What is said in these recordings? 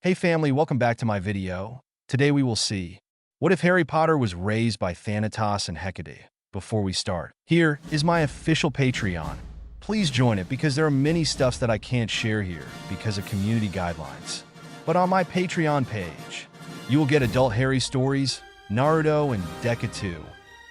Hey family, welcome back to my video. Today we will see, what if Harry Potter was raised by Thanatos and Hecate? Before we start, here is my official Patreon. Please join it because there are many stuffs that I can't share here because of community guidelines. But on my Patreon page, you will get adult Harry stories, Naruto, and Deca 2.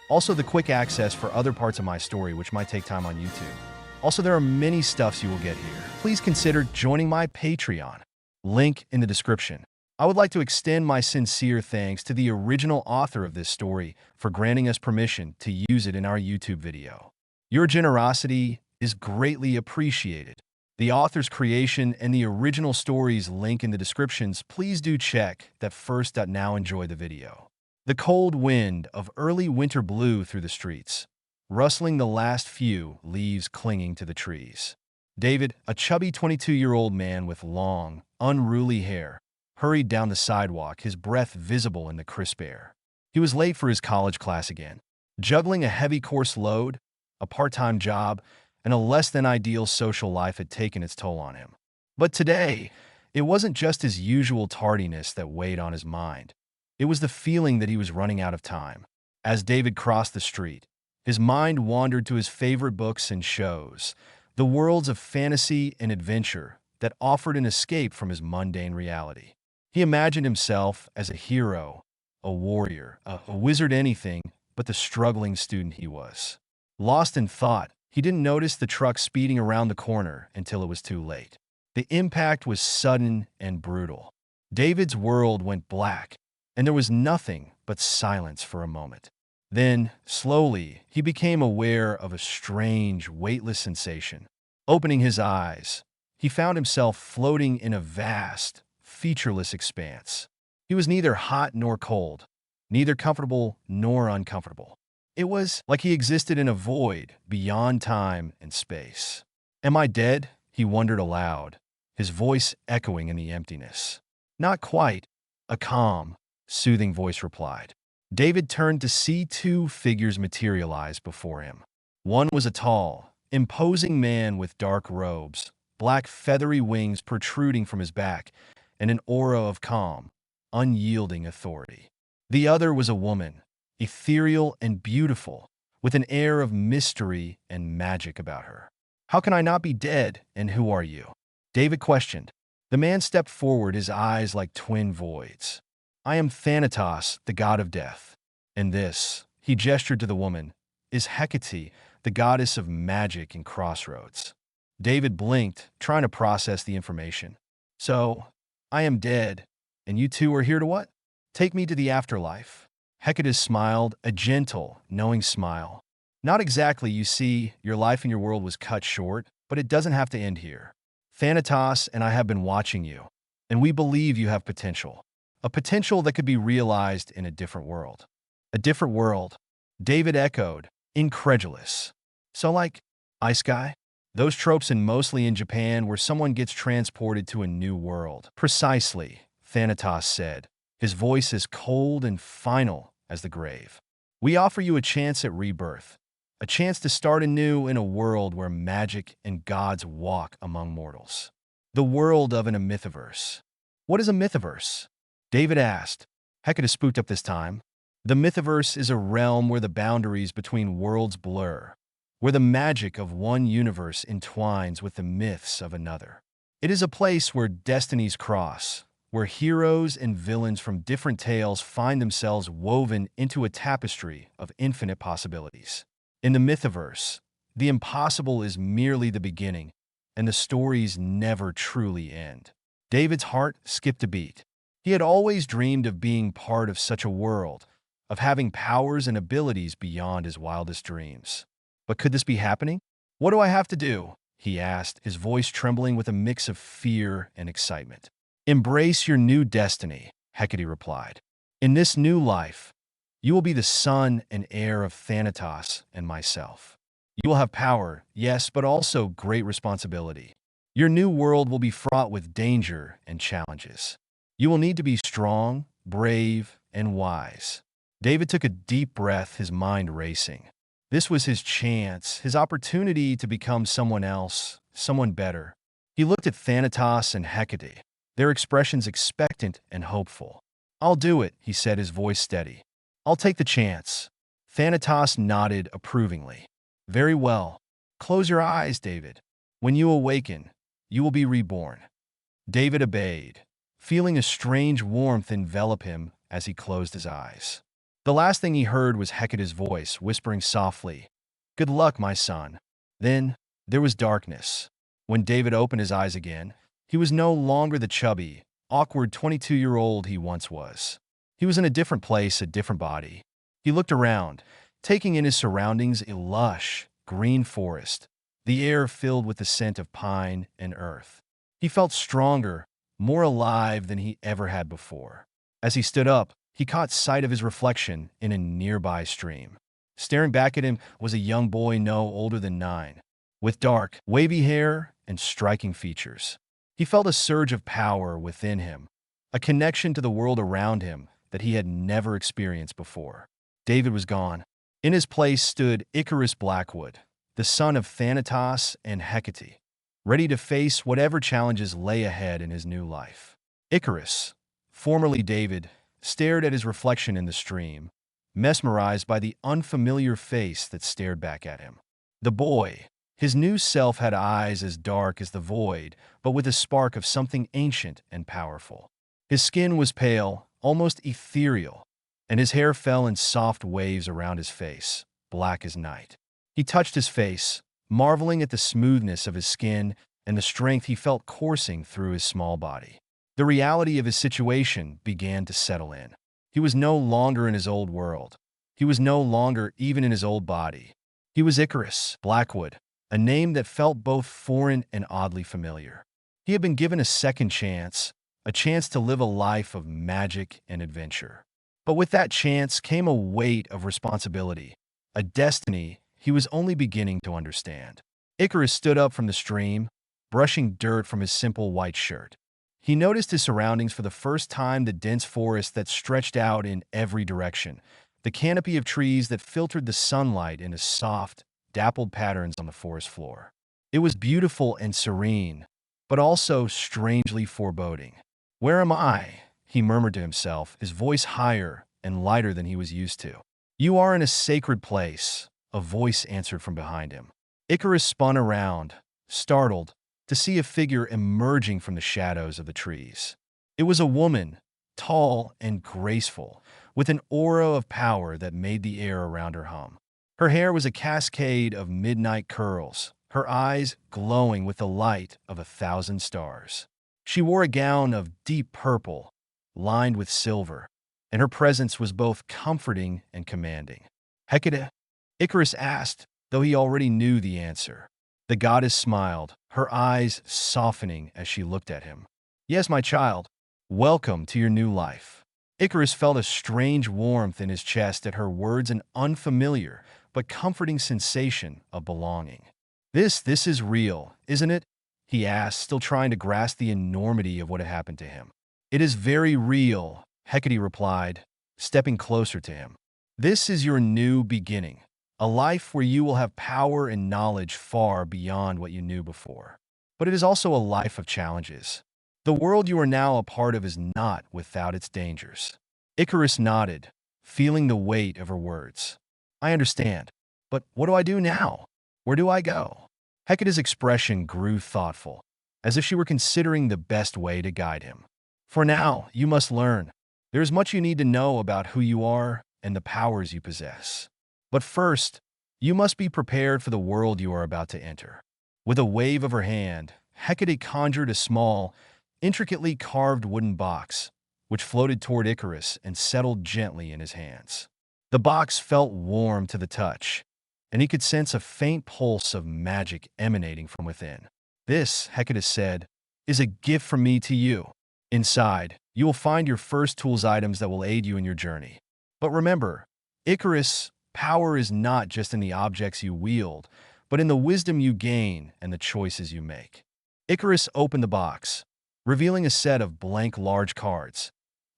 Also the quick access for other parts of my story which might take time on YouTube. Also there are many stuffs you will get here. Please consider joining my Patreon. Link in the description. I would like to extend my sincere thanks to the original author of this story for granting us permission to use it in our YouTube video. Your generosity is greatly appreciated. The author's creation and the original story's link in the descriptions. Please do check that first. Now enjoy the video. The cold wind of early winter blew through the streets, rustling the last few leaves clinging to the trees. David, a chubby 22-year-old man with long, unruly hair, hurried down the sidewalk, his breath visible in the crisp air. He was late for his college class again, juggling a heavy course load, a part-time job, and a less-than-ideal social life had taken its toll on him. But today, it wasn't just his usual tardiness that weighed on his mind. It was the feeling that he was running out of time. As David crossed the street, his mind wandered to his favorite books and shows, the worlds of fantasy and adventure that offered an escape from his mundane reality. He imagined himself as a hero, a warrior, a wizard, anything but the struggling student he was. Lost in thought, he didn't notice the truck speeding around the corner until it was too late. The impact was sudden and brutal. David's world went black, and there was nothing but silence for a moment. Then, slowly, he became aware of a strange, weightless sensation. Opening his eyes, he found himself floating in a vast, featureless expanse. He was neither hot nor cold, neither comfortable nor uncomfortable. It was like he existed in a void beyond time and space. "Am I dead?" he wondered aloud, his voice echoing in the emptiness. "Not quite," a calm, soothing voice replied. David turned to see two figures materialize before him. One was a tall, imposing man with dark robes, black feathery wings protruding from his back, and an aura of calm, unyielding authority. The other was a woman, ethereal and beautiful, with an air of mystery and magic about her. "How can I not be dead, and who are you?" David questioned. The man stepped forward, his eyes like twin voids. "I am Thanatos, the god of death. And this," he gestured to the woman, "is Hecate, the goddess of magic and crossroads." David blinked, trying to process the information. "So, I am dead, and you two are here to what?" "Take me to the afterlife." Hecate smiled, a gentle, knowing smile. "Not exactly, you see, your life in your world was cut short, but it doesn't have to end here. Thanatos and I have been watching you, and we believe you have potential. A potential that could be realized in a different world." "A different world?" David echoed, incredulous. "So like, Ice Guy? Those tropes mostly in Japan where someone gets transported to a new world." "Precisely," Thanatos said, his voice as cold and final as the grave. "We offer you a chance at rebirth, a chance to start anew in a world where magic and gods walk among mortals. The world of a mythiverse." "What is a mythiverse?" David asked. Hecate spooked up this time. "The mythiverse is a realm where the boundaries between worlds blur, where the magic of one universe entwines with the myths of another. It is a place where destinies cross, where heroes and villains from different tales find themselves woven into a tapestry of infinite possibilities. In the mythiverse, the impossible is merely the beginning, and the stories never truly end." David's heart skipped a beat. He had always dreamed of being part of such a world, of having powers and abilities beyond his wildest dreams. But could this be happening? "What do I have to do?" he asked, his voice trembling with a mix of fear and excitement. "Embrace your new destiny," Hecate replied. "In this new life, you will be the son and heir of Thanatos and myself. You will have power, yes, but also great responsibility. Your new world will be fraught with danger and challenges. You will need to be strong, brave, and wise." David took a deep breath, his mind racing. This was his chance, his opportunity to become someone else, someone better. He looked at Thanatos and Hecate. their expressions expectant and hopeful. "I'll do it," he said, his voice steady. "I'll take the chance." Thanatos nodded approvingly. "Very well. Close your eyes, David. When you awaken, you will be reborn." David obeyed, feeling a strange warmth envelop him as he closed his eyes. The last thing he heard was Hecate's voice, whispering softly, "Good luck, my son." Then there was darkness. When David opened his eyes again, he was no longer the chubby, awkward 22-year-old he once was. He was in a different place, a different body. He looked around, taking in his surroundings, a lush, green forest, the air filled with the scent of pine and earth. He felt stronger, more alive than he ever had before. As he stood up, he caught sight of his reflection in a nearby stream. Staring back at him was a young boy no older than 9, with dark, wavy hair and striking features. He felt a surge of power within him, a connection to the world around him that he had never experienced before. David was gone. In his place stood Icarus Blackwood, the son of Thanatos and Hecate, ready to face whatever challenges lay ahead in his new life. Icarus, formerly David, stared at his reflection in the stream, mesmerized by the unfamiliar face that stared back at him. The boy, his new self, had eyes as dark as the void, but with a spark of something ancient and powerful. His skin was pale, almost ethereal, and his hair fell in soft waves around his face, black as night. He touched his face, marveling at the smoothness of his skin and the strength he felt coursing through his small body. The reality of his situation began to settle in. He was no longer in his old world. He was no longer even in his old body. He was Icarus Blackwood, a name that felt both foreign and oddly familiar. He had been given a second chance, a chance to live a life of magic and adventure. But with that chance came a weight of responsibility, a destiny he was only beginning to understand. Icarus stood up from the stream, brushing dirt from his simple white shirt. He noticed his surroundings for the first time: the dense forest that stretched out in every direction, the canopy of trees that filtered the sunlight into soft, dappled patterns on the forest floor. It was beautiful and serene, but also strangely foreboding. "Where am I?" he murmured to himself, his voice higher and lighter than he was used to. "You are in a sacred place," a voice answered from behind him. Icarus spun around, startled, to see a figure emerging from the shadows of the trees. It was a woman, tall and graceful, with an aura of power that made the air around her hum. Her hair was a cascade of midnight curls, her eyes glowing with the light of 1,000 stars. She wore a gown of deep purple, lined with silver, and her presence was both comforting and commanding. "Hecate?" Icarus asked, though he already knew the answer. The goddess smiled, her eyes softening as she looked at him. "Yes, my child. Welcome to your new life." Icarus felt a strange warmth in his chest at her words, an unfamiliar but comforting sensation of belonging. This is real, isn't it?" he asked, still trying to grasp the enormity of what had happened to him. "It is very real," Hecate replied, stepping closer to him. "This is your new beginning, a life where you will have power and knowledge far beyond what you knew before. But it is also a life of challenges. The world you are now a part of is not without its dangers." Icarus nodded, feeling the weight of her words. "I understand. But what do I do now? Where do I go?" Hecate's expression grew thoughtful, as if she were considering the best way to guide him. "For now, you must learn. There is much you need to know about who you are and the powers you possess. But first, you must be prepared for the world you are about to enter." With a wave of her hand, Hecate conjured a small, intricately carved wooden box, which floated toward Icarus and settled gently in his hands. The box felt warm to the touch, and he could sense a faint pulse of magic emanating from within. "This," Hecate said, "is a gift from me to you. Inside, you will find your first tools items that will aid you in your journey. But remember, Icarus, power is not just in the objects you wield, but in the wisdom you gain and the choices you make." Icarus opened the box, revealing a set of blank large cards,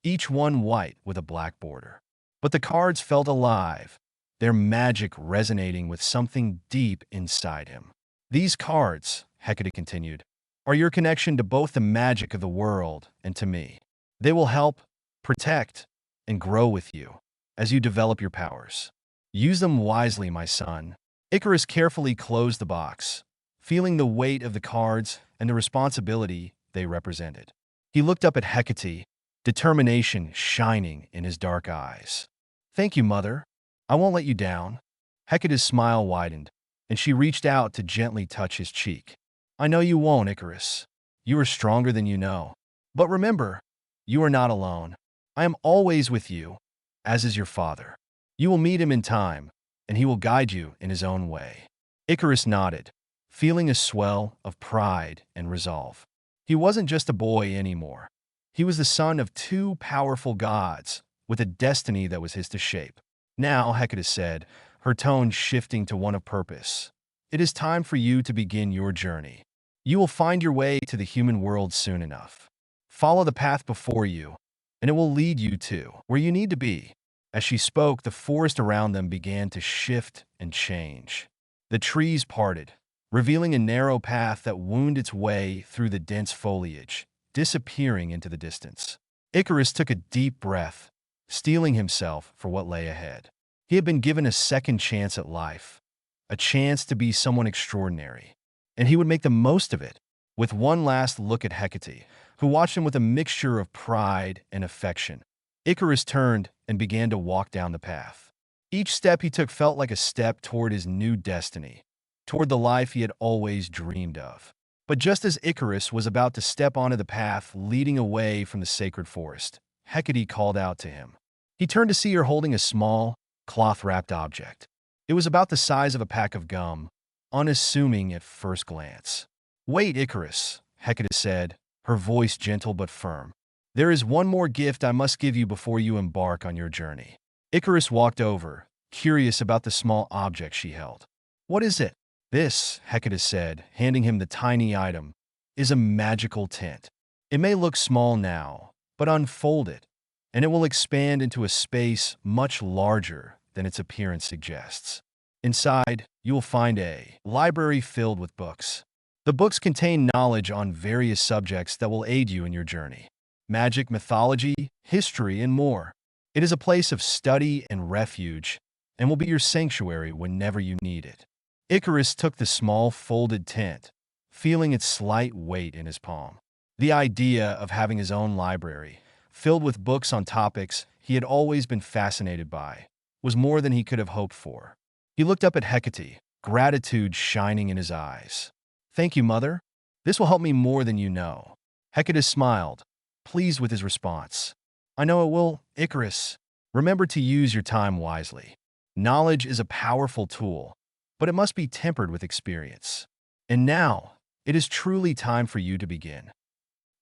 each one white with a black border. But the cards felt alive, their magic resonating with something deep inside him. "These cards," Hecate continued, are your connection to both the magic of the world and to me. They will help, protect, and grow with you as you develop your powers. Use them wisely, my son. Icarus carefully closed the box, feeling the weight of the cards and the responsibility they represented. He looked up at Hecate, determination shining in his dark eyes. Thank you, mother. I won't let you down. Hecate's smile widened, and she reached out to gently touch his cheek. I know you won't, Icarus. You are stronger than you know. But remember, you are not alone. I am always with you, as is your father. You will meet him in time, and he will guide you in his own way. Icarus nodded, feeling a swell of pride and resolve. He wasn't just a boy anymore. He was the son of two powerful gods, with a destiny that was his to shape. Now, Hecate said, her tone shifting to one of purpose, it is time for you to begin your journey. You will find your way to the human world soon enough. Follow the path before you, and it will lead you to where you need to be. As she spoke, the forest around them began to shift and change. The trees parted, revealing a narrow path that wound its way through the dense foliage, disappearing into the distance. Icarus took a deep breath, steeling himself for what lay ahead. He had been given a second chance at life, a chance to be someone extraordinary, and he would make the most of it. With one last look at Hecate, who watched him with a mixture of pride and affection, Icarus turned and began to walk down the path. Each step he took felt like a step toward his new destiny, toward the life he had always dreamed of. But just as Icarus was about to step onto the path leading away from the sacred forest, Hecate called out to him. He turned to see her holding a small, cloth-wrapped object. It was about the size of a pack of gum, unassuming at first glance. Wait, Icarus, Hecate said, her voice gentle but firm. There is one more gift I must give you before you embark on your journey. Icarus walked over, curious about the small object she held. What is it? This, Hecate said, handing him the tiny item, is a magical tent. It may look small now, but unfold it, and it will expand into a space much larger than its appearance suggests. Inside, you will find a library filled with books. The books contain knowledge on various subjects that will aid you in your journey. Magic, mythology, history, and more. It is a place of study and refuge, and will be your sanctuary whenever you need it. Icarus took the small folded tent, feeling its slight weight in his palm. The idea of having his own library, filled with books on topics he had always been fascinated by, was more than he could have hoped for. He looked up at Hecate, gratitude shining in his eyes. Thank you, mother. This will help me more than you know. Hecate smiled, pleased with his response. I know it will, Icarus. Remember to use your time wisely. Knowledge is a powerful tool, but it must be tempered with experience. And now, it is truly time for you to begin.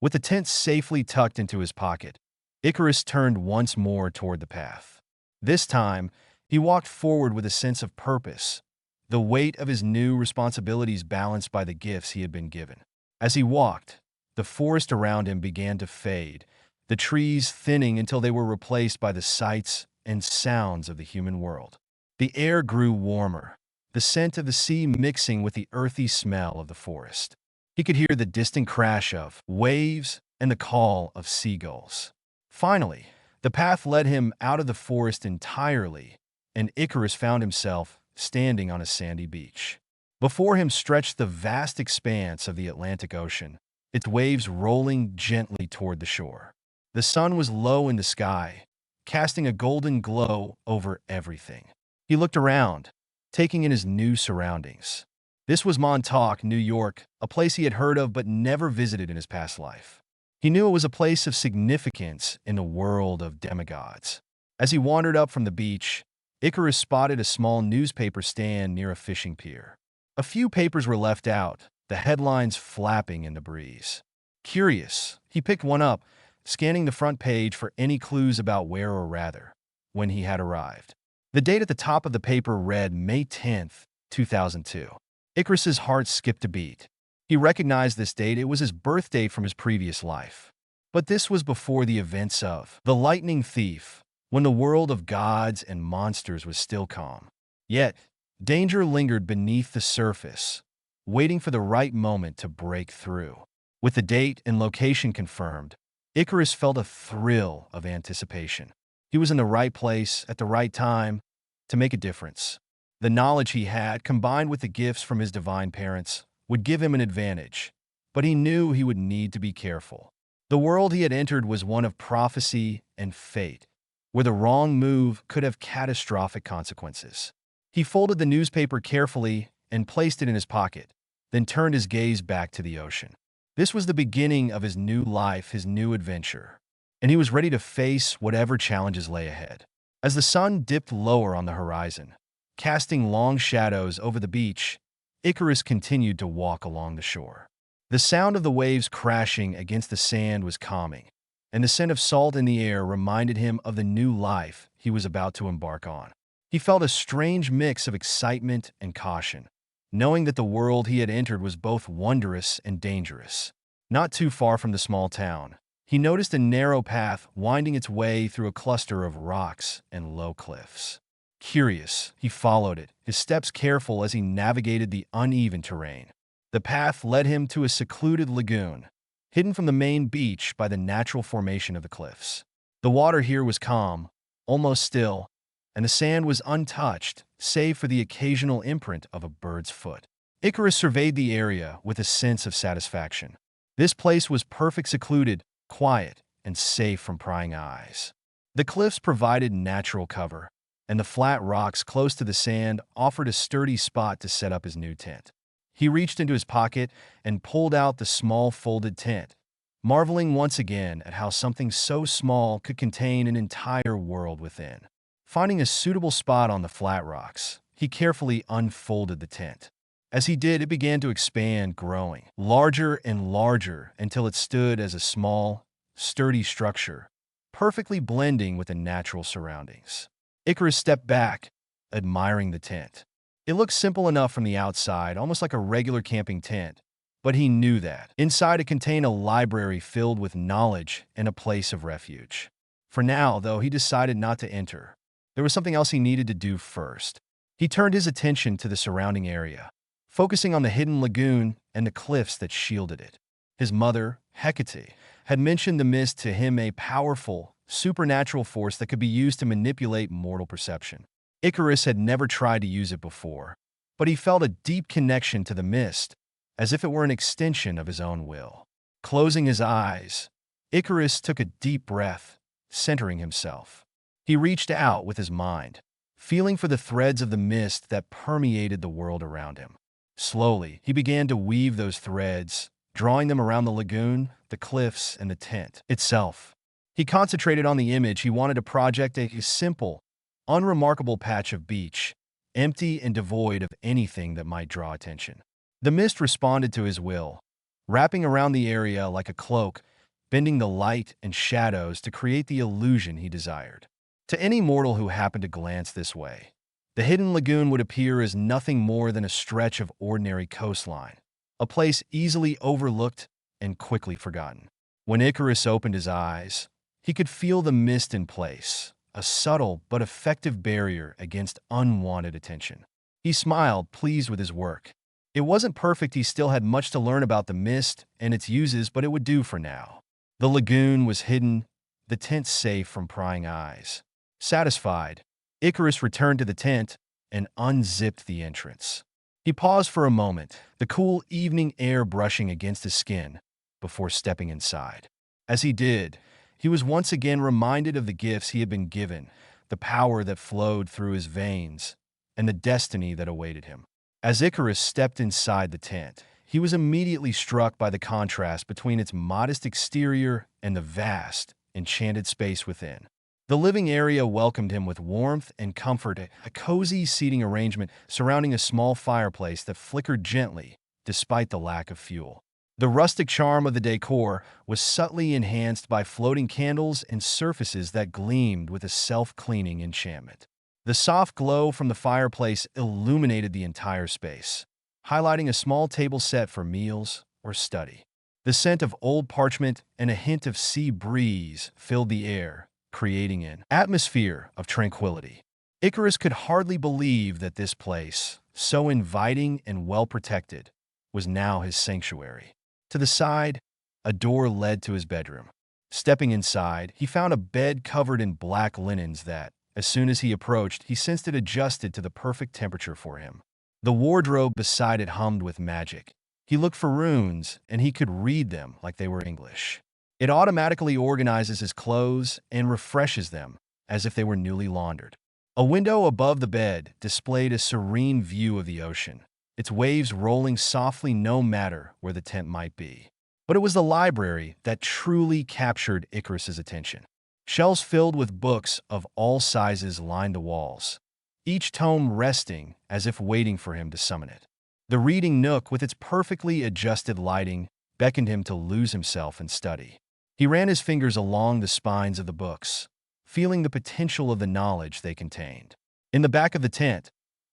With the tent safely tucked into his pocket, Icarus turned once more toward the path. This time, he walked forward with a sense of purpose, the weight of his new responsibilities balanced by the gifts he had been given. As he walked, the forest around him began to fade, the trees thinning until they were replaced by the sights and sounds of the human world. The air grew warmer, the scent of the sea mixing with the earthy smell of the forest. He could hear the distant crash of waves and the call of seagulls. Finally, the path led him out of the forest entirely, and Icarus found himself standing on a sandy beach. Before him stretched the vast expanse of the Atlantic Ocean, its waves rolling gently toward the shore. The sun was low in the sky, casting a golden glow over everything. He looked around, taking in his new surroundings. This was Montauk, New York, a place he had heard of but never visited in his past life. He knew it was a place of significance in the world of demigods. As he wandered up from the beach, Icarus spotted a small newspaper stand near a fishing pier. A few papers were left out, the headlines flapping in the breeze. Curious, he picked one up, scanning the front page for any clues about where or rather, when he had arrived. The date at the top of the paper read May 10th, 2002. Icarus's heart skipped a beat. He recognized this date. It was his birthday from his previous life. But this was before the events of The Lightning Thief, when the world of gods and monsters was still calm. Yet, danger lingered beneath the surface, waiting for the right moment to break through. With the date and location confirmed, Icarus felt a thrill of anticipation. He was in the right place at the right time to make a difference. The knowledge he had, combined with the gifts from his divine parents, would give him an advantage, but he knew he would need to be careful. The world he had entered was one of prophecy and fate, where the wrong move could have catastrophic consequences. He folded the newspaper carefully and placed it in his pocket, then turned his gaze back to the ocean. This was the beginning of his new life, his new adventure, and he was ready to face whatever challenges lay ahead. As the sun dipped lower on the horizon, casting long shadows over the beach, Icarus continued to walk along the shore. The sound of the waves crashing against the sand was calming, and the scent of salt in the air reminded him of the new life he was about to embark on. He felt a strange mix of excitement and caution, knowing that the world he had entered was both wondrous and dangerous. Not too far from the small town, he noticed a narrow path winding its way through a cluster of rocks and low cliffs. Curious, he followed it, his steps careful as he navigated the uneven terrain. The path led him to a secluded lagoon, hidden from the main beach by the natural formation of the cliffs. The water here was calm, almost still, and the sand was untouched, save for the occasional imprint of a bird's foot. Icarus surveyed the area with a sense of satisfaction. This place was perfect, secluded, quiet, and safe from prying eyes. The cliffs provided natural cover, and the flat rocks close to the sand offered a sturdy spot to set up his new tent. He reached into his pocket and pulled out the small folded tent, marveling once again at how something so small could contain an entire world within. Finding a suitable spot on the flat rocks, he carefully unfolded the tent. As he did, it began to expand, growing larger and larger until it stood as a small, sturdy structure, perfectly blending with the natural surroundings. Icarus stepped back, admiring the tent. It looked simple enough from the outside, almost like a regular camping tent, but he knew that inside it contained a library filled with knowledge and a place of refuge. For now, though, he decided not to enter. There was something else he needed to do first. He turned his attention to the surrounding area, focusing on the hidden lagoon and the cliffs that shielded it. His mother, Hecate, had mentioned the mist to him, a powerful, supernatural force that could be used to manipulate mortal perception. Icarus had never tried to use it before, but he felt a deep connection to the mist, as if it were an extension of his own will. Closing his eyes, Icarus took a deep breath, centering himself. He reached out with his mind, feeling for the threads of the mist that permeated the world around him. Slowly, he began to weave those threads, drawing them around the lagoon, the cliffs, and the tent itself. He concentrated on the image he wanted to project, a simple, unremarkable patch of beach, empty and devoid of anything that might draw attention. The mist responded to his will, wrapping around the area like a cloak, bending the light and shadows to create the illusion he desired. To any mortal who happened to glance this way, the hidden lagoon would appear as nothing more than a stretch of ordinary coastline, a place easily overlooked and quickly forgotten. When Icarus opened his eyes, he could feel the mist in place, a subtle but effective barrier against unwanted attention. He smiled, pleased with his work. It wasn't perfect, he still had much to learn about the mist and its uses, but it would do for now. The lagoon was hidden, the tent safe from prying eyes. Satisfied, Icarus returned to the tent and unzipped the entrance. He paused for a moment, the cool evening air brushing against his skin, before stepping inside. As he did, he was once again reminded of the gifts he had been given, the power that flowed through his veins, and the destiny that awaited him. As Icarus stepped inside the tent, he was immediately struck by the contrast between its modest exterior and the vast, enchanted space within. The living area welcomed him with warmth and comfort, a cozy seating arrangement surrounding a small fireplace that flickered gently despite the lack of fuel. The rustic charm of the decor was subtly enhanced by floating candles and surfaces that gleamed with a self-cleaning enchantment. The soft glow from the fireplace illuminated the entire space, highlighting a small table set for meals or study. The scent of old parchment and a hint of sea breeze filled the air, creating an atmosphere of tranquility. Icarus could hardly believe that this place, so inviting and well-protected, was now his sanctuary. To the side, A door led to his bedroom. Stepping inside, he found a bed covered in black linens that, as soon as he approached, he sensed it adjusted to the perfect temperature for him. The wardrobe beside it hummed with magic. He looked for runes, and he could read them like they were English. It automatically organizes his clothes and refreshes them, as if they were newly laundered. A window above the bed displayed a serene view of the ocean, its waves rolling softly no matter where the tent might be. But it was the library that truly captured Icarus's attention. Shelves filled with books of all sizes lined the walls, each tome resting as if waiting for him to summon it. The reading nook, with its perfectly adjusted lighting, beckoned him to lose himself in study. He ran his fingers along the spines of the books, feeling the potential of the knowledge they contained. In the back of the tent,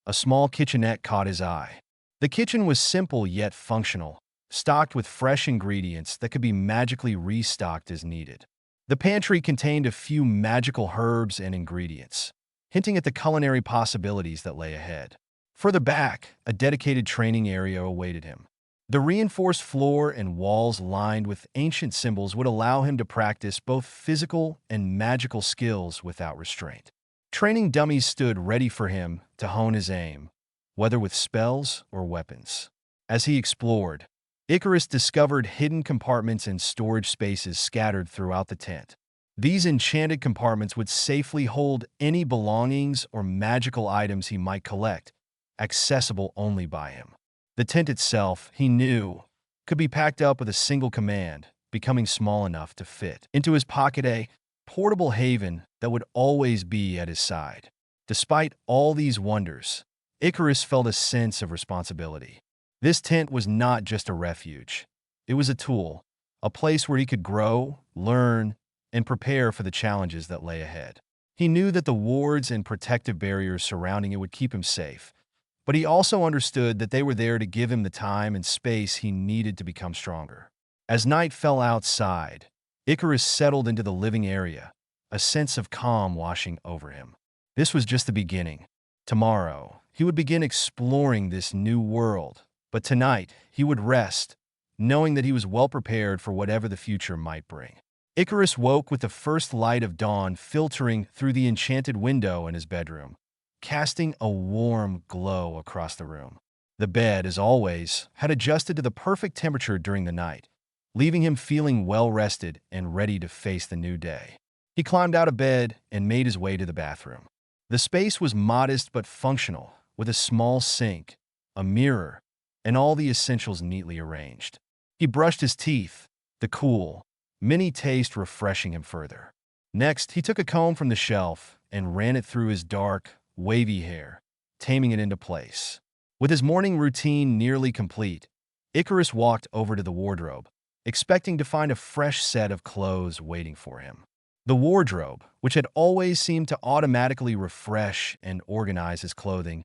a small kitchenette caught his eye. The kitchen was simple yet functional, stocked with fresh ingredients that could be magically restocked as needed. The pantry contained a few magical herbs and ingredients, hinting at the culinary possibilities that lay ahead. Further back, a dedicated training area awaited him. The reinforced floor and walls lined with ancient symbols would allow him to practice both physical and magical skills without restraint. Training dummies stood ready for him to hone his aim, whether with spells or weapons. As he explored, Icarus discovered hidden compartments and storage spaces scattered throughout the tent. These enchanted compartments would safely hold any belongings or magical items he might collect, accessible only by him. The tent itself, he knew, could be packed up with a single command, becoming small enough to fit into his pocket, a portable haven that would always be at his side. Despite all these wonders, Icarus felt a sense of responsibility. This tent was not just a refuge. It was a tool, a place where he could grow, learn, and prepare for the challenges that lay ahead. He knew that the wards and protective barriers surrounding it would keep him safe, but he also understood that they were there to give him the time and space he needed to become stronger. As night fell outside, Icarus settled into the living area, a sense of calm washing over him. This was just the beginning. Tomorrow, he would begin exploring this new world. But tonight, he would rest, knowing that he was well prepared for whatever the future might bring. Icarus woke with the first light of dawn filtering through the enchanted window in his bedroom, casting a warm glow across the room. The bed, as always, had adjusted to the perfect temperature during the night, leaving him feeling well-rested and ready to face the new day. He climbed out of bed and made his way to the bathroom. The space was modest but functional, with a small sink, a mirror, and all the essentials neatly arranged. He brushed his teeth, the cool, minty taste refreshing him further. Next, he took a comb from the shelf and ran it through his dark, wavy hair, taming it into place. With his morning routine nearly complete, Icarus walked over to the wardrobe, expecting to find a fresh set of clothes waiting for him. The wardrobe, which had always seemed to automatically refresh and organize his clothing,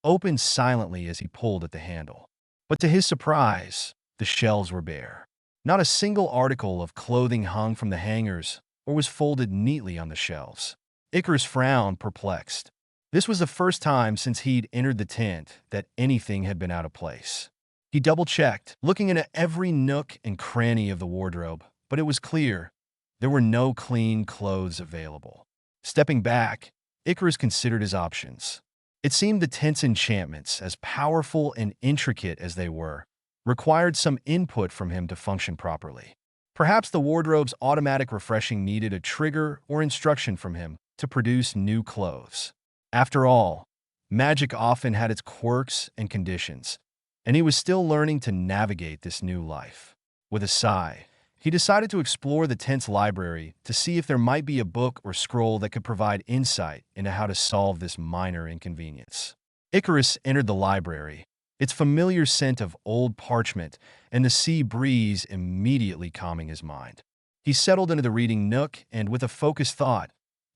opened silently as he pulled at the handle. But to his surprise, the shelves were bare. Not a single article of clothing hung from the hangers or was folded neatly on the shelves. Icarus frowned, perplexed. This was the first time since he'd entered the tent that anything had been out of place. He double-checked, looking into every nook and cranny of the wardrobe, but it was clear there were no clean clothes available. Stepping back, Icarus considered his options. It seemed the tent's enchantments, as powerful and intricate as they were, required some input from him to function properly. Perhaps the wardrobe's automatic refreshing needed a trigger or instruction from him to produce new clothes. After all, magic often had its quirks and conditions, and he was still learning to navigate this new life. With a sigh, he decided to explore the tent's library to see if there might be a book or scroll that could provide insight into how to solve this minor inconvenience. Icarus entered the library, its familiar scent of old parchment and the sea breeze immediately calming his mind. He settled into the reading nook and, with a focused thought,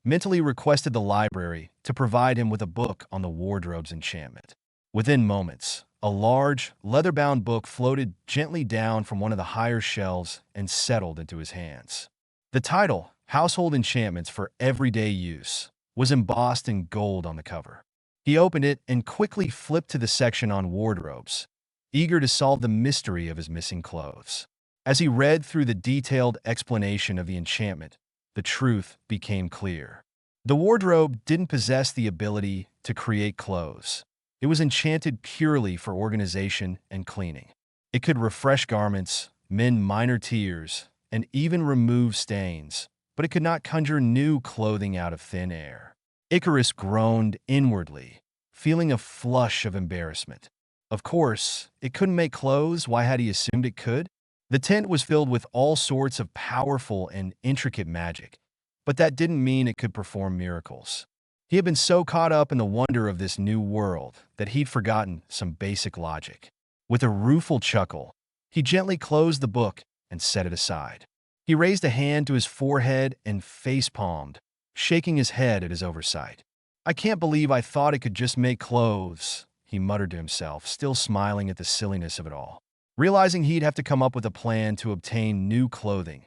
mentally requested the library to provide him with a book on the wardrobe's enchantment. Within moments, a large, leather-bound book floated gently down from one of the higher shelves and settled into his hands. The title, Household Enchantments for Everyday Use, was embossed in gold on the cover. He opened it and quickly flipped to the section on wardrobes, eager to solve the mystery of his missing clothes. As he read through the detailed explanation of the enchantment, the truth became clear. The wardrobe didn't possess the ability to create clothes. It was enchanted purely for organization and cleaning. It could refresh garments, mend minor tears, and even remove stains, but it could not conjure new clothing out of thin air. Icarus groaned inwardly, feeling a flush of embarrassment. Of course, it couldn't make clothes. Why had he assumed it could? The tent was filled with all sorts of powerful and intricate magic, but that didn't mean it could perform miracles. He had been so caught up in the wonder of this new world that he'd forgotten some basic logic. With a rueful chuckle, he gently closed the book and set it aside. He raised a hand to his forehead and face-palmed, shaking his head at his oversight. "I can't believe I thought it could just make clothes," he muttered to himself, still smiling at the silliness of it all. Realizing he'd have to come up with a plan to obtain new clothing,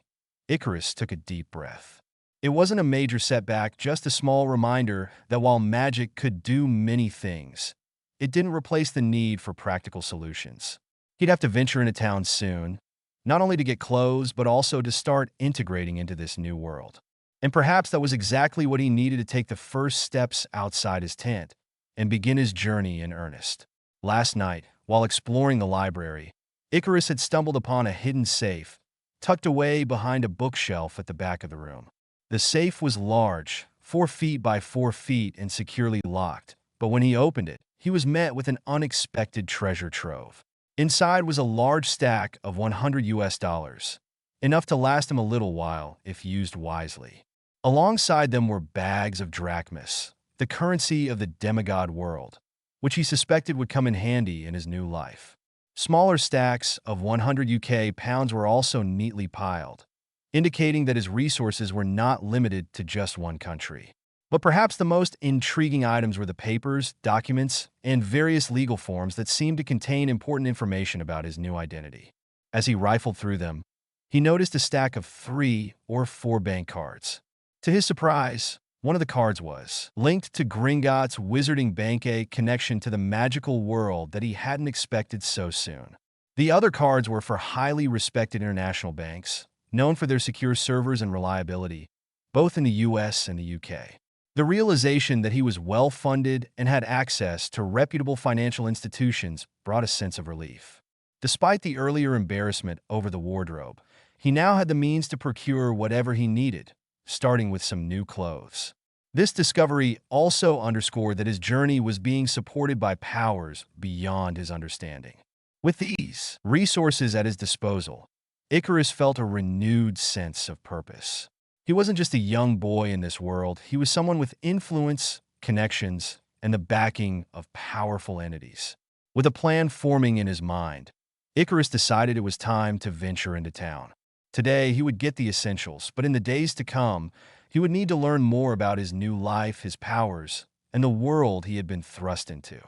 Icarus took a deep breath. It wasn't a major setback, just a small reminder that while magic could do many things, it didn't replace the need for practical solutions. He'd have to venture into town soon, not only to get clothes, but also to start integrating into this new world. And perhaps that was exactly what he needed to take the first steps outside his tent and begin his journey in earnest. Last night, while exploring the library, Icarus had stumbled upon a hidden safe, tucked away behind a bookshelf at the back of the room. The safe was large, 4 feet by 4 feet, and securely locked, but when he opened it, he was met with an unexpected treasure trove. Inside was a large stack of $100, enough to last him a little while if used wisely. Alongside them were bags of drachmas, the currency of the demigod world, which he suspected would come in handy in his new life. Smaller stacks of 100 UK pounds were also neatly piled, indicating that his resources were not limited to just one country. But perhaps the most intriguing items were the papers, documents, and various legal forms that seemed to contain important information about his new identity. As he rifled through them, he noticed a stack of 3 or 4 bank cards. To his surprise, one of the cards was linked to Gringotts' Wizarding Bank, a connection to the magical world that he hadn't expected so soon. The other cards were for highly respected international banks, known for their secure servers and reliability, both in the US and the UK. The realization that he was well-funded and had access to reputable financial institutions brought a sense of relief. Despite the earlier embarrassment over the wardrobe, he now had the means to procure whatever he needed, starting with some new clothes. This discovery also underscored that his journey was being supported by powers beyond his understanding. With these resources at his disposal, Icarus felt a renewed sense of purpose. He wasn't just a young boy in this world, he was someone with influence, connections, and the backing of powerful entities. With a plan forming in his mind, Icarus decided it was time to venture into town. Today, he would get the essentials, but in the days to come, he would need to learn more about his new life, his powers, and the world he had been thrust into.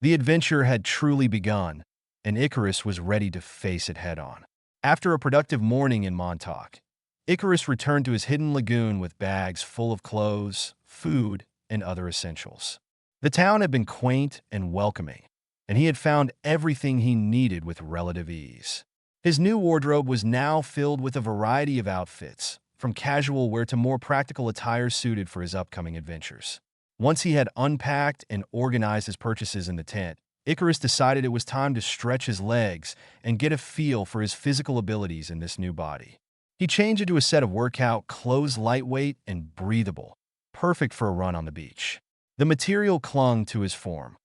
The adventure had truly begun, and Icarus was ready to face it head-on. After a productive morning in Montauk, Icarus returned to his hidden lagoon with bags full of clothes, food, and other essentials. The town had been quaint and welcoming, and he had found everything he needed with relative ease. His new wardrobe was now filled with a variety of outfits, from casual wear to more practical attire suited for his upcoming adventures. Once he had unpacked and organized his purchases in the tent, Icarus decided it was time to stretch his legs and get a feel for his physical abilities in this new body. He changed into a set of workout clothes, lightweight and breathable, perfect for a run on the beach. The material clung to his form,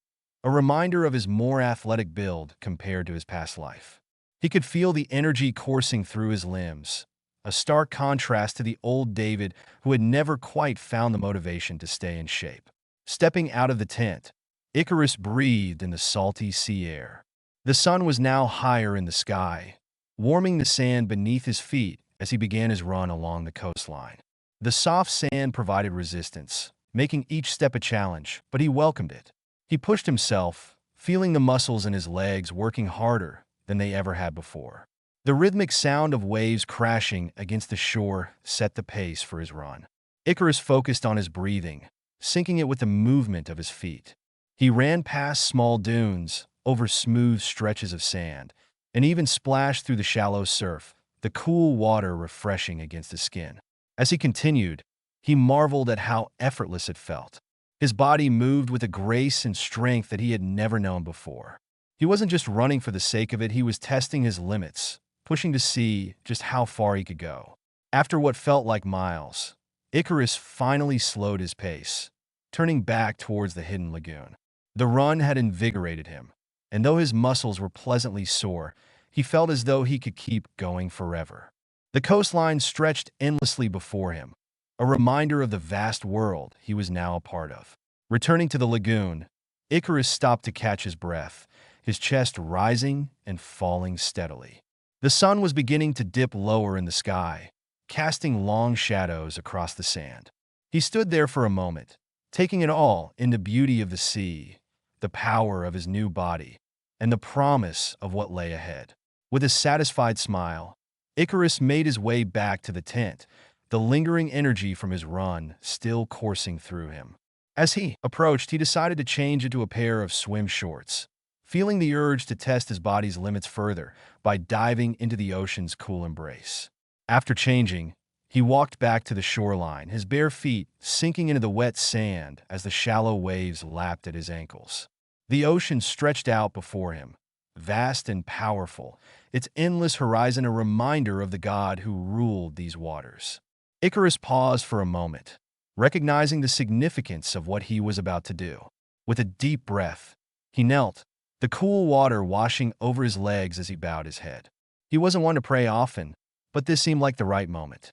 a reminder of his more athletic build compared to his past life. He could feel the energy coursing through his limbs, a stark contrast to the old David who had never quite found the motivation to stay in shape. Stepping out of the tent, Icarus breathed in the salty sea air. The sun was now higher in the sky, warming the sand beneath his feet as he began his run along the coastline. The soft sand provided resistance, making each step a challenge, but he welcomed it. He pushed himself, feeling the muscles in his legs working harder than they ever had before. The rhythmic sound of waves crashing against the shore set the pace for his run. Icarus focused on his breathing, syncing it with the movement of his feet. He ran past small dunes, over smooth stretches of sand, and even splashed through the shallow surf, the cool water refreshing against his skin. As he continued, he marveled at how effortless it felt. His body moved with a grace and strength that he had never known before. He wasn't just running for the sake of it, he was testing his limits, pushing to see just how far he could go. After what felt like miles, Icarus finally slowed his pace, turning back towards the hidden lagoon. The run had invigorated him, and though his muscles were pleasantly sore, he felt as though he could keep going forever. The coastline stretched endlessly before him, a reminder of the vast world he was now a part of. Returning to the lagoon, Icarus stopped to catch his breath, his chest rising and falling steadily. The sun was beginning to dip lower in the sky, casting long shadows across the sand. He stood there for a moment, taking it all in the beauty of the sea, the power of his new body, and the promise of what lay ahead. With a satisfied smile, Icarus made his way back to the tent, the lingering energy from his run still coursing through him. As he approached, he decided to change into a pair of swim shorts, feeling the urge to test his body's limits further by diving into the ocean's cool embrace. After changing, he walked back to the shoreline, his bare feet sinking into the wet sand as the shallow waves lapped at his ankles. The ocean stretched out before him, vast and powerful, its endless horizon a reminder of the god who ruled these waters. Icarus paused for a moment, recognizing the significance of what he was about to do. With a deep breath, he knelt, the cool water washing over his legs as he bowed his head. He wasn't one to pray often, but this seemed like the right moment.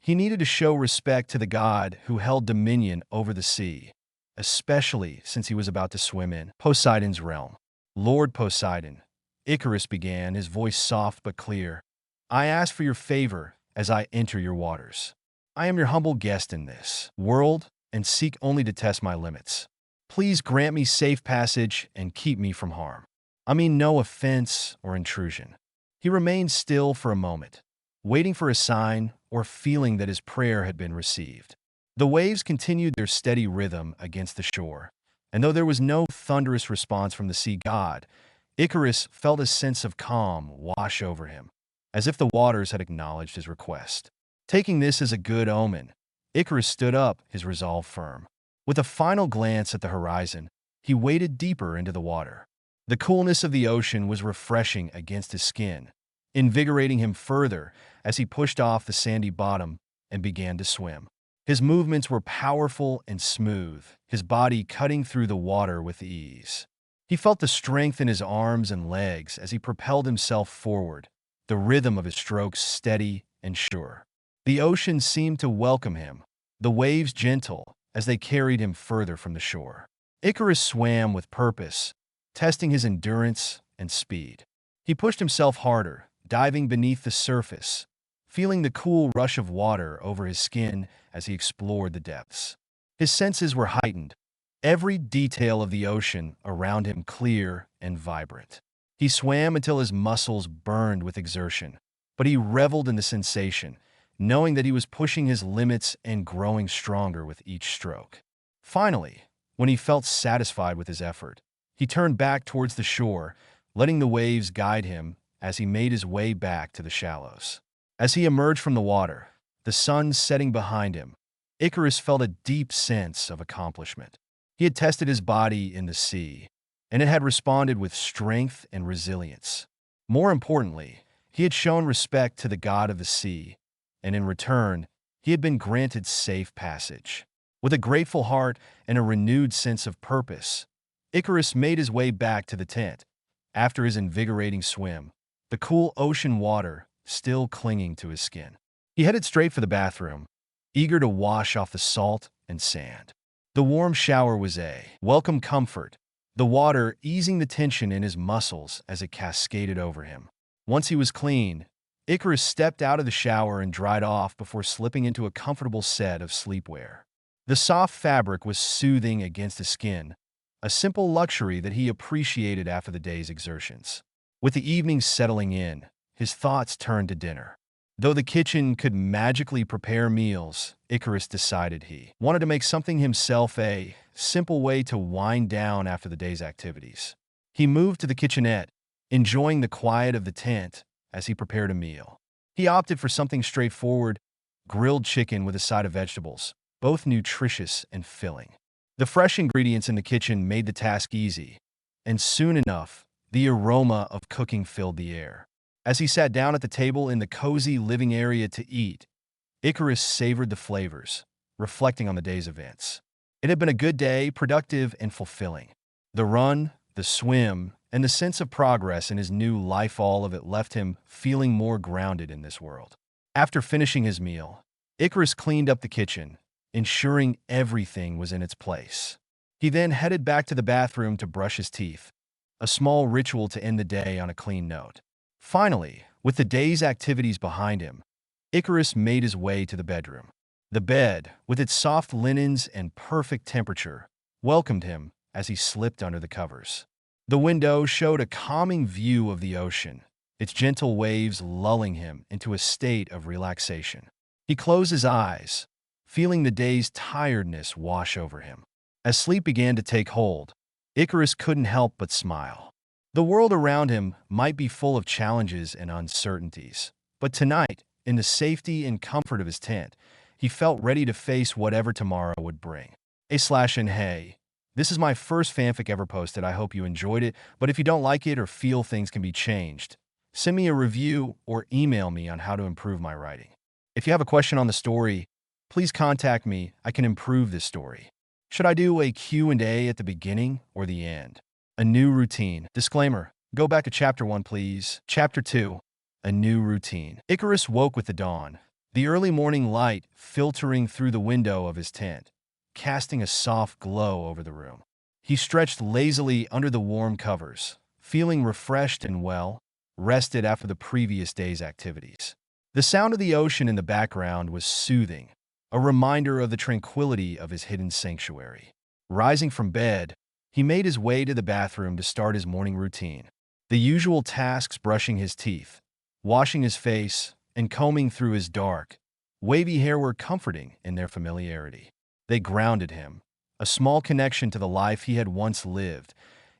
He needed to show respect to the god who held dominion over the sea, especially since he was about to swim in Poseidon's realm. Lord Poseidon, Icarus began, his voice soft but clear, I ask for your favor as I enter your waters. I am your humble guest in this world and seek only to test my limits. Please grant me safe passage and keep me from harm. I mean no offense or intrusion. He remained still for a moment, waiting for a sign or feeling that his prayer had been received. The waves continued their steady rhythm against the shore, and though there was no thunderous response from the sea god, Icarus felt a sense of calm wash over him, as if the waters had acknowledged his request. Taking this as a good omen, Icarus stood up, his resolve firm. With a final glance at the horizon, he waded deeper into the water. The coolness of the ocean was refreshing against his skin, invigorating him further as he pushed off the sandy bottom and began to swim. His movements were powerful and smooth, his body cutting through the water with ease. He felt the strength in his arms and legs as he propelled himself forward, the rhythm of his strokes steady and sure. The ocean seemed to welcome him, the waves gentle as they carried him further from the shore. Icarus swam with purpose, testing his endurance and speed. He pushed himself harder, diving beneath the surface, feeling the cool rush of water over his skin as he explored the depths. His senses were heightened, every detail of the ocean around him clear and vibrant. He swam until his muscles burned with exertion, but he reveled in the sensation, knowing that he was pushing his limits and growing stronger with each stroke. Finally, when he felt satisfied with his effort, he turned back towards the shore, letting the waves guide him as he made his way back to the shallows. As he emerged from the water, the sun setting behind him, Icarus felt a deep sense of accomplishment. He had tested his body in the sea, and it had responded with strength and resilience. More importantly, he had shown respect to the god of the sea, and in return, he had been granted safe passage. With a grateful heart and a renewed sense of purpose, Icarus made his way back to the tent. After his invigorating swim, the cool ocean water still clinging to his skin. He headed straight for the bathroom, eager to wash off the salt and sand. The warm shower was a welcome comfort, the water easing the tension in his muscles as it cascaded over him. Once he was clean, Icarus stepped out of the shower and dried off before slipping into a comfortable set of sleepwear. The soft fabric was soothing against his skin, a simple luxury that he appreciated after the day's exertions. With the evening settling in, his thoughts turned to dinner. Though the kitchen could magically prepare meals, Icarus decided he wanted to make something himself, a simple way to wind down after the day's activities. He moved to the kitchenette, enjoying the quiet of the tent as he prepared a meal. He opted for something straightforward: grilled chicken with a side of vegetables, both nutritious and filling. The fresh ingredients in the kitchen made the task easy, and soon enough, the aroma of cooking filled the air. As he sat down at the table in the cozy living area to eat, Icarus savored the flavors, reflecting on the day's events. It had been a good day, productive and fulfilling. The run, the swim, and the sense of progress in his new life, all of it left him feeling more grounded in this world. After finishing his meal, Icarus cleaned up the kitchen, ensuring everything was in its place. He then headed back to the bathroom to brush his teeth, a small ritual to end the day on a clean note. Finally, with the day's activities behind him, Icarus made his way to the bedroom. The bed, with its soft linens and perfect temperature, welcomed him as he slipped under the covers. The window showed a calming view of the ocean, its gentle waves lulling him into a state of relaxation. He closed his eyes, feeling the day's tiredness wash over him. As sleep began to take hold, Icarus couldn't help but smile. The world around him might be full of challenges and uncertainties, but tonight, in the safety and comfort of his tent, he felt ready to face whatever tomorrow would bring. Hey, this is my first fanfic ever posted. I hope you enjoyed it, but if you don't like it or feel things can be changed, send me a review or email me on how to improve my writing. If you have a question on the story, please contact me. I can improve this story. Should I do a Q&A at the beginning or the end? A new routine. Disclaimer: go back to Chapter 1, please. Chapter 2. A new routine. Icarus woke with the dawn, the early morning light filtering through the window of his tent, casting a soft glow over the room. He stretched lazily under the warm covers, feeling refreshed and rested after the previous day's activities. The sound of the ocean in the background was soothing, a reminder of the tranquility of his hidden sanctuary. Rising from bed, he made his way to the bathroom to start his morning routine. The usual tasks: brushing his teeth, washing his face, and combing through his dark, wavy hair were comforting in their familiarity. They grounded him, a small connection to the life he had once lived,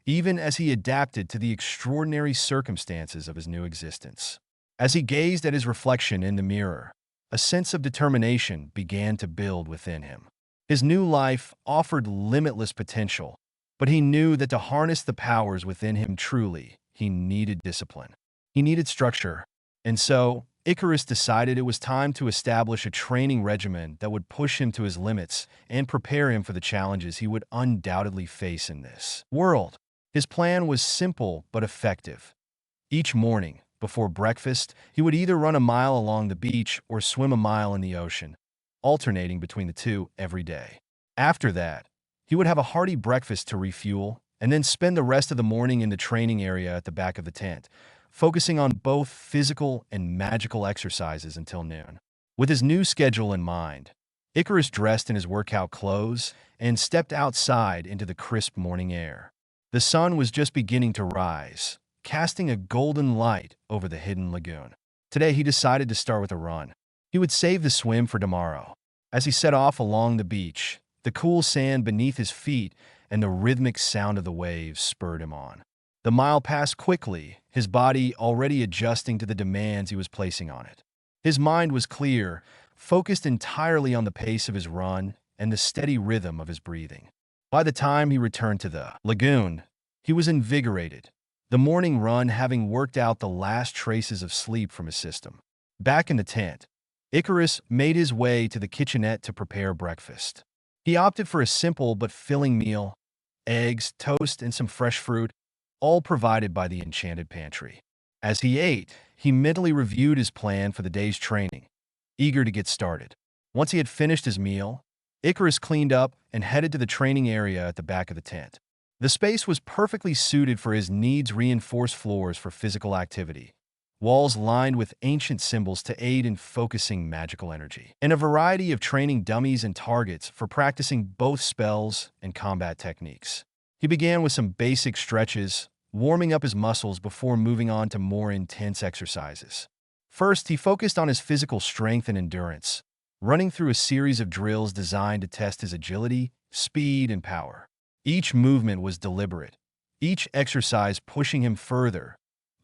even as he adapted to the extraordinary circumstances of his new existence. As he gazed at his reflection in the mirror, a sense of determination began to build within him. His new life offered limitless potential, but he knew that to harness the powers within him truly, he needed discipline. He needed structure. And so, Icarus decided it was time to establish a training regimen that would push him to his limits and prepare him for the challenges he would undoubtedly face in this world. His plan was simple but effective. Each morning, before breakfast, he would either run a mile along the beach or swim a mile in the ocean, alternating between the two every day. After that, he would have a hearty breakfast to refuel, and then spend the rest of the morning in the training area at the back of the tent, focusing on both physical and magical exercises until noon. With his new schedule in mind, Icarus dressed in his workout clothes and stepped outside into the crisp morning air. The sun was just beginning to rise, casting a golden light over the hidden lagoon. Today, he decided to start with a run. He would save the swim for tomorrow. As he set off along the beach, the cool sand beneath his feet and the rhythmic sound of the waves spurred him on. The mile passed quickly, his body already adjusting to the demands he was placing on it. His mind was clear, focused entirely on the pace of his run and the steady rhythm of his breathing. By the time he returned to the lagoon, he was invigorated, the morning run having worked out the last traces of sleep from his system. Back in the tent, Icarus made his way to the kitchenette to prepare breakfast. He opted for a simple but filling meal: eggs, toast, and some fresh fruit, all provided by the enchanted pantry. As he ate, he mentally reviewed his plan for the day's training, eager to get started. Once he had finished his meal, Icarus cleaned up and headed to the training area at the back of the tent. The space was perfectly suited for his needs: reinforced floors for physical activity, walls lined with ancient symbols to aid in focusing magical energy, and a variety of training dummies and targets for practicing both spells and combat techniques. He began with some basic stretches, warming up his muscles before moving on to more intense exercises. First, he focused on his physical strength and endurance, running through a series of drills designed to test his agility, speed, and power. Each movement was deliberate, each exercise pushing him further,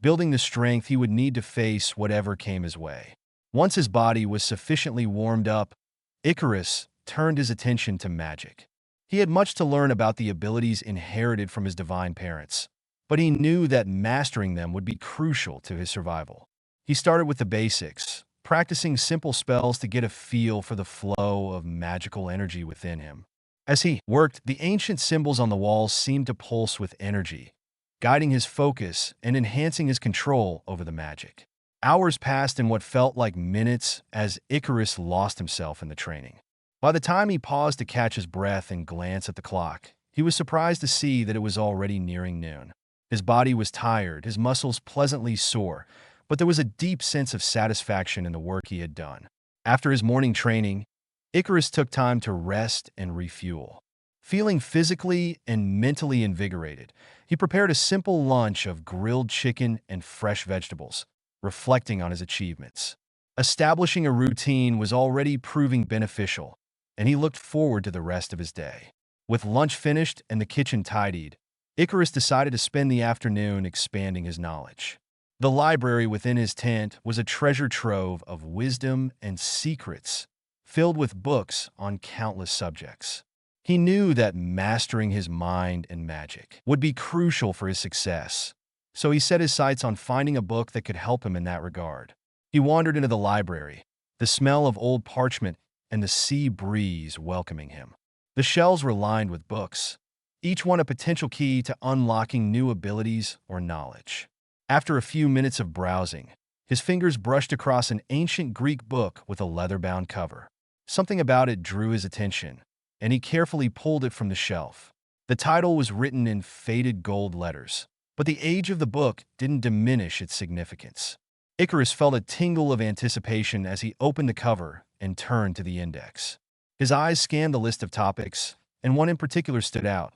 building the strength he would need to face whatever came his way. Once his body was sufficiently warmed up, Icarus turned his attention to magic. He had much to learn about the abilities inherited from his divine parents, but he knew that mastering them would be crucial to his survival. He started with the basics, practicing simple spells to get a feel for the flow of magical energy within him. As he worked, the ancient symbols on the walls seemed to pulse with energy, guiding his focus and enhancing his control over the magic. Hours passed in what felt like minutes as Icarus lost himself in the training. By the time he paused to catch his breath and glance at the clock, he was surprised to see that it was already nearing noon. His body was tired, his muscles pleasantly sore, but there was a deep sense of satisfaction in the work he had done. After his morning training, Icarus took time to rest and refuel. Feeling physically and mentally invigorated, he prepared a simple lunch of grilled chicken and fresh vegetables, reflecting on his achievements. Establishing a routine was already proving beneficial, and he looked forward to the rest of his day. With lunch finished and the kitchen tidied, Icarus decided to spend the afternoon expanding his knowledge. The library within his tent was a treasure trove of wisdom and secrets, filled with books on countless subjects. He knew that mastering his mind and magic would be crucial for his success, so he set his sights on finding a book that could help him in that regard. He wandered into the library, the smell of old parchment and the sea breeze welcoming him. The shelves were lined with books, each one a potential key to unlocking new abilities or knowledge. After a few minutes of browsing, his fingers brushed across an ancient Greek book with a leather-bound cover. Something about it drew his attention, and he carefully pulled it from the shelf. The title was written in faded gold letters, but the age of the book didn't diminish its significance. Icarus felt a tingle of anticipation as he opened the cover and turned to the index. His eyes scanned the list of topics, and one in particular stood out: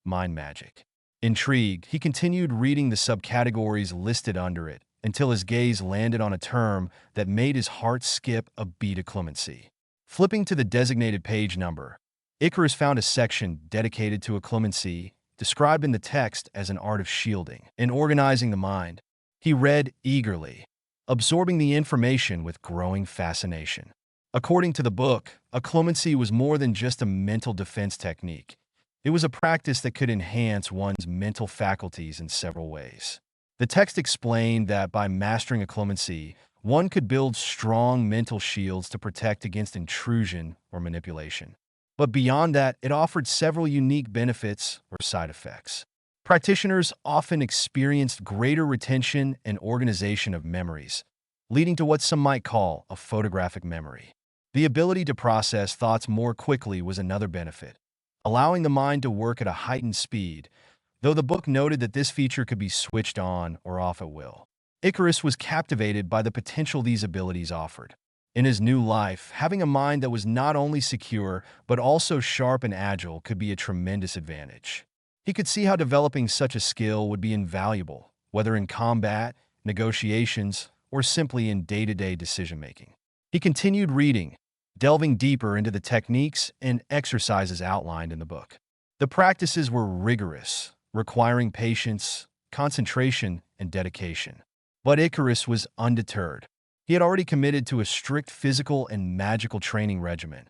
mind magic. Intrigued, he continued reading the subcategories listed under it until his gaze landed on a term that made his heart skip a beat of clemency. Flipping to the designated page number, Icarus found a section dedicated to a clemency, described in the text as an art of shielding and organizing the mind. He read eagerly, absorbing the information with growing fascination. According to the book, a clemency was more than just a mental defense technique. It was a practice that could enhance one's mental faculties in several ways. The text explained that by mastering a clemency, one could build strong mental shields to protect against intrusion or manipulation. But beyond that, it offered several unique benefits or side effects. Practitioners often experienced greater retention and organization of memories, leading to what some might call a photographic memory. The ability to process thoughts more quickly was another benefit, allowing the mind to work at a heightened speed, though the book noted that this feature could be switched on or off at will. Icarus was captivated by the potential these abilities offered. In his new life, having a mind that was not only secure but also sharp and agile could be a tremendous advantage. He could see how developing such a skill would be invaluable, whether in combat, negotiations, or simply in day-to-day decision-making. He continued reading, delving deeper into the techniques and exercises outlined in the book. The practices were rigorous, requiring patience, concentration, and dedication. But Icarus was undeterred. He had already committed to a strict physical and magical training regimen.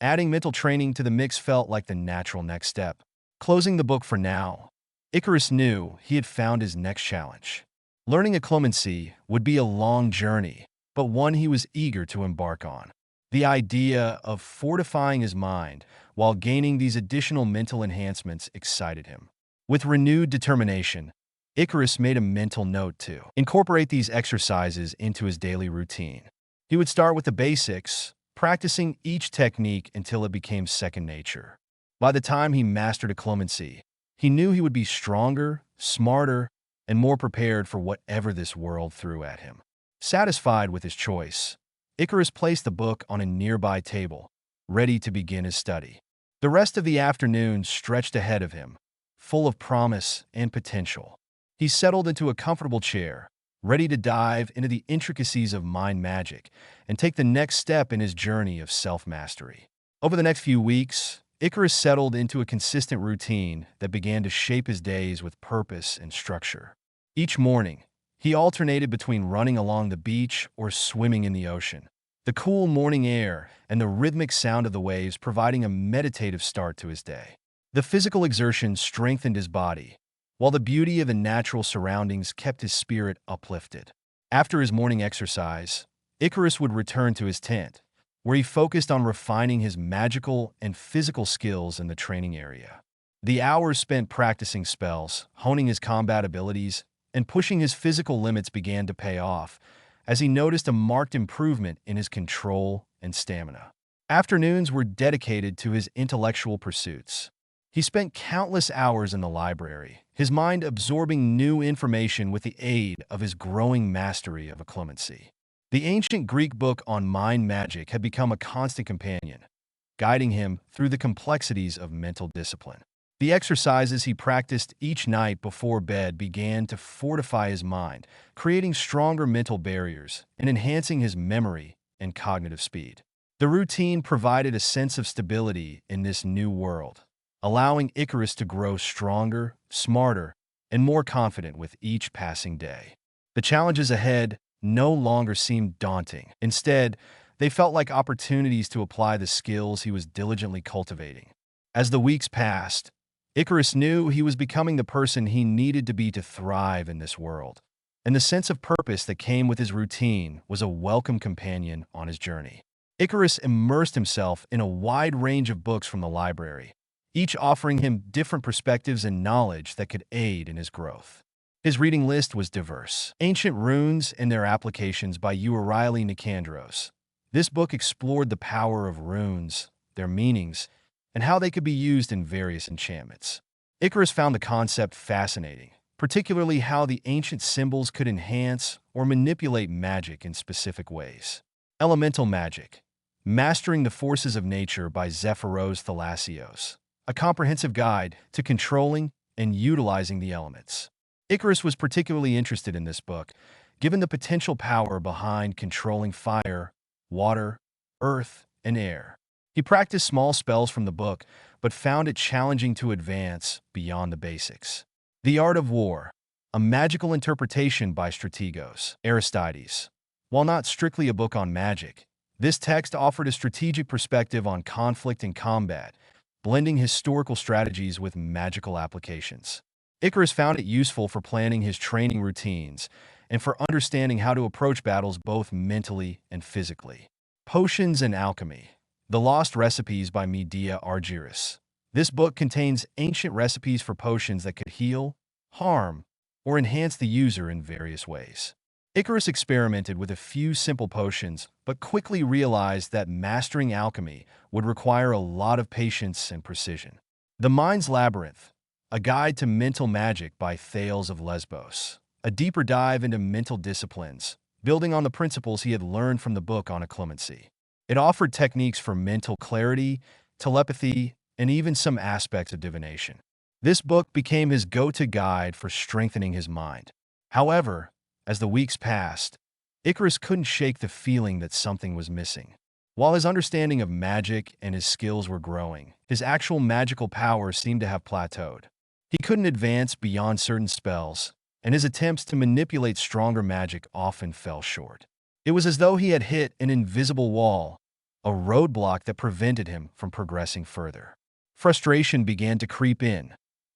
Adding mental training to the mix felt like the natural next step. Closing the book for now, Icarus knew he had found his next challenge. Learning a clemency would be a long journey, but one he was eager to embark on. The idea of fortifying his mind while gaining these additional mental enhancements excited him. With renewed determination, Icarus made a mental note to incorporate these exercises into his daily routine. He would start with the basics, practicing each technique until it became second nature. By the time he mastered a clemency, he knew he would be stronger, smarter, and more prepared for whatever this world threw at him. Satisfied with his choice, Icarus placed the book on a nearby table, ready to begin his study. The rest of the afternoon stretched ahead of him, full of promise and potential. He settled into a comfortable chair, ready to dive into the intricacies of mind magic and take the next step in his journey of self-mastery. Over the next few weeks, Icarus settled into a consistent routine that began to shape his days with purpose and structure. Each morning, He alternated between running along the beach or swimming in the ocean, the cool morning air and the rhythmic sound of the waves providing a meditative start to his day. The physical exertion strengthened his body, while the beauty of the natural surroundings kept his spirit uplifted. After his morning exercise, Icarus would return to his tent, where he focused on refining his magical and physical skills in the training area. The hours spent practicing spells, honing his combat abilities, and pushing his physical limits began to pay off, as he noticed a marked improvement in his control and stamina. Afternoons were dedicated to his intellectual pursuits. He spent countless hours in the library, his mind absorbing new information with the aid of his growing mastery of occlumency. The ancient Greek book on mind magic had become a constant companion, guiding him through the complexities of mental discipline. The exercises he practiced each night before bed began to fortify his mind, creating stronger mental barriers and enhancing his memory and cognitive speed. The routine provided a sense of stability in this new world, allowing Icarus to grow stronger, smarter, and more confident with each passing day. The challenges ahead no longer seemed daunting. Instead, they felt like opportunities to apply the skills he was diligently cultivating. As the weeks passed, Icarus knew he was becoming the person he needed to be to thrive in this world, and the sense of purpose that came with his routine was a welcome companion on his journey. Icarus immersed himself in a wide range of books from the library, each offering him different perspectives and knowledge that could aid in his growth. His reading list was diverse. Ancient Runes and Their Applications by Nicandros. This book explored the power of runes, their meanings, and how they could be used in various enchantments. Icarus found the concept fascinating, particularly how the ancient symbols could enhance or manipulate magic in specific ways. Elemental Magic, Mastering the Forces of Nature by Zephyros Thalassios, a comprehensive guide to controlling and utilizing the elements. Icarus was particularly interested in this book, given the potential power behind controlling fire, water, earth, and air. He practiced small spells from the book, but found it challenging to advance beyond the basics. The Art of War, a magical interpretation by Strategos Aristides. While not strictly a book on magic, this text offered a strategic perspective on conflict and combat, blending historical strategies with magical applications. Icarus found it useful for planning his training routines and for understanding how to approach battles both mentally and physically. Potions and Alchemy, The Lost Recipes by YEA I. This book contains ancient recipes for potions that could heal, harm, or enhance the user in various ways. Icarus experimented with a few simple potions, but quickly realized that mastering alchemy would require a lot of patience and precision. The Mind's Labyrinth, A Guide to Mental Magic by Thatos of Lesbos. A deeper dive into mental disciplines, building on the principles he had learned from the book on occlumency. It offered techniques for mental clarity, telepathy, and even some aspects of divination. This book became his go-to guide for strengthening his mind. However, as the weeks passed, Icarus couldn't shake the feeling that something was missing. While his understanding of magic and his skills were growing, his actual magical power seemed to have plateaued. He couldn't advance beyond certain spells, and his attempts to manipulate stronger magic often fell short. It was as though he had hit an invisible wall, a roadblock that prevented him from progressing further. Frustration began to creep in,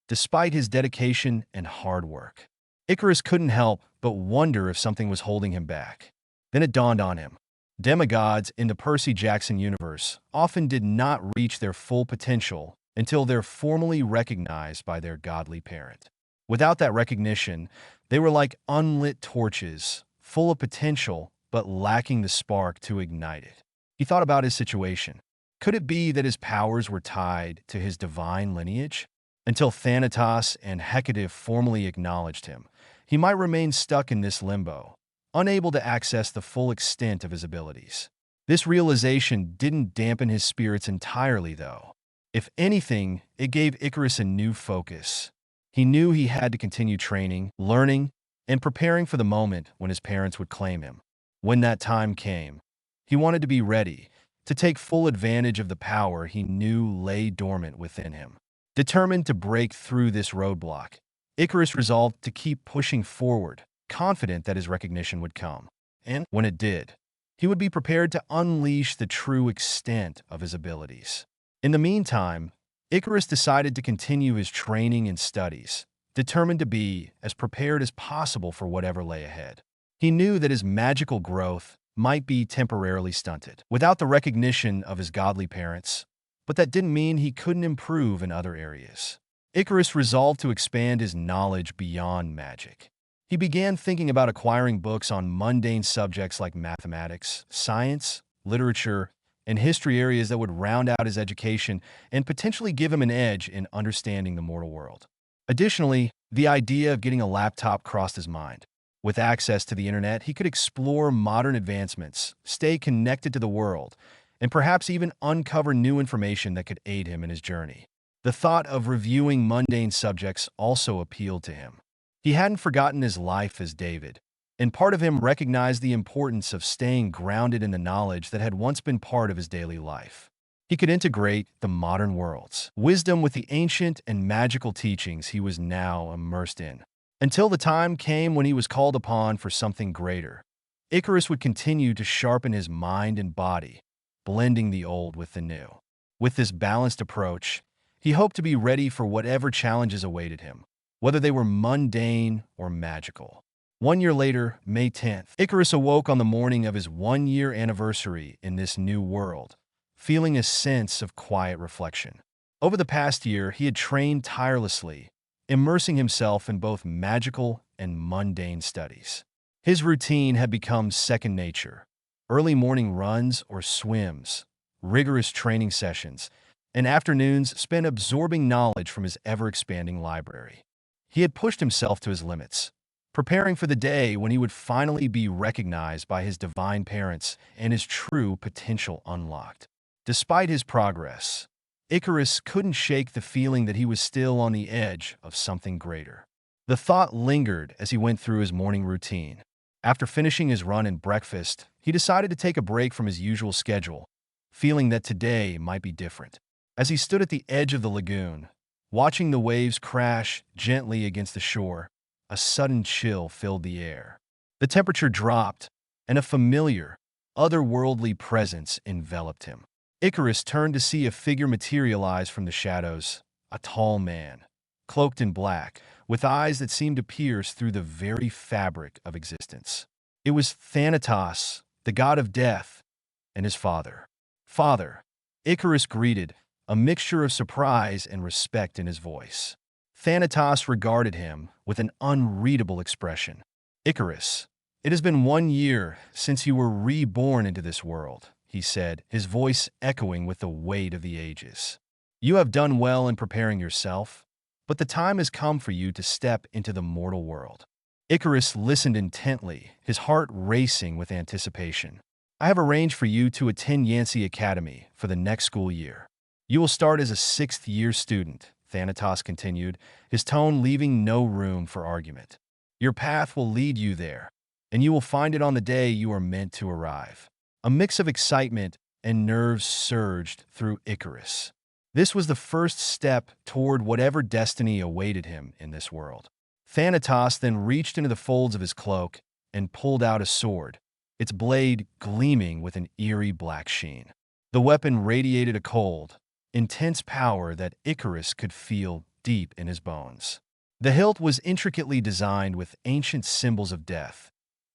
despite his dedication and hard work. Icarus couldn't help but wonder if something was holding him back. Then it dawned on him. Demigods in the Percy Jackson universe often did not reach their full potential until they're formally recognized by their godly parent. Without that recognition, they were like unlit torches, full of potential but lacking the spark to ignite it. He thought about his situation. Could it be that his powers were tied to his divine lineage? Until Thatos and Hacte formally acknowledged him, he might remain stuck in this limbo, unable to access the full extent of his abilities. This realization didn't dampen his spirits entirely, though. If anything, it gave Icarus a new focus. He knew he had to continue training, learning, and preparing for the moment when his parents would claim him. When that time came, he wanted to be ready, to take full advantage of the power he knew lay dormant within him. Determined to break through this roadblock, Icarus resolved to keep pushing forward, confident that his recognition would come. And when it did, he would be prepared to unleash the true extent of his abilities. In the meantime, Icarus decided to continue his training and studies, determined to be as prepared as possible for whatever lay ahead. He knew that his magical growth might be temporarily stunted without the recognition of his godly parents, but that didn't mean he couldn't improve in other areas. Icarus resolved to expand his knowledge beyond magic. He began thinking about acquiring books on mundane subjects like mathematics, science, literature, and history, areas that would round out his education and potentially give him an edge in understanding the mortal world. Additionally, the idea of getting a laptop crossed his mind. With access to the internet, he could explore modern advancements, stay connected to the world, and perhaps even uncover new information that could aid him in his journey. The thought of reviewing mundane subjects also appealed to him. He hadn't forgotten his life as David, and part of him recognized the importance of staying grounded in the knowledge that had once been part of his daily life. He could integrate the modern world's wisdom with the ancient and magical teachings he was now immersed in. Until the time came when he was called upon for something greater, Icarus would continue to sharpen his mind and body, blending the old with the new. With this balanced approach, he hoped to be ready for whatever challenges awaited him, whether they were mundane or magical. 1 year later, May 10th, Icarus awoke on the morning of his 1-year anniversary in this new world, feeling a sense of quiet reflection. Over the past year, he had trained tirelessly, immersing himself in both magical and mundane studies. His routine had become second nature: early morning runs or swims, rigorous training sessions, and afternoons spent absorbing knowledge from his ever-expanding library. He had pushed himself to his limits, preparing for the day when he would finally be recognized by his divine parents and his true potential unlocked. Despite his progress, Icarus couldn't shake the feeling that he was still on the edge of something greater. The thought lingered as he went through his morning routine. After finishing his run and breakfast, he decided to take a break from his usual schedule, feeling that today might be different. As he stood at the edge of the lagoon, watching the waves crash gently against the shore, a sudden chill filled the air. The temperature dropped, and a familiar, otherworldly presence enveloped him. Icarus turned to see a figure materialize from the shadows, a tall man, cloaked in black, with eyes that seemed to pierce through the very fabric of existence. It was Thatos, the god of death, and his father. "Father," Icarus greeted, a mixture of surprise and respect in his voice. Thatos regarded him with an unreadable expression. "Icarus, it has been 1 year since you were reborn into this world," he said, his voice echoing with the weight of the ages. "You have done well in preparing yourself, but the time has come for you to step into the mortal world." Icarus listened intently, his heart racing with anticipation. "I have arranged for you to attend YEA Academy for the next school year. You will start as a 6th-year student," Thatos continued, his tone leaving no room for argument. "Your path will lead you there, and you will find it on the day you are meant to arrive." A mix of excitement and nerves surged through Icarus. This was the first step toward whatever destiny awaited him in this world. Thatos then reached into the folds of his cloak and pulled out a sword, its blade gleaming with an eerie black sheen. The weapon radiated a cold, intense power that Icarus could feel deep in his bones. The hilt was intricately designed with ancient symbols of death,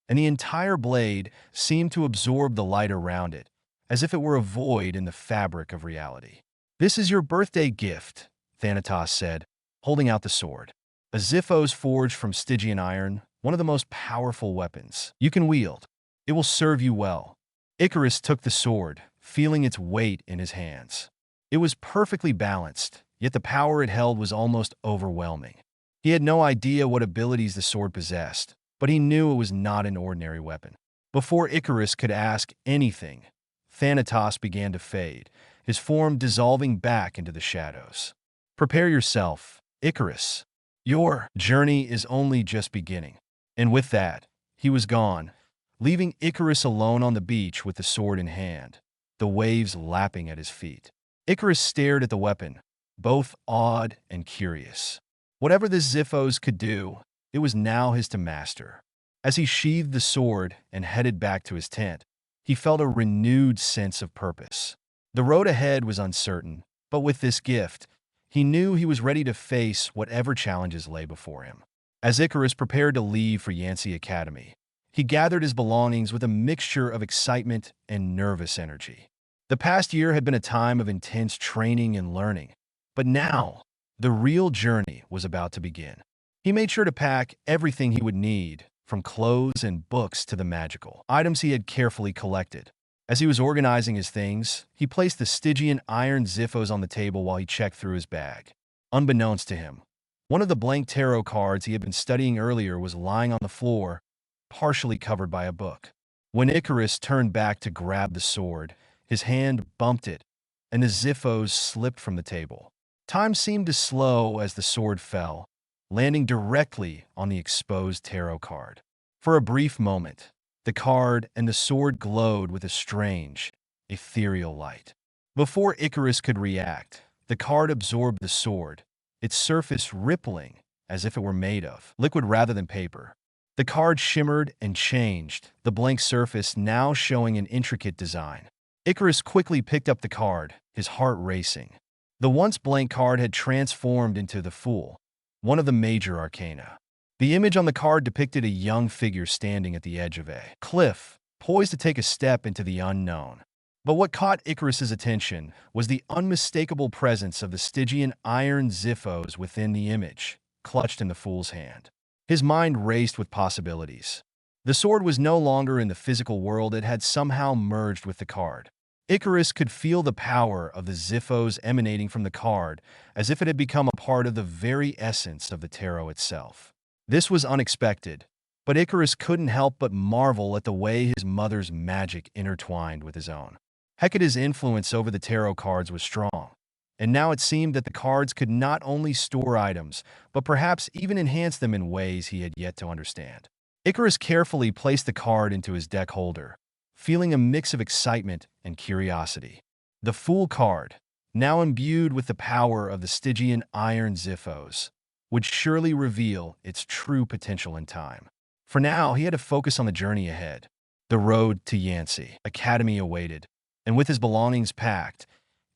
and the entire blade seemed to absorb the light around it, as if it were a void in the fabric of reality. "This is your birthday gift," Thatos said, holding out the sword. A Xiphos forged from Stygian iron, one of the most powerful weapons you can wield. It will serve you well. Icarus took the sword, feeling its weight in his hands. It was perfectly balanced, yet the power it held was almost overwhelming. He had no idea what abilities the sword possessed, but he knew it was not an ordinary weapon. Before Icarus could ask anything, Thatos began to fade, his form dissolving back into the shadows. "Prepare yourself, Icarus. Your journey is only just beginning." And with that, he was gone, leaving Icarus alone on the beach with the sword in hand, the waves lapping at his feet. Icarus stared at the weapon, both awed and curious. Whatever this Xiphos could do, it was now his to master. As he sheathed the sword and headed back to his tent, he felt a renewed sense of purpose. The road ahead was uncertain, but with this gift, he knew he was ready to face whatever challenges lay before him. As Icarus prepared to leave for YEA Academy, he gathered his belongings with a mixture of excitement and nervous energy. The past year had been a time of intense training and learning, but now, the real journey was about to begin. He made sure to pack everything he would need, from clothes and books to the magical items he had carefully collected. As he was organizing his things, he placed the Stygian iron Xiphos on the table while he checked through his bag. Unbeknownst to him, one of the blank tarot cards he had been studying earlier was lying on the floor, partially covered by a book. When Icarus turned back to grab the sword, his hand bumped it, and the Xiphos slipped from the table. Time seemed to slow as the sword fell, landing directly on the exposed tarot card. For a brief moment, the card and the sword glowed with a strange, ethereal light. Before Icarus could react, the card absorbed the sword, its surface rippling as if it were made of liquid rather than paper. The card shimmered and changed, the blank surface now showing an intricate design. Icarus quickly picked up the card, his heart racing. The once blank card had transformed into the Fool, one of the major arcana. The image on the card depicted a young figure standing at the edge of a cliff, poised to take a step into the unknown. But what caught Icarus's attention was the unmistakable presence of the Stygian iron Xiphos within the image, clutched in the Fool's hand. His mind raced with possibilities. The sword was no longer in the physical world, it had somehow merged with the card. Icarus could feel the power of the Xiphos emanating from the card, as if it had become a part of the very essence of the tarot itself. This was unexpected, but Icarus couldn't help but marvel at the way his mother's magic intertwined with his own. Hecte's influence over the tarot cards was strong, and now it seemed that the cards could not only store items, but perhaps even enhance them in ways he had yet to understand. Icarus carefully placed the card into his deck holder, feeling a mix of excitement and curiosity. The Fool card, now imbued with the power of the Stygian iron Xiphos, would surely reveal its true potential in time. For now, he had to focus on the journey ahead. The road to YEA Academy awaited, and with his belongings packed,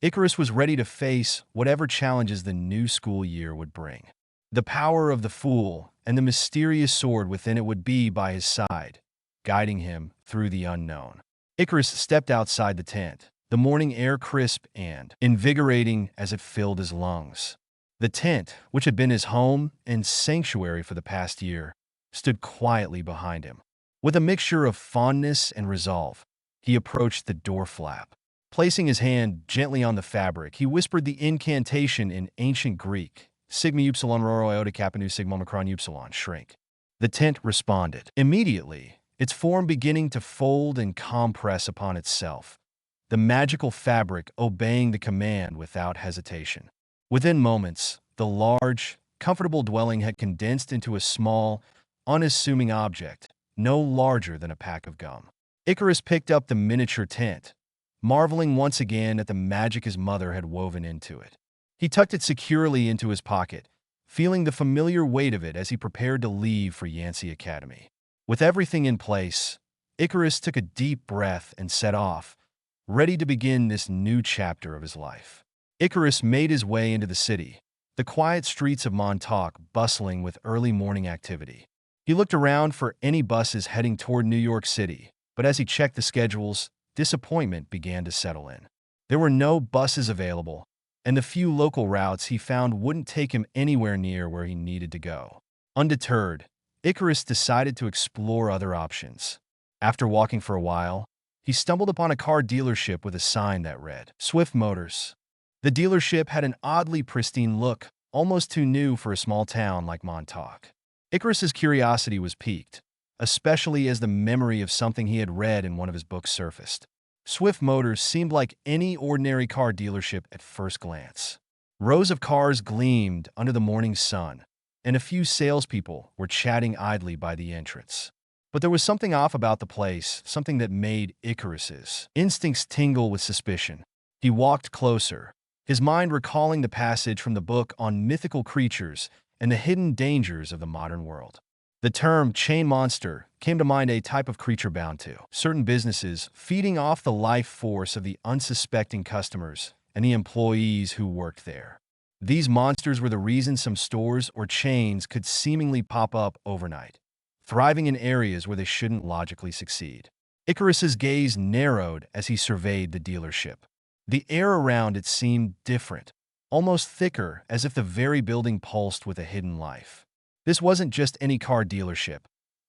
Icarus was ready to face whatever challenges the new school year would bring. The power of the Fool and the mysterious sword within it would be by his side, guiding him through the unknown. Icarus stepped outside the tent, the morning air crisp and invigorating as it filled his lungs. The tent, which had been his home and sanctuary for the past year, stood quietly behind him. With a mixture of fondness and resolve, he approached the door flap. Placing his hand gently on the fabric, he whispered the incantation in ancient Greek, Sigma Upsilon Roro Iota Kappa Nu Sigma Omicron Upsilon, shrink. The tent responded. Immediately, its form beginning to fold and compress upon itself, the magical fabric obeying the command without hesitation. Within moments, the large, comfortable dwelling had condensed into a small, unassuming object, no larger than a pack of gum. Icarus picked up the miniature tent, marveling once again at the magic his mother had woven into it. He tucked it securely into his pocket, feeling the familiar weight of it as he prepared to leave for YEA Academy. With everything in place, Icarus took a deep breath and set off, ready to begin this new chapter of his life. Icarus made his way into the city, the quiet streets of Montauk bustling with early morning activity. He looked around for any buses heading toward New York City, but as he checked the schedules, disappointment began to settle in. There were no buses available, and the few local routes he found wouldn't take him anywhere near where he needed to go. Undeterred, Icarus decided to explore other options. After walking for a while, he stumbled upon a car dealership with a sign that read, Swift Motors. The dealership had an oddly pristine look, almost too new for a small town like Montauk. Icarus's curiosity was piqued, especially as the memory of something he had read in one of his books surfaced. Swift Motors seemed like any ordinary car dealership at first glance. Rows of cars gleamed under the morning sun, and a few salespeople were chatting idly by the entrance. But there was something off about the place, something that made Icarus's instincts tingle with suspicion. He walked closer, his mind recalling the passage from the book on mythical creatures and the hidden dangers of the modern world. The term chain monster came to mind a type of creature bound to certain businesses, feeding off the life force of the unsuspecting customers and the employees who worked there. These monsters were the reason some stores or chains could seemingly pop up overnight, thriving in areas where they shouldn't logically succeed. Icarus's gaze narrowed as he surveyed the dealership. The air around it seemed different, almost thicker, as if the very building pulsed with a hidden life. This wasn't just any car dealership.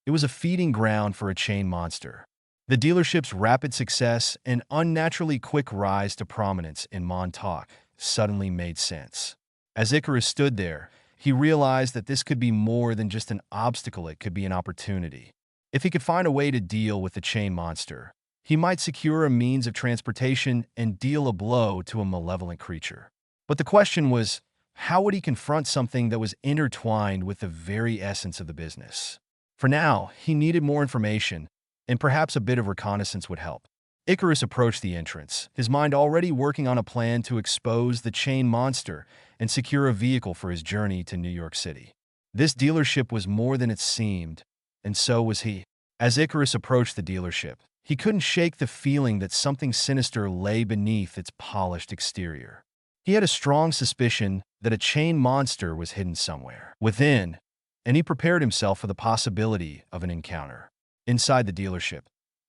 It was a feeding ground for a chain monster. The dealership's rapid success and unnaturally quick rise to prominence in Montauk suddenly made sense. As Icarus stood there, he realized that this could be more than just an obstacle, it could be an opportunity. If he could find a way to deal with the chain monster, he might secure a means of transportation and deal a blow to a malevolent creature. But the question was, how would he confront something that was intertwined with the very essence of the business? For now, he needed more information, and perhaps a bit of reconnaissance would help. Icarus approached the entrance, his mind already working on a plan to expose the chain monster and secure a vehicle for his journey to New York City. This dealership was more than it seemed, and so was he. As Icarus approached the dealership, he couldn't shake the feeling that something sinister lay beneath its polished exterior. He had a strong suspicion that a chain monster was hidden somewhere within, and he prepared himself for the possibility of an encounter. Inside the dealership,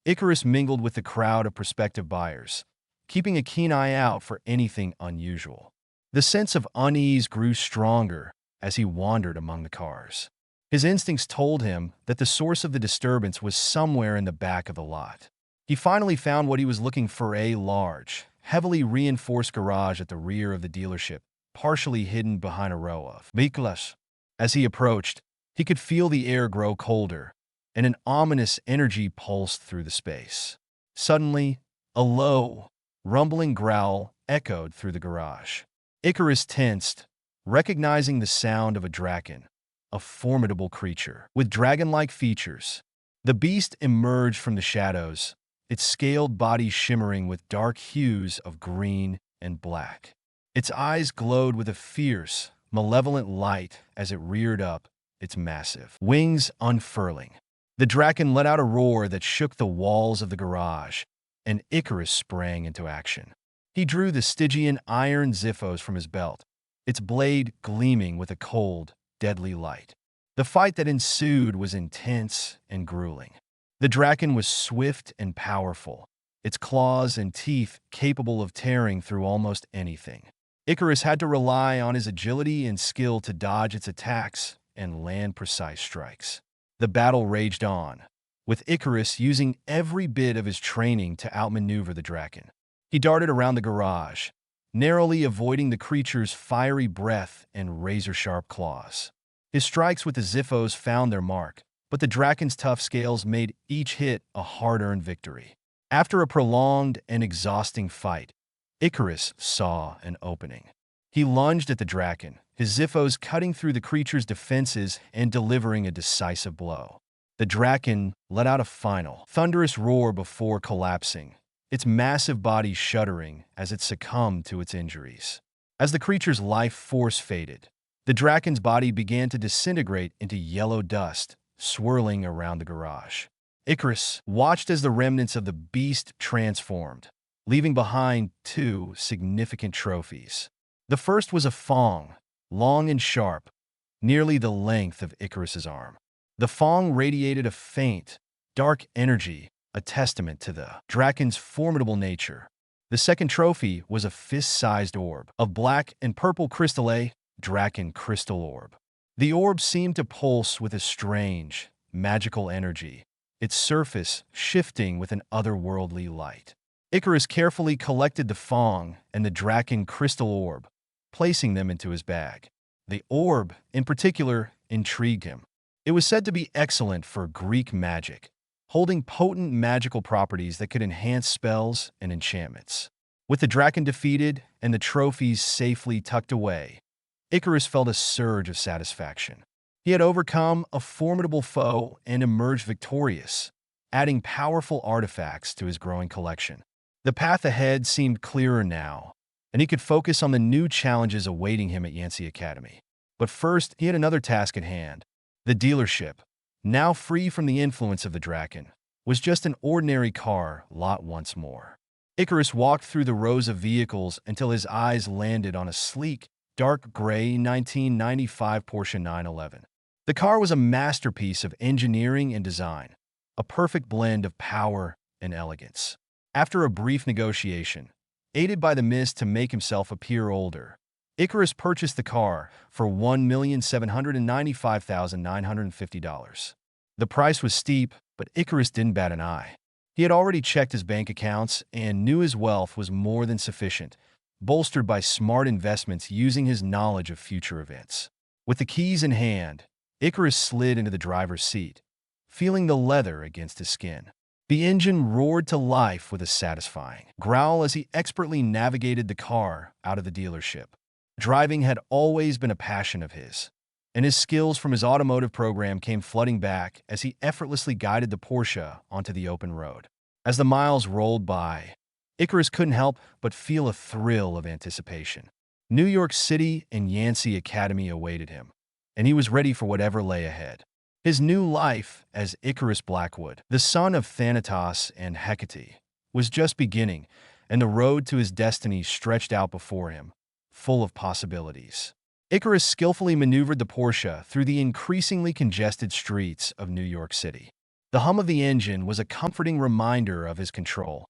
Icarus mingled with the crowd of prospective buyers, keeping a keen eye out for anything unusual. The sense of unease grew stronger as he wandered among the cars. His instincts told him that the source of the disturbance was somewhere in the back of the lot. He finally found what he was looking for: a large, heavily reinforced garage at the rear of the dealership, partially hidden behind a row of vehicles. As he approached, he could feel the air grow colder, and an ominous energy pulsed through the space. Suddenly, a low, rumbling growl echoed through the garage. Icarus tensed, recognizing the sound of a draken, a formidable creature with dragon-like features. The beast emerged from the shadows, its scaled body shimmering with dark hues of green and black. Its eyes glowed with a fierce, malevolent light as it reared up, its massive wings unfurling. The draken let out a roar that shook the walls of the garage, and Icarus sprang into action. He drew the Stygian iron Xiphos from his belt, its blade gleaming with a cold, deadly light. The fight that ensued was intense and grueling. The draken was swift and powerful, its claws and teeth capable of tearing through almost anything. Icarus had to rely on his agility and skill to dodge its attacks and land precise strikes. The battle raged on, with Icarus using every bit of his training to outmaneuver the draken. He darted around the garage, narrowly avoiding the creature's fiery breath and razor-sharp claws. His strikes with the Xiphos found their mark, but the draken's tough scales made each hit a hard-earned victory. After a prolonged and exhausting fight, Icarus saw an opening. He lunged at the draken, his Xiphos cutting through the creature's defenses and delivering a decisive blow. The draken let out a final, thunderous roar before collapsing, its massive body shuddering as it succumbed to its injuries. As the creature's life force faded, the draken's body began to disintegrate into yellow dust, swirling around the garage. Icarus watched as the remnants of the beast transformed, leaving behind two significant trophies. The first was a fong, long and sharp, nearly the length of Icarus's arm. The fong radiated a faint, dark energy, a testament to the draken's formidable nature. The second trophy was a fist-sized orb of black and purple crystal, a draken crystal orb. The orb seemed to pulse with a strange, magical energy, its surface shifting with an otherworldly light. Icarus carefully collected the fong and the draken crystal orb, placing them into his bag. The orb, in particular, intrigued him. It was said to be excellent for Greek magic, holding potent magical properties that could enhance spells and enchantments. With the draken defeated and the trophies safely tucked away, Icarus felt a surge of satisfaction. He had overcome a formidable foe and emerged victorious, adding powerful artifacts to his growing collection. The path ahead seemed clearer now, and he could focus on the new challenges awaiting him at YEA Academy. But first, he had another task at hand: the dealership. now free from the influence of the Draken, was just an ordinary car lot once more. Icarus walked through the rows of vehicles until his eyes landed on a sleek, dark gray 1995 Porsche 911. The car was a masterpiece of engineering and design, a perfect blend of power and elegance. After a brief negotiation, aided by the mist to make himself appear older, Icarus purchased the car for $1,795,950. The price was steep, but Icarus didn't bat an eye. He had already checked his bank accounts and knew his wealth was more than sufficient, bolstered by smart investments using his knowledge of future events. With the keys in hand, Icarus slid into the driver's seat, feeling the leather against his skin. The engine roared to life with a satisfying growl as he expertly navigated the car out of the dealership. Driving had always been a passion of his, and his skills from his automotive program came flooding back as he effortlessly guided the Porsche onto the open road. As the miles rolled by, Icarus couldn't help but feel a thrill of anticipation. New York City and YEA Academy awaited him, and he was ready for whatever lay ahead. His new life as Icarus Blackwood, the son of Thatos and Hacte, was just beginning, and the road to his destiny stretched out before him, full of possibilities. Icarus skillfully maneuvered the Porsche through the increasingly congested streets of New York City. The hum of the engine was a comforting reminder of his control,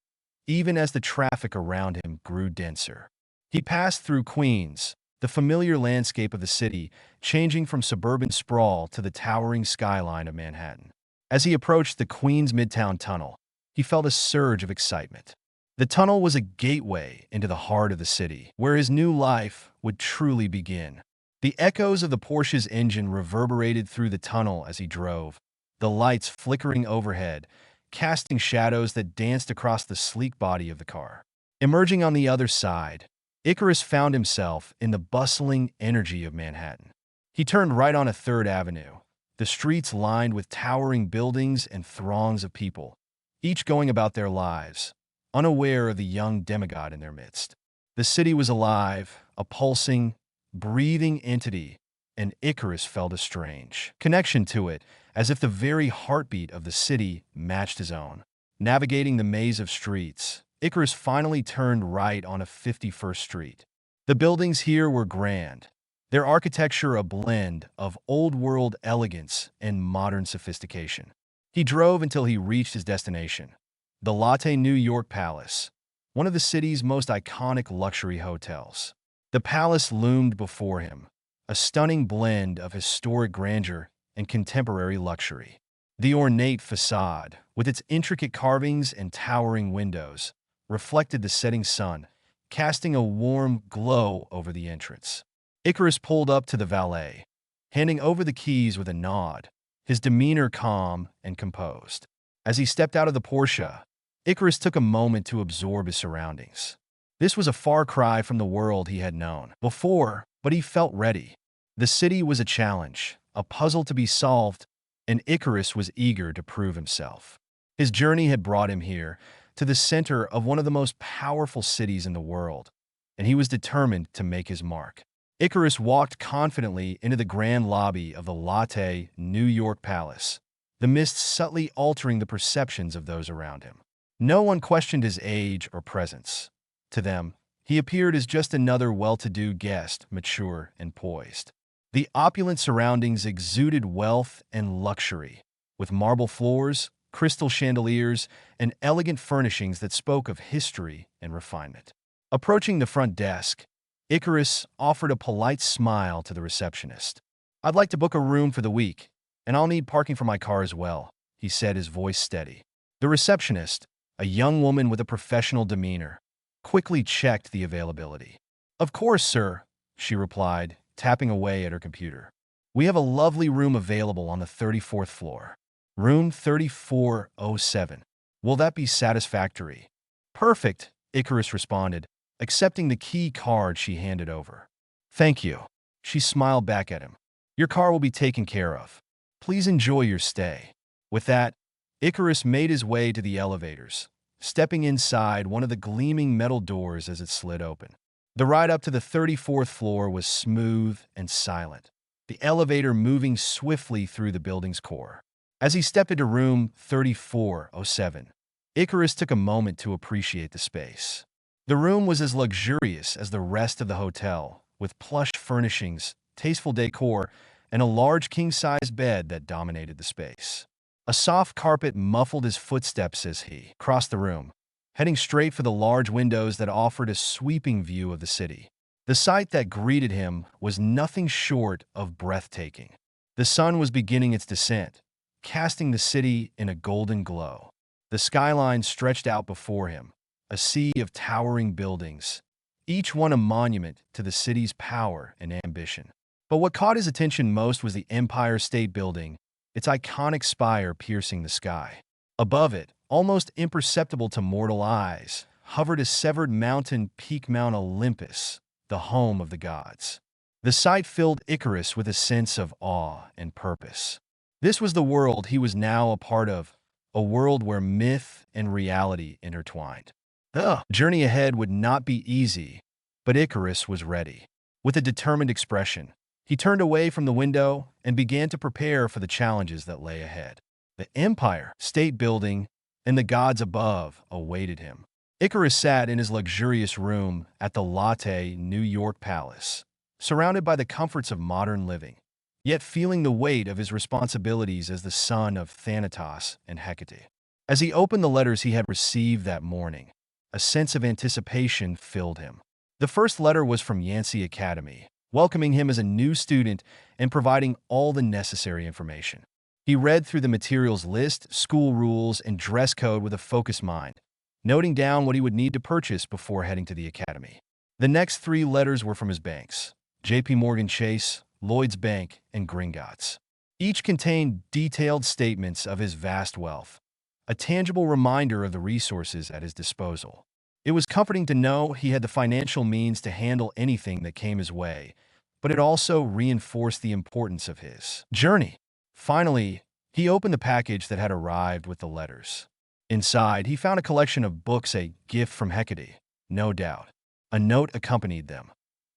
even as the traffic around him grew denser. He passed through Queens, the familiar landscape of the city, changing from suburban sprawl to the towering skyline of Manhattan. As he approached the Queens Midtown Tunnel, he felt a surge of excitement. The tunnel was a gateway into the heart of the city, where his new life would truly begin. The echoes of the Porsche's engine reverberated through the tunnel as he drove, the lights flickering overhead, casting shadows that danced across the sleek body of the car. Emerging on the other side, Icarus found himself in the bustling energy of Manhattan. He turned right on 3rd Avenue, the streets lined with towering buildings and throngs of people, each going about their lives, unaware of the young demigod in their midst. The city was alive, a pulsing, breathing entity, and Icarus felt a strange connection to it, as if the very heartbeat of the city matched his own. Navigating the maze of streets, Icarus finally turned right onto 51st Street. The buildings here were grand, their architecture a blend of old-world elegance and modern sophistication. He drove until he reached his destination, the Latte New York Palace, one of the city's most iconic luxury hotels. The palace loomed before him, a stunning blend of historic grandeur and contemporary luxury. The ornate facade, with its intricate carvings and towering windows, reflected the setting sun, casting a warm glow over the entrance. Icarus pulled up to the valet, handing over the keys with a nod, his demeanor calm and composed. As he stepped out of the Porsche, Icarus took a moment to absorb his surroundings. This was a far cry from the world he had known before, but he felt ready. The city was a challenge, a puzzle to be solved, and Icarus was eager to prove himself. His journey had brought him here, to the center of one of the most powerful cities in the world, and he was determined to make his mark. Icarus walked confidently into the grand lobby of the Latte New York Palace, the mist subtly altering the perceptions of those around him. No one questioned his age or presence. To them, he appeared as just another well-to-do guest, mature and poised. The opulent surroundings exuded wealth and luxury, with marble floors, crystal chandeliers, and elegant furnishings that spoke of history and refinement. Approaching the front desk, Icarus offered a polite smile to the receptionist. "I'd like to book a room for the week, and I'll need parking for my car as well," he said, his voice steady. The receptionist, a young woman with a professional demeanor, quickly checked the availability. "Of course, sir," she replied, tapping away at her computer. "We have a lovely room available on the 34th floor. Room 3407. Will that be satisfactory?" "Perfect," Icarus responded, accepting the key card she handed over. "Thank you." She smiled back at him. "Your car will be taken care of. Please enjoy your stay." With that, Icarus made his way to the elevators, stepping inside one of the gleaming metal doors as it slid open. The ride up to the 34th floor was smooth and silent, the elevator moving swiftly through the building's core. As he stepped into room 3407, Icarus took a moment to appreciate the space. The room was as luxurious as the rest of the hotel, with plush furnishings, tasteful decor, and a large king-size bed that dominated the space. A soft carpet muffled his footsteps as he crossed the room, heading straight for the large windows that offered a sweeping view of the city. The sight that greeted him was nothing short of breathtaking. The sun was beginning its descent, casting the city in a golden glow. The skyline stretched out before him, a sea of towering buildings, each one a monument to the city's power and ambition. But what caught his attention most was the Empire State Building, its iconic spire piercing the sky. Above it, almost imperceptible to mortal eyes, hovered a severed mountain peak, Mount Olympus, the home of the gods. The sight filled Icarus with a sense of awe and purpose. This was the world he was now a part of, a world where myth and reality intertwined. The journey ahead would not be easy, but Icarus was ready. With a determined expression, he turned away from the window and began to prepare for the challenges that lay ahead. The Empire State Building and the gods above awaited him. Icarus sat in his luxurious room at the Latte, New York Palace, surrounded by the comforts of modern living, yet feeling the weight of his responsibilities as the son of Thatos and Hacte. As he opened the letters he had received that morning, a sense of anticipation filled him. The first letter was from YEA I, welcoming him as a new student and providing all the necessary information. He read through the materials list, school rules, and dress code with a focused mind, noting down what he would need to purchase before heading to the academy. The next 3 letters were from his banks: JP Morgan Chase, Lloyd's Bank, and Gringotts. Each contained detailed statements of his vast wealth, a tangible reminder of the resources at his disposal. It was comforting to know he had the financial means to handle anything that came his way, but it also reinforced the importance of his journey. Finally, he opened the package that had arrived with the letters. Inside, he found a collection of books, a gift from Hecate, no doubt. A note accompanied them.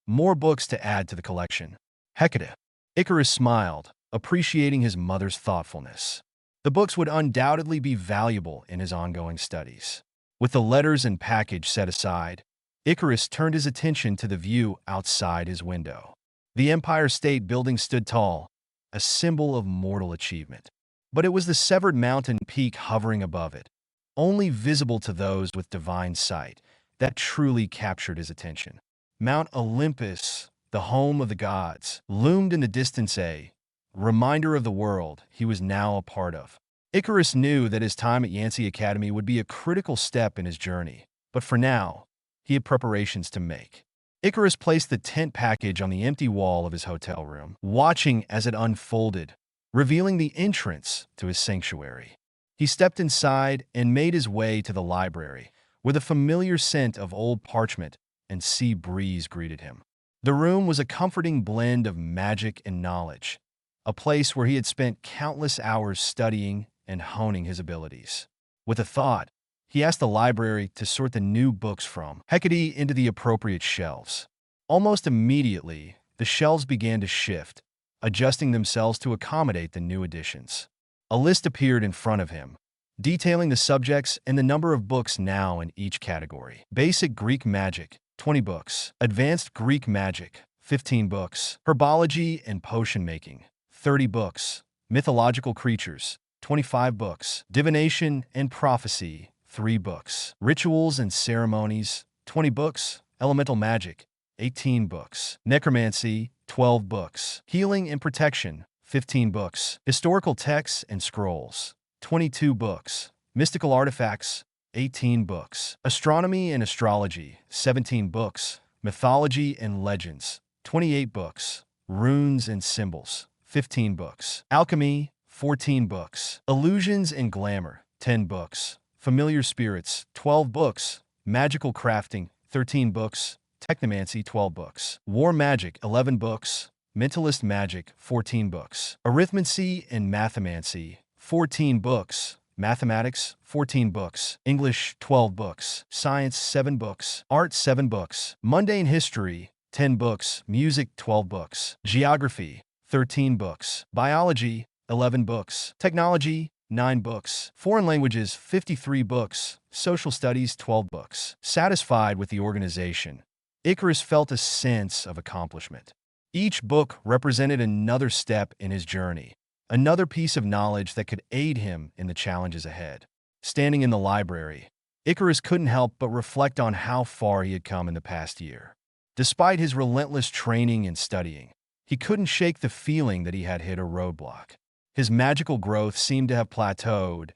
More books to add to the collection. Hecate. Icarus smiled, appreciating his mother's thoughtfulness. The books would undoubtedly be valuable in his ongoing studies. With the letters and package set aside, Icarus turned his attention to the view outside his window. The Empire State Building stood tall, a symbol of mortal achievement. But it was the severed mountain peak hovering above it, only visible to those with divine sight, that truly captured his attention. Mount Olympus, the home of the gods, loomed in the distance, a reminder of the world he was now a part of. Icarus knew that his time at YEA Academy would be a critical step in his journey, but for now, he had preparations to make. Icarus placed the tent package on the empty wall of his hotel room, watching as it unfolded, revealing the entrance to his sanctuary. He stepped inside and made his way to the library, where the familiar scent of old parchment and sea breeze greeted him. The room was a comforting blend of magic and knowledge, a place where he had spent countless hours studying and honing his abilities. With a thought, he asked the library to sort the new books from Hecate into the appropriate shelves. Almost immediately, the shelves began to shift, adjusting themselves to accommodate the new additions. A list appeared in front of him, detailing the subjects and the number of books now in each category. Basic Greek Magic, 20 books. Advanced Greek Magic, 15 books. Herbology and Potion Making, 30 books. Mythological Creatures, 25 books. Divination and Prophecy, 3 books. Rituals and Ceremonies, 20 books. Elemental Magic, 18 books. Necromancy, 12 books. Healing and Protection, 15 books. Historical Texts and Scrolls, 22 books. Mystical Artifacts, 18 books. Astronomy and Astrology, 17 books. Mythology and Legends, 28 books. Runes and Symbols, 15 books. Alchemy, 14 books. Illusions and Glamour, 10 books. Familiar Spirits, 12 books. Magical Crafting, 13 books. Technomancy, 12 books. War Magic, 11 books. Mentalist Magic, 14 books. Arithmancy and Mathemancy, 14 books. Mathematics, 14 books. English, 12 books. Science, 7 books. Art, 7 books. Mundane History, 10 books. Music, 12 books. Geography, 13 books. Biology, 11 books. Technology, 9 books. Foreign languages, 53 books. Social studies, 12 books. Satisfied with the organization, Icarus felt a sense of accomplishment. Each book represented another step in his journey, another piece of knowledge that could aid him in the challenges ahead. Standing in the library, Icarus couldn't help but reflect on how far he had come in the past year. Despite his relentless training and studying, he couldn't shake the feeling that he had hit a roadblock. His magical growth seemed to have plateaued,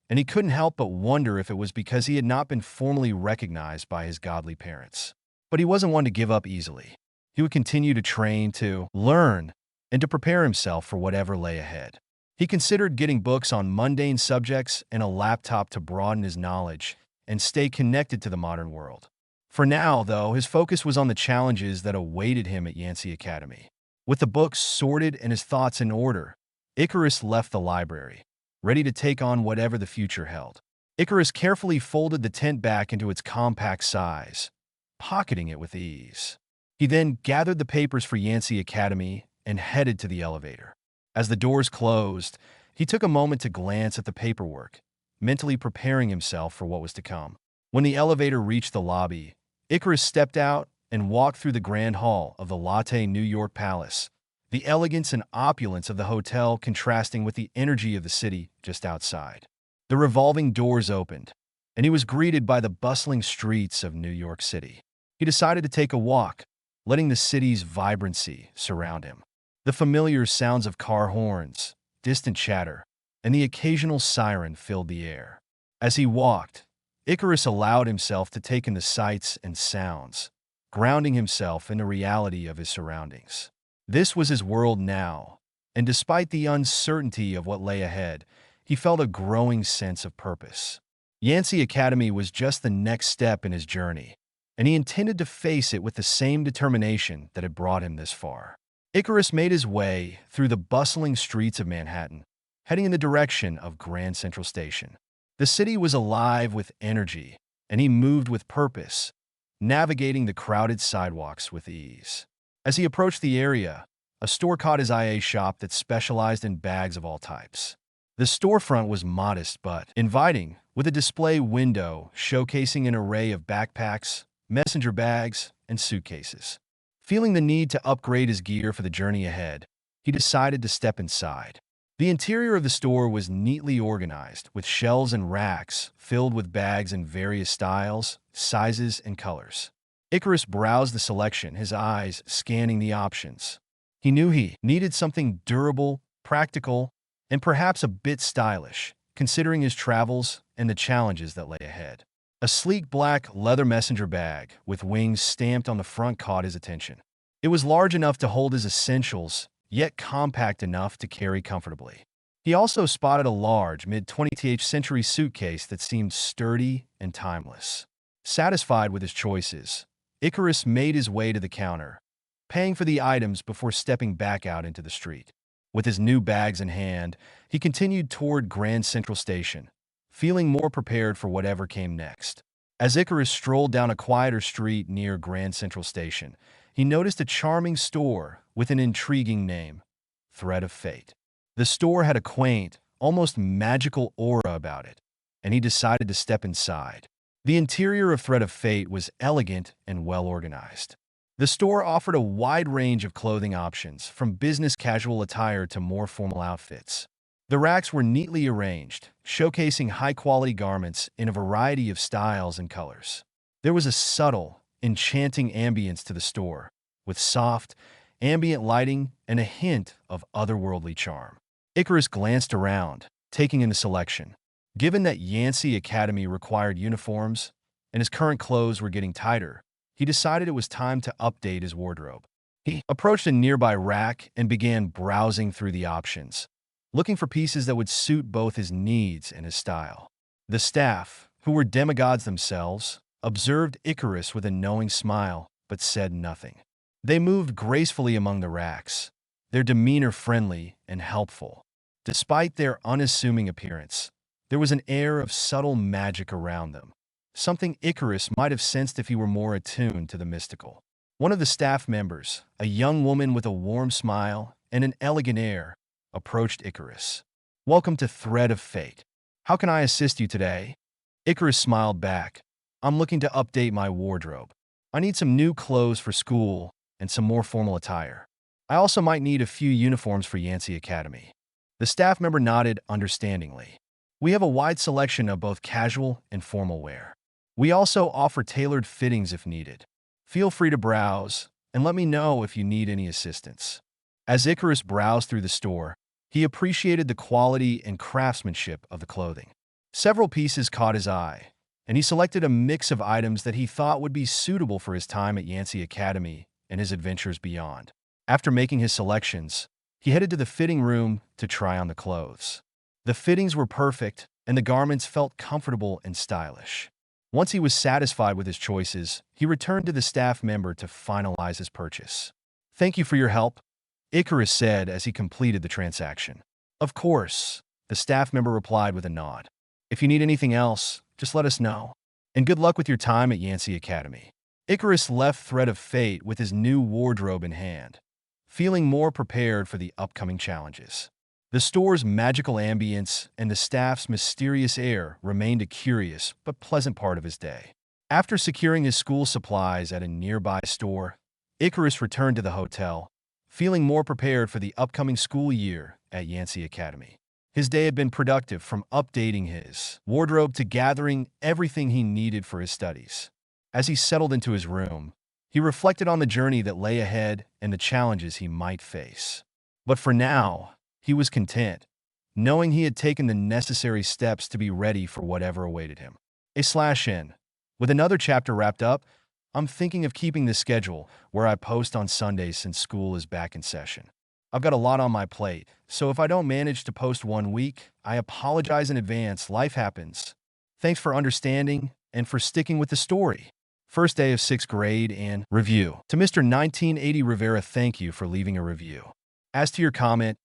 and he couldn't help but wonder if it was because he had not been formally recognized by his godly parents. But he wasn't one to give up easily. He would continue to train, to learn, and to prepare himself for whatever lay ahead. He considered getting books on mundane subjects and a laptop to broaden his knowledge and stay connected to the modern world. For now, though, his focus was on the challenges that awaited him at YEA Academy. With the books sorted and his thoughts in order, Icarus left the library, ready to take on whatever the future held. Icarus carefully folded the tent back into its compact size, pocketing it with ease. He then gathered the papers for YEA Academy and headed to the elevator. As the doors closed, he took a moment to glance at the paperwork, mentally preparing himself for what was to come. When the elevator reached the lobby, Icarus stepped out and walked through the grand hall of the Latte New York Palace, the elegance and opulence of the hotel contrasting with the energy of the city just outside. The revolving doors opened, and he was greeted by the bustling streets of New York City. He decided to take a walk, letting the city's vibrancy surround him. The familiar sounds of car horns, distant chatter, and the occasional siren filled the air. As he walked, Icarus allowed himself to take in the sights and sounds, grounding himself in the reality of his surroundings. This was his world now, and despite the uncertainty of what lay ahead, he felt a growing sense of purpose. YEA Academy was just the next step in his journey, and he intended to face it with the same determination that had brought him this far. Icarus made his way through the bustling streets of Manhattan, heading in the direction of Grand Central Station. The city was alive with energy, and he moved with purpose, navigating the crowded sidewalks with ease. As he approached the area, a store caught his eye, a shop that specialized in bags of all types. The storefront was modest but inviting, with a display window showcasing an array of backpacks, messenger bags, and suitcases. Feeling the need to upgrade his gear for the journey ahead, he decided to step inside. The interior of the store was neatly organized, with shelves and racks filled with bags in various styles, sizes, and colors. Icarus browsed the selection, his eyes scanning the options. He knew he needed something durable, practical, and perhaps a bit stylish, considering his travels and the challenges that lay ahead. A sleek black leather messenger bag with wings stamped on the front caught his attention. It was large enough to hold his essentials, yet compact enough to carry comfortably. He also spotted a large mid-20th century suitcase that seemed sturdy and timeless. Satisfied with his choices, Icarus made his way to the counter, paying for the items before stepping back out into the street. With his new bags in hand, he continued toward Grand Central Station, feeling more prepared for whatever came next. As Icarus strolled down a quieter street near Grand Central Station, he noticed a charming store with an intriguing name, Thread of Fate. The store had a quaint, almost magical aura about it, and he decided to step inside. The interior of Thread of Fate was elegant and well-organized. The store offered a wide range of clothing options, from business casual attire to more formal outfits. The racks were neatly arranged, showcasing high-quality garments in a variety of styles and colors. There was a subtle, enchanting ambience to the store, with soft, ambient lighting and a hint of otherworldly charm. Icarus glanced around, taking in the selection. Given that YEA Academy required uniforms, and his current clothes were getting tighter, he decided it was time to update his wardrobe. He approached a nearby rack and began browsing through the options, looking for pieces that would suit both his needs and his style. The staff, who were demigods themselves, observed Icarus with a knowing smile, but said nothing. They moved gracefully among the racks, their demeanor friendly and helpful. Despite their unassuming appearance, there was an air of subtle magic around them, something Icarus might have sensed if he were more attuned to the mystical. One of the staff members, a young woman with a warm smile and an elegant air, approached Icarus. "Welcome to Thread of Fate. How can I assist you today?" Icarus smiled back. "I'm looking to update my wardrobe. I need some new clothes for school and some more formal attire. I also might need a few uniforms for YEA Academy." The staff member nodded understandingly. "We have a wide selection of both casual and formal wear. We also offer tailored fittings if needed. Feel free to browse and let me know if you need any assistance." As Icarus browsed through the store, he appreciated the quality and craftsmanship of the clothing. Several pieces caught his eye, and he selected a mix of items that he thought would be suitable for his time at YEA Academy and his adventures beyond. After making his selections, he headed to the fitting room to try on the clothes. The fittings were perfect, and the garments felt comfortable and stylish. Once he was satisfied with his choices, he returned to the staff member to finalize his purchase. "Thank you for your help," Icarus said as he completed the transaction. "Of course," the staff member replied with a nod. "If you need anything else, just let us know. And good luck with your time at YEA Academy." Icarus left Thread of Fate with his new wardrobe in hand, feeling more prepared for the upcoming challenges. The store's magical ambience and the staff's mysterious air remained a curious but pleasant part of his day. After securing his school supplies at a nearby store, Icarus returned to the hotel, feeling more prepared for the upcoming school year at YEA Academy. His day had been productive, from updating his wardrobe to gathering everything he needed for his studies. As he settled into his room, he reflected on the journey that lay ahead and the challenges he might face. But for now, he was content, knowing he had taken the necessary steps to be ready for whatever awaited him. /n. With another chapter wrapped up, I'm thinking of keeping this schedule where I post on Sundays since school is back in session. I've got a lot on my plate, so if I don't manage to post one week, I apologize in advance. Life happens. Thanks for understanding and for sticking with the story. First day of 6th grade and review. To Mr. 1980 Rivera, thank you for leaving a review. As to your comment,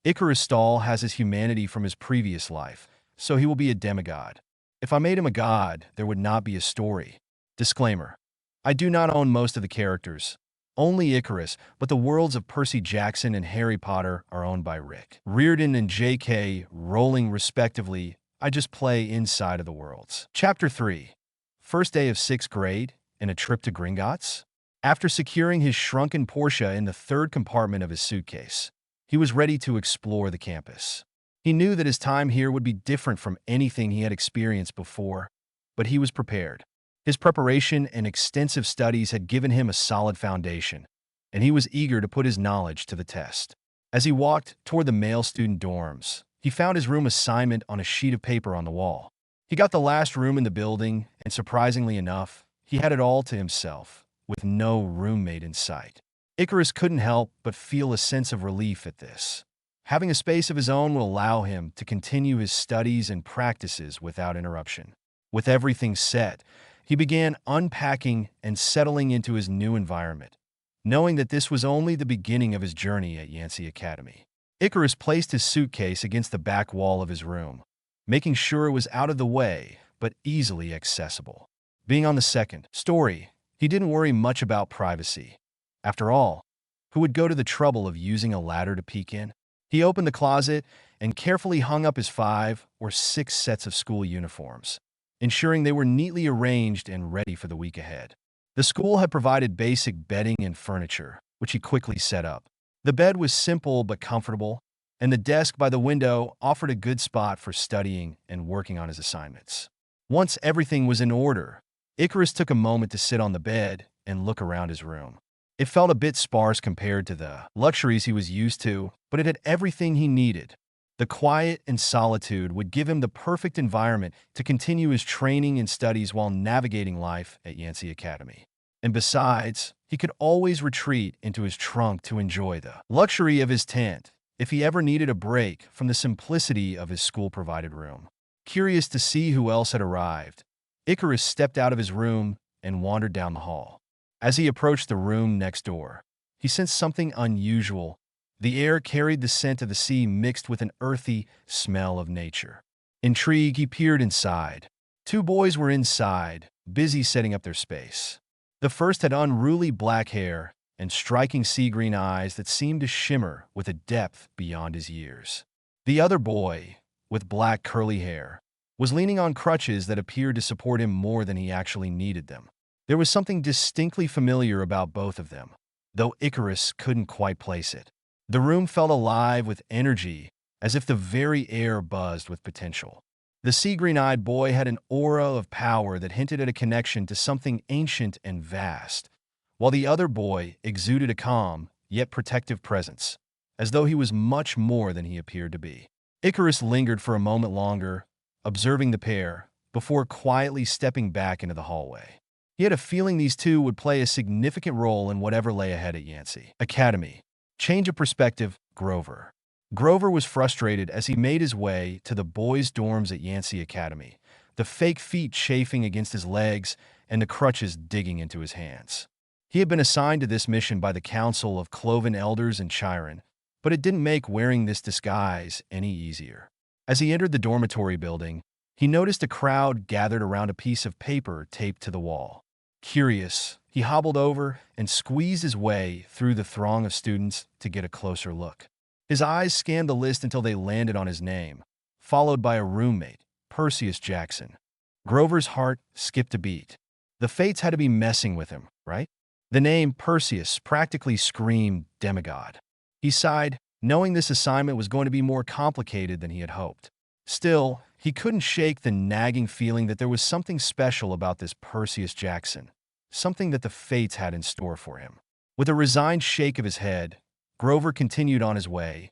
Icarus Stahl has his humanity from his previous life, so he will be a demigod. If I made him a god, there would not be a story. Disclaimer: I do not own most of the characters, only Icarus, but the worlds of Percy Jackson and Harry Potter are owned by Rick Riordan and J.K. Rowling respectively. I just play inside of the worlds. Chapter 3. First day of 6th grade and a trip to Gringotts? After securing his shrunken Porsche in the third compartment of his suitcase, he was ready to explore the campus. He knew that his time here would be different from anything he had experienced before, but he was prepared. His preparation and extensive studies had given him a solid foundation, and he was eager to put his knowledge to the test. As he walked toward the male student dorms, he found his room assignment on a sheet of paper on the wall. He got the last room in the building, and surprisingly enough, he had it all to himself, with no roommate in sight. Icarus couldn't help but feel a sense of relief at this. Having a space of his own will allow him to continue his studies and practices without interruption. With everything set, he began unpacking and settling into his new environment, knowing that this was only the beginning of his journey at YEA Academy. Icarus placed his suitcase against the back wall of his room, making sure it was out of the way but easily accessible. Being on the second story, he didn't worry much about privacy. After all, who would go to the trouble of using a ladder to peek in? He opened the closet and carefully hung up his 5 or 6 sets of school uniforms, ensuring they were neatly arranged and ready for the week ahead. The school had provided basic bedding and furniture, which he quickly set up. The bed was simple but comfortable, and the desk by the window offered a good spot for studying and working on his assignments. Once everything was in order, Icarus took a moment to sit on the bed and look around his room. It felt a bit sparse compared to the luxuries he was used to, but it had everything he needed. The quiet and solitude would give him the perfect environment to continue his training and studies while navigating life at YEA Academy. And besides, he could always retreat into his trunk to enjoy the luxury of his tent if he ever needed a break from the simplicity of his school-provided room. Curious to see who else had arrived, Icarus stepped out of his room and wandered down the hall. As he approached the room next door, he sensed something unusual. The air carried the scent of the sea mixed with an earthy smell of nature. Intrigued, he peered inside. 2 boys were inside, busy setting up their space. The first had unruly black hair and striking sea-green eyes that seemed to shimmer with a depth beyond his years. The other boy, with black curly hair, was leaning on crutches that appeared to support him more than he actually needed them. There was something distinctly familiar about both of them, though Icarus couldn't quite place it. The room felt alive with energy, as if the very air buzzed with potential. The sea-green-eyed boy had an aura of power that hinted at a connection to something ancient and vast, while the other boy exuded a calm, yet protective presence, as though he was much more than he appeared to be. Icarus lingered for a moment longer, observing the pair, before quietly stepping back into the hallway. He had a feeling these two would play a significant role in whatever lay ahead at YEA Academy. Change of perspective, Grover. Grover was frustrated as he made his way to the boys' dorms at YEA Academy, the fake feet chafing against his legs and the crutches digging into his hands. He had been assigned to this mission by the Council of Cloven Elders and Chiron, but it didn't make wearing this disguise any easier. As he entered the dormitory building, he noticed a crowd gathered around a piece of paper taped to the wall. Curious, he hobbled over and squeezed his way through the throng of students to get a closer look. His eyes scanned the list until they landed on his name, followed by a roommate, Perseus Jackson. Grover's heart skipped a beat. The fates had to be messing with him, right? The name Perseus practically screamed demigod. He sighed, knowing this assignment was going to be more complicated than he had hoped. Still, he couldn't shake the nagging feeling that there was something special about this Perseus Jackson, something that the fates had in store for him. With a resigned shake of his head, Grover continued on his way,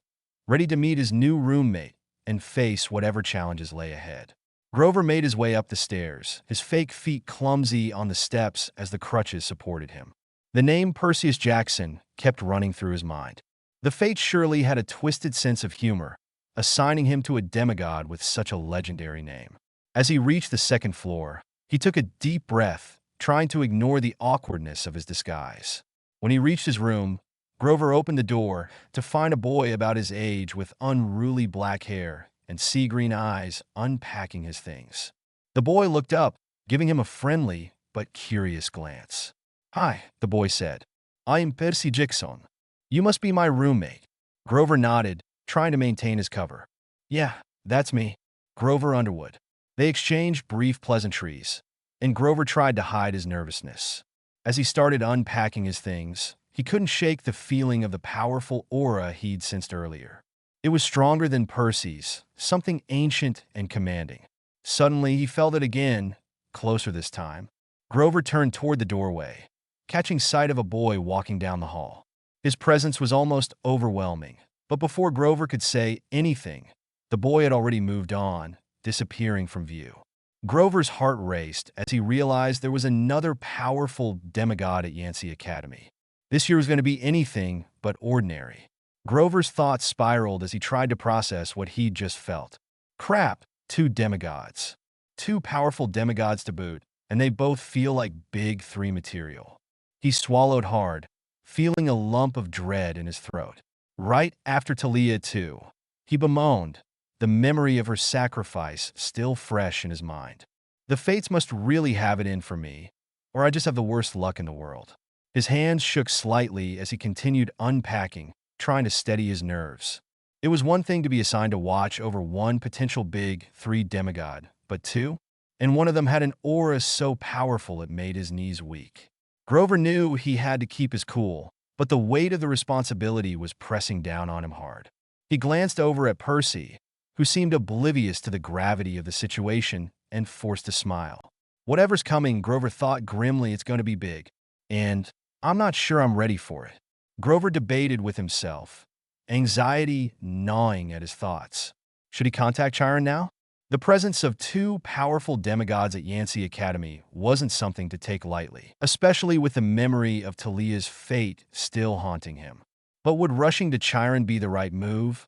ready to meet his new roommate and face whatever challenges lay ahead. Grover made his way up the stairs, his fake feet clumsy on the steps as the crutches supported him. The name Perseus Jackson kept running through his mind. The fates surely had a twisted sense of humor, assigning him to a demigod with such a legendary name. As he reached the second floor, he took a deep breath, trying to ignore the awkwardness of his disguise. When he reached his room, Grover opened the door to find a boy about his age with unruly black hair and sea-green eyes unpacking his things. The boy looked up, giving him a friendly but curious glance. "Hi," the boy said. "I am Percy Jackson. You must be my roommate." Grover nodded, trying to maintain his cover. "Yeah, that's me, Grover Underwood." They exchanged brief pleasantries, and Grover tried to hide his nervousness. As he started unpacking his things, he couldn't shake the feeling of the powerful aura he'd sensed earlier. It was stronger than Percy's, something ancient and commanding. Suddenly, he felt it again, closer this time. Grover turned toward the doorway, catching sight of a boy walking down the hall. His presence was almost overwhelming, but before Grover could say anything, the boy had already moved on, disappearing from view. Grover's heart raced as he realized there was another powerful demigod at YEA Academy. This year was going to be anything but ordinary. Grover's thoughts spiraled as he tried to process what he'd just felt. Crap, two demigods. Two powerful demigods to boot, and they both feel like big three material. He swallowed hard, feeling a lump of dread in his throat. Right after Talia, too, he bemoaned, the memory of her sacrifice still fresh in his mind. The fates must really have it in for me, or I just have the worst luck in the world. His hands shook slightly as he continued unpacking, trying to steady his nerves. It was one thing to be assigned to watch over one potential big three demigod, but two? And one of them had an aura so powerful it made his knees weak. Grover knew he had to keep his cool, but the weight of the responsibility was pressing down on him hard. He glanced over at Percy, who seemed oblivious to the gravity of the situation, and forced a smile. Whatever's coming, Grover thought grimly, it's going to be big. And I'm not sure I'm ready for it. Grover debated with himself, anxiety gnawing at his thoughts. Should he contact Chiron now? The presence of two powerful demigods at YEA Academy wasn't something to take lightly, especially with the memory of Talia's fate still haunting him. But would rushing to Chiron be the right move?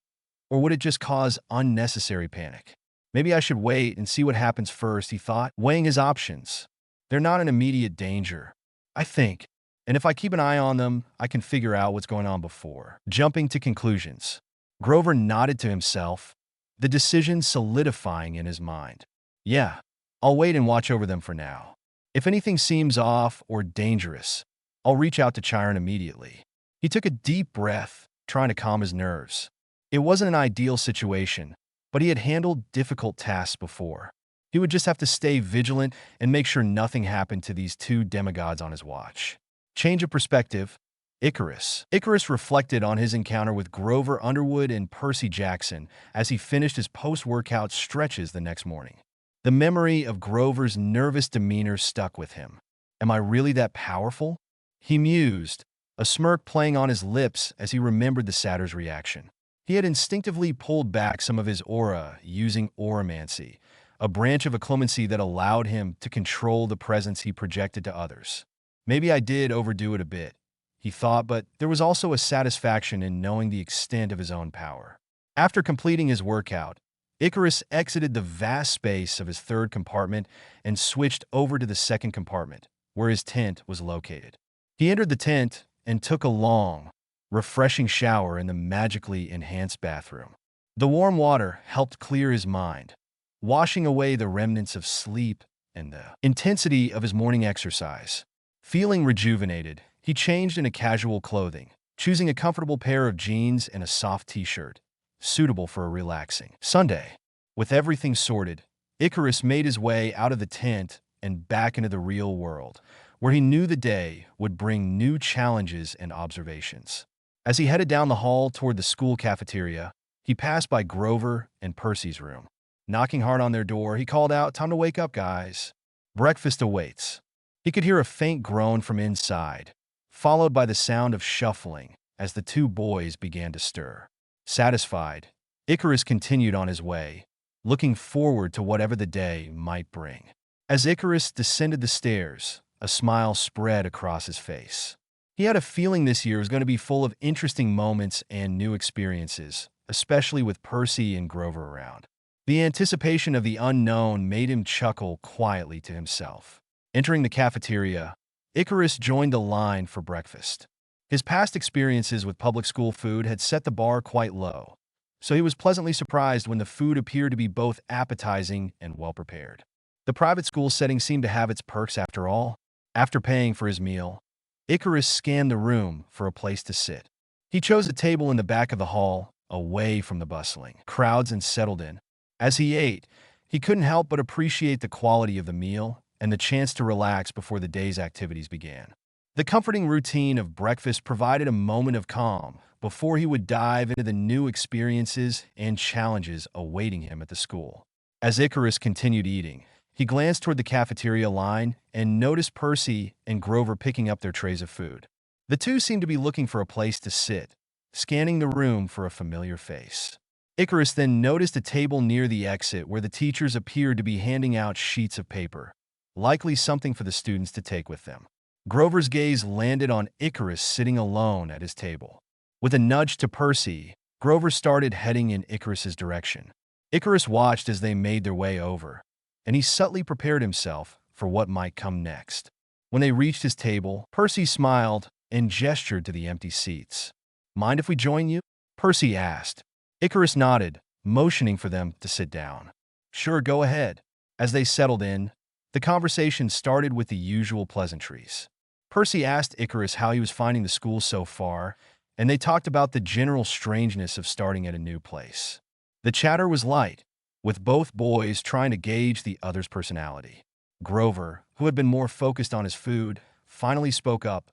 Or would it just cause unnecessary panic? Maybe I should wait and see what happens first, he thought, weighing his options. They're not an immediate danger, I think. And if I keep an eye on them, I can figure out what's going on before. Jumping to conclusions, Grover nodded to himself, the decision solidifying in his mind. Yeah, I'll wait and watch over them for now. If anything seems off or dangerous, I'll reach out to Chiron immediately. He took a deep breath, trying to calm his nerves. It wasn't an ideal situation, but he had handled difficult tasks before. He would just have to stay vigilant and make sure nothing happened to these two demigods on his watch. Change of perspective. Icarus. Icarus reflected on his encounter with Grover Underwood and Percy Jackson as he finished his post-workout stretches the next morning. The memory of Grover's nervous demeanor stuck with him. Am I really that powerful? He mused, a smirk playing on his lips as he remembered the satyr's reaction. He had instinctively pulled back some of his aura using auramancy, a branch of occlumency that allowed him to control the presence he projected to others. Maybe I did overdo it a bit, he thought, but there was also a satisfaction in knowing the extent of his own power. After completing his workout, Icarus exited the vast space of his third compartment and switched over to the second compartment, where his tent was located. He entered the tent and took a long, refreshing shower in the magically enhanced bathroom. The warm water helped clear his mind, washing away the remnants of sleep and the intensity of his morning exercise. Feeling rejuvenated, he changed into casual clothing, choosing a comfortable pair of jeans and a soft t-shirt, suitable for a relaxing Sunday. With everything sorted, Icarus made his way out of the tent and back into the real world, where he knew the day would bring new challenges and observations. As he headed down the hall toward the school cafeteria, he passed by Grover and Percy's room. Knocking hard on their door, he called out, "Time to wake up, guys. Breakfast awaits." He could hear a faint groan from inside, followed by the sound of shuffling as the two boys began to stir. Satisfied, Icarus continued on his way, looking forward to whatever the day might bring. As Icarus descended the stairs, a smile spread across his face. He had a feeling this year was going to be full of interesting moments and new experiences, especially with Percy and Grover around. The anticipation of the unknown made him chuckle quietly to himself. Entering the cafeteria, Icarus joined the line for breakfast. His past experiences with public school food had set the bar quite low, so he was pleasantly surprised when the food appeared to be both appetizing and well-prepared. The private school setting seemed to have its perks after all. After paying for his meal, Icarus scanned the room for a place to sit. He chose a table in the back of the hall, away from the bustling crowds, and settled in. As he ate, he couldn't help but appreciate the quality of the meal and the chance to relax before the day's activities began. The comforting routine of breakfast provided a moment of calm before he would dive into the new experiences and challenges awaiting him at the school. As Icarus continued eating, he glanced toward the cafeteria line and noticed Percy and Grover picking up their trays of food. The two seemed to be looking for a place to sit, scanning the room for a familiar face. Icarus then noticed a table near the exit where the teachers appeared to be handing out sheets of paper, likely something for the students to take with them. Grover's gaze landed on Icarus sitting alone at his table. With a nudge to Percy, Grover started heading in Icarus's direction. Icarus watched as they made their way over, and he subtly prepared himself for what might come next. When they reached his table, Percy smiled and gestured to the empty seats. "Mind if we join you?" Percy asked. Icarus nodded, motioning for them to sit down. "Sure, go ahead." As they settled in, the conversation started with the usual pleasantries. Percy asked Icarus how he was finding the school so far, and they talked about the general strangeness of starting at a new place. The chatter was light, with both boys trying to gauge the other's personality. Grover, who had been more focused on his food, finally spoke up.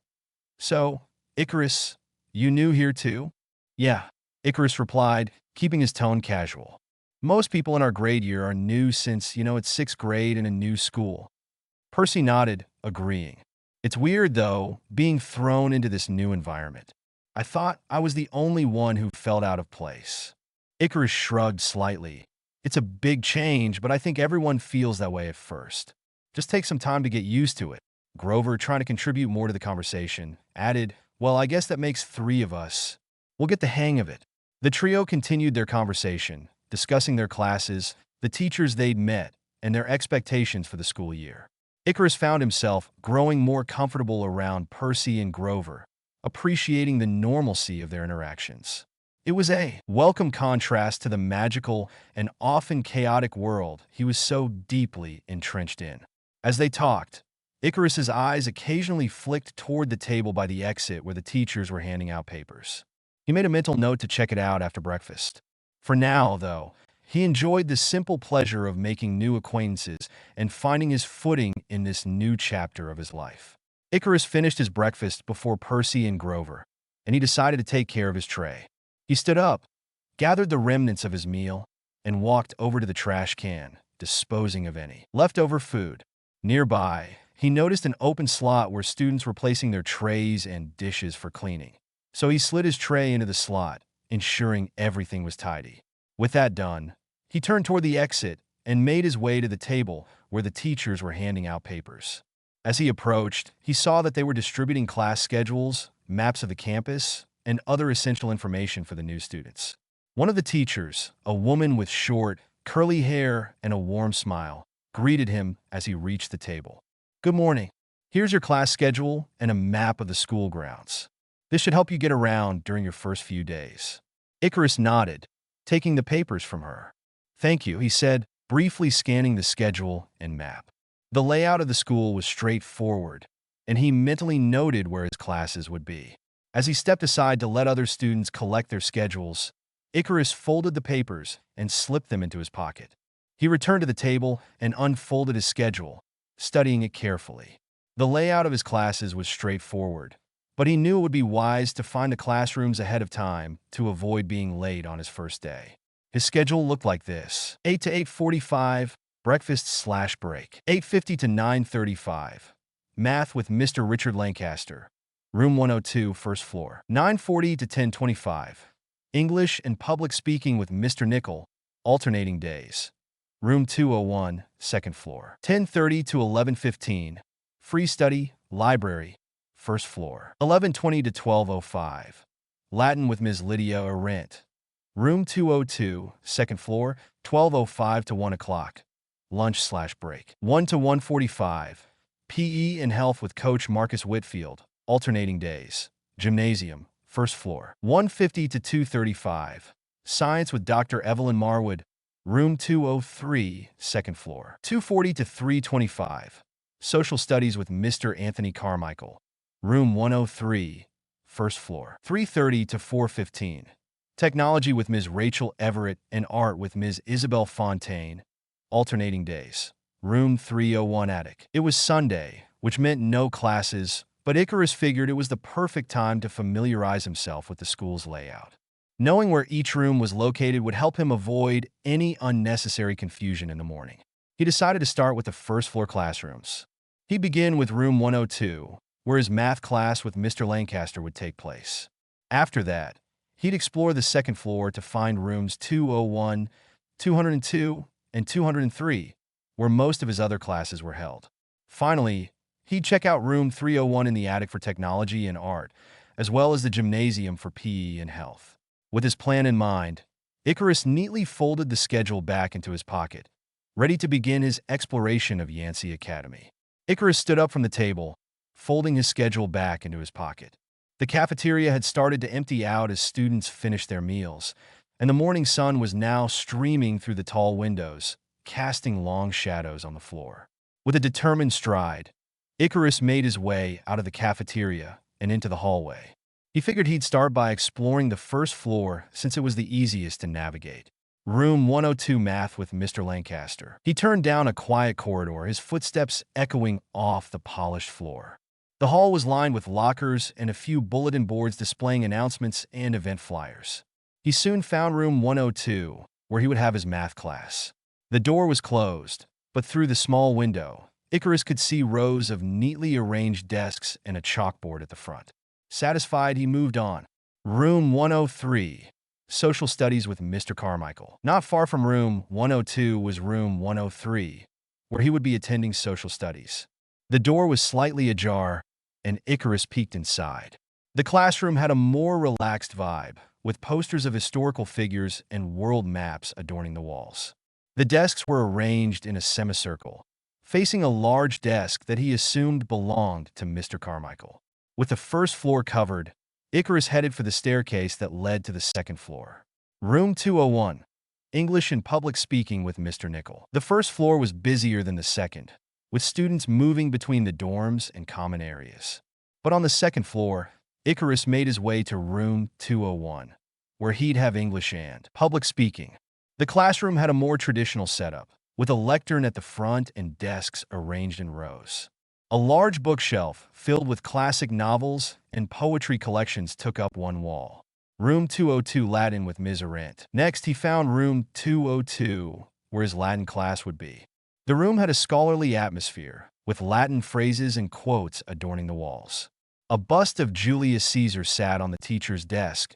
"So, Icarus, you new here too?" "Yeah," Icarus replied, keeping his tone casual. "Most people in our grade year are new since, it's 6th grade in a new school." Percy nodded, agreeing. "It's weird, though, being thrown into this new environment. I thought I was the only one who felt out of place." Icarus shrugged slightly. "It's a big change, but I think everyone feels that way at first. Just take some time to get used to it." Grover, trying to contribute more to the conversation, added, "Well, I guess that makes 3 of us. We'll get the hang of it." The trio continued their conversation, discussing their classes, the teachers they'd met, and their expectations for the school year. Icarus found himself growing more comfortable around Percy and Grover, appreciating the normalcy of their interactions. It was a welcome contrast to the magical and often chaotic world he was so deeply entrenched in. As they talked, Icarus's eyes occasionally flicked toward the table by the exit where the teachers were handing out papers. He made a mental note to check it out after breakfast. For now, though, he enjoyed the simple pleasure of making new acquaintances and finding his footing in this new chapter of his life. Icarus finished his breakfast before Percy and Grover, and he decided to take care of his tray. He stood up, gathered the remnants of his meal, and walked over to the trash can, disposing of any leftover food. Nearby, he noticed an open slot where students were placing their trays and dishes for cleaning. So he slid his tray into the slot, ensuring everything was tidy. With that done, he turned toward the exit and made his way to the table where the teachers were handing out papers. As he approached, he saw that they were distributing class schedules, maps of the campus, and other essential information for the new students. One of the teachers, a woman with short, curly hair and a warm smile, greeted him as he reached the table. "Good morning. Here's your class schedule and a map of the school grounds. This should help you get around during your first few days." Icarus nodded, taking the papers from her. "Thank you," he said, briefly scanning the schedule and map. The layout of the school was straightforward, and he mentally noted where his classes would be. As he stepped aside to let other students collect their schedules, Icarus folded the papers and slipped them into his pocket. He returned to the table and unfolded his schedule, studying it carefully. The layout of his classes was straightforward, but he knew it would be wise to find the classrooms ahead of time to avoid being late on his first day. His schedule looked like this: 8 to 8:45, breakfast/break. 8:50 to 9:35, math with Mr. Richard Lancaster, room 102, first floor. 9:40 to 10:25, English and public speaking with Mr. Nickel, alternating days, room 201, second floor. 10:30 to 11:15, free study, library, first floor. 11:20 to 12:05, Latin with Ms. Lydia Arendt, room 202, second floor. 12:05 to 1 o'clock, lunch/break. 1 to 1:45, PE and health with Coach Marcus Whitfield, alternating days, gymnasium, first floor. 1:50 to 2:35, science with Dr. Evelyn Marwood, room 203, second floor. 2:40 to 3:25, social studies with Mr. Anthony Carmichael, room 103, first floor. 3:30 to 4:15, technology with Ms. Rachel Everett and art with Ms. Isabel Fontaine, alternating days, room 301, attic. It was Sunday, which meant no classes, but Icarus figured it was the perfect time to familiarize himself with the school's layout. Knowing where each room was located would help him avoid any unnecessary confusion in the morning. He decided to start with the first floor classrooms. He'd begin with room 102, where his math class with Mr. Lancaster would take place. After that, he'd explore the second floor to find rooms 201, 202, and 203, where most of his other classes were held. Finally, he'd check out room 301 in the attic for technology and art, as well as the gymnasium for PE and health. With his plan in mind, Icarus neatly folded the schedule back into his pocket, ready to begin his exploration of YEA Academy. Icarus stood up from the table, folding his schedule back into his pocket. The cafeteria had started to empty out as students finished their meals, and the morning sun was now streaming through the tall windows, casting long shadows on the floor. With a determined stride, Icarus made his way out of the cafeteria and into the hallway. He figured he'd start by exploring the first floor since it was the easiest to navigate. Room 102, math with Mr. Lancaster. He turned down a quiet corridor, his footsteps echoing off the polished floor. The hall was lined with lockers and a few bulletin boards displaying announcements and event flyers. He soon found room 102, where he would have his math class. The door was closed, but through the small window, Icarus could see rows of neatly arranged desks and a chalkboard at the front. Satisfied, he moved on. Room 103, social studies with Mr. Carmichael. Not far from room 102 was room 103, where he would be attending social studies. The door was slightly ajar, and Icarus peeked inside. The classroom had a more relaxed vibe, with posters of historical figures and world maps adorning the walls. The desks were arranged in a semicircle, facing a large desk that he assumed belonged to Mr. Carmichael. With the first floor covered, Icarus headed for the staircase that led to the second floor. Room 201, English and public speaking with Mr. Nickel. The first floor was busier than the second, with students moving between the dorms and common areas. But on the second floor, Icarus made his way to room 201, where he'd have English and public speaking. The classroom had a more traditional setup, with a lectern at the front and desks arranged in rows. A large bookshelf filled with classic novels and poetry collections took up one wall. Room 202 Latin with Ms. Arendt. Next, he found room 202, where his Latin class would be. The room had a scholarly atmosphere, with Latin phrases and quotes adorning the walls. A bust of Julius Caesar sat on the teacher's desk,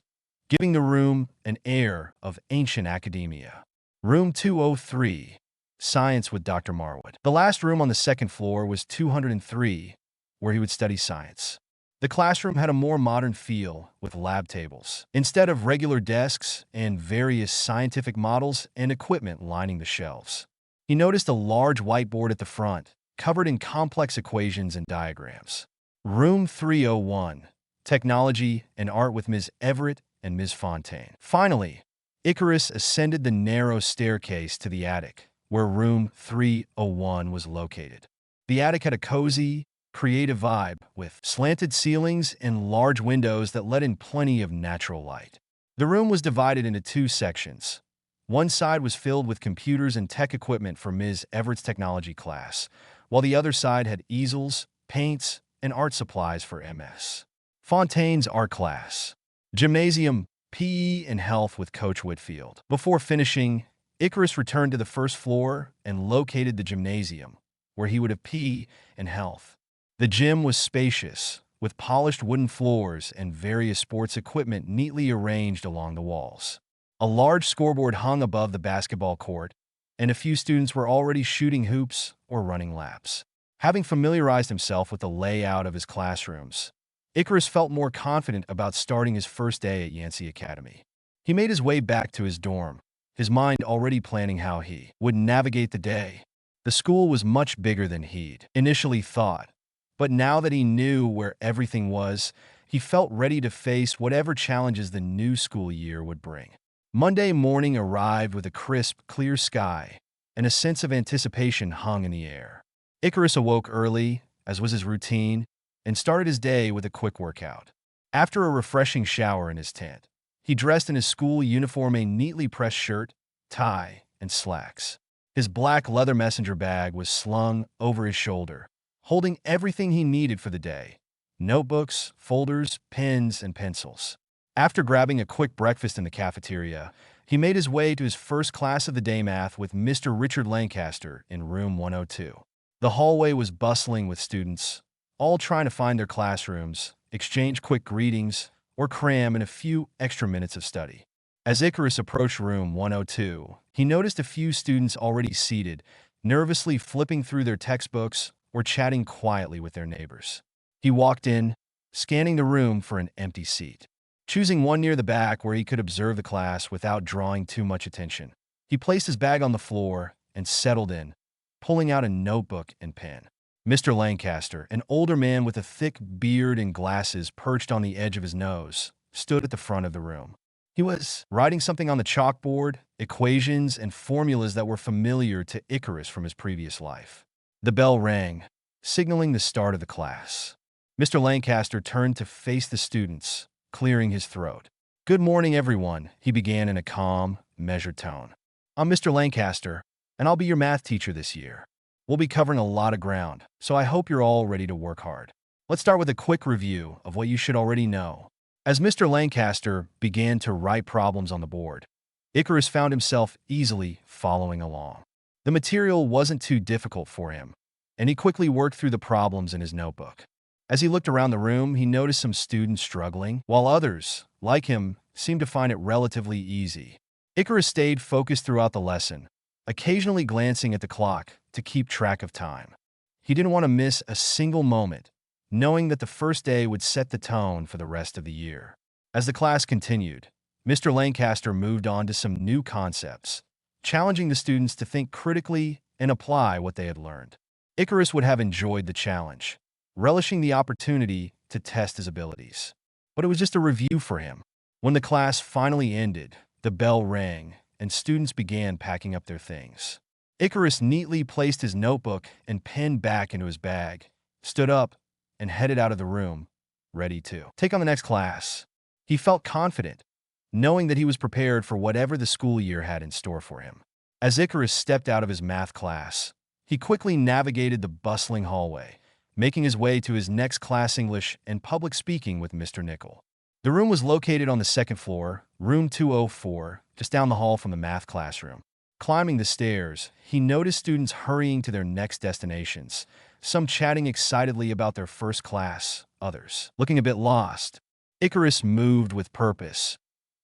giving the room an air of ancient academia. Room 203, Science with Dr. Marwood. The last room on the second floor was 203, where he would study science. The classroom had a more modern feel, with lab tables, instead of regular desks and various scientific models and equipment lining the shelves. He noticed a large whiteboard at the front, covered in complex equations and diagrams. Room 301, Technology and Art with Ms. Everett and Ms. Fontaine. Finally, Icarus ascended the narrow staircase to the attic, where room 301 was located. The attic had a cozy, creative vibe, with slanted ceilings and large windows that let in plenty of natural light. The room was divided into two sections. One side was filled with computers and tech equipment for Ms. Everett's technology class, while the other side had easels, paints, and art supplies for Ms. Fontaine's art class. Gymnasium, PE, and health with Coach Whitfield. Before finishing, Icarus returned to the first floor and located the gymnasium, where he would have PE and health. The gym was spacious, with polished wooden floors and various sports equipment neatly arranged along the walls. A large scoreboard hung above the basketball court, and a few students were already shooting hoops or running laps. Having familiarized himself with the layout of his classrooms, Icarus felt more confident about starting his first day at YEA Academy. He made his way back to his dorm, his mind already planning how he would navigate the day. The school was much bigger than he'd initially thought, but now that he knew where everything was, he felt ready to face whatever challenges the new school year would bring. Monday morning arrived with a crisp, clear sky, and a sense of anticipation hung in the air. Icarus awoke early, as was his routine, and started his day with a quick workout. After a refreshing shower in his tent, he dressed in his school uniform, a neatly pressed shirt, tie, and slacks. His black leather messenger bag was slung over his shoulder, holding everything he needed for the day: notebooks, folders, pens, and pencils. After grabbing a quick breakfast in the cafeteria, he made his way to his first class of the day, math with Mr. Richard Lancaster in room 102. The hallway was bustling with students, all trying to find their classrooms, exchange quick greetings, or cram in a few extra minutes of study. As Icarus approached room 102, he noticed a few students already seated, nervously flipping through their textbooks or chatting quietly with their neighbors. He walked in, scanning the room for an empty seat. Choosing one near the back where he could observe the class without drawing too much attention, he placed his bag on the floor and settled in, pulling out a notebook and pen. Mr. Lancaster, an older man with a thick beard and glasses perched on the edge of his nose, stood at the front of the room. He was writing something on the chalkboard, equations and formulas that were familiar to Icarus from his previous life. The bell rang, signaling the start of the class. Mr. Lancaster turned to face the students, clearing his throat. "Good morning, everyone," he began in a calm, measured tone. "I'm Mr. Lancaster, and I'll be your math teacher this year. We'll be covering a lot of ground, so I hope you're all ready to work hard. Let's start with a quick review of what you should already know." As Mr. Lancaster began to write problems on the board, Icarus found himself easily following along. The material wasn't too difficult for him, and he quickly worked through the problems in his notebook. As he looked around the room, he noticed some students struggling, while others, like him, seemed to find it relatively easy. Icarus stayed focused throughout the lesson, occasionally glancing at the clock to keep track of time. He didn't want to miss a single moment, knowing that the first day would set the tone for the rest of the year. As the class continued, Mr. Lancaster moved on to some new concepts, challenging the students to think critically and apply what they had learned. Icarus would have enjoyed the challenge, relishing the opportunity to test his abilities. But it was just a review for him. When the class finally ended, the bell rang, and students began packing up their things. Icarus neatly placed his notebook and pen back into his bag, stood up, and headed out of the room, ready to take on the next class. He felt confident, knowing that he was prepared for whatever the school year had in store for him. As Icarus stepped out of his math class, he quickly navigated the bustling hallway, making his way to his next class, English and public speaking with Mr. Nickel. The room was located on the second floor, room 204, just down the hall from the math classroom. Climbing the stairs, he noticed students hurrying to their next destinations, some chatting excitedly about their first class, others looking a bit lost. Icarus moved with purpose,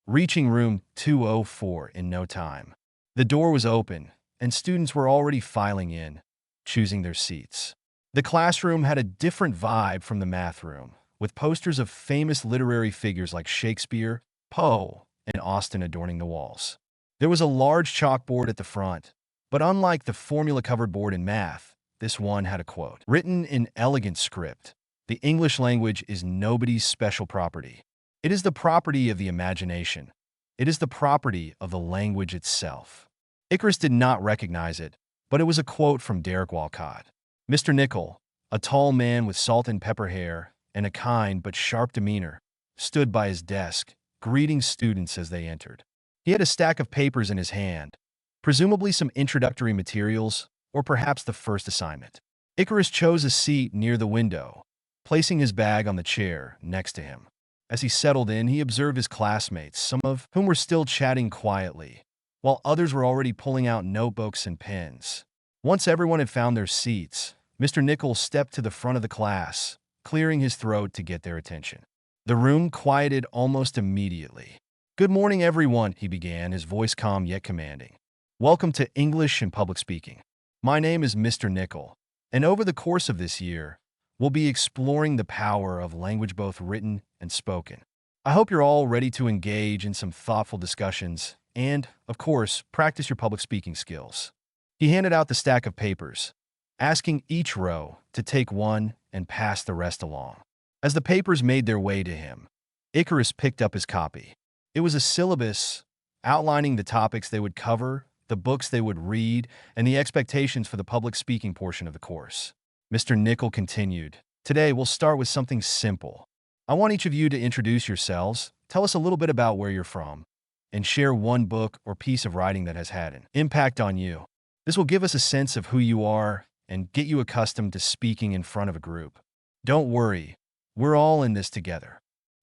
reaching room 204 in no time. The door was open, and students were already filing in, choosing their seats. The classroom had a different vibe from the math room, with posters of famous literary figures like Shakespeare, Poe, and Austen adorning the walls. There was a large chalkboard at the front, but unlike the formula-covered board in math, this one had a quote. Written in elegant script, "The English language is nobody's special property. It is the property of the imagination. It is the property of the language itself." Icarus did not recognize it, but it was a quote from Derek Walcott. Mr. Nickel, a tall man with salt and pepper hair and a kind but sharp demeanor, stood by his desk, greeting students as they entered. He had a stack of papers in his hand, presumably some introductory materials or perhaps the first assignment. Icarus chose a seat near the window, placing his bag on the chair next to him. As he settled in, he observed his classmates, some of whom were still chatting quietly, while others were already pulling out notebooks and pens. Once everyone had found their seats, Mr. Nickel stepped to the front of the class, clearing his throat to get their attention. The room quieted almost immediately. "Good morning, everyone," he began, his voice calm yet commanding. "Welcome to English and Public Speaking. My name is Mr. Nickel, and over the course of this year, we'll be exploring the power of language both written and spoken. I hope you're all ready to engage in some thoughtful discussions and, of course, practice your public speaking skills." He handed out the stack of papers, asking each row to take one and pass the rest along. As the papers made their way to him, Icarus picked up his copy. It was a syllabus outlining the topics they would cover, the books they would read, and the expectations for the public speaking portion of the course. Mr. Nickel continued, "Today we'll start with something simple. I want each of you to introduce yourselves, tell us a little bit about where you're from, and share one book or piece of writing that has had an impact on you. This will give us a sense of who you are and get you accustomed to speaking in front of a group. Don't worry, we're all in this together."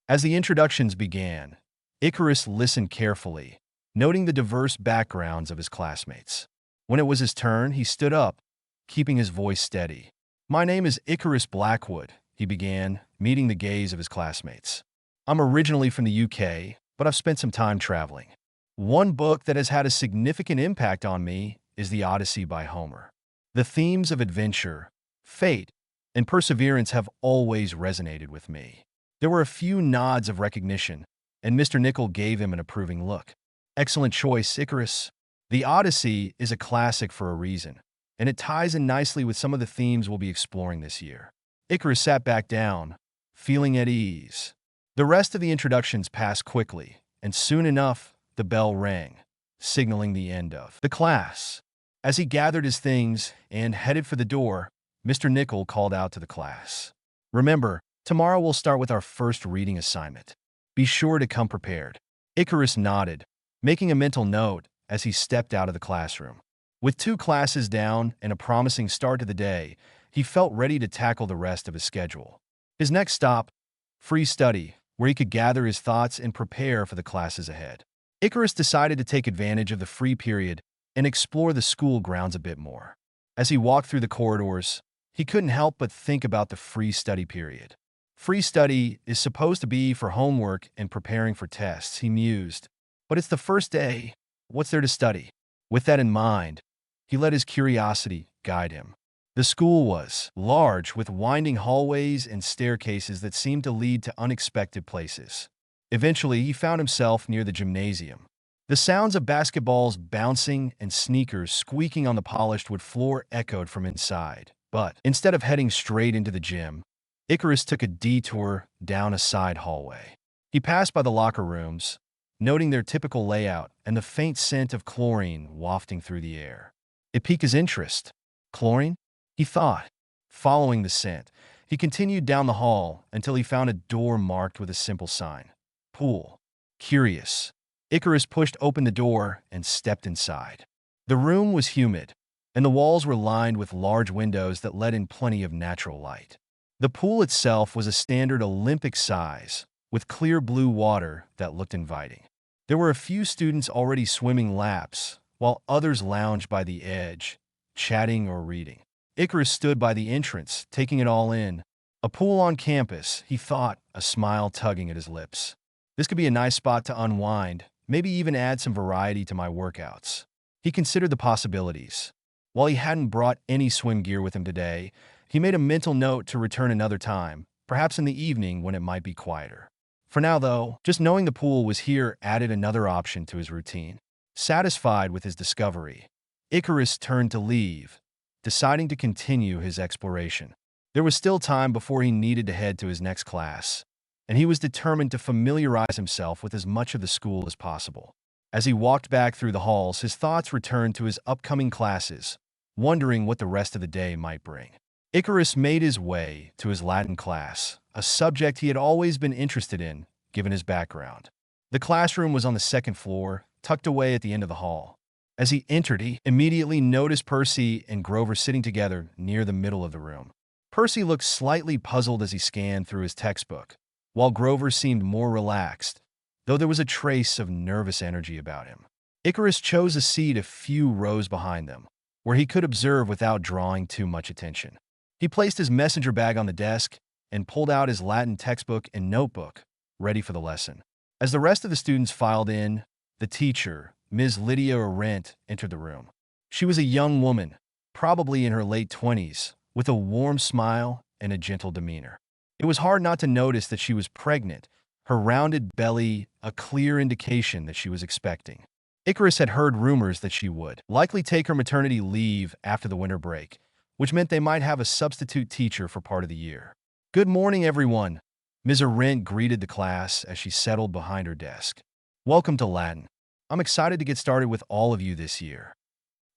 As the introductions began, Icarus listened carefully, noting the diverse backgrounds of his classmates. When it was his turn, he stood up, keeping his voice steady. "My name is Icarus Blackwood," he began, meeting the gaze of his classmates. "I'm originally from the UK, but I've spent some time traveling. One book that has had a significant impact on me is the Odyssey by Homer. The themes of adventure, fate, and perseverance have always resonated with me." There were a few nods of recognition, and Mr. Nickel gave him an approving look. "Excellent choice, Icarus. The Odyssey is a classic for a reason, and it ties in nicely with some of the themes we'll be exploring this year." Icarus sat back down, feeling at ease. The rest of the introductions passed quickly, and soon enough, the bell rang, signaling the end of the class. As he gathered his things and headed for the door, Mr. Nickel called out to the class, "Remember, tomorrow we'll start with our first reading assignment. Be sure to come prepared." Icarus nodded, making a mental note as he stepped out of the classroom. With 2 classes down and a promising start to the day, he felt ready to tackle the rest of his schedule. His next stop, free study, where he could gather his thoughts and prepare for the classes ahead. Icarus decided to take advantage of the free period and explore the school grounds a bit more. As he walked through the corridors, he couldn't help but think about the free study period. Free study is supposed to be for homework and preparing for tests, he mused. But it's the first day. What's there to study? With that in mind, he let his curiosity guide him. The school was large, with winding hallways and staircases that seemed to lead to unexpected places. Eventually, he found himself near the gymnasium. The sounds of basketballs bouncing and sneakers squeaking on the polished wood floor echoed from inside. But instead of heading straight into the gym, Icarus took a detour down a side hallway. He passed by the locker rooms, noting their typical layout and the faint scent of chlorine wafting through the air. It piqued his interest. Chlorine? He thought. Following the scent, he continued down the hall until he found a door marked with a simple sign. Pool. Curious, Icarus pushed open the door and stepped inside. The room was humid, and the walls were lined with large windows that let in plenty of natural light. The pool itself was a standard Olympic size, with clear blue water that looked inviting. There were a few students already swimming laps, while others lounged by the edge, chatting or reading. Icarus stood by the entrance, taking it all in. A pool on campus, he thought, a smile tugging at his lips. This could be a nice spot to unwind, maybe even add some variety to my workouts. He considered the possibilities. While he hadn't brought any swim gear with him today, he made a mental note to return another time, perhaps in the evening when it might be quieter. For now, though, just knowing the pool was here added another option to his routine. Satisfied with his discovery, Icarus turned to leave, deciding to continue his exploration. There was still time before he needed to head to his next class, and he was determined to familiarize himself with as much of the school as possible. As he walked back through the halls, his thoughts returned to his upcoming classes, wondering what the rest of the day might bring. Icarus made his way to his Latin class, a subject he had always been interested in, given his background. The classroom was on the second floor, tucked away at the end of the hall. As he entered, he immediately noticed Percy and Grover sitting together near the middle of the room. Percy looked slightly puzzled as he scanned through his textbook, while Grover seemed more relaxed, though there was a trace of nervous energy about him. Icarus chose a seat a few rows behind them, where he could observe without drawing too much attention. He placed his messenger bag on the desk and pulled out his Latin textbook and notebook, ready for the lesson. As the rest of the students filed in, the teacher, Ms. Lydia Arendt, entered the room. She was a young woman, probably in her late 20s, with a warm smile and a gentle demeanor. It was hard not to notice that she was pregnant, her rounded belly a clear indication that she was expecting. Icarus had heard rumors that she would likely take her maternity leave after the winter break, which meant they might have a substitute teacher for part of the year. "Good morning, everyone," Ms. Arendt greeted the class as she settled behind her desk. "Welcome to Latin. I'm excited to get started with all of you this year."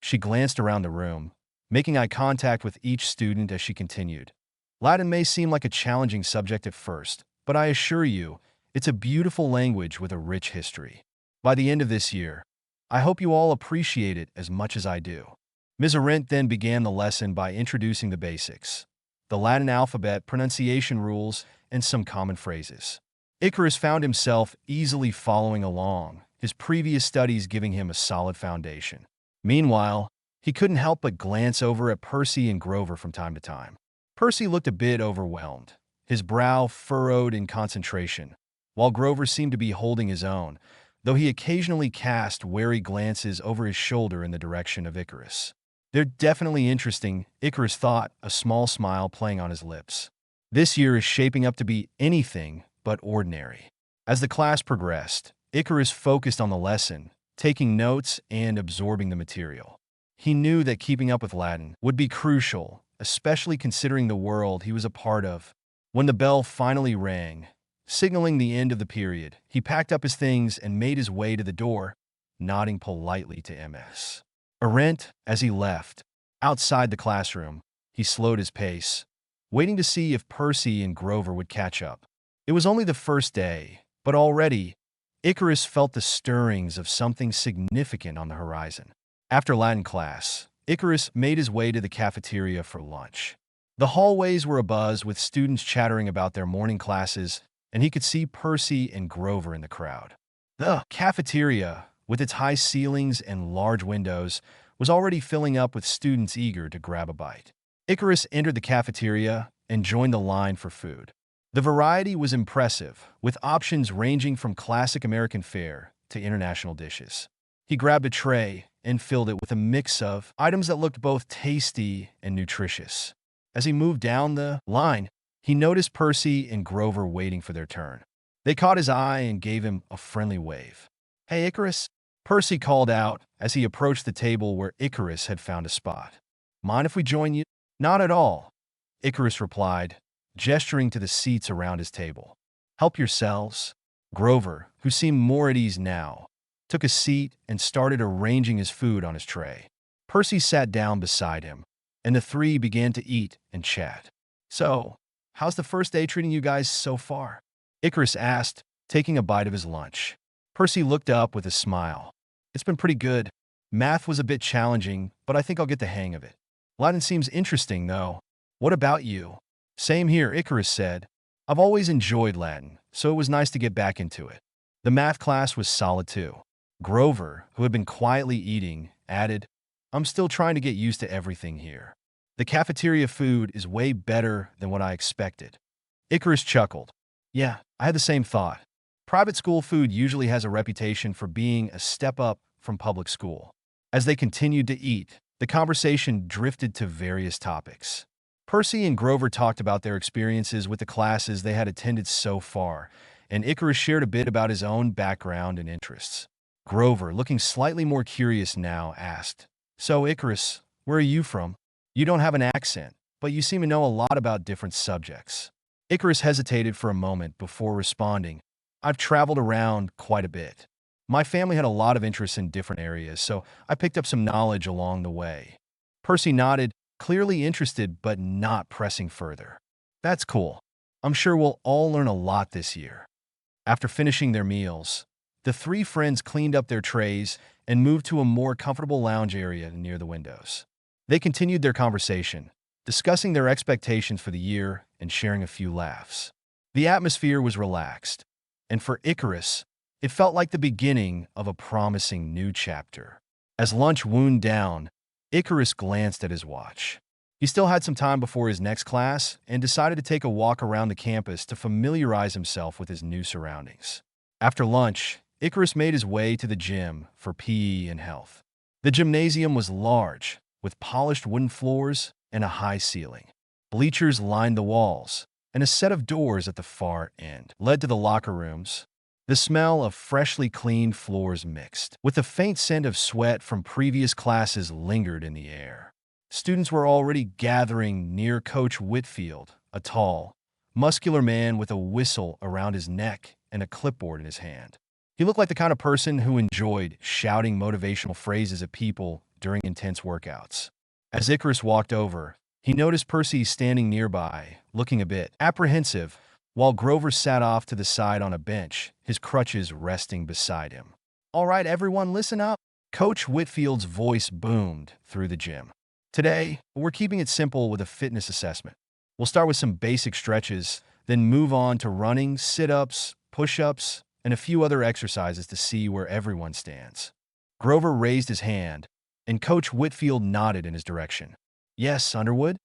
She glanced around the room, making eye contact with each student as she continued. "Latin may seem like a challenging subject at first, but I assure you, it's a beautiful language with a rich history. By the end of this year, I hope you all appreciate it as much as I do." Ms. Arendt then began the lesson by introducing the basics, the Latin alphabet, pronunciation rules, and some common phrases. Icarus found himself easily following along, his previous studies giving him a solid foundation. Meanwhile, he couldn't help but glance over at Percy and Grover from time to time. Percy looked a bit overwhelmed, his brow furrowed in concentration, while Grover seemed to be holding his own, though he occasionally cast wary glances over his shoulder in the direction of Icarus. "They're definitely interesting," Icarus thought, a small smile playing on his lips. This year is shaping up to be anything but ordinary. As the class progressed, Icarus focused on the lesson, taking notes and absorbing the material. He knew that keeping up with Latin would be crucial, especially considering the world he was a part of. When the bell finally rang, signaling the end of the period, he packed up his things and made his way to the door, nodding politely to Ms. Arendt as he left. Outside the classroom, he slowed his pace, waiting to see if Percy and Grover would catch up. It was only the first day, but already, Icarus felt the stirrings of something significant on the horizon. After Latin class, Icarus made his way to the cafeteria for lunch. The hallways were abuzz with students chattering about their morning classes, and he could see Percy and Grover in the crowd. The cafeteria, with its high ceilings and large windows, was already filling up with students eager to grab a bite. Icarus entered the cafeteria and joined the line for food. The variety was impressive, with options ranging from classic American fare to international dishes. He grabbed a tray and filled it with a mix of items that looked both tasty and nutritious. As he moved down the line, he noticed Percy and Grover waiting for their turn. They caught his eye and gave him a friendly wave. "Hey, Icarus," Percy called out as he approached the table where Icarus had found a spot. "Mind if we join you?" "Not at all," Icarus replied, gesturing to the seats around his table. "Help yourselves." Grover, who seemed more at ease now, took a seat and started arranging his food on his tray. Percy sat down beside him, and the three began to eat and chat. So, how's the first day treating you guys so far? Icarus asked, taking a bite of his lunch. Percy looked up with a smile. It's been pretty good. Math was a bit challenging, but I think I'll get the hang of it. Latin seems interesting, though. What about you? Same here, Icarus said. I've always enjoyed Latin, so it was nice to get back into it. The math class was solid too. Grover, who had been quietly eating, added, I'm still trying to get used to everything here. The cafeteria food is way better than what I expected. Icarus chuckled. Yeah, I had the same thought. Private school food usually has a reputation for being a step up from public school. As they continued to eat, the conversation drifted to various topics. Percy and Grover talked about their experiences with the classes they had attended so far, and Icarus shared a bit about his own background and interests. Grover, looking slightly more curious now, asked, So, Icarus, where are you from? You don't have an accent, but you seem to know a lot about different subjects. Icarus hesitated for a moment before responding, I've traveled around quite a bit. My family had a lot of interests in different areas, so I picked up some knowledge along the way. Percy nodded, clearly interested but not pressing further. That's cool. I'm sure we'll all learn a lot this year. After finishing their meals, the three friends cleaned up their trays and moved to a more comfortable lounge area near the windows. They continued their conversation, discussing their expectations for the year and sharing a few laughs. The atmosphere was relaxed, and for Icarus, it felt like the beginning of a promising new chapter. As lunch wound down, Icarus glanced at his watch. He still had some time before his next class and decided to take a walk around the campus to familiarize himself with his new surroundings. After lunch, Icarus made his way to the gym for PE and health. The gymnasium was large, with polished wooden floors and a high ceiling. Bleachers lined the walls, and a set of doors at the far end led to the locker rooms. The smell of freshly cleaned floors mixed with the faint scent of sweat from previous classes lingered in the air. Students were already gathering near Coach Whitfield, a tall, muscular man with a whistle around his neck and a clipboard in his hand. He looked like the kind of person who enjoyed shouting motivational phrases at people during intense workouts. As Icarus walked over, he noticed Percy standing nearby, looking a bit apprehensive, while Grover sat off to the side on a bench, his crutches resting beside him. All right, everyone, listen up. Coach Whitfield's voice boomed through the gym. Today, we're keeping it simple with a fitness assessment. We'll start with some basic stretches, then move on to running, sit-ups, push-ups, and a few other exercises to see where everyone stands. Grover raised his hand, and Coach Whitfield nodded in his direction. Yes, Underwood?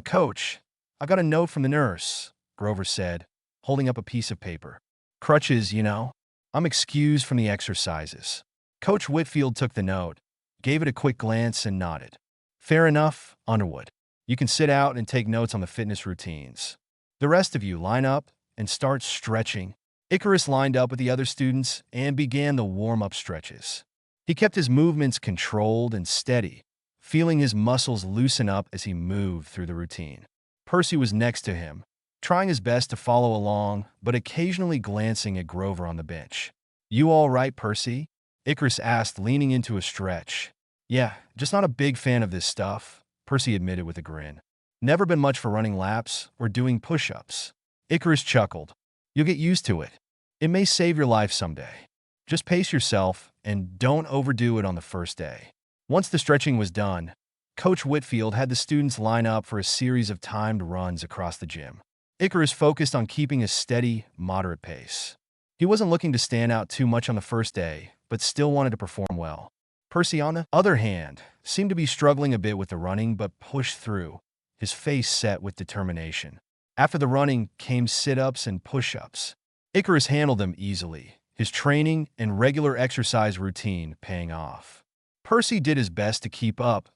Coach, I got a note from the nurse, Grover said, holding up a piece of paper. Crutches, you know. I'm excused from the exercises. Coach Whitfield took the note, gave it a quick glance, and nodded. Fair enough, Underwood. You can sit out and take notes on the fitness routines. The rest of you line up and start stretching. Icarus lined up with the other students and began the warm-up stretches. He kept his movements controlled and steady, feeling his muscles loosen up as he moved through the routine. Percy was next to him, trying his best to follow along, but occasionally glancing at Grover on the bench. You all right, Percy? Icarus asked, leaning into a stretch. Yeah, just not a big fan of this stuff, Percy admitted with a grin. Never been much for running laps or doing push-ups. Icarus chuckled. You'll get used to it. It may save your life someday. Just pace yourself and don't overdo it on the first day. Once the stretching was done, Coach Whitfield had the students line up for a series of timed runs across the gym. Icarus focused on keeping a steady, moderate pace. He wasn't looking to stand out too much on the first day, but still wanted to perform well. Percy, on the other hand, seemed to be struggling a bit with the running but pushed through, his face set with determination. After the running came sit-ups and push-ups. Icarus handled them easily, his training and regular exercise routine paying off. Percy did his best to keep up,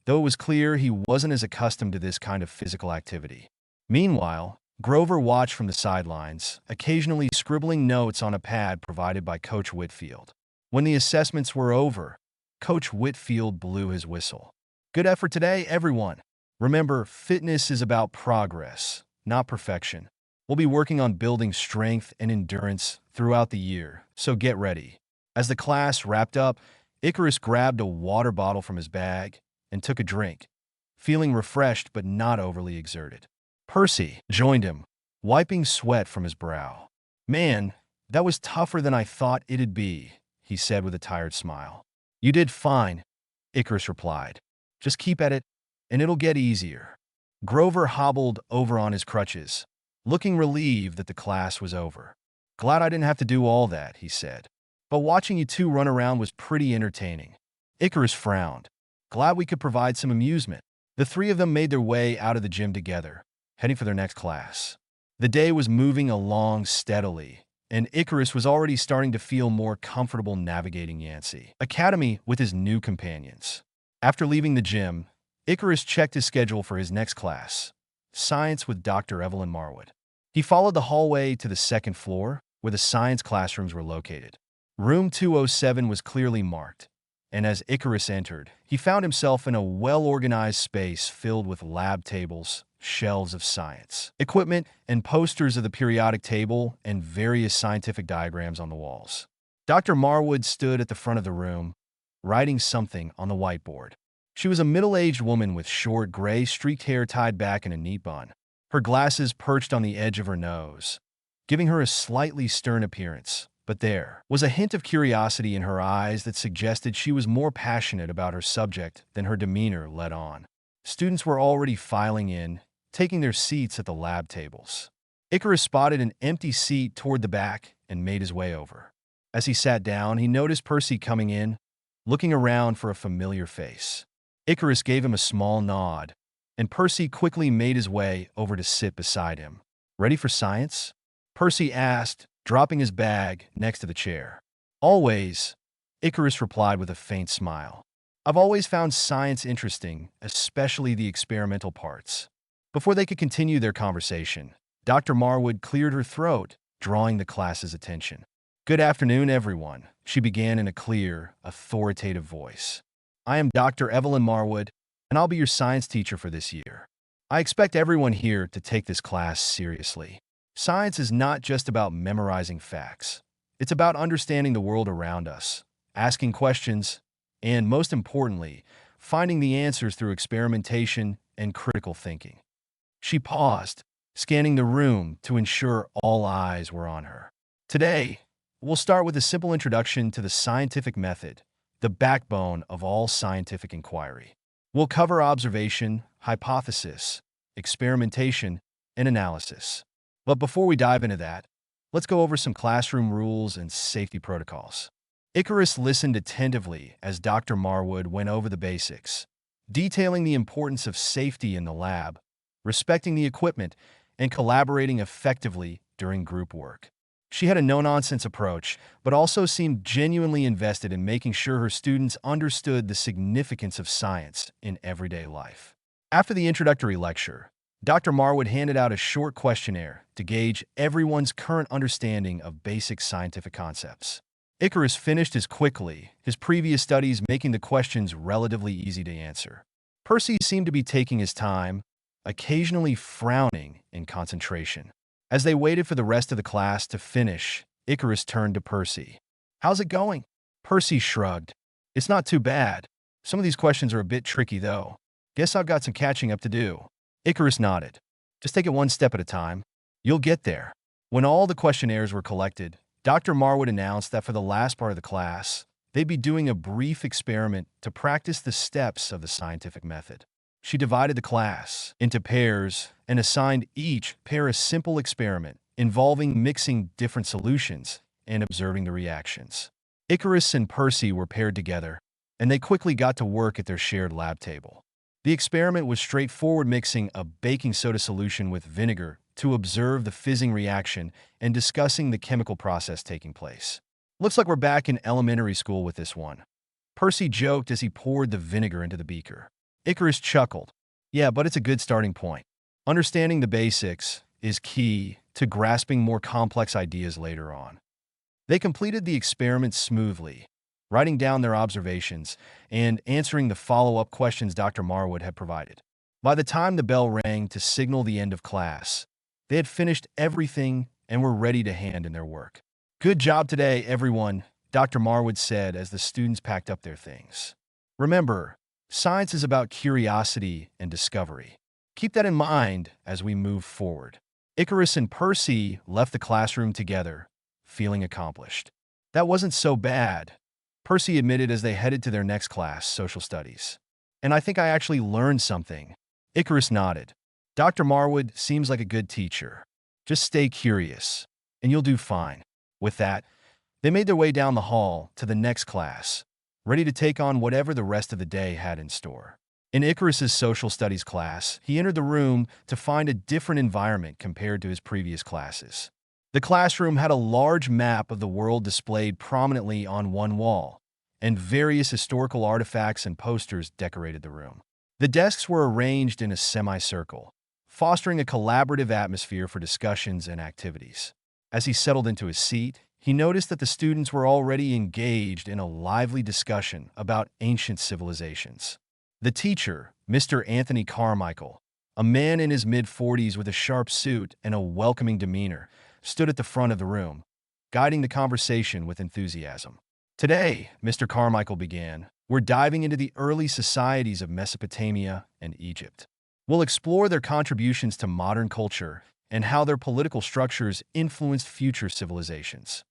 though it was clear he wasn't as accustomed to this kind of physical activity. Meanwhile, Grover watched from the sidelines, occasionally scribbling notes on a pad provided by Coach Whitfield. When the assessments were over, Coach Whitfield blew his whistle. Good effort today, everyone. Remember, fitness is about progress, not perfection. We'll be working on building strength and endurance throughout the year, so get ready. As the class wrapped up, Icarus grabbed a water bottle from his bag and took a drink, feeling refreshed but not overly exerted. Percy joined him, wiping sweat from his brow. "Man, that was tougher than I thought it'd be," he said with a tired smile. "You did fine," Icarus replied. "Just keep at it, and it'll get easier." Grover hobbled over on his crutches, looking relieved that the class was over. "Glad I didn't have to do all that," he said. "But watching you two run around was pretty entertaining." Icarus frowned. "Glad we could provide some amusement." The three of them made their way out of the gym together, heading for their next class. The day was moving along steadily, and Icarus was already starting to feel more comfortable navigating YEA Academy with his new companions. After leaving the gym, Icarus checked his schedule for his next class, Science with Dr. Evelyn Marwood. He followed the hallway to the second floor, where the science classrooms were located. Room 207 was clearly marked, and as Icarus entered, he found himself in a well-organized space filled with lab tables, shelves of science equipment, and posters of the periodic table and various scientific diagrams on the walls. Dr. Marwood stood at the front of the room, writing something on the whiteboard. She was a middle-aged woman with short, gray, streaked hair tied back in a neat bun. Her glasses perched on the edge of her nose, giving her a slightly stern appearance. But there was a hint of curiosity in her eyes that suggested she was more passionate about her subject than her demeanor let on. Students were already filing in, taking their seats at the lab tables. Icarus spotted an empty seat toward the back and made his way over. As he sat down, he noticed Percy coming in, looking around for a familiar face. Icarus gave him a small nod, and Percy quickly made his way over to sit beside him. "Ready for science?" Percy asked, dropping his bag next to the chair. "Always," Icarus replied with a faint smile. "I've always found science interesting, especially the experimental parts." Before they could continue their conversation, Dr. Marwood cleared her throat, drawing the class's attention. "Good afternoon, everyone," she began in a clear, authoritative voice. "I am Dr. Evelyn Marwood, and I'll be your science teacher for this year. I expect everyone here to take this class seriously. Science is not just about memorizing facts. It's about understanding the world around us, asking questions, and, most importantly, finding the answers through experimentation and critical thinking." She paused, scanning the room to ensure all eyes were on her. "Today, we'll start with a simple introduction to the scientific method, the backbone of all scientific inquiry. We'll cover observation, hypothesis, experimentation, and analysis. But before we dive into that, let's go over some classroom rules and safety protocols." Icarus listened attentively as Dr. Marwood went over the basics, detailing the importance of safety in the lab, respecting the equipment, and collaborating effectively during group work. She had a no-nonsense approach, but also seemed genuinely invested in making sure her students understood the significance of science in everyday life. After the introductory lecture, Dr. Marwood handed out a short questionnaire to gauge everyone's current understanding of basic scientific concepts. Icarus finished as quickly, his previous studies making the questions relatively easy to answer. Percy seemed to be taking his time, occasionally frowning in concentration. As they waited for the rest of the class to finish, Icarus turned to Percy. "How's it going?" Percy shrugged. "It's not too bad. Some of these questions are a bit tricky, though. Guess I've got some catching up to do." Icarus nodded. "Just take it one step at a time. You'll get there." When all the questionnaires were collected, Dr. Marwood announced that for the last part of the class, they'd be doing a brief experiment to practice the steps of the scientific method. She divided the class into pairs and assigned each pair a simple experiment involving mixing different solutions and observing the reactions. Icarus and Percy were paired together, and they quickly got to work at their shared lab table. The experiment was straightforward, mixing a baking soda solution with vinegar to observe the fizzing reaction and discussing the chemical process taking place. "Looks like we're back in elementary school with this one," Percy joked as he poured the vinegar into the beaker. Icarus chuckled. "Yeah, but it's a good starting point. Understanding the basics is key to grasping more complex ideas later on." They completed the experiment smoothly, writing down their observations and answering the follow-up questions Dr. Marwood had provided. By the time the bell rang to signal the end of class, they had finished everything and were ready to hand in their work. "Good job today, everyone," Dr. Marwood said as the students packed up their things. "Remember, Science is about curiosity and discovery. Keep that in mind as we move forward. Icarus and Percy left the classroom together, feeling accomplished. That wasn't so bad, Percy admitted as they headed to their next class, social studies. And I think I actually learned something. Icarus nodded. Dr. Marwood seems like a good teacher. Just stay curious, and you'll do fine. With that, they made their way down the hall to the next class, ready to take on whatever the rest of the day had in store. In Icarus's social studies class, he entered the room to find a different environment compared to his previous classes. The classroom had a large map of the world displayed prominently on one wall, and various historical artifacts and posters decorated the room. The desks were arranged in a semicircle, fostering a collaborative atmosphere for discussions and activities. As he settled into his seat, he noticed that the students were already engaged in a lively discussion about ancient civilizations. The teacher, Mr. Anthony Carmichael, a man in his mid-40s with a sharp suit and a welcoming demeanor, stood at the front of the room, guiding the conversation with enthusiasm. Today, Mr. Carmichael began, we're diving into the early societies of Mesopotamia and Egypt. We'll explore their contributions to modern culture and how their political structures influenced future civilizations.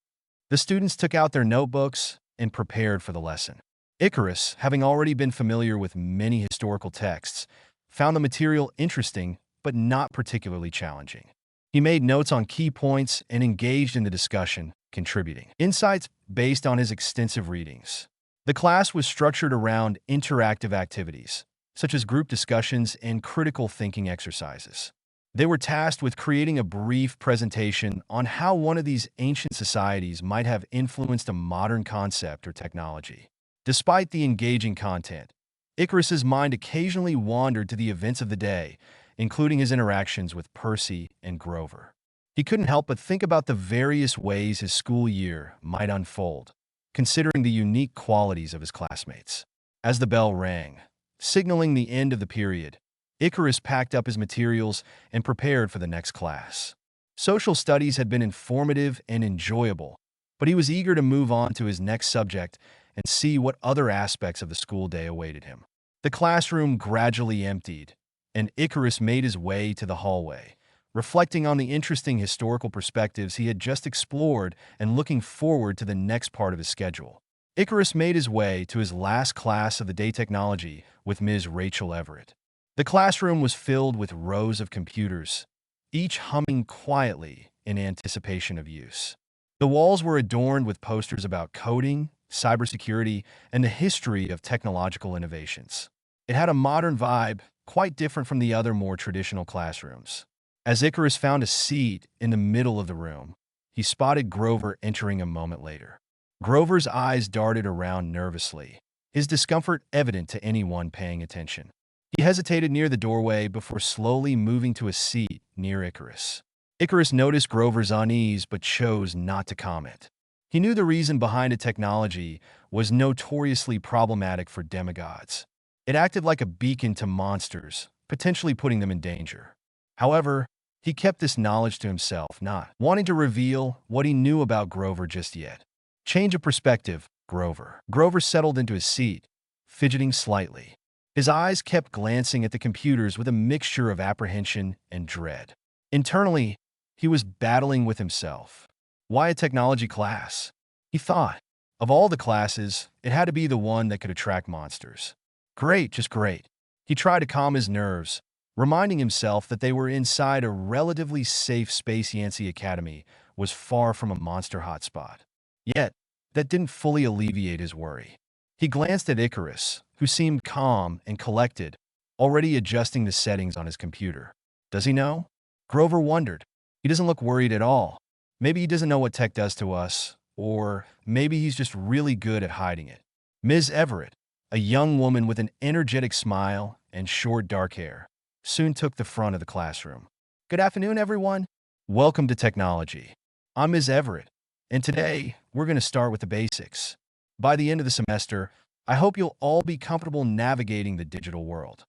The students took out their notebooks and prepared for the lesson. Icarus, having already been familiar with many historical texts, found the material interesting but not particularly challenging. He made notes on key points and engaged in the discussion, contributing insights based on his extensive readings. The class was structured around interactive activities, such as group discussions and critical thinking exercises. They were tasked with creating a brief presentation on how one of these ancient societies might have influenced a modern concept or technology. Despite the engaging content, Icarus's mind occasionally wandered to the events of the day, including his interactions with Percy and Grover. He couldn't help but think about the various ways his school year might unfold, considering the unique qualities of his classmates. As the bell rang, signaling the end of the period, Icarus packed up his materials and prepared for the next class. Social studies had been informative and enjoyable, but he was eager to move on to his next subject and see what other aspects of the school day awaited him. The classroom gradually emptied, and Icarus made his way to the hallway, reflecting on the interesting historical perspectives he had just explored and looking forward to the next part of his schedule. Icarus made his way to his last class of the day, technology, with Ms. Rachel Everett. The classroom was filled with rows of computers, each humming quietly in anticipation of use. The walls were adorned with posters about coding, cybersecurity, and the history of technological innovations. It had a modern vibe, quite different from the other more traditional classrooms. As Icarus found a seat in the middle of the room, he spotted Grover entering a moment later. Grover's eyes darted around nervously, his discomfort evident to anyone paying attention. He hesitated near the doorway before slowly moving to a seat near Icarus. Icarus noticed Grover's unease but chose not to comment. He knew the reason behind a technology was notoriously problematic for demigods. It acted like a beacon to monsters, potentially putting them in danger. However, he kept this knowledge to himself, not wanting to reveal what he knew about Grover just yet. Change of perspective, Grover. Grover settled into his seat, fidgeting slightly. His eyes kept glancing at the computers with a mixture of apprehension and dread. Internally, he was battling with himself. Why a technology class? He thought. Of all the classes, it had to be the one that could attract monsters. Great, just great. He tried to calm his nerves, reminding himself that they were inside a relatively safe space. Yancey Academy was far from a monster hotspot. Yet, that didn't fully alleviate his worry. He glanced at Icarus, who seemed calm and collected, already adjusting the settings on his computer. Does he know? Grover wondered. He doesn't look worried at all. Maybe he doesn't know what tech does to us, or maybe he's just really good at hiding it. Ms. Everett, a young woman with an energetic smile and short dark hair, soon took the front of the classroom. Good afternoon, everyone. Welcome to Technology. I'm Ms. Everett, and today we're going to start with the basics. By the end of the semester, I hope you'll all be comfortable navigating the digital world.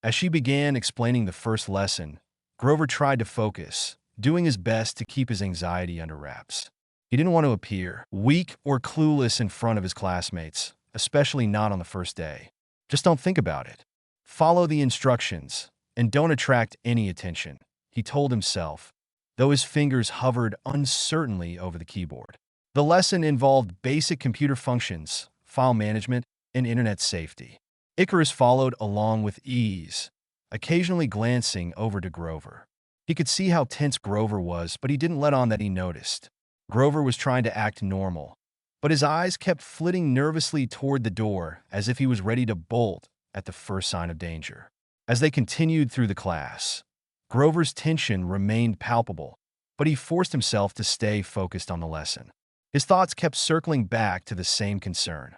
As she began explaining the first lesson, Grover tried to focus, doing his best to keep his anxiety under wraps. He didn't want to appear weak or clueless in front of his classmates, especially not on the first day. Just don't think about it. Follow the instructions, and don't attract any attention, he told himself, though his fingers hovered uncertainly over the keyboard. The lesson involved basic computer functions, file management, and internet safety. Icarus followed along with ease, occasionally glancing over to Grover. He could see how tense Grover was, but he didn't let on that he noticed. Grover was trying to act normal, but his eyes kept flitting nervously toward the door as if he was ready to bolt at the first sign of danger. As they continued through the class, Grover's tension remained palpable, but he forced himself to stay focused on the lesson. His thoughts kept circling back to the same concern.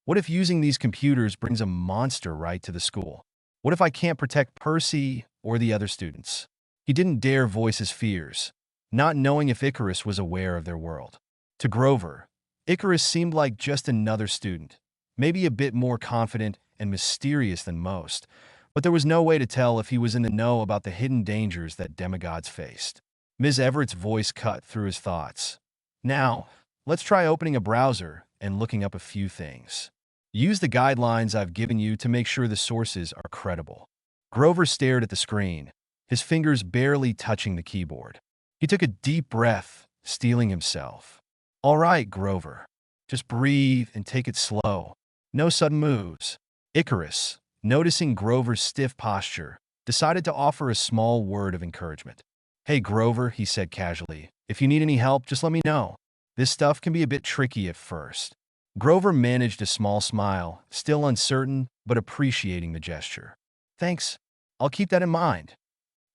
What if using these computers brings a monster right to the school? What if I can't protect Percy or the other students? He didn't dare voice his fears, not knowing if Icarus was aware of their world. To Grover, Icarus seemed like just another student, maybe a bit more confident and mysterious than most, but there was no way to tell if he was in the know about the hidden dangers that demigods faced. Ms. Everett's voice cut through his thoughts. Now, let's try opening a browser and looking up a few things. Use the guidelines I've given you to make sure the sources are credible. Grover stared at the screen, his fingers barely touching the keyboard. He took a deep breath, steeling himself. All right, Grover. Just breathe and take it slow. No sudden moves. Icarus, noticing Grover's stiff posture, decided to offer a small word of encouragement. Hey, Grover, he said casually. If you need any help, just let me know. This stuff can be a bit tricky at first. Grover managed a small smile, still uncertain, but appreciating the gesture. Thanks. I'll keep that in mind.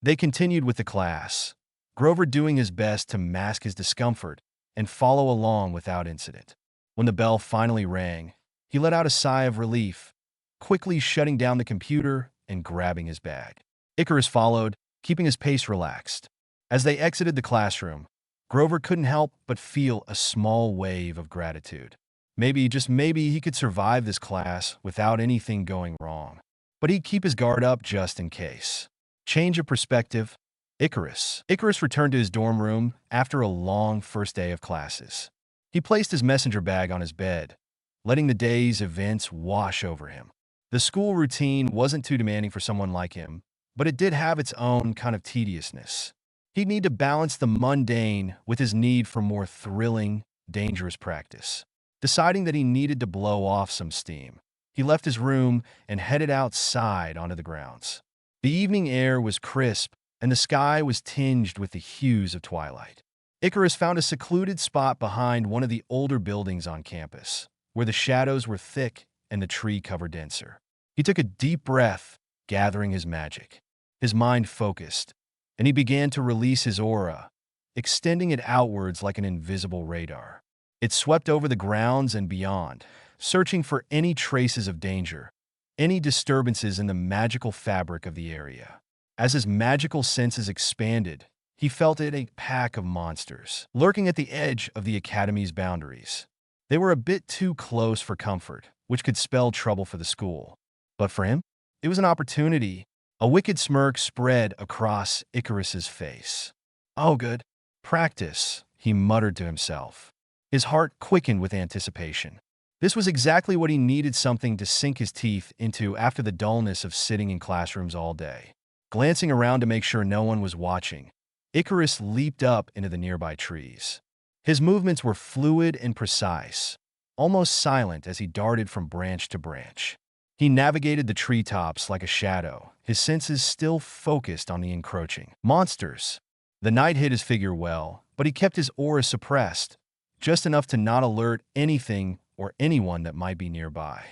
They continued with the class, Grover doing his best to mask his discomfort and follow along without incident. When the bell finally rang, he let out a sigh of relief, quickly shutting down the computer and grabbing his bag. Icarus followed, keeping his pace relaxed. As they exited the classroom, Grover couldn't help but feel a small wave of gratitude. Maybe, just maybe, he could survive this class without anything going wrong. But he'd keep his guard up just in case. Change of perspective. Icarus. Icarus returned to his dorm room after a long first day of classes. He placed his messenger bag on his bed, letting the day's events wash over him. The school routine wasn't too demanding for someone like him, but it did have its own kind of tediousness. He'd need to balance the mundane with his need for more thrilling, dangerous practice. Deciding that he needed to blow off some steam, he left his room and headed outside onto the grounds. The evening air was crisp, and the sky was tinged with the hues of twilight. Icarus found a secluded spot behind one of the older buildings on campus, where the shadows were thick and the tree cover denser. He took a deep breath, gathering his magic. His mind focused, and he began to release his aura, extending it outwards like an invisible radar. It swept over the grounds and beyond, searching for any traces of danger, any disturbances in the magical fabric of the area. As his magical senses expanded, he felt it a pack of monsters, lurking at the edge of the academy's boundaries. They were a bit too close for comfort, which could spell trouble for the school. But for him, it was an opportunity. A wicked smirk spread across Icarus's face. Oh, good. Practice, he muttered to himself. His heart quickened with anticipation. This was exactly what he needed, something to sink his teeth into after the dullness of sitting in classrooms all day. Glancing around to make sure no one was watching, Icarus leaped up into the nearby trees. His movements were fluid and precise, almost silent as he darted from branch to branch. He navigated the treetops like a shadow, his senses still focused on the encroaching monsters. The night hid his figure well, but he kept his aura suppressed, just enough to not alert anything or anyone that might be nearby.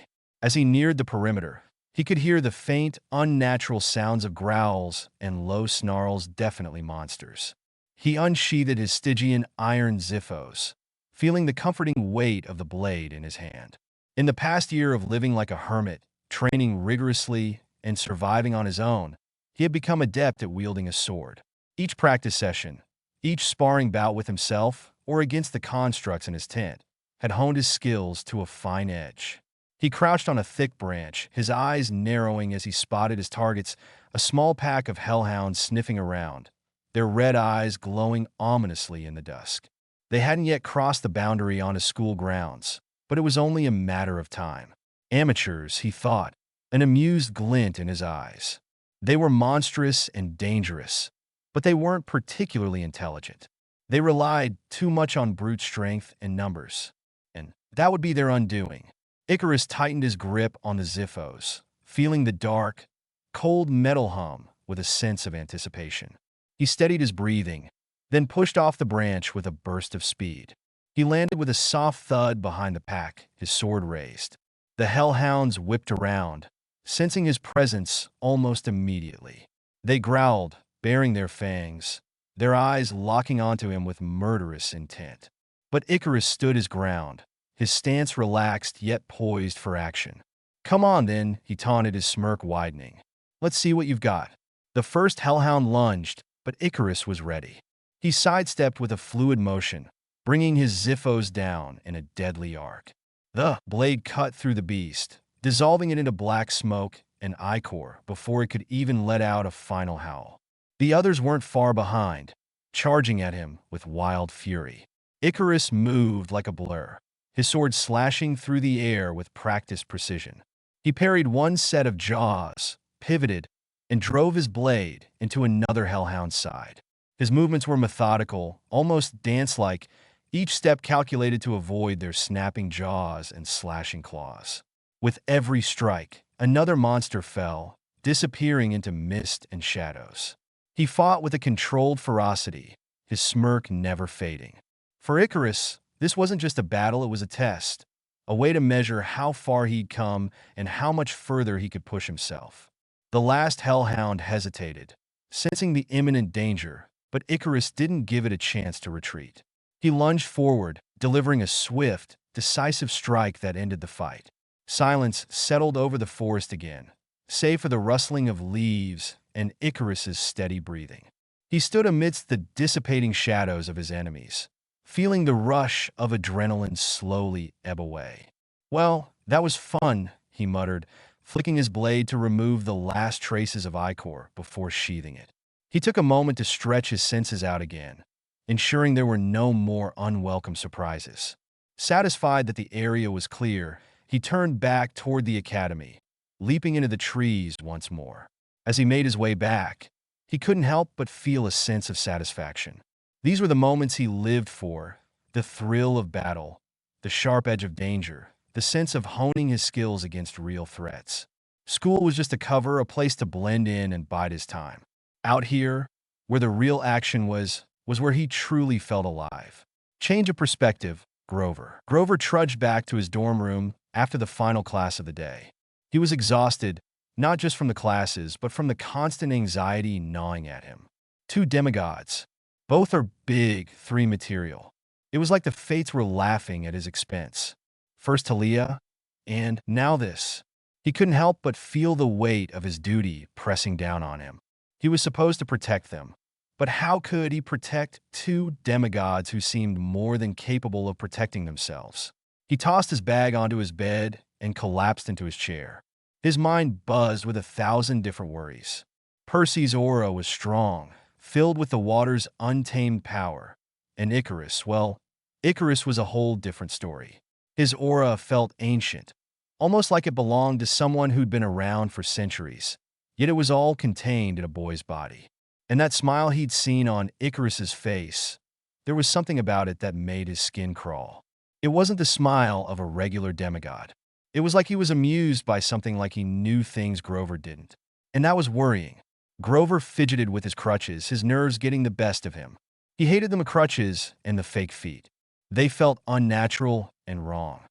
As he neared the perimeter, he could hear the faint, unnatural sounds of growls and low snarls, definitely monsters. He unsheathed his Stygian iron Xiphos, feeling the comforting weight of the blade in his hand. In the past year of living like a hermit, training rigorously, and surviving on his own, he had become adept at wielding a sword. Each practice session, each sparring bout with himself or against the constructs in his tent, had honed his skills to a fine edge. He crouched on a thick branch, his eyes narrowing as he spotted his targets, a small pack of hellhounds sniffing around, their red eyes glowing ominously in the dusk. They hadn't yet crossed the boundary onto school grounds, but it was only a matter of time. Amateurs, he thought, an amused glint in his eyes. They were monstrous and dangerous, but they weren't particularly intelligent. They relied too much on brute strength and numbers, and that would be their undoing. Icarus tightened his grip on the Xiphos, feeling the dark, cold metal hum with a sense of anticipation. He steadied his breathing, then pushed off the branch with a burst of speed. He landed with a soft thud behind the pack, his sword raised. The hellhounds whipped around, sensing his presence almost immediately. They growled, baring their fangs, their eyes locking onto him with murderous intent. But Icarus stood his ground, his stance relaxed yet poised for action. "Come on, then," he taunted, his smirk widening. "Let's see what you've got." The first hellhound lunged, but Icarus was ready. He sidestepped with a fluid motion, bringing his Xiphos down in a deadly arc. The blade cut through the beast, dissolving it into black smoke and ichor before it could even let out a final howl. The others weren't far behind, charging at him with wild fury. Icarus moved like a blur, his sword slashing through the air with practiced precision. He parried one set of jaws, pivoted, and drove his blade into another hellhound's side. His movements were methodical, almost dance-like, each step calculated to avoid their snapping jaws and slashing claws. With every strike, another monster fell, disappearing into mist and shadows. He fought with a controlled ferocity, his smirk never fading. For Icarus, this wasn't just a battle, it was a test, a way to measure how far he'd come and how much further he could push himself. The last hellhound hesitated, sensing the imminent danger, but Icarus didn't give it a chance to retreat. He lunged forward, delivering a swift, decisive strike that ended the fight. Silence settled over the forest again, save for the rustling of leaves and Icarus's steady breathing. He stood amidst the dissipating shadows of his enemies, feeling the rush of adrenaline slowly ebb away. "Well, that was fun," he muttered, flicking his blade to remove the last traces of ichor before sheathing it. He took a moment to stretch his senses out again, ensuring there were no more unwelcome surprises. Satisfied that the area was clear, he turned back toward the academy, leaping into the trees once more. As he made his way back, he couldn't help but feel a sense of satisfaction. These were the moments he lived for, the thrill of battle, the sharp edge of danger, the sense of honing his skills against real threats. School was just a cover, a place to blend in and bide his time. Out here, where the real action was where he truly felt alive. Change of perspective, Grover. Grover trudged back to his dorm room after the final class of the day. He was exhausted, not just from the classes, but from the constant anxiety gnawing at him. Two demigods. Both are big, 3 material. It was like the fates were laughing at his expense. First Talia, and now this. He couldn't help but feel the weight of his duty pressing down on him. He was supposed to protect them, but how could he protect two demigods who seemed more than capable of protecting themselves? He tossed his bag onto his bed and collapsed into his chair. His mind buzzed with 1,000 different worries. Percy's aura was strong, filled with the water's untamed power. And Icarus, well, Icarus was a whole different story. His aura felt ancient, almost like it belonged to someone who'd been around for centuries. Yet it was all contained in a boy's body. And that smile he'd seen on Icarus's face, there was something about it that made his skin crawl. It wasn't the smile of a regular demigod. It was like he was amused by something, like he knew things Grover didn't. And that was worrying. Grover fidgeted with his crutches, his nerves getting the best of him. He hated the crutches and the fake feet. They felt unnatural and wrong.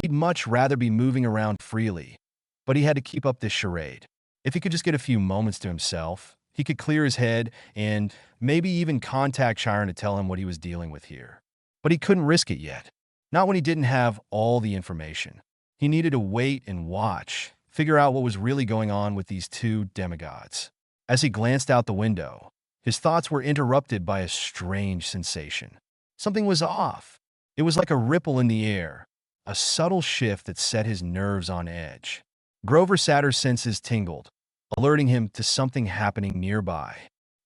He'd much rather be moving around freely, but he had to keep up this charade. If he could just get a few moments to himself, he could clear his head and maybe even contact Chiron to tell him what he was dealing with here. But he couldn't risk it yet. Not when he didn't have all the information. He needed to wait and watch, figure out what was really going on with these two demigods. As he glanced out the window, his thoughts were interrupted by a strange sensation. Something was off. It was like a ripple in the air, a subtle shift that set his nerves on edge. Grover Satter's senses tingled, alerting him to something happening nearby.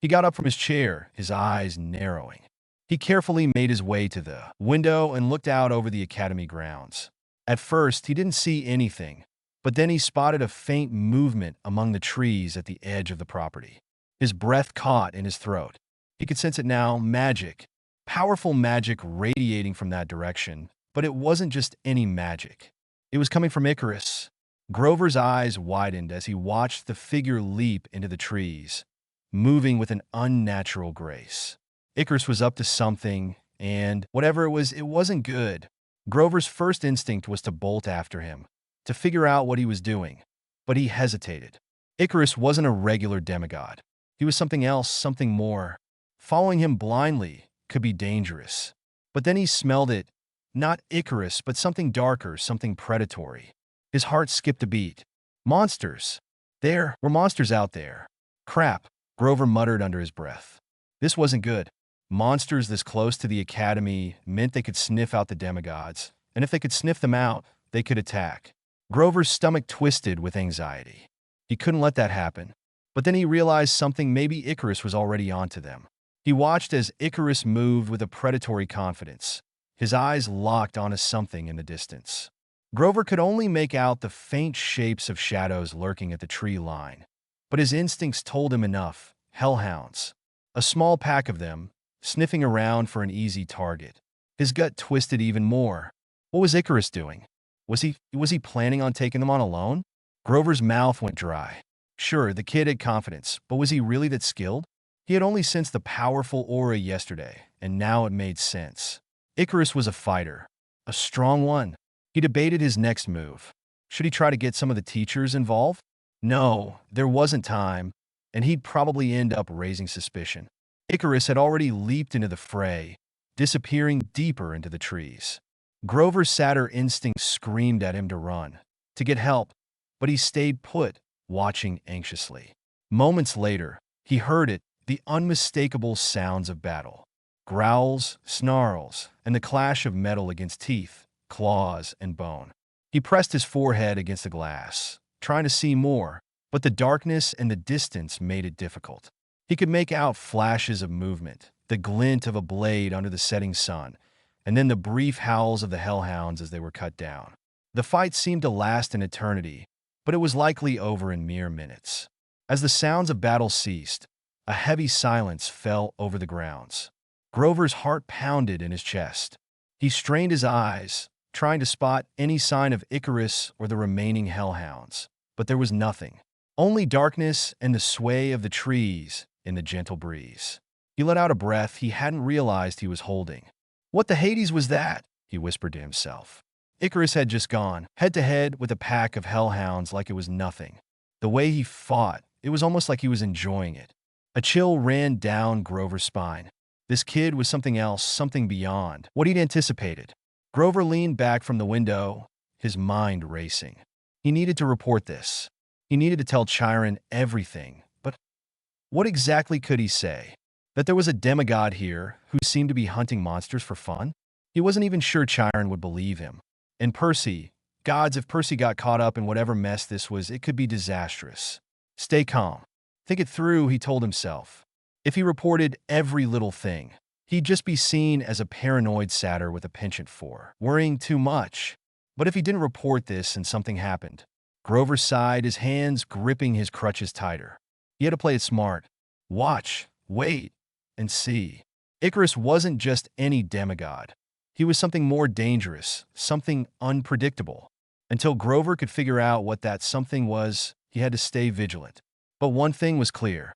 He got up from his chair, his eyes narrowing. He carefully made his way to the window and looked out over the academy grounds. At first, he didn't see anything, But then he spotted a faint movement among the trees at the edge of the property. His breath caught in his throat. He could sense it now, magic. Powerful magic radiating from that direction, but it wasn't just any magic. It was coming from Icarus. Grover's eyes widened as he watched the figure leap into the trees, moving with an unnatural grace. Icarus was up to something, and whatever it wasn't good. Grover's first instinct was to bolt after him, to figure out what he was doing, but he hesitated. Icarus wasn't a regular demigod. He was something else, something more. Following him blindly could be dangerous. But then he smelled it, not Icarus, but something darker, something predatory. His heart skipped a beat. Monsters. There were monsters out there. Crap, Grover muttered under his breath. This wasn't good. Monsters this close to the academy meant they could sniff out the demigods, and if they could sniff them out, they could attack. Grover's stomach twisted with anxiety. He couldn't let that happen. But then he realized something, maybe Icarus was already onto them. He watched as Icarus moved with a predatory confidence, his eyes locked onto something in the distance. Grover could only make out the faint shapes of shadows lurking at the tree line, but his instincts told him enough. Hellhounds. A small pack of them, sniffing around for an easy target. His gut twisted even more. What was Icarus doing? Was he planning on taking them on alone? Grover's mouth went dry. Sure, the kid had confidence, but was he really that skilled? He had only sensed the powerful aura yesterday, and now it made sense. Icarus was a fighter, a strong one. He debated his next move. Should he try to get some of the teachers involved? No, there wasn't time, and he'd probably end up raising suspicion. Icarus had already leaped into the fray, disappearing deeper into the trees. Grover's satyr instinct screamed at him to run, to get help, but he stayed put, watching anxiously. Moments later, he heard it, the unmistakable sounds of battle. Growls, snarls, and the clash of metal against teeth, claws, and bone. He pressed his forehead against the glass, trying to see more, but the darkness and the distance made it difficult. He could make out flashes of movement, the glint of a blade under the setting sun, and then the brief howls of the hellhounds as they were cut down. The fight seemed to last an eternity, but it was likely over in mere minutes. As the sounds of battle ceased, a heavy silence fell over the grounds. Grover's heart pounded in his chest. He strained his eyes, trying to spot any sign of Icarus or the remaining hellhounds, but there was nothing. Only darkness and the sway of the trees in the gentle breeze. He let out a breath he hadn't realized he was holding. What the Hades was that? He whispered to himself. Icarus had just gone, head-to-head with a pack of hellhounds like it was nothing. The way he fought, it was almost like he was enjoying it. A chill ran down Grover's spine. This kid was something else, something beyond what he'd anticipated. Grover leaned back from the window, his mind racing. He needed to report this. He needed to tell Chiron everything, but what exactly could he say? That there was a demigod here who seemed to be hunting monsters for fun? He wasn't even sure Chiron would believe him. And Percy, gods, if Percy got caught up in whatever mess this was, it could be disastrous. Stay calm. Think it through, he told himself. If he reported every little thing, he'd just be seen as a paranoid satyr with a penchant for worrying too much. But if he didn't report this and something happened, Grover sighed, his hands gripping his crutches tighter. He had to play it smart. Watch, wait, and see. Icarus wasn't just any demigod. He was something more dangerous, something unpredictable. Until Grover could figure out what that something was, he had to stay vigilant. But one thing was clear.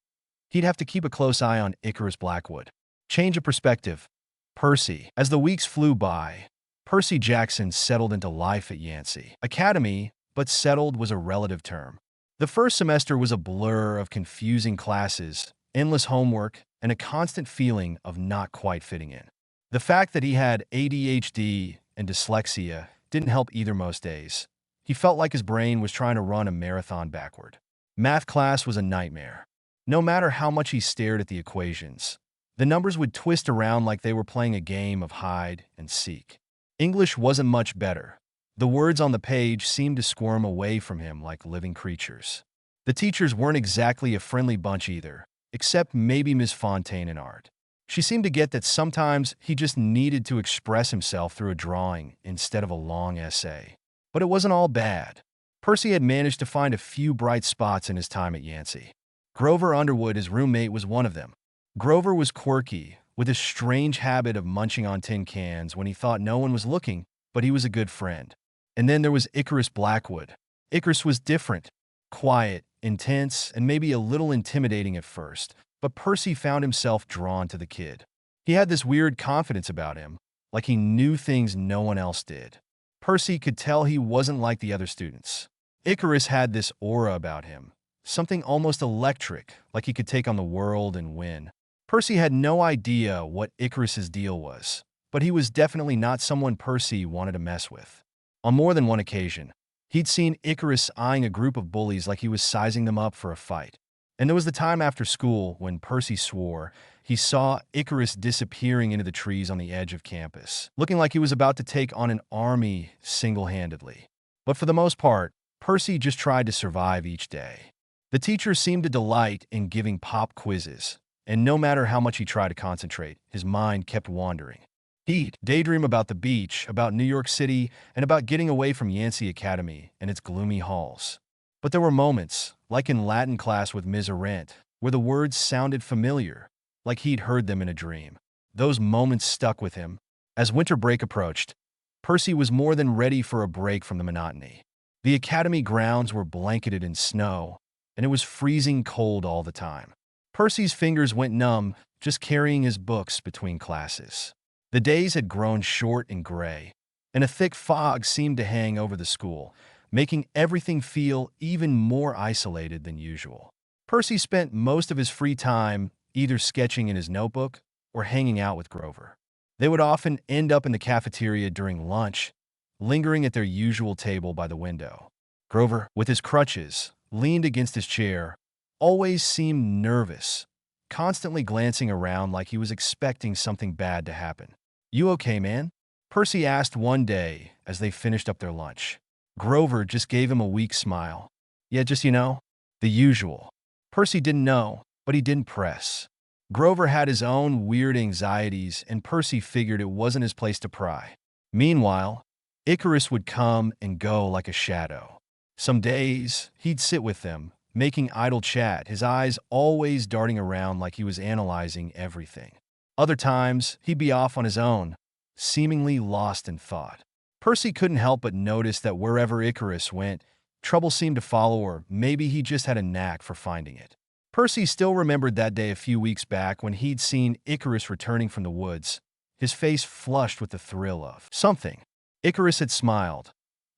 He'd have to keep a close eye on Icarus Blackwood. Change of perspective. Percy. As the weeks flew by, Percy Jackson settled into life at Yancey Academy, but settled was a relative term. The first semester was a blur of confusing classes, endless homework, and a constant feeling of not quite fitting in. The fact that he had ADHD and dyslexia didn't help either most days. He felt like his brain was trying to run a marathon backward. Math class was a nightmare. No matter how much he stared at the equations, the numbers would twist around like they were playing a game of hide and seek. English wasn't much better. The words on the page seemed to squirm away from him like living creatures. The teachers weren't exactly a friendly bunch either, except maybe Miss Fontaine in art. She seemed to get that sometimes he just needed to express himself through a drawing instead of a long essay. But it wasn't all bad. Percy had managed to find a few bright spots in his time at Yancey. Grover Underwood, his roommate, was one of them. Grover was quirky, with his strange habit of munching on tin cans when he thought no one was looking, but he was a good friend. And then there was Icarus Blackwood. Icarus was different, quiet, intense, and maybe a little intimidating at first, but Percy found himself drawn to the kid. He had this weird confidence about him, like he knew things no one else did. Percy could tell he wasn't like the other students. Icarus had this aura about him, something almost electric, like he could take on the world and win. Percy had no idea what Icarus's deal was, but he was definitely not someone Percy wanted to mess with. On more than one occasion, he'd seen Icarus eyeing a group of bullies like he was sizing them up for a fight. And there was the time after school when Percy swore he saw Icarus disappearing into the trees on the edge of campus, looking like he was about to take on an army single-handedly. But for the most part, Percy just tried to survive each day. The teacher seemed to delight in giving pop quizzes, and no matter how much he tried to concentrate, his mind kept wandering. He'd daydream about the beach, about New York City, and about getting away from Yancey Academy and its gloomy halls. But there were moments, like in Latin class with Ms. Arendt, where the words sounded familiar, like he'd heard them in a dream. Those moments stuck with him. As winter break approached, Percy was more than ready for a break from the monotony. The academy grounds were blanketed in snow, and it was freezing cold all the time. Percy's fingers went numb just carrying his books between classes. The days had grown short and gray, and a thick fog seemed to hang over the school, making everything feel even more isolated than usual. Percy spent most of his free time either sketching in his notebook or hanging out with Grover. They would often end up in the cafeteria during lunch, lingering at their usual table by the window. Grover, with his crutches, leaned against his chair, always seemed nervous, constantly glancing around like he was expecting something bad to happen. "You okay, man?" Percy asked one day as they finished up their lunch. Grover just gave him a weak smile. "Yeah, just, the usual." Percy didn't know, but he didn't press. Grover had his own weird anxieties, and Percy figured it wasn't his place to pry. Meanwhile, Icarus would come and go like a shadow. Some days, he'd sit with them, making idle chat, his eyes always darting around like he was analyzing everything. Other times, he'd be off on his own, seemingly lost in thought. Percy couldn't help but notice that wherever Icarus went, trouble seemed to follow, or maybe he just had a knack for finding it. Percy still remembered that day a few weeks back when he'd seen Icarus returning from the woods, his face flushed with the thrill of something. Icarus had smiled,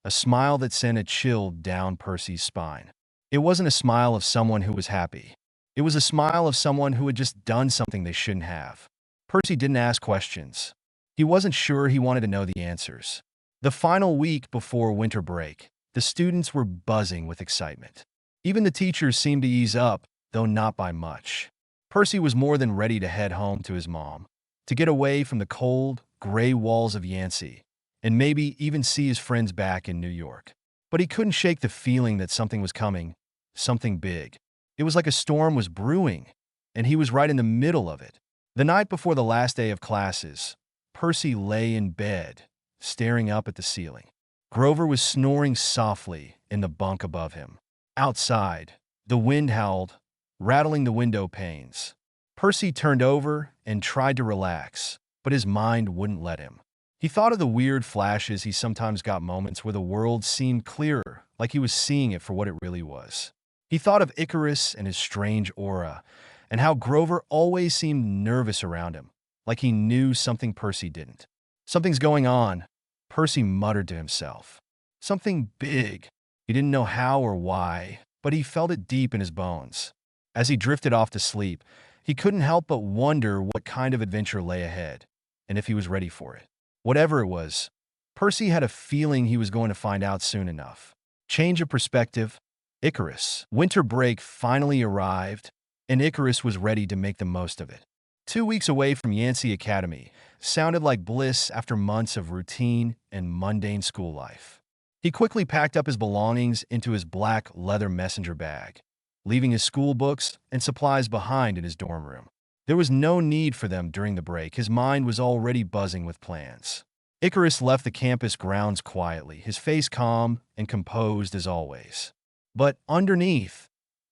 a smile that sent a chill down Percy's spine. It wasn't a smile of someone who was happy. It was a smile of someone who had just done something they shouldn't have. Percy didn't ask questions. He wasn't sure he wanted to know the answers. The final week before winter break, the students were buzzing with excitement. Even the teachers seemed to ease up, though not by much. Percy was more than ready to head home to his mom, to get away from the cold, gray walls of Yancey, and maybe even see his friends back in New York. But he couldn't shake the feeling that something was coming, something big. It was like a storm was brewing, and he was right in the middle of it. The night before the last day of classes, Percy lay in bed, staring up at the ceiling. Grover was snoring softly in the bunk above him. Outside, the wind howled, rattling the window panes. Percy turned over and tried to relax, but his mind wouldn't let him. He thought of the weird flashes he sometimes got, moments where the world seemed clearer, like he was seeing it for what it really was. He thought of Icarus and his strange aura, and how Grover always seemed nervous around him, like he knew something Percy didn't. "Something's going on," Percy muttered to himself. "Something big." He didn't know how or why, but he felt it deep in his bones. As he drifted off to sleep, he couldn't help but wonder what kind of adventure lay ahead, and if he was ready for it. Whatever it was, Percy had a feeling he was going to find out soon enough. Change of perspective. Icarus. Winter break finally arrived, and Icarus was ready to make the most of it. 2 weeks away from Yancey Academy sounded like bliss after months of routine and mundane school life. He quickly packed up his belongings into his black leather messenger bag, leaving his school books and supplies behind in his dorm room. There was no need for them during the break. His mind was already buzzing with plans. Icarus left the campus grounds quietly, his face calm and composed as always. But underneath,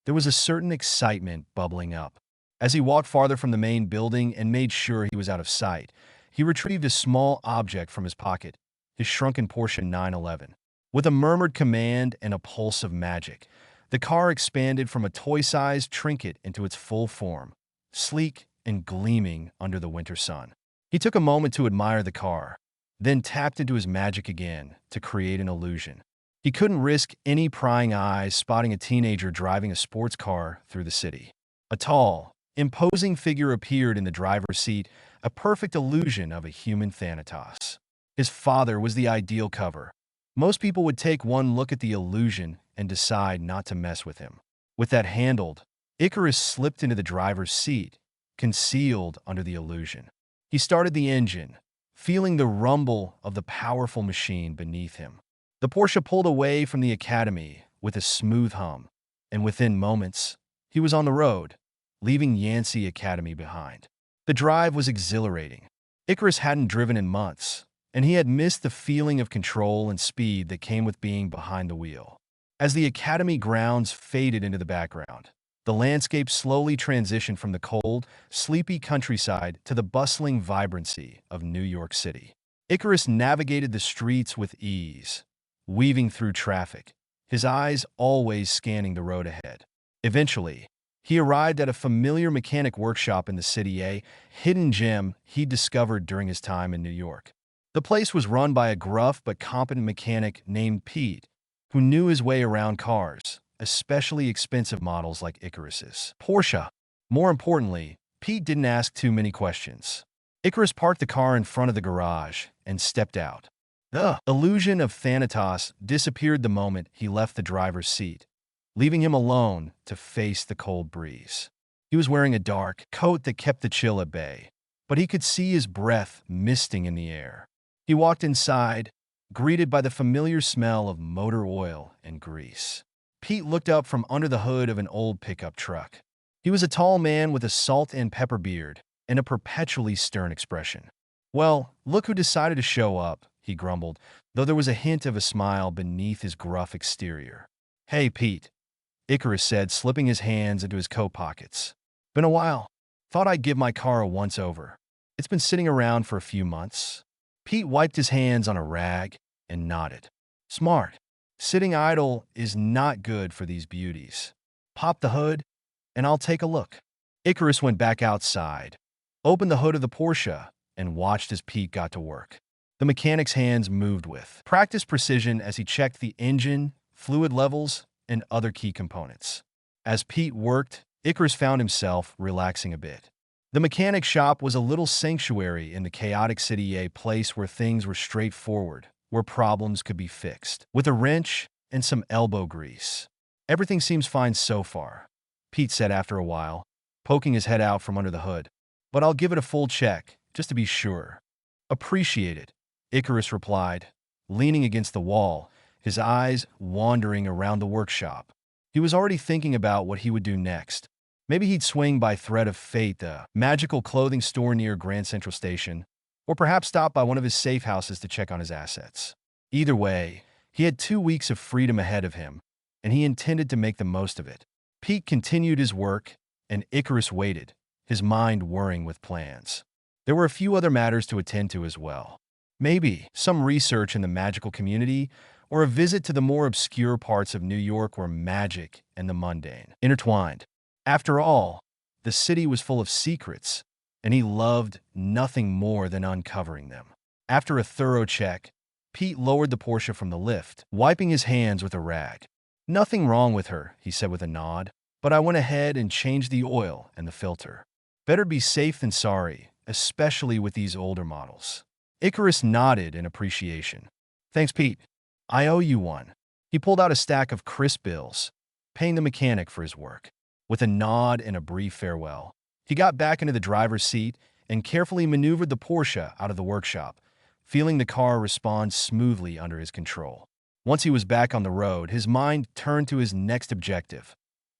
there was a certain excitement bubbling up. As he walked farther from the main building and made sure he was out of sight, he retrieved a small object from his pocket, his shrunken Porsche 911. With a murmured command and a pulse of magic, the car expanded from a toy-sized trinket into its full form, sleek and gleaming under the winter sun. He took a moment to admire the car, then tapped into his magic again to create an illusion. He couldn't risk any prying eyes spotting a teenager driving a sports car through the city. A tall, imposing figure appeared in the driver's seat, a perfect illusion of a human Thanatos. His father was the ideal cover. Most people would take one look at the illusion and decide not to mess with him. With that handled, Icarus slipped into the driver's seat, concealed under the illusion. He started the engine, feeling the rumble of the powerful machine beneath him. The Porsche pulled away from the academy with a smooth hum, and within moments, he was on the road, leaving YEA Academy behind. The drive was exhilarating. Icarus hadn't driven in months, and he had missed the feeling of control and speed that came with being behind the wheel. As the academy grounds faded into the background, the landscape slowly transitioned from the cold, sleepy countryside to the bustling vibrancy of New York City. Icarus navigated the streets with ease, weaving through traffic, his eyes always scanning the road ahead. Eventually, he arrived at a familiar mechanic workshop in the city, a hidden gem he'd discovered during his time in New York. The place was run by a gruff but competent mechanic named Pete, who knew his way around cars, especially expensive models like Icarus's. Porsche. More importantly, Pete didn't ask too many questions. Icarus parked the car in front of the garage and stepped out. The illusion of Thanatos disappeared the moment he left the driver's seat, leaving him alone to face the cold breeze. He was wearing a dark coat that kept the chill at bay, but he could see his breath misting in the air. He walked inside, greeted by the familiar smell of motor oil and grease. Pete looked up from under the hood of an old pickup truck. He was a tall man with a salt and pepper beard and a perpetually stern expression. "Well, look who decided to show up," he grumbled, though there was a hint of a smile beneath his gruff exterior. "Hey, Pete," Icarus said, slipping his hands into his coat pockets. "Been a while. Thought I'd give my car a once-over. It's been sitting around for a few months." Pete wiped his hands on a rag and nodded. "Smart. Sitting idle is not good for these beauties. Pop the hood, and I'll take a look." Icarus went back outside, opened the hood of the Porsche, and watched as Pete got to work. The mechanic's hands moved with practiced precision as he checked the engine, fluid levels, and other key components. As Pete worked, Icarus found himself relaxing a bit. The mechanic shop was a little sanctuary in the chaotic city, a place where things were straightforward, where problems could be fixed with a wrench and some elbow grease. "Everything seems fine so far," Pete said after a while, poking his head out from under the hood. "But I'll give it a full check, just to be sure." "Appreciate it," Icarus replied, leaning against the wall, his eyes wandering around the workshop. He was already thinking about what he would do next. Maybe he'd swing by Thread of Fate, the magical clothing store near Grand Central Station, or perhaps stop by one of his safe houses to check on his assets. Either way, he had 2 weeks of freedom ahead of him, and he intended to make the most of it. Pete continued his work, and Icarus waited, his mind whirring with plans. There were a few other matters to attend to as well. Maybe some research in the magical community, or a visit to the more obscure parts of New York where magic and the mundane intertwined. After all, the city was full of secrets, and he loved nothing more than uncovering them. After a thorough check, Pete lowered the Porsche from the lift, wiping his hands with a rag. "Nothing wrong with her," he said with a nod, "but I went ahead and changed the oil and the filter. Better be safe than sorry, especially with these older models." Icarus nodded in appreciation. "Thanks, Pete. I owe you one." He pulled out a stack of crisp bills, paying the mechanic for his work. With a nod and a brief farewell, he got back into the driver's seat and carefully maneuvered the Porsche out of the workshop, feeling the car respond smoothly under his control. Once he was back on the road, his mind turned to his next objective,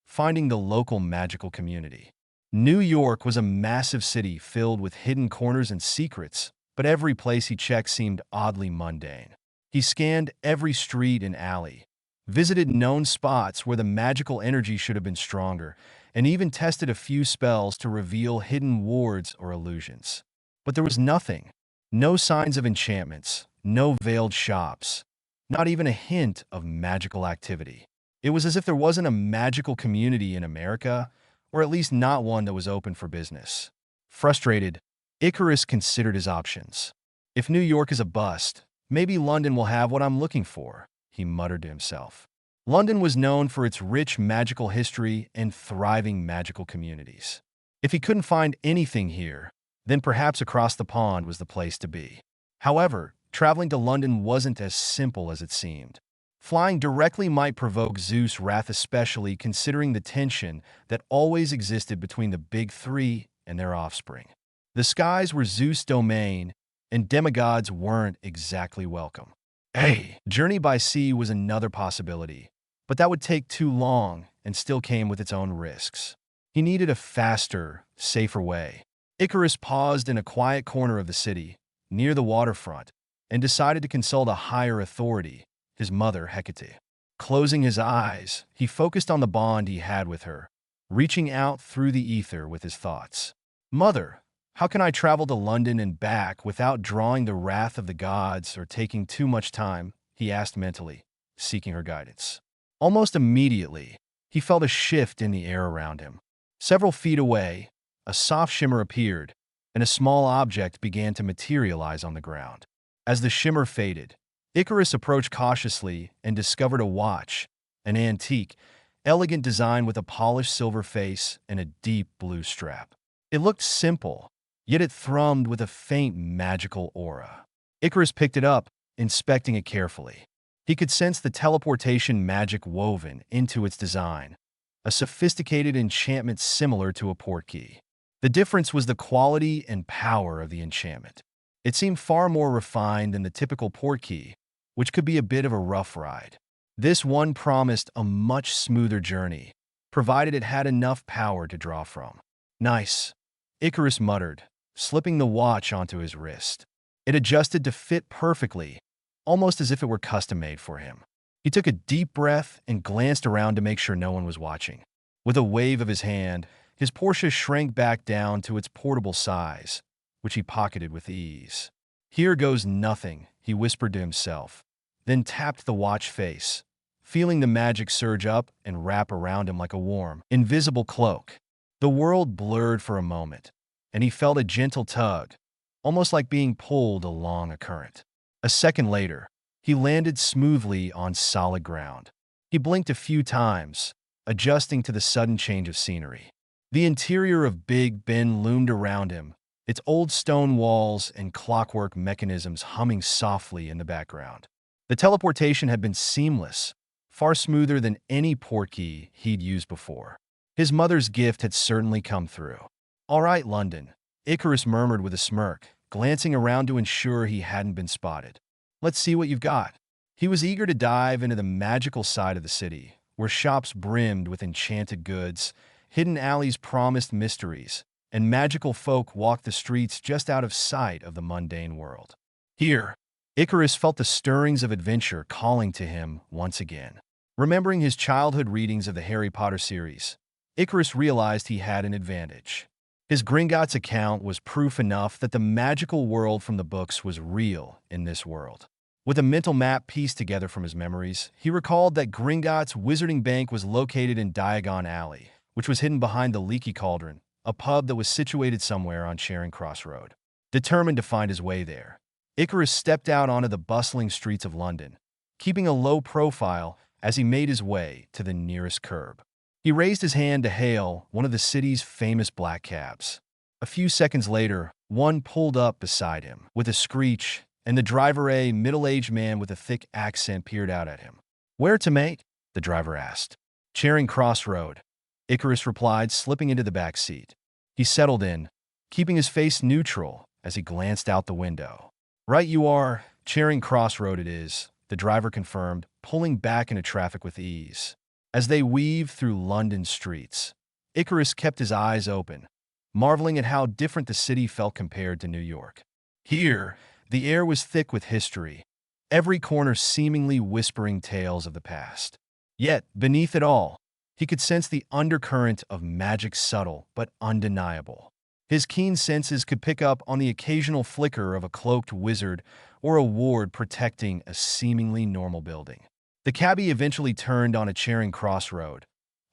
finding the local magical community. New York was a massive city filled with hidden corners and secrets, but every place he checked seemed oddly mundane. He scanned every street and alley, visited known spots where the magical energy should have been stronger, and even tested a few spells to reveal hidden wards or illusions. But there was nothing. No signs of enchantments, no veiled shops, not even a hint of magical activity. It was as if there wasn't a magical community in America, or at least not one that was open for business. Frustrated, Icarus considered his options. If New York is a bust, maybe London will have what I'm looking for, he muttered to himself. London was known for its rich magical history and thriving magical communities. If he couldn't find anything here, then perhaps across the pond was the place to be. However, traveling to London wasn't as simple as it seemed. Flying directly might provoke Zeus' wrath, especially considering the tension that always existed between the big three and their offspring. The skies were Zeus' domain, and demigods weren't exactly welcome. Hey, journey by sea was another possibility, but that would take too long and still came with its own risks. He needed a faster, safer way. Icarus paused in a quiet corner of the city, near the waterfront, and decided to consult a higher authority, his mother, Hecate. Closing his eyes, he focused on the bond he had with her, reaching out through the ether with his thoughts. Mother, how can I travel to London and back without drawing the wrath of the gods or taking too much time? He asked mentally, seeking her guidance. Almost immediately, he felt a shift in the air around him. Several feet away, a soft shimmer appeared, and a small object began to materialize on the ground. As the shimmer faded, Icarus approached cautiously and discovered a watch, an antique, elegant design with a polished silver face and a deep blue strap. It looked simple, yet it thrummed with a faint magical aura. Icarus picked it up, inspecting it carefully. He could sense the teleportation magic woven into its design, a sophisticated enchantment similar to a portkey. The difference was the quality and power of the enchantment. It seemed far more refined than the typical portkey, which could be a bit of a rough ride. This one promised a much smoother journey, provided it had enough power to draw from. Nice, Icarus muttered, slipping the watch onto his wrist. It adjusted to fit perfectly, almost as if it were custom-made for him. He took a deep breath and glanced around to make sure no one was watching. With a wave of his hand, his Porsche shrank back down to its portable size, which he pocketed with ease. Here goes nothing, he whispered to himself, then tapped the watch face, feeling the magic surge up and wrap around him like a warm, invisible cloak. The world blurred for a moment, and he felt a gentle tug, almost like being pulled along a current. A second later, he landed smoothly on solid ground. He blinked a few times, adjusting to the sudden change of scenery. The interior of Big Ben loomed around him, its old stone walls and clockwork mechanisms humming softly in the background. The teleportation had been seamless, far smoother than any portkey he'd used before. His mother's gift had certainly come through. "All right, London," Icarus murmured with a smirk, glancing around to ensure he hadn't been spotted. "Let's see what you've got." He was eager to dive into the magical side of the city, where shops brimmed with enchanted goods, hidden alleys promised mysteries, and magical folk walked the streets just out of sight of the mundane world. Here, Icarus felt the stirrings of adventure calling to him once again. Remembering his childhood readings of the Harry Potter series, Icarus realized he had an advantage. His Gringotts account was proof enough that the magical world from the books was real in this world. With a mental map pieced together from his memories, he recalled that Gringotts' Wizarding Bank was located in Diagon Alley, which was hidden behind the Leaky Cauldron, a pub that was situated somewhere on Charing Cross Road. Determined to find his way there, Icarus stepped out onto the bustling streets of London, keeping a low profile as he made his way to the nearest curb. He raised his hand to hail one of the city's famous black cabs. A few seconds later, one pulled up beside him with a screech, and the driver, a middle-aged man with a thick accent, peered out at him. "Where to, mate?" the driver asked. "Charing Cross Road," Icarus replied, slipping into the back seat. He settled in, keeping his face neutral as he glanced out the window. "Right you are, Charing Cross Road it is," the driver confirmed, pulling back into traffic with ease. As they weaved through London streets, Icarus kept his eyes open, marveling at how different the city felt compared to New York. Here, the air was thick with history, every corner seemingly whispering tales of the past. Yet, beneath it all, he could sense the undercurrent of magic, subtle but undeniable. His keen senses could pick up on the occasional flicker of a cloaked wizard or a ward protecting a seemingly normal building. The cabbie eventually turned on a Charing Cross road,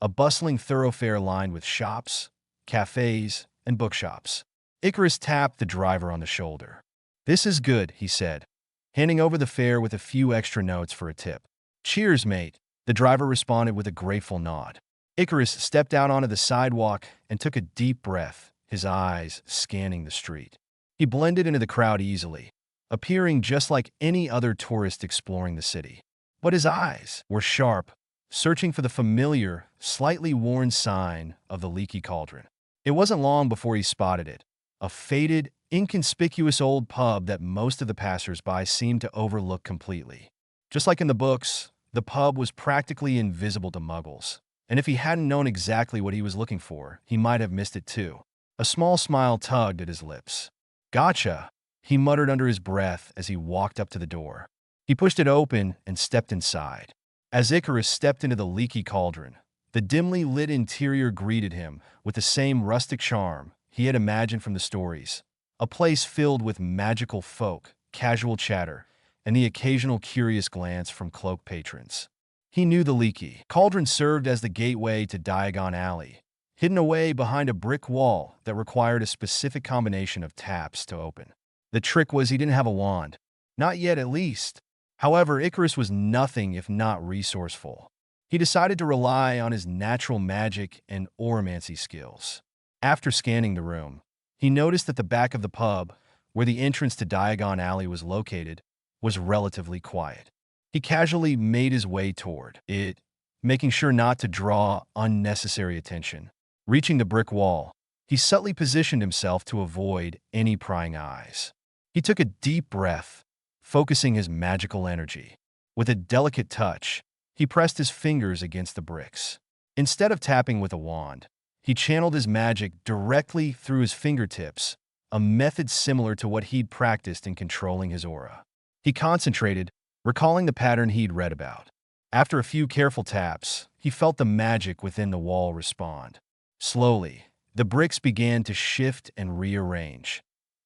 a bustling thoroughfare lined with shops, cafes, and bookshops. Icarus tapped the driver on the shoulder. "This is good," he said, handing over the fare with a few extra notes for a tip. "Cheers, mate," the driver responded with a grateful nod. Icarus stepped out onto the sidewalk and took a deep breath, his eyes scanning the street. He blended into the crowd easily, appearing just like any other tourist exploring the city. But his eyes were sharp, searching for the familiar, slightly worn sign of the leaky cauldron. It wasn't long before he spotted it, a faded, inconspicuous old pub that most of the passers-by seemed to overlook completely. Just like in the books, the pub was practically invisible to muggles, and if he hadn't known exactly what he was looking for, he might have missed it too. A small smile tugged at his lips. "Gotcha," he muttered under his breath as he walked up to the door. He pushed it open and stepped inside. As Icarus stepped into the leaky cauldron, the dimly lit interior greeted him with the same rustic charm he had imagined from the stories. A place filled with magical folk, casual chatter, and the occasional curious glance from cloaked patrons. He knew the leaky cauldron served as the gateway to Diagon Alley, hidden away behind a brick wall that required a specific combination of taps to open. The trick was he didn't have a wand. Not yet, at least. However, Icarus was nothing if not resourceful. He decided to rely on his natural magic and oromancy skills. After scanning the room, he noticed that the back of the pub, where the entrance to Diagon Alley was located, was relatively quiet. He casually made his way toward it, making sure not to draw unnecessary attention. Reaching the brick wall, he subtly positioned himself to avoid any prying eyes. He took a deep breath, focusing his magical energy. With a delicate touch, he pressed his fingers against the bricks. Instead of tapping with a wand, he channeled his magic directly through his fingertips, a method similar to what he'd practiced in controlling his aura. He concentrated, recalling the pattern he'd read about. After a few careful taps, he felt the magic within the wall respond. Slowly, the bricks began to shift and rearrange,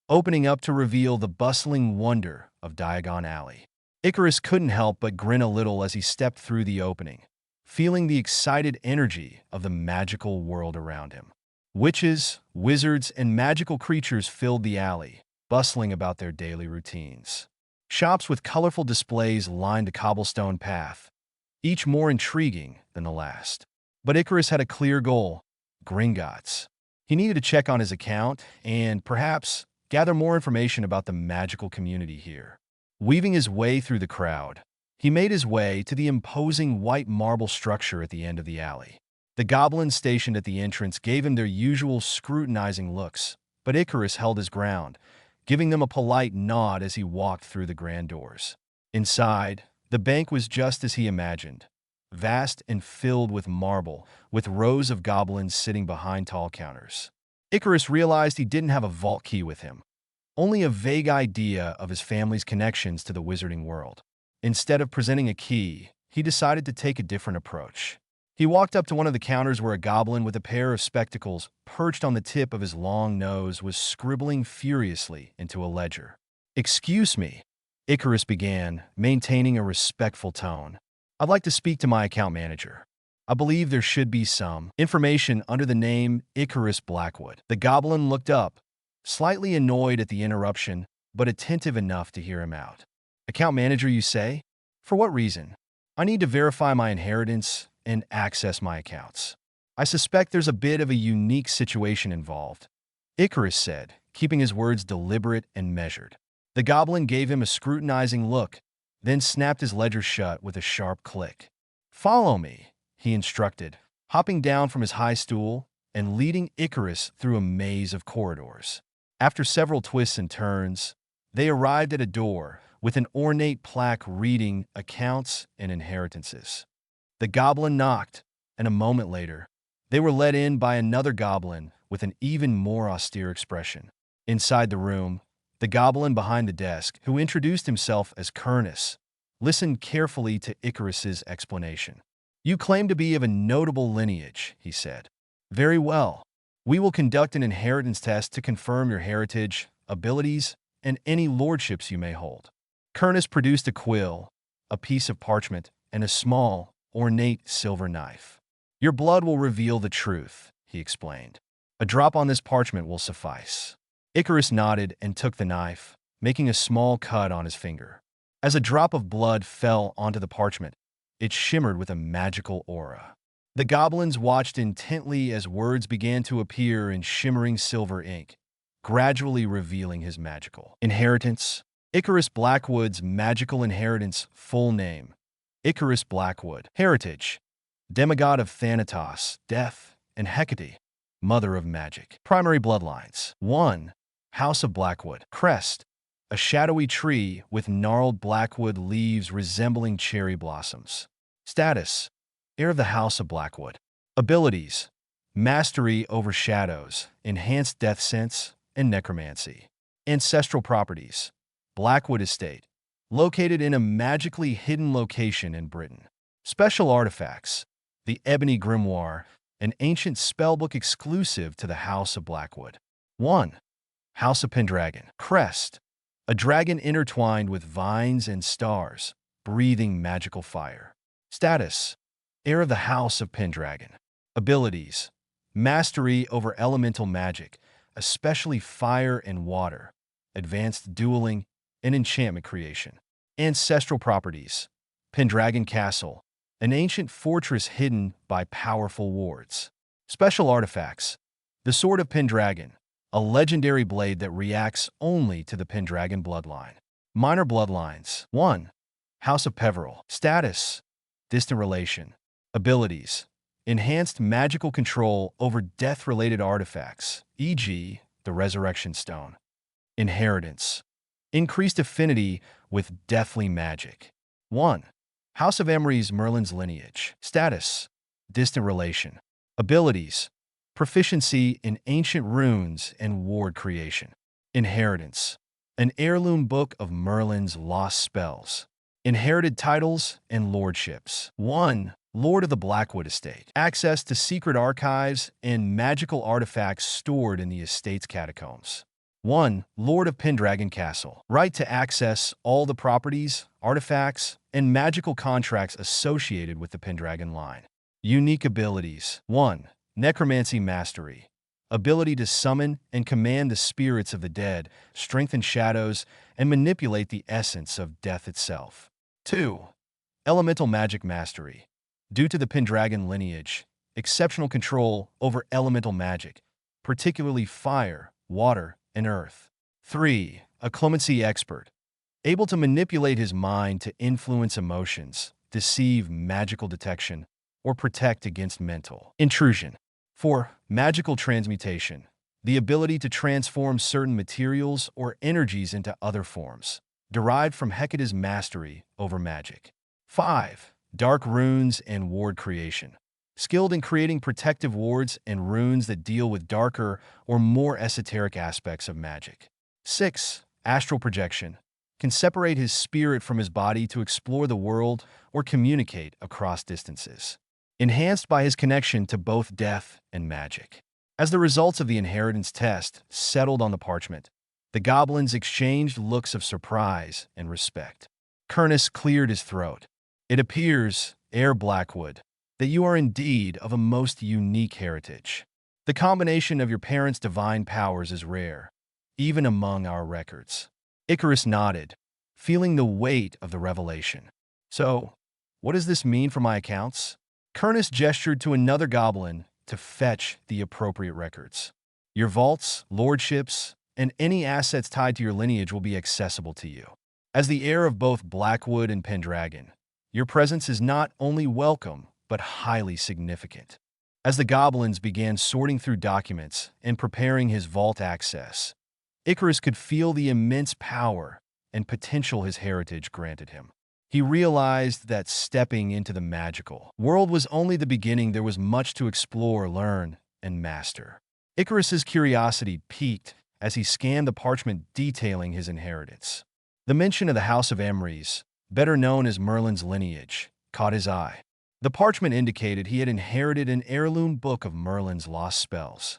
opening up to reveal the bustling wonder of Diagon Alley. Icarus couldn't help but grin a little as he stepped through the opening, feeling the excited energy of the magical world around him. Witches, wizards, and magical creatures filled the alley, bustling about their daily routines. Shops with colorful displays lined the cobblestone path, each more intriguing than the last. But Icarus had a clear goal: Gringotts. He needed to check on his account and, perhaps, gather more information about the magical community here. Weaving his way through the crowd, he made his way to the imposing white marble structure at the end of the alley. The goblins stationed at the entrance gave him their usual scrutinizing looks, but Icarus held his ground, giving them a polite nod as he walked through the grand doors. Inside, the bank was just as he imagined, vast and filled with marble, with rows of goblins sitting behind tall counters. Icarus realized he didn't have a vault key with him, only a vague idea of his family's connections to the wizarding world. Instead of presenting a key, he decided to take a different approach. He walked up to one of the counters where a goblin with a pair of spectacles perched on the tip of his long nose was scribbling furiously into a ledger. "Excuse me," Icarus began, maintaining a respectful tone. "I'd like to speak to my account manager. I believe there should be some information under the name Icarus Blackwood." The goblin looked up, slightly annoyed at the interruption, but attentive enough to hear him out. "Account manager, you say? For what reason?" "I need to verify my inheritance and access my accounts. I suspect there's a bit of a unique situation involved," Icarus said, keeping his words deliberate and measured. The goblin gave him a scrutinizing look, then snapped his ledger shut with a sharp click. "Follow me," he instructed, hopping down from his high stool and leading Icarus through a maze of corridors. After several twists and turns, they arrived at a door with an ornate plaque reading "Accounts and Inheritances." The goblin knocked, and a moment later, they were led in by another goblin with an even more austere expression. Inside the room, The goblin behind the desk, who introduced himself as Cernus, listened carefully to Icarus's explanation. "You claim to be of a notable lineage," he said. "Very well. We will conduct an inheritance test to confirm your heritage, abilities, and any lordships you may hold." Cernus produced a quill, a piece of parchment, and a small, ornate silver knife. "Your blood will reveal the truth," he explained. "A drop on this parchment will suffice." Icarus nodded and took the knife, making a small cut on his finger. As a drop of blood fell onto the parchment, it shimmered with a magical aura. The goblins watched intently as words began to appear in shimmering silver ink, gradually revealing his magical inheritance. Icarus Blackwood's magical inheritance. Full name: Icarus Blackwood. Heritage: demigod of Thanatos, death, and Hecate, mother of magic. Primary bloodlines: 1. House of Blackwood. Crest: a shadowy tree with gnarled blackwood leaves resembling cherry blossoms. Status: heir of the House of Blackwood. Abilities: mastery over shadows, enhanced death sense, and necromancy. Ancestral properties: Blackwood Estate, located in a magically hidden location in Britain. Special artifacts: the Ebony Grimoire, an ancient spellbook exclusive to the House of Blackwood. 1. House of Pendragon. Crest: a dragon intertwined with vines and stars, breathing magical fire. Status: heir of the House of Pendragon. Abilities: mastery over elemental magic, especially fire and water, advanced dueling, and enchantment creation. Ancestral properties: Pendragon Castle, an ancient fortress hidden by powerful wards. Special artifacts: the Sword of Pendragon, a legendary blade that reacts only to the Pendragon bloodline. Minor bloodlines: 1. House of Peveril. Status: distant relation. Abilities: enhanced magical control over death-related artifacts, e.g., the Resurrection Stone. Inheritance: increased affinity with deathly magic. 1. House of Emery's Merlin's lineage. Status: distant relation. Abilities: proficiency in ancient runes and ward creation. Inheritance: an heirloom book of Merlin's lost spells. Inherited titles and lordships. 1. Lord of the Blackwood Estate. Access to secret archives and magical artifacts stored in the estate's catacombs. 1. Lord of Pendragon Castle. Right to access all the properties, artifacts, and magical contracts associated with the Pendragon line. Unique abilities. 1. Necromancy Mastery. Ability to summon and command the spirits of the dead, strengthen shadows, and manipulate the essence of death itself. 2. Elemental Magic Mastery. Due to the Pendragon lineage, exceptional control over elemental magic, particularly fire, water, and earth. 3. A Clemency Expert. Able to manipulate his mind to influence emotions, deceive magical detection, or protect against mental intrusion. 4. Magical Transmutation. The ability to transform certain materials or energies into other forms, derived from Hecate's mastery over magic. 5. Dark Runes and Ward Creation. Skilled in creating protective wards and runes that deal with darker or more esoteric aspects of magic. 6. Astral Projection. Can separate his spirit from his body to explore the world or communicate across distances. Enhanced by his connection to both death and magic. As the results of the inheritance test settled on the parchment, the goblins exchanged looks of surprise and respect. Cernus cleared his throat. "It appears, heir Blackwood, that you are indeed of a most unique heritage. The combination of your parents' divine powers is rare, even among our records." Icarus nodded, feeling the weight of the revelation. "So, what does this mean for my accounts?" Cernus gestured to another goblin to fetch the appropriate records. "Your vaults, lordships, and any assets tied to your lineage will be accessible to you. As the heir of both Blackwood and Pendragon, your presence is not only welcome, but highly significant." As the goblins began sorting through documents and preparing his vault access, Icarus could feel the immense power and potential his heritage granted him. He realized that stepping into the magical world was only the beginning. There was much to explore, learn, and master. Icarus's curiosity piqued as he scanned the parchment detailing his inheritance. The mention of the House of Emrys, better known as Merlin's lineage, caught his eye. The parchment indicated he had inherited an heirloom book of Merlin's lost spells.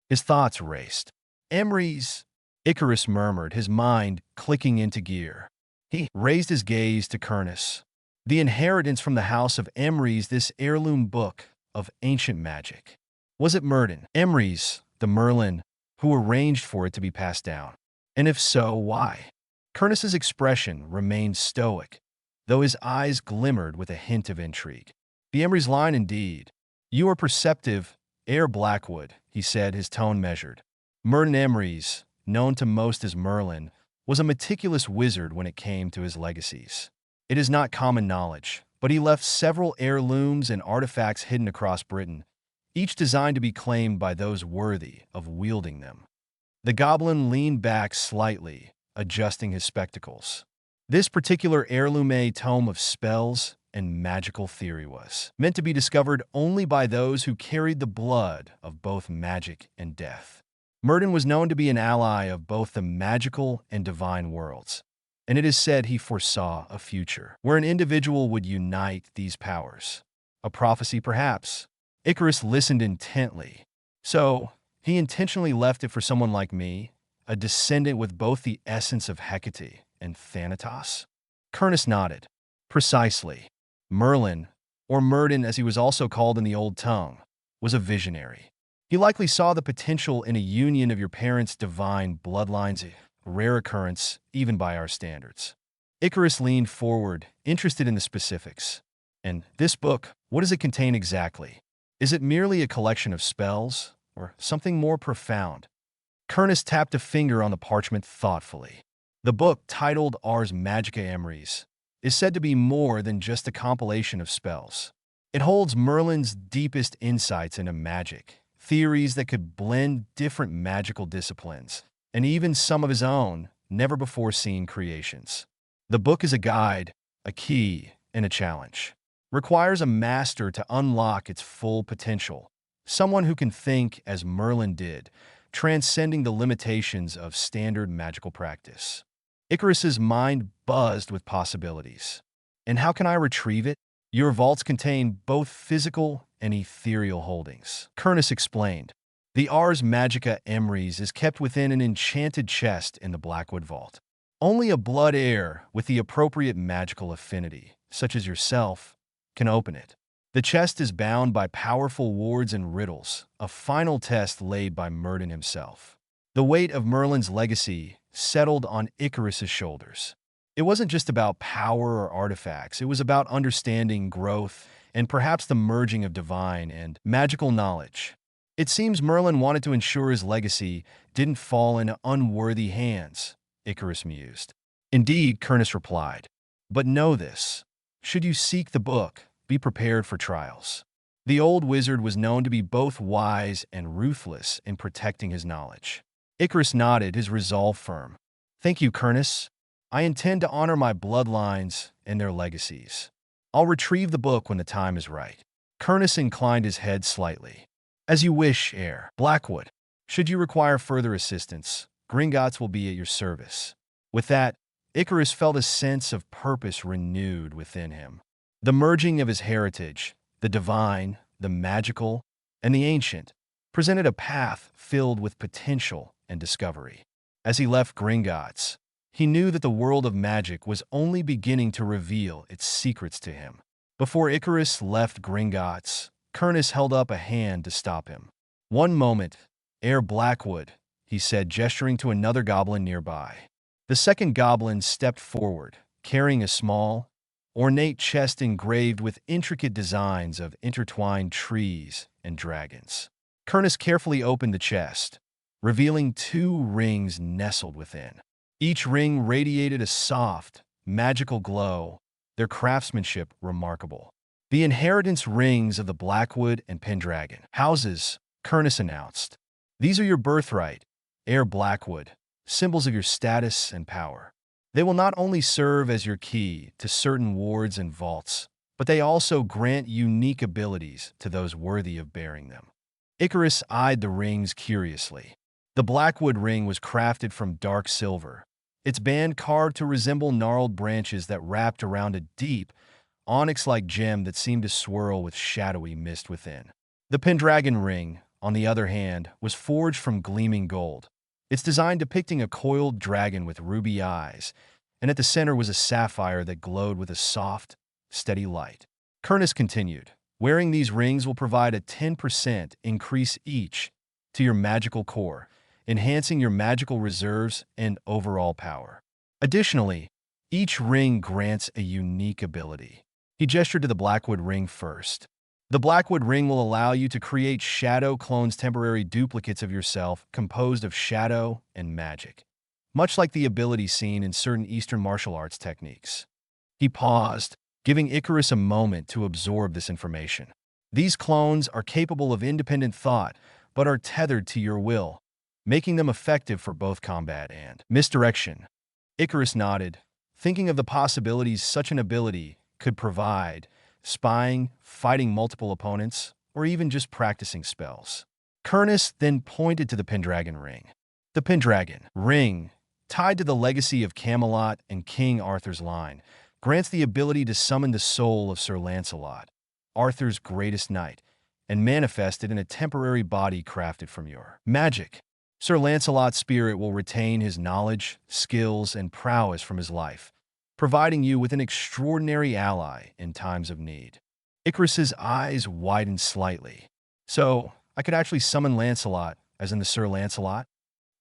His thoughts raced. Emrys, Icarus murmured, his mind clicking into gear. He raised his gaze to Cernus. The inheritance from the House of Emrys, this heirloom book of ancient magic. Was it Merlin, Emrys, the Merlin, who arranged for it to be passed down? And if so, why? Cernus's expression remained stoic, though his eyes glimmered with a hint of intrigue. The Emrys line indeed. You are perceptive, Heir Blackwood, he said, his tone measured. Merlin Emrys, known to most as Merlin, was a meticulous wizard when it came to his legacies. It is not common knowledge, but he left several heirlooms and artifacts hidden across Britain, each designed to be claimed by those worthy of wielding them. The goblin leaned back slightly, adjusting his spectacles. This particular heirloom tome of spells and magical theory was meant to be discovered only by those who carried the blood of both magic and death. Merlin was known to be an ally of both the magical and divine worlds, and it is said he foresaw a future where an individual would unite these powers. A prophecy, perhaps. Icarus listened intently. So, he intentionally left it for someone like me, a descendant with both the essence of Hecate and Thatos? Cernus nodded. Precisely. Merlin, or Merlin as he was also called in the Old Tongue, was a visionary. He likely saw the potential in a union of your parents' divine bloodlines, a rare occurrence even by our standards. Icarus leaned forward, interested in the specifics. And this book, what does it contain exactly? Is it merely a collection of spells, or something more profound? Cernus tapped a finger on the parchment thoughtfully. The book, titled Ars Magica Emrys, is said to be more than just a compilation of spells. It holds Merlin's deepest insights into magic, theories that could blend different magical disciplines, and even some of his own, never-before-seen creations. The book is a guide, a key, and a challenge. Requires a master to unlock its full potential, someone who can think as Merlin did, transcending the limitations of standard magical practice. Icarus's mind buzzed with possibilities. And how can I retrieve it? Your vaults contain both physical and ethereal holdings. Cernus explained. The Ars Magica Emrys is kept within an enchanted chest in the Blackwood vault. Only a blood heir with the appropriate magical affinity, such as yourself, can open it. The chest is bound by powerful wards and riddles, a final test laid by Merlin himself. The weight of Merlin's legacy settled on Icarus's shoulders. It wasn't just about power or artifacts, it was about understanding, growth, and perhaps the merging of divine and magical knowledge. It seems Merlin wanted to ensure his legacy didn't fall into unworthy hands, Icarus mused. Indeed, Cernus replied. But know this. Should you seek the book, be prepared for trials. The old wizard was known to be both wise and ruthless in protecting his knowledge. Icarus nodded, his resolve firm. Thank you, Cernus. I intend to honor my bloodlines and their legacies. I'll retrieve the book when the time is right. Cernus inclined his head slightly. As you wish, Heir Blackwood. Should you require further assistance, Gringotts will be at your service. With that, Icarus felt a sense of purpose renewed within him. The merging of his heritage, the divine, the magical, and the ancient, presented a path filled with potential and discovery. As he left Gringotts, he knew that the world of magic was only beginning to reveal its secrets to him. Before Icarus left Gringotts, Cernus held up a hand to stop him. One moment, Heir Blackwood, he said, gesturing to another goblin nearby. The second goblin stepped forward, carrying a small, ornate chest engraved with intricate designs of intertwined trees and dragons. Cernus carefully opened the chest, revealing 2 rings nestled within. Each ring radiated a soft, magical glow, their craftsmanship remarkable. The inheritance rings of the Blackwood and Pendragon houses, Cernus announced. These are your birthright, Heir Blackwood, symbols of your status and power. They will not only serve as your key to certain wards and vaults, but they also grant unique abilities to those worthy of bearing them. Icarus eyed the rings curiously. The Blackwood ring was crafted from dark silver, its band carved to resemble gnarled branches that wrapped around a deep, onyx-like gem that seemed to swirl with shadowy mist within. The Pendragon ring, on the other hand, was forged from gleaming gold, its design depicting a coiled dragon with ruby eyes, and at the center was a sapphire that glowed with a soft, steady light. Kurnus continued, "Wearing these rings will provide a 10% increase each to your magical core, enhancing your magical reserves and overall power. Additionally, each ring grants a unique ability." He gestured to the Blackwood ring first. The Blackwood ring will allow you to create shadow clones, temporary duplicates of yourself composed of shadow and magic, much like the ability seen in certain Eastern martial arts techniques. He paused, giving Icarus a moment to absorb this information. These clones are capable of independent thought, but are tethered to your will, making them effective for both combat and misdirection. Icarus nodded, thinking of the possibilities such an ability could provide: spying, fighting multiple opponents, or even just practicing spells. Kurnus then pointed to the Pendragon ring. The Pendragon ring, tied to the legacy of Camelot and King Arthur's line, grants the ability to summon the soul of Sir Lancelot, Arthur's greatest knight, and manifest it in a temporary body crafted from your magic. Sir Lancelot's spirit will retain his knowledge, skills, and prowess from his life, providing you with an extraordinary ally in times of need. Icarus's eyes widened slightly. "So, I could actually summon Lancelot, as in the Sir Lancelot?"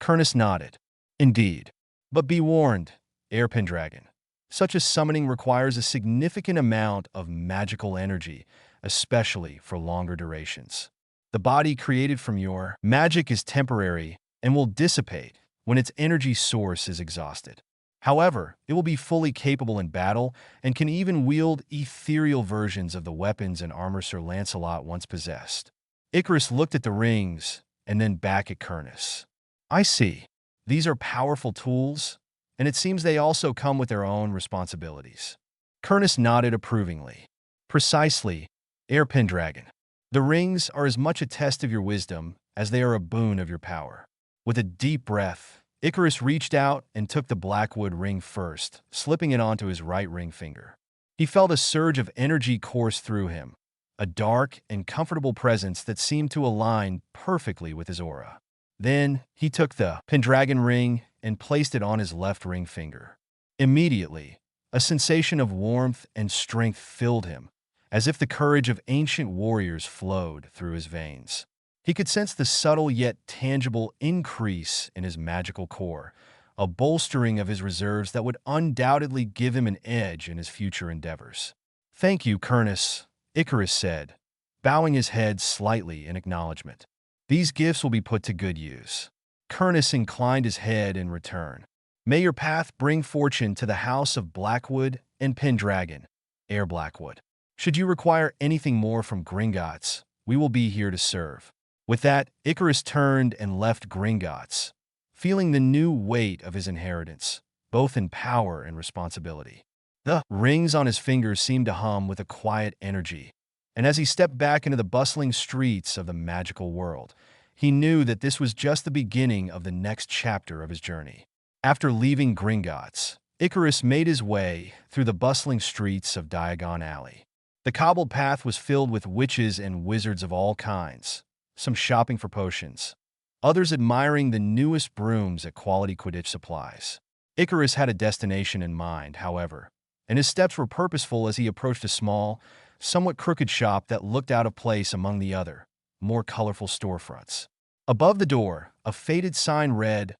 Kurnus nodded. "Indeed. But be warned, Heir Pendragon. Such a summoning requires a significant amount of magical energy, especially for longer durations. The body created from your magic is temporary and will dissipate when its energy source is exhausted. However, it will be fully capable in battle and can even wield ethereal versions of the weapons and armor Sir Lancelot once possessed." Icarus looked at the rings and then back at Kurnus. "I see. These are powerful tools, and it seems they also come with their own responsibilities." Kurnus nodded approvingly. "Precisely, Heir Pendragon. The rings are as much a test of your wisdom as they are a boon of your power." With a deep breath, Icarus reached out and took the Blackwood ring first, slipping it onto his right ring finger. He felt a surge of energy course through him, a dark and comfortable presence that seemed to align perfectly with his aura. Then he took the Pendragon ring and placed it on his left ring finger. Immediately, a sensation of warmth and strength filled him, as if the courage of ancient warriors flowed through his veins. He could sense the subtle yet tangible increase in his magical core, a bolstering of his reserves that would undoubtedly give him an edge in his future endeavors. "Thank you, Kurnus," Icarus said, bowing his head slightly in acknowledgement. "These gifts will be put to good use." Kurnus inclined his head in return. "May your path bring fortune to the house of Blackwood and Pendragon, Heir Blackwood. Should you require anything more from Gringotts, we will be here to serve." With that, Icarus turned and left Gringotts, feeling the new weight of his inheritance, both in power and responsibility. The rings on his fingers seemed to hum with a quiet energy, and as he stepped back into the bustling streets of the magical world, he knew that this was just the beginning of the next chapter of his journey. After leaving Gringotts, Icarus made his way through the bustling streets of Diagon Alley. The cobbled path was filled with witches and wizards of all kinds, some shopping for potions, others admiring the newest brooms at quality Quidditch supplies. Icarus had a destination in mind, however, and his steps were purposeful as he approached a small, somewhat crooked shop that looked out of place among the other, more colorful storefronts. Above the door, a faded sign read,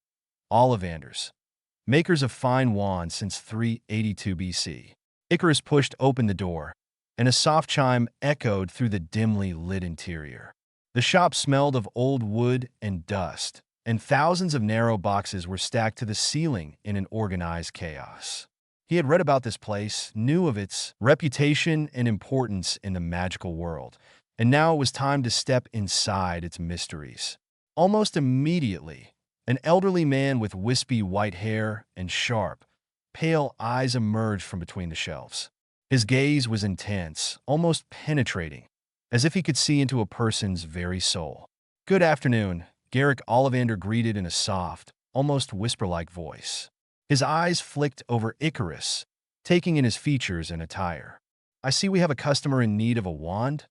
"Ollivanders, makers of fine wands since 382 BC. Icarus pushed open the door, and a soft chime echoed through the dimly lit interior. The shop smelled of old wood and dust, and thousands of narrow boxes were stacked to the ceiling in an organized chaos. He had read about this place, knew of its reputation and importance in the magical world, and now it was time to step inside its mysteries. Almost immediately, an elderly man with wispy white hair and sharp, pale eyes emerged from between the shelves. His gaze was intense, almost penetrating, as if he could see into a person's very soul. "Good afternoon, Garrick Ollivander greeted in a soft, almost whisper-like voice. His eyes flicked over Icarus, taking in his features and attire. "I see we have a customer in need of a wand?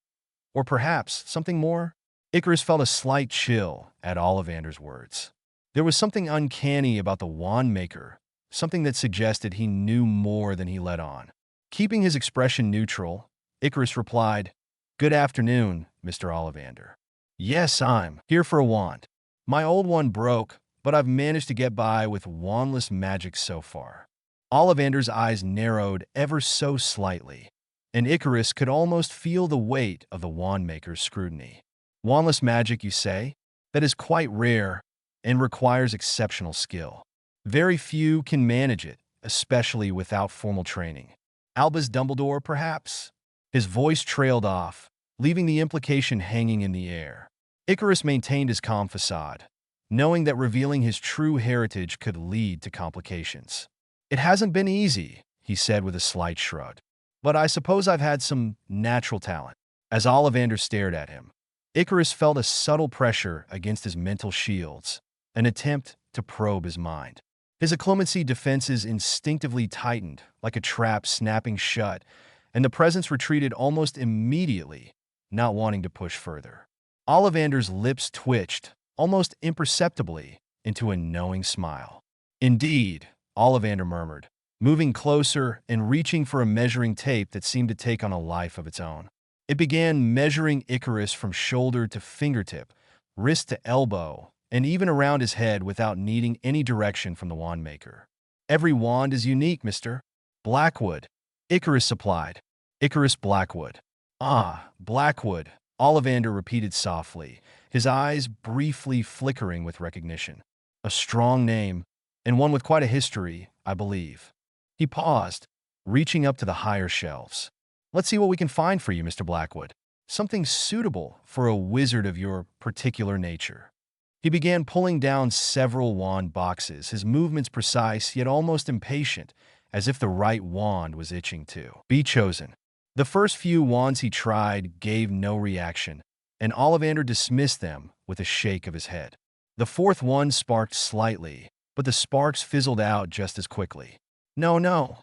Or perhaps something more?" Icarus felt a slight chill at Ollivander's words. There was something uncanny about the wand maker, something that suggested he knew more than he let on. Keeping his expression neutral, Icarus replied, "Good afternoon, Mr. Ollivander. Yes, I'm here for a wand. My old one broke, but I've managed to get by with wandless magic so far." Ollivander's eyes narrowed ever so slightly, and Icarus could almost feel the weight of the wand maker's scrutiny. "Wandless magic, you say? That is quite rare and requires exceptional skill. Very few can manage it, especially without formal training. Albus Dumbledore, perhaps?" His voice trailed off, leaving the implication hanging in the air. Icarus maintained his calm facade, knowing that revealing his true heritage could lead to complications. "It hasn't been easy," he said with a slight shrug. "But I suppose I've had some natural talent." As Ollivander stared at him, Icarus felt a subtle pressure against his mental shields, an attempt to probe his mind. His occlumency defenses instinctively tightened, like a trap snapping shut, and the presence retreated almost immediately, not wanting to push further. Ollivander's lips twitched, almost imperceptibly, into a knowing smile. "Indeed," Ollivander murmured, moving closer and reaching for a measuring tape that seemed to take on a life of its own. It began measuring Icarus from shoulder to fingertip, wrist to elbow, and even around his head without needing any direction from the wand maker. "Every wand is unique, Mr. Blackwood," Icarus supplied. "Icarus Blackwood." "Ah, Blackwood," Ollivander repeated softly, his eyes briefly flickering with recognition. "A strong name, and one with quite a history, I believe." He paused, reaching up to the higher shelves. "Let's see what we can find for you, Mr. Blackwood. Something suitable for a wizard of your particular nature." He began pulling down several wand boxes, his movements precise yet almost impatient, as if the right wand was itching to be chosen. The first few wands he tried gave no reaction, and Ollivander dismissed them with a shake of his head. The fourth one sparked slightly, but the sparks fizzled out just as quickly. "No, no,"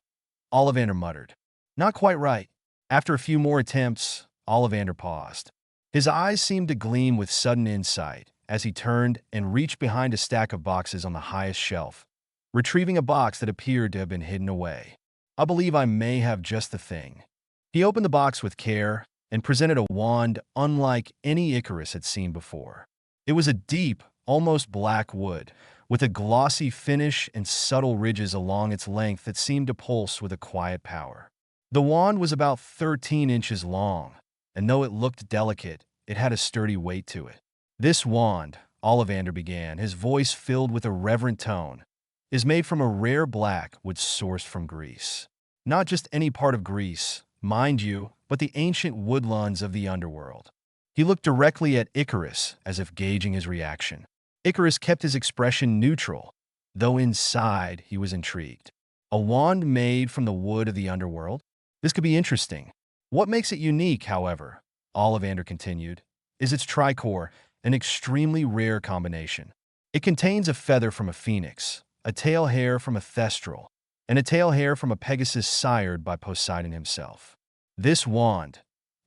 Ollivander muttered. "Not quite right." After a few more attempts, Ollivander paused. His eyes seemed to gleam with sudden insight as he turned and reached behind a stack of boxes on the highest shelf, retrieving a box that appeared to have been hidden away. "I believe I may have just the thing." He opened the box with care and presented a wand unlike any Icarus had seen before. It was a deep, almost black wood, with a glossy finish and subtle ridges along its length that seemed to pulse with a quiet power. The wand was about 13 inches long, and though it looked delicate, it had a sturdy weight to it. "This wand," Ollivander began, his voice filled with a reverent tone, "is made from a rare black wood sourced from Greece. Not just any part of Greece, mind you, but the ancient woodlands of the underworld." He looked directly at Icarus as if gauging his reaction. Icarus kept his expression neutral, though inside he was intrigued. "A wand made from the wood of the underworld? This could be interesting. What makes it unique, however," Ollivander continued, "is its trichor, an extremely rare combination. It contains a feather from a phoenix, a tail hair from a thestral, and a tail hair from a Pegasus sired by Poseidon himself. This wand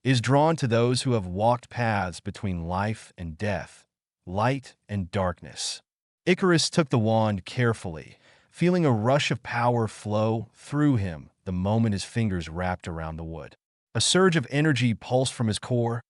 is drawn to those who have walked paths between life and death, light and darkness." Icarus took the wand carefully, feeling a rush of power flow through him the moment his fingers wrapped around the wood. A surge of energy pulsed from his core,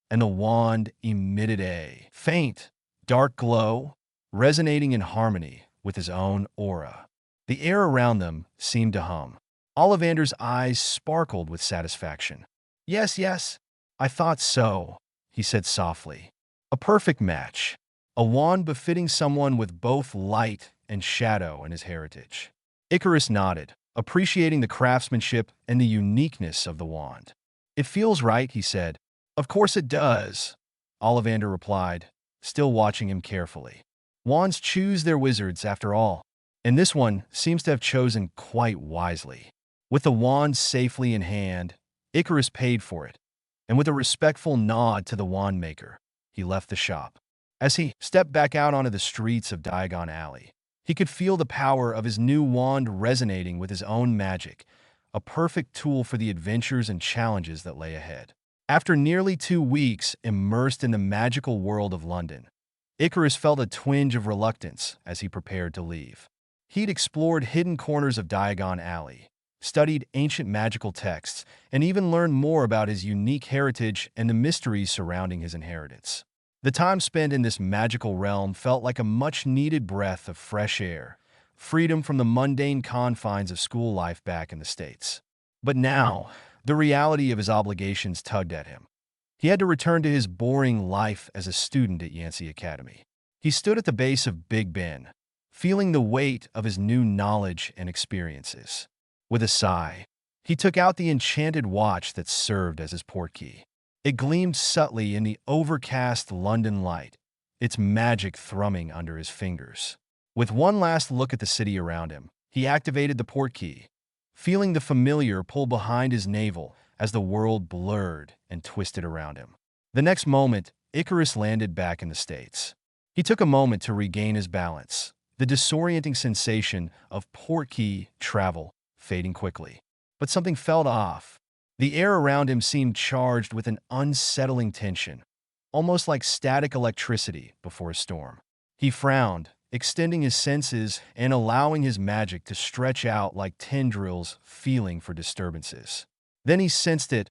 and the wand emitted a faint, dark glow, resonating in harmony with his own aura. The air around them seemed to hum. Ollivander's eyes sparkled with satisfaction. "Yes, yes, I thought so," he said softly. "A perfect match. A wand befitting someone with both light and shadow in his heritage." Icarus nodded, appreciating the craftsmanship and the uniqueness of the wand. "It feels right," he said. "Of course it does," Ollivander replied, still watching him carefully. "Wands choose their wizards, after all, and this one seems to have chosen quite wisely." With the wand safely in hand, Icarus paid for it, and with a respectful nod to the wand maker, he left the shop. As he stepped back out onto the streets of Diagon Alley, he could feel the power of his new wand resonating with his own magic, a perfect tool for the adventures and challenges that lay ahead. After nearly 2 weeks immersed in the magical world of London, Icarus felt a twinge of reluctance as he prepared to leave. He'd explored hidden corners of Diagon Alley, studied ancient magical texts, and even learned more about his unique heritage and the mysteries surrounding his inheritance. The time spent in this magical realm felt like a much-needed breath of fresh air, freedom from the mundane confines of school life back in the States. But now, the reality of his obligations tugged at him. He had to return to his boring life as a student at YEA Academy. He stood at the base of Big Ben, feeling the weight of his new knowledge and experiences. With a sigh, he took out the enchanted watch that served as his portkey. It gleamed subtly in the overcast London light, its magic thrumming under his fingers. With one last look at the city around him, he activated the portkey, feeling the familiar pull behind his navel as the world blurred and twisted around him. The next moment, Icarus landed back in the States. He took a moment to regain his balance, the disorienting sensation of portkey travel fading quickly. But something felt off. The air around him seemed charged with an unsettling tension, almost like static electricity before a storm. He frowned, extending his senses and allowing his magic to stretch out like tendrils feeling for disturbances. Then he sensed it,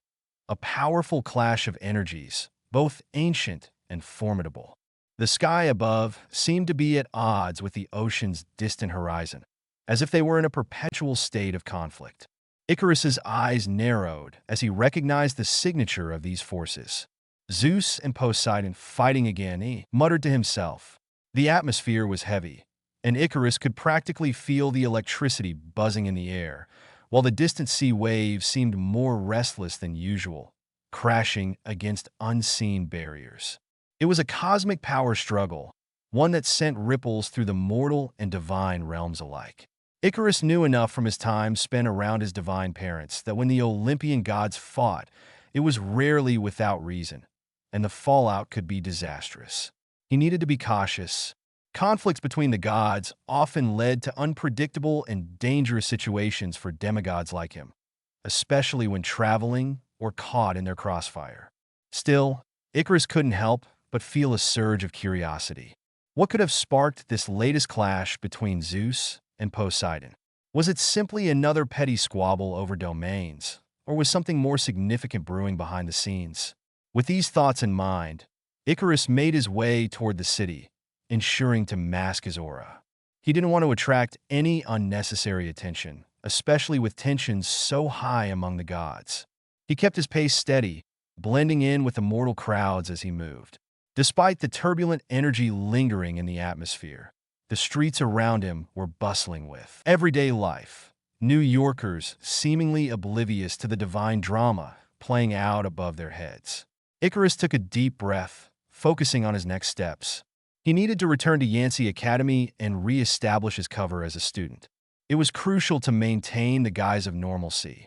a powerful clash of energies, both ancient and formidable. The sky above seemed to be at odds with the ocean's distant horizon, as if they were in a perpetual state of conflict. Icarus's eyes narrowed as he recognized the signature of these forces. Zeus and Poseidon fighting again, he muttered to himself. The atmosphere was heavy, and Icarus could practically feel the electricity buzzing in the air, while the distant sea waves seemed more restless than usual, crashing against unseen barriers. It was a cosmic power struggle, one that sent ripples through the mortal and divine realms alike. Icarus knew enough from his time spent around his divine parents that when the Olympian gods fought, it was rarely without reason, and the fallout could be disastrous. He needed to be cautious. Conflicts between the gods often led to unpredictable and dangerous situations for demigods like him, especially when traveling or caught in their crossfire. Still, Icarus couldn't help but feel a surge of curiosity. What could have sparked this latest clash between Zeus and Poseidon? Was it simply another petty squabble over domains, or was something more significant brewing behind the scenes? With these thoughts in mind, Icarus made his way toward the city, ensuring to mask his aura. He didn't want to attract any unnecessary attention, especially with tensions so high among the gods. He kept his pace steady, blending in with the mortal crowds as he moved. Despite the turbulent energy lingering in the atmosphere, the streets around him were bustling with everyday life. New Yorkers seemingly oblivious to the divine drama playing out above their heads. Icarus took a deep breath, focusing on his next steps. He needed to return to YEA Academy and re-establish his cover as a student. It was crucial to maintain the guise of normalcy,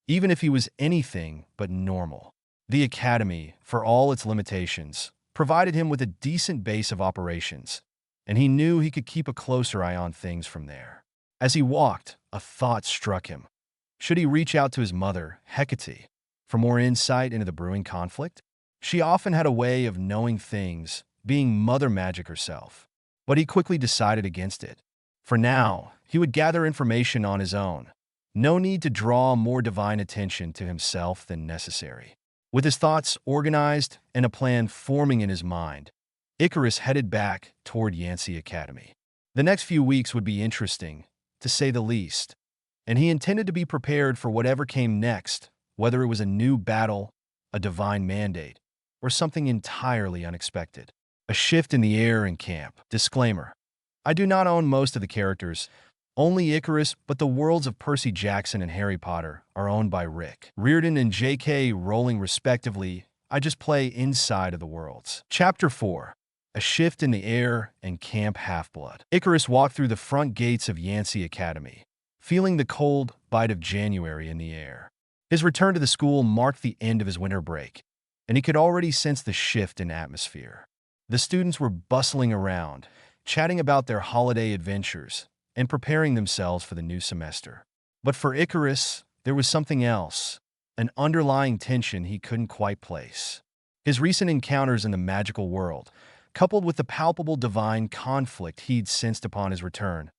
even if he was anything but normal. The Academy, for all its limitations, provided him with a decent base of operations, and he knew he could keep a closer eye on things from there. As he walked, a thought struck him. Should he reach out to his mother, Hecate, for more insight into the brewing conflict? She often had a way of knowing things, being mother magic herself. But he quickly decided against it. For now, he would gather information on his own. No need to draw more divine attention to himself than necessary. With his thoughts organized and a plan forming in his mind, Icarus headed back toward YEA Academy. The next few weeks would be interesting, to say the least, and he intended to be prepared for whatever came next, whether it was a new battle, a divine mandate, or something entirely unexpected. A shift in the air in camp. Disclaimer: I do not own most of the characters, only Icarus, but the worlds of Percy Jackson and Harry Potter are owned by Rick Riordan and J.K. Rowling respectively. I just play inside of the worlds. Chapter 4. A shift in the air and Camp Half-Blood. Icarus walked through the front gates of YEA Academy, feeling the cold bite of January in the air. His return to the school marked the end of his winter break, and he could already sense the shift in atmosphere. The students were bustling around, chatting about their holiday adventures and preparing themselves for the new semester. But for Icarus, there was something else, an underlying tension he couldn't quite place. His recent encounters in the magical world, coupled with the palpable divine conflict he'd sensed upon his return,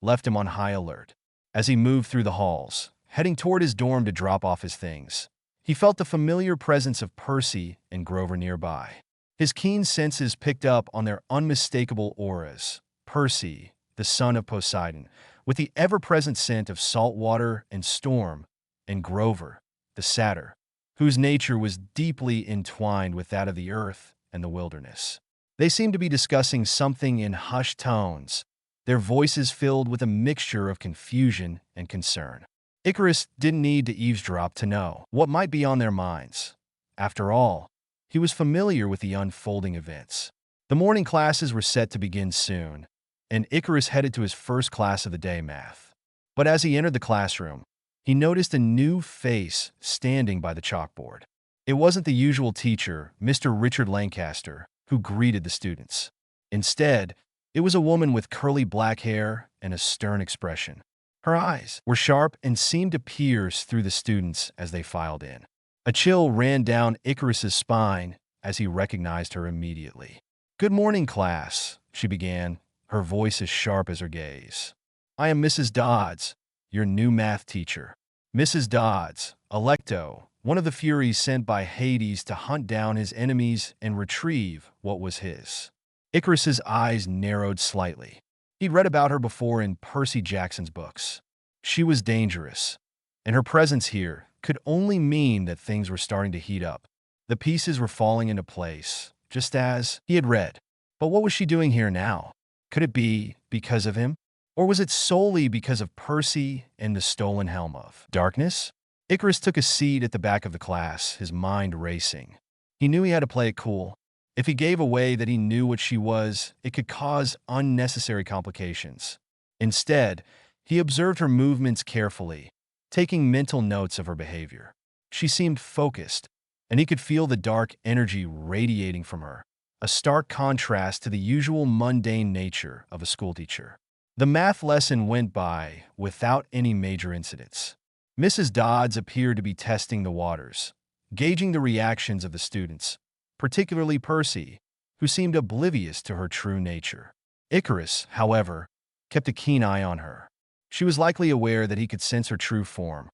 left him on high alert. As he moved through the halls, heading toward his dorm to drop off his things, he felt the familiar presence of Percy and Grover nearby. His keen senses picked up on their unmistakable auras. Percy, the son of Poseidon, with the ever-present scent of salt water and storm, and Grover, the satyr, whose nature was deeply entwined with that of the earth and the wilderness. They seemed to be discussing something in hushed tones, their voices filled with a mixture of confusion and concern. Icarus didn't need to eavesdrop to know what might be on their minds. After all, he was familiar with the unfolding events. The morning classes were set to begin soon, and Icarus headed to his first class of the day, math. But as he entered the classroom, he noticed a new face standing by the chalkboard. It wasn't the usual teacher, Mr. Richard Lancaster, who greeted the students. Instead, it was a woman with curly black hair and a stern expression. Her eyes were sharp and seemed to pierce through the students as they filed in. A chill ran down Icarus's spine as he recognized her immediately. "Good morning, class," she began, her voice as sharp as her gaze. "I am Mrs. Dodds, your new math teacher." Mrs. Dodds, Electo, one of the Furies sent by Hades to hunt down his enemies and retrieve what was his. Icarus's eyes narrowed slightly. He'd read about her before in Percy Jackson's books. She was dangerous, and her presence here could only mean that things were starting to heat up. The pieces were falling into place, just as he had read. But what was she doing here now? Could it be because of him? Or was it solely because of Percy and the stolen helm of darkness? Icarus took a seat at the back of the class, his mind racing. He knew he had to play it cool. If he gave away that he knew what she was, it could cause unnecessary complications. Instead, he observed her movements carefully, taking mental notes of her behavior. She seemed focused, and he could feel the dark energy radiating from her, a stark contrast to the usual mundane nature of a schoolteacher. The math lesson went by without any major incidents. Mrs. Dodds appeared to be testing the waters, gauging the reactions of the students, particularly Percy, who seemed oblivious to her true nature. Icarus, however, kept a keen eye on her. She was likely aware that he could sense her true form,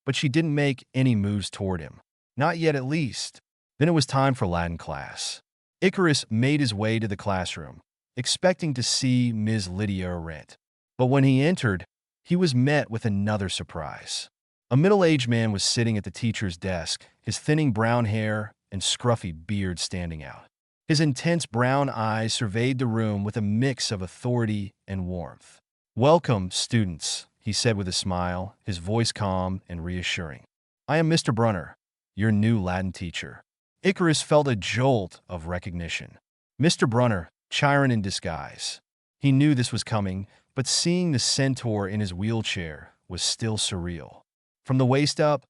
but she didn't make any moves toward him. Not yet, at least. Then it was time for Latin class. Icarus made his way to the classroom, expecting to see Ms. Lydia Arendt. But when he entered, he was met with another surprise. A middle-aged man was sitting at the teacher's desk, his thinning brown hair and scruffy beard standing out. His intense brown eyes surveyed the room with a mix of authority and warmth. "Welcome, students," he said with a smile, his voice calm and reassuring. "I am Mr. Brunner, your new Latin teacher." Icarus felt a jolt of recognition. Mr. Brunner, Chiron in disguise. He knew this was coming, but seeing the centaur in his wheelchair was still surreal. From the waist up,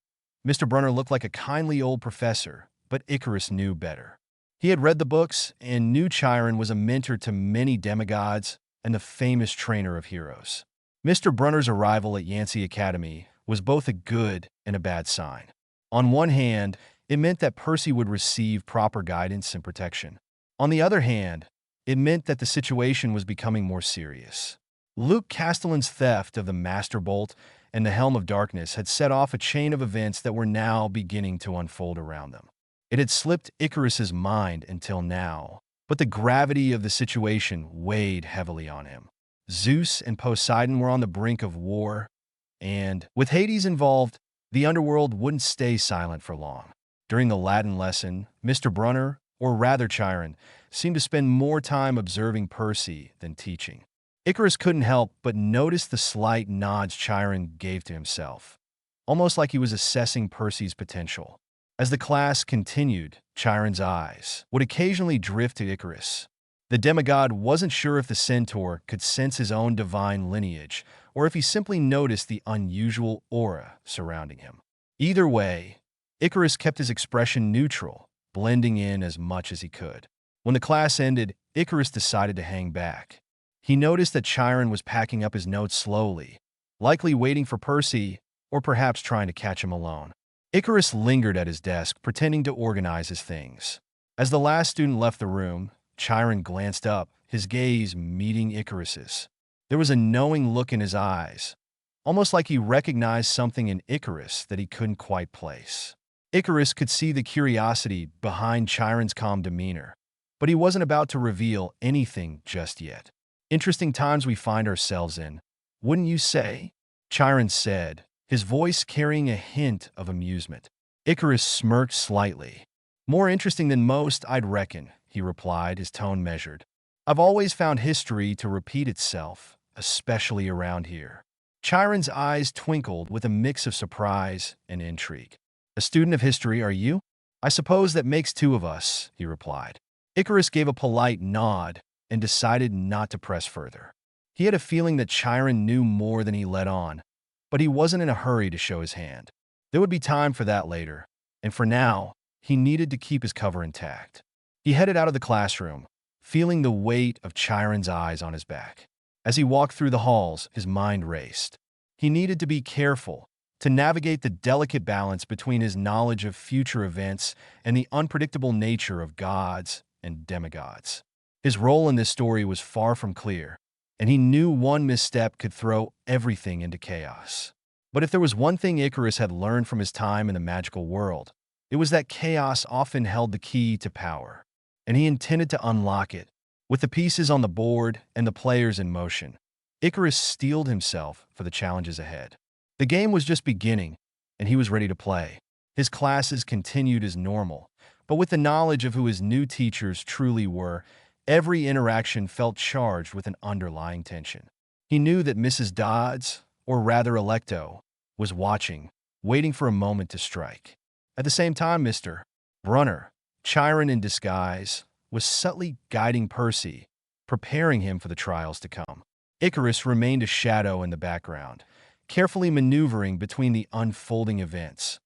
Mr. Brunner looked like a kindly old professor, but Icarus knew better. He had read the books and knew Chiron was a mentor to many demigods and the famous trainer of heroes. Mr. Brunner's arrival at YEA Academy was both a good and a bad sign. On one hand, it meant that Percy would receive proper guidance and protection. On the other hand, it meant that the situation was becoming more serious. Luke Castellan's theft of the Master Bolt and the Helm of Darkness had set off a chain of events that were now beginning to unfold around them. It had slipped Icarus's mind until now, but the gravity of the situation weighed heavily on him. Zeus and Poseidon were on the brink of war, and, with Hades involved, the underworld wouldn't stay silent for long. During the Latin lesson, Mr. Brunner, or rather Chiron, seemed to spend more time observing Percy than teaching. Icarus couldn't help but notice the slight nods Chiron gave to himself, almost like he was assessing Percy's potential. As the class continued, Chiron's eyes would occasionally drift to Icarus. The demigod wasn't sure if the centaur could sense his own divine lineage, or if he simply noticed the unusual aura surrounding him. Either way, Icarus kept his expression neutral, blending in as much as he could. When the class ended, Icarus decided to hang back. He noticed that Chiron was packing up his notes slowly, likely waiting for Percy or perhaps trying to catch him alone. Icarus lingered at his desk, pretending to organize his things. As the last student left the room, Chiron glanced up, his gaze meeting Icarus's. There was a knowing look in his eyes, almost like he recognized something in Icarus that he couldn't quite place. Icarus could see the curiosity behind Chiron's calm demeanor, but he wasn't about to reveal anything just yet. Interesting times we find ourselves in, wouldn't you say? Chiron said, his voice carrying a hint of amusement. Icarus smirked slightly. More interesting than most, I'd reckon, he replied, his tone measured. I've always found history to repeat itself, especially around here. Chiron's eyes twinkled with a mix of surprise and intrigue. A student of history, are you? I suppose that makes two of us, he replied. Icarus gave a polite nod and decided not to press further. He had a feeling that Chiron knew more than he let on, but he wasn't in a hurry to show his hand. There would be time for that later, and for now, he needed to keep his cover intact. He headed out of the classroom, feeling the weight of Chiron's eyes on his back. As he walked through the halls, his mind raced. He needed to be careful, to navigate the delicate balance between his knowledge of future events and the unpredictable nature of gods and demigods. His role in this story was far from clear, and he knew one misstep could throw everything into chaos. But if there was one thing Icarus had learned from his time in the magical world, it was that chaos often held the key to power, and he intended to unlock it. With the pieces on the board and the players in motion, Icarus steeled himself for the challenges ahead. The game was just beginning, and he was ready to play. His classes continued as normal, but with the knowledge of who his new teachers truly were, every interaction felt charged with an underlying tension. He knew that Mrs. Dodds, or rather Electo, was watching, waiting for a moment to strike. At the same time, Mr. Brunner, Chiron in disguise, was subtly guiding Percy, preparing him for the trials to come. Icarus remained a shadow in the background, carefully maneuvering between the unfolding events,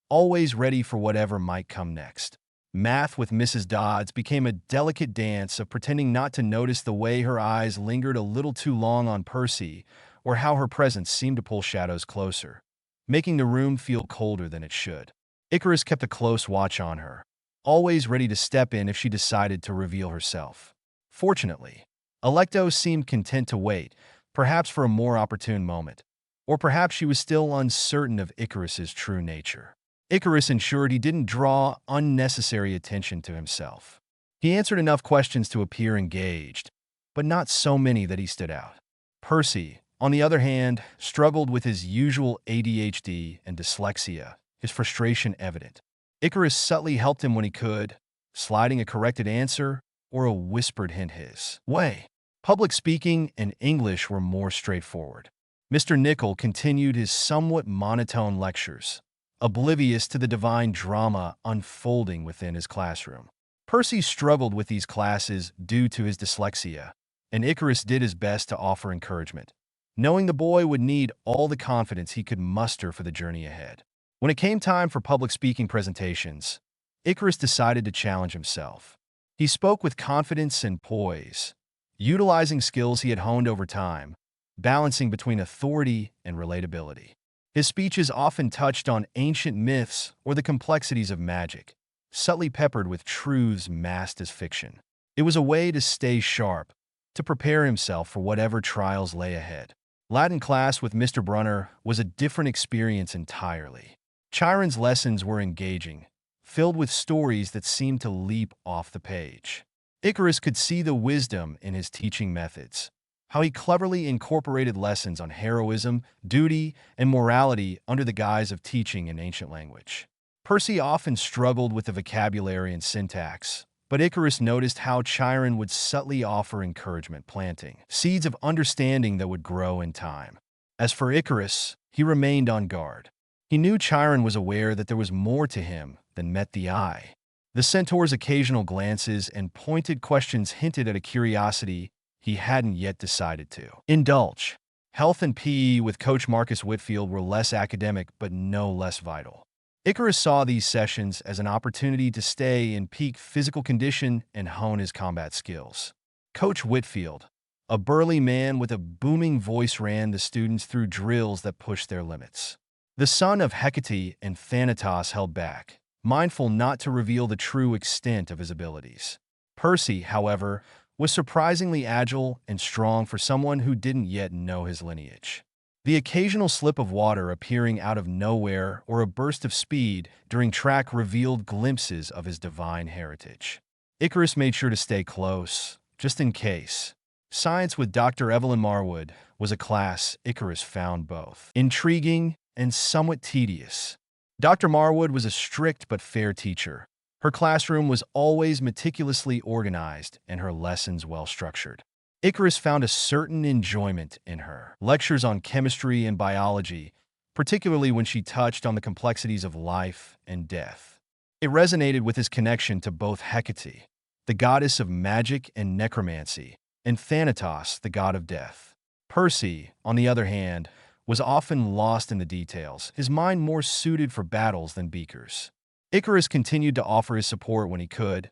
always ready for whatever might come next. Math with Mrs. Dodds became a delicate dance of pretending not to notice the way her eyes lingered a little too long on Percy, or how her presence seemed to pull shadows closer, making the room feel colder than it should. Icarus kept a close watch on her, always ready to step in if she decided to reveal herself. Fortunately, Electo seemed content to wait, perhaps for a more opportune moment, or perhaps she was still uncertain of Icarus's true nature. Icarus ensured he didn't draw unnecessary attention to himself. He answered enough questions to appear engaged, but not so many that he stood out. Percy, on the other hand, struggled with his usual ADHD and dyslexia, his frustration evident. Icarus subtly helped him when he could, sliding a corrected answer or a whispered hint his way. Public speaking and English were more straightforward. Mr. Nickel continued his somewhat monotone lectures, oblivious to the divine drama unfolding within his classroom. Percy struggled with these classes due to his dyslexia, and Icarus did his best to offer encouragement, knowing the boy would need all the confidence he could muster for the journey ahead. When it came time for public speaking presentations, Icarus decided to challenge himself. He spoke with confidence and poise, utilizing skills he had honed over time, balancing between authority and relatability. His speeches often touched on ancient myths or the complexities of magic, subtly peppered with truths masked as fiction. It was a way to stay sharp, to prepare himself for whatever trials lay ahead. Latin class with Mr. Brunner was a different experience entirely. Chiron's lessons were engaging, filled with stories that seemed to leap off the page. Icarus could see the wisdom in his teaching methods, how he cleverly incorporated lessons on heroism, duty, and morality under the guise of teaching an ancient language. Percy often struggled with the vocabulary and syntax, but Icarus noticed how Chiron would subtly offer encouragement, planting seeds of understanding that would grow in time. As for Icarus, he remained on guard. He knew Chiron was aware that there was more to him than met the eye. The centaur's occasional glances and pointed questions hinted at a curiosity he hadn't yet decided to indulge. Health and PE with Coach Marcus Whitfield were less academic but no less vital. Icarus saw these sessions as an opportunity to stay in peak physical condition and hone his combat skills. Coach Whitfield, a burly man with a booming voice, ran the students through drills that pushed their limits. The son of Hecate and Thanatos held back, mindful not to reveal the true extent of his abilities. Percy, however, was surprisingly agile and strong for someone who didn't yet know his lineage. The occasional slip of water appearing out of nowhere or a burst of speed during track revealed glimpses of his divine heritage. Icarus made sure to stay close, just in case. Science with Dr. Evelyn Marwood was a class Icarus found both intriguing and somewhat tedious. Dr. Marwood was a strict but fair teacher. Her classroom was always meticulously organized and her lessons well-structured. Icarus found a certain enjoyment in her lectures on chemistry and biology, particularly when she touched on the complexities of life and death. It resonated with his connection to both Hecate, the goddess of magic and necromancy, and Thanatos, the god of death. Percy, on the other hand, was often lost in the details, his mind more suited for battles than beakers. Icarus continued to offer his support when he could,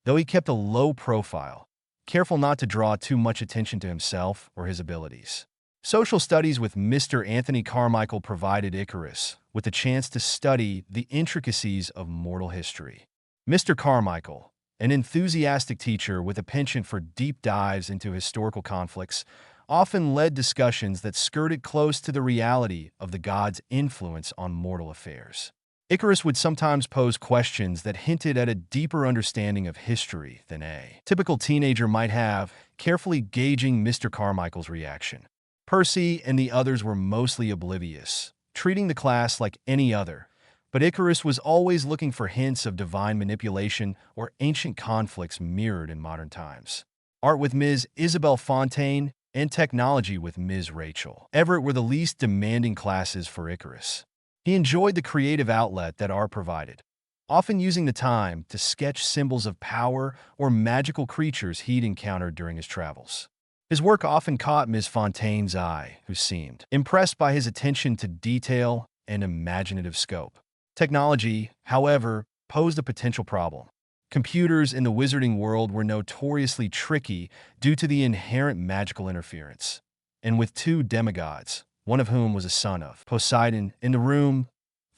though he kept a low profile, careful not to draw too much attention to himself or his abilities. Social studies with Mr. Anthony Carmichael provided Icarus with a chance to study the intricacies of mortal history. Mr. Carmichael, an enthusiastic teacher with a penchant for deep dives into historical conflicts, often led discussions that skirted close to the reality of the gods' influence on mortal affairs. Icarus would sometimes pose questions that hinted at a deeper understanding of history than a typical teenager might have, carefully gauging Mr. Carmichael's reaction. Percy and the others were mostly oblivious, treating the class like any other, but Icarus was always looking for hints of divine manipulation or ancient conflicts mirrored in modern times. Art with Ms. Isabel Fontaine and technology with Ms. Rachel Everett were the least demanding classes for Icarus. He enjoyed the creative outlet that art provided, often using the time to sketch symbols of power or magical creatures he'd encountered during his travels. His work often caught Ms. Fontaine's eye, who seemed impressed by his attention to detail and imaginative scope. Technology, however, posed a potential problem. Computers in the wizarding world were notoriously tricky due to the inherent magical interference. And with two demigods, one of whom was a son of Poseidon, in the room,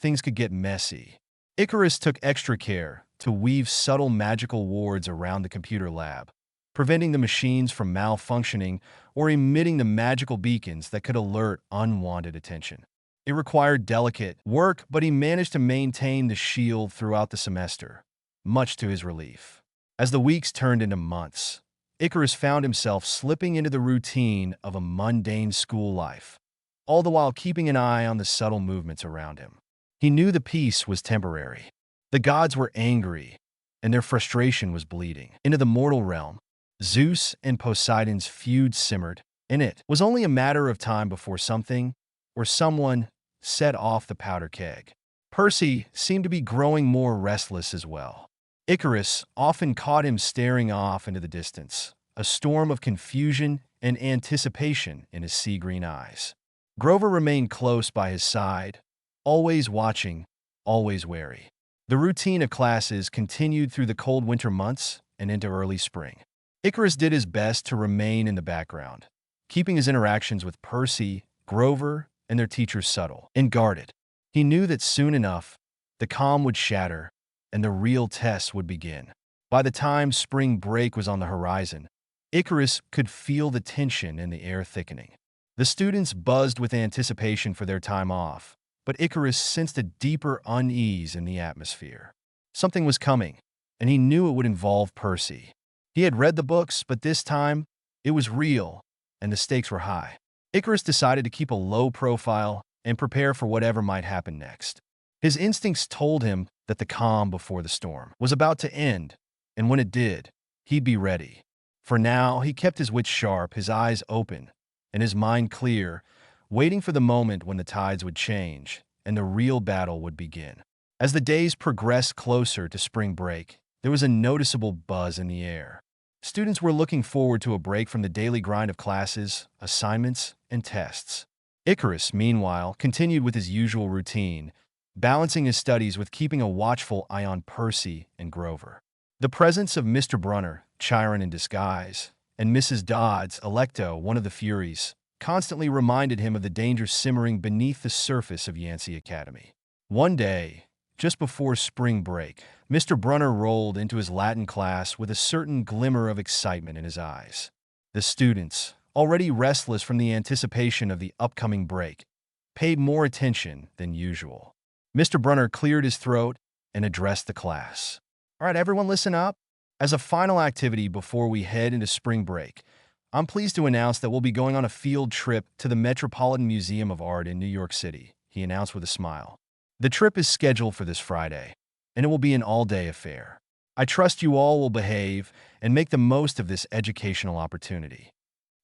things could get messy. Icarus took extra care to weave subtle magical wards around the computer lab, preventing the machines from malfunctioning or emitting the magical beacons that could alert unwanted attention. It required delicate work, but he managed to maintain the shield throughout the semester, much to his relief. As the weeks turned into months, Icarus found himself slipping into the routine of a mundane school life, all the while keeping an eye on the subtle movements around him. He knew the peace was temporary. The gods were angry, and their frustration was bleeding into the mortal realm. Zeus and Poseidon's feud simmered, and it was only a matter of time before something or someone set off the powder keg. Percy seemed to be growing more restless as well. Icarus often caught him staring off into the distance, a storm of confusion and anticipation in his sea-green eyes. Grover remained close by his side, always watching, always wary. The routine of classes continued through the cold winter months and into early spring. Icarus did his best to remain in the background, keeping his interactions with Percy, Grover, and their teachers subtle and guarded. He knew that soon enough, the calm would shatter and the real test would begin. By the time spring break was on the horizon, Icarus could feel the tension in the air thickening. The students buzzed with anticipation for their time off, but Icarus sensed a deeper unease in the atmosphere. Something was coming, and he knew it would involve Percy. He had read the books, but this time, it was real, and the stakes were high. Icarus decided to keep a low profile and prepare for whatever might happen next. His instincts told him that the calm before the storm was about to end, and when it did, he'd be ready. For now, he kept his wits sharp, his eyes open, and his mind clear, waiting for the moment when the tides would change and the real battle would begin. As the days progressed closer to spring break, there was a noticeable buzz in the air. Students were looking forward to a break from the daily grind of classes, assignments, and tests. Icarus, meanwhile, continued with his usual routine, balancing his studies with keeping a watchful eye on Percy and Grover. The presence of Mr. Brunner, Chiron in disguise, and Mrs. Dodds, Electo, one of the Furies, constantly reminded him of the danger simmering beneath the surface of Yancey Academy. One day, just before spring break, Mr. Brunner rolled into his Latin class with a certain glimmer of excitement in his eyes. The students, already restless from the anticipation of the upcoming break, paid more attention than usual. Mr. Brunner cleared his throat and addressed the class. All right, everyone listen up. As a final activity before we head into spring break, I'm pleased to announce that we'll be going on a field trip to the Metropolitan Museum of Art in New York City, he announced with a smile. The trip is scheduled for this Friday, and it will be an all-day affair. I trust you all will behave and make the most of this educational opportunity.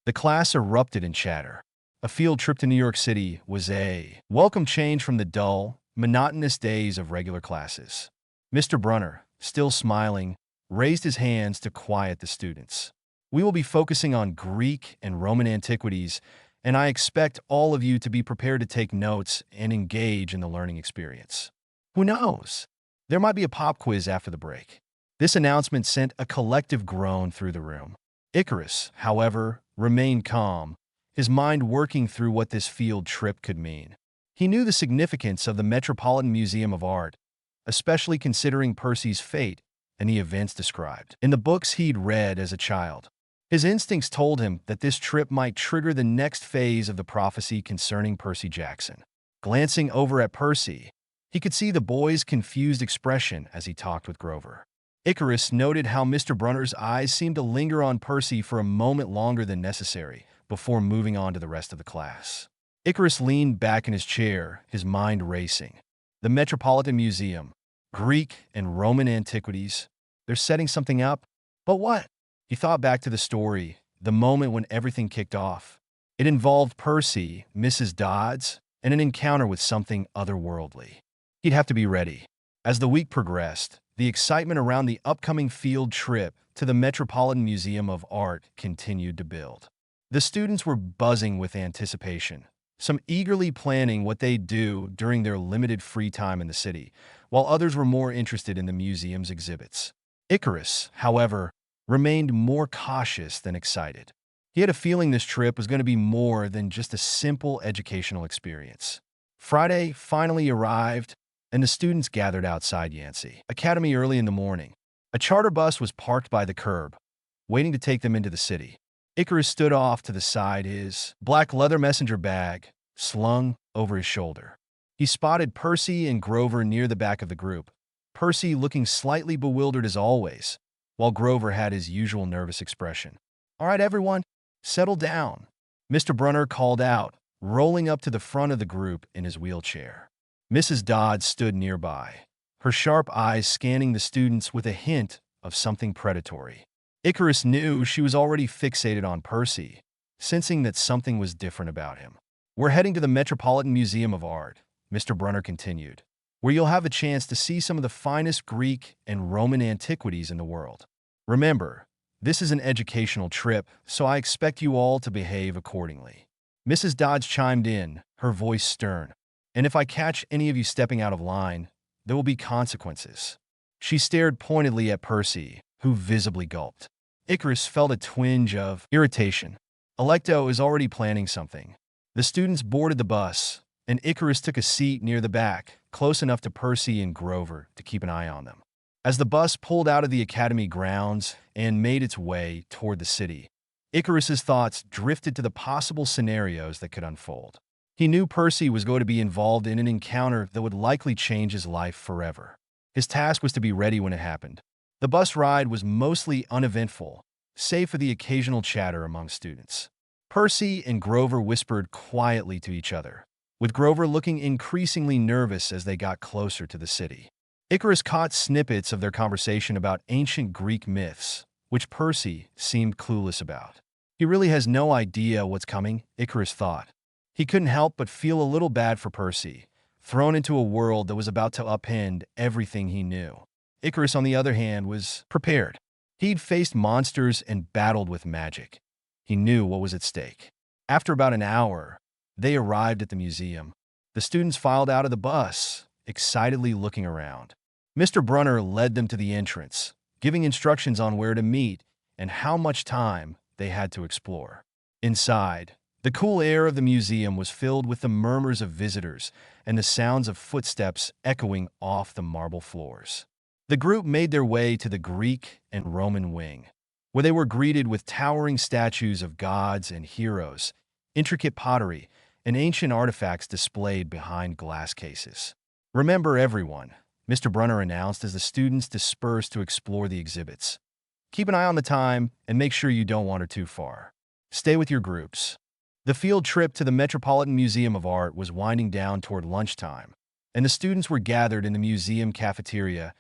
The class erupted in chatter. A field trip to New York City was a welcome change from the dull, monotonous days of regular classes. Mr. Brunner, still smiling, raised his hands to quiet the students. We will be focusing on Greek and Roman antiquities, and I expect all of you to be prepared to take notes and engage in the learning experience. Who knows? There might be a pop quiz after the break. This announcement sent a collective groan through the room. Icarus, however, remained calm, his mind working through what this field trip could mean. He knew the significance of the Metropolitan Museum of Art, especially considering Percy's fate and the events described in the books he'd read as a child. His instincts told him that this trip might trigger the next phase of the prophecy concerning Percy Jackson. Glancing over at Percy, he could see the boy's confused expression as he talked with Grover. Icarus noted how Mr. Brunner's eyes seemed to linger on Percy for a moment longer than necessary before moving on to the rest of the class. Icarus leaned back in his chair, his mind racing. The Metropolitan Museum, Greek and Roman antiquities, they're setting something up. But what? He thought back to the story, the moment when everything kicked off. It involved Percy, Mrs. Dodds, and an encounter with something otherworldly. He'd have to be ready. As the week progressed, the excitement around the upcoming field trip to the Metropolitan Museum of Art continued to build. The students were buzzing with anticipation, some eagerly planning what they'd do during their limited free time in the city, while others were more interested in the museum's exhibits. Icarus, however, remained more cautious than excited. He had a feeling this trip was going to be more than just a simple educational experience. Friday finally arrived, and the students gathered outside Yancey Academy early in the morning. A charter bus was parked by the curb, waiting to take them into the city. Icarus stood off to the side, his black leather messenger bag slung over his shoulder. He spotted Percy and Grover near the back of the group, Percy looking slightly bewildered as always, while Grover had his usual nervous expression. All right, everyone, settle down, Mr. Brunner called out, rolling up to the front of the group in his wheelchair. Mrs. Dodds stood nearby, her sharp eyes scanning the students with a hint of something predatory. Icarus knew she was already fixated on Percy, sensing that something was different about him. We're heading to the Metropolitan Museum of Art, Mr. Brunner continued, where you'll have a chance to see some of the finest Greek and Roman antiquities in the world. Remember, this is an educational trip, so I expect you all to behave accordingly. Mrs. Dodds chimed in, her voice stern. And if I catch any of you stepping out of line, there will be consequences. She stared pointedly at Percy, who visibly gulped. Icarus felt a twinge of irritation. Electo is already planning something. The students boarded the bus, and Icarus took a seat near the back, close enough to Percy and Grover to keep an eye on them. As the bus pulled out of the academy grounds and made its way toward the city, Icarus's thoughts drifted to the possible scenarios that could unfold. He knew Percy was going to be involved in an encounter that would likely change his life forever. His task was to be ready when it happened. The bus ride was mostly uneventful, save for the occasional chatter among students. Percy and Grover whispered quietly to each other, with Grover looking increasingly nervous as they got closer to the city. Icarus caught snippets of their conversation about ancient Greek myths, which Percy seemed clueless about. He really has no idea what's coming, Icarus thought. He couldn't help but feel a little bad for Percy, thrown into a world that was about to upend everything he knew. Icarus, on the other hand, was prepared. He'd faced monsters and battled with magic. He knew what was at stake. After about an hour, they arrived at the museum. The students filed out of the bus, excitedly looking around. Mr. Brunner led them to the entrance, giving instructions on where to meet and how much time they had to explore. Inside, the cool air of the museum was filled with the murmurs of visitors and the sounds of footsteps echoing off the marble floors. The group made their way to the Greek and Roman wing, where they were greeted with towering statues of gods and heroes, intricate pottery, and ancient artifacts displayed behind glass cases. "Remember, everyone," Mr. Brunner announced as the students dispersed to explore the exhibits. "Keep an eye on the time and make sure you don't wander too far. Stay with your groups." The field trip to the Metropolitan Museum of Art was winding down toward lunchtime, and the students were gathered in the museum cafeteria,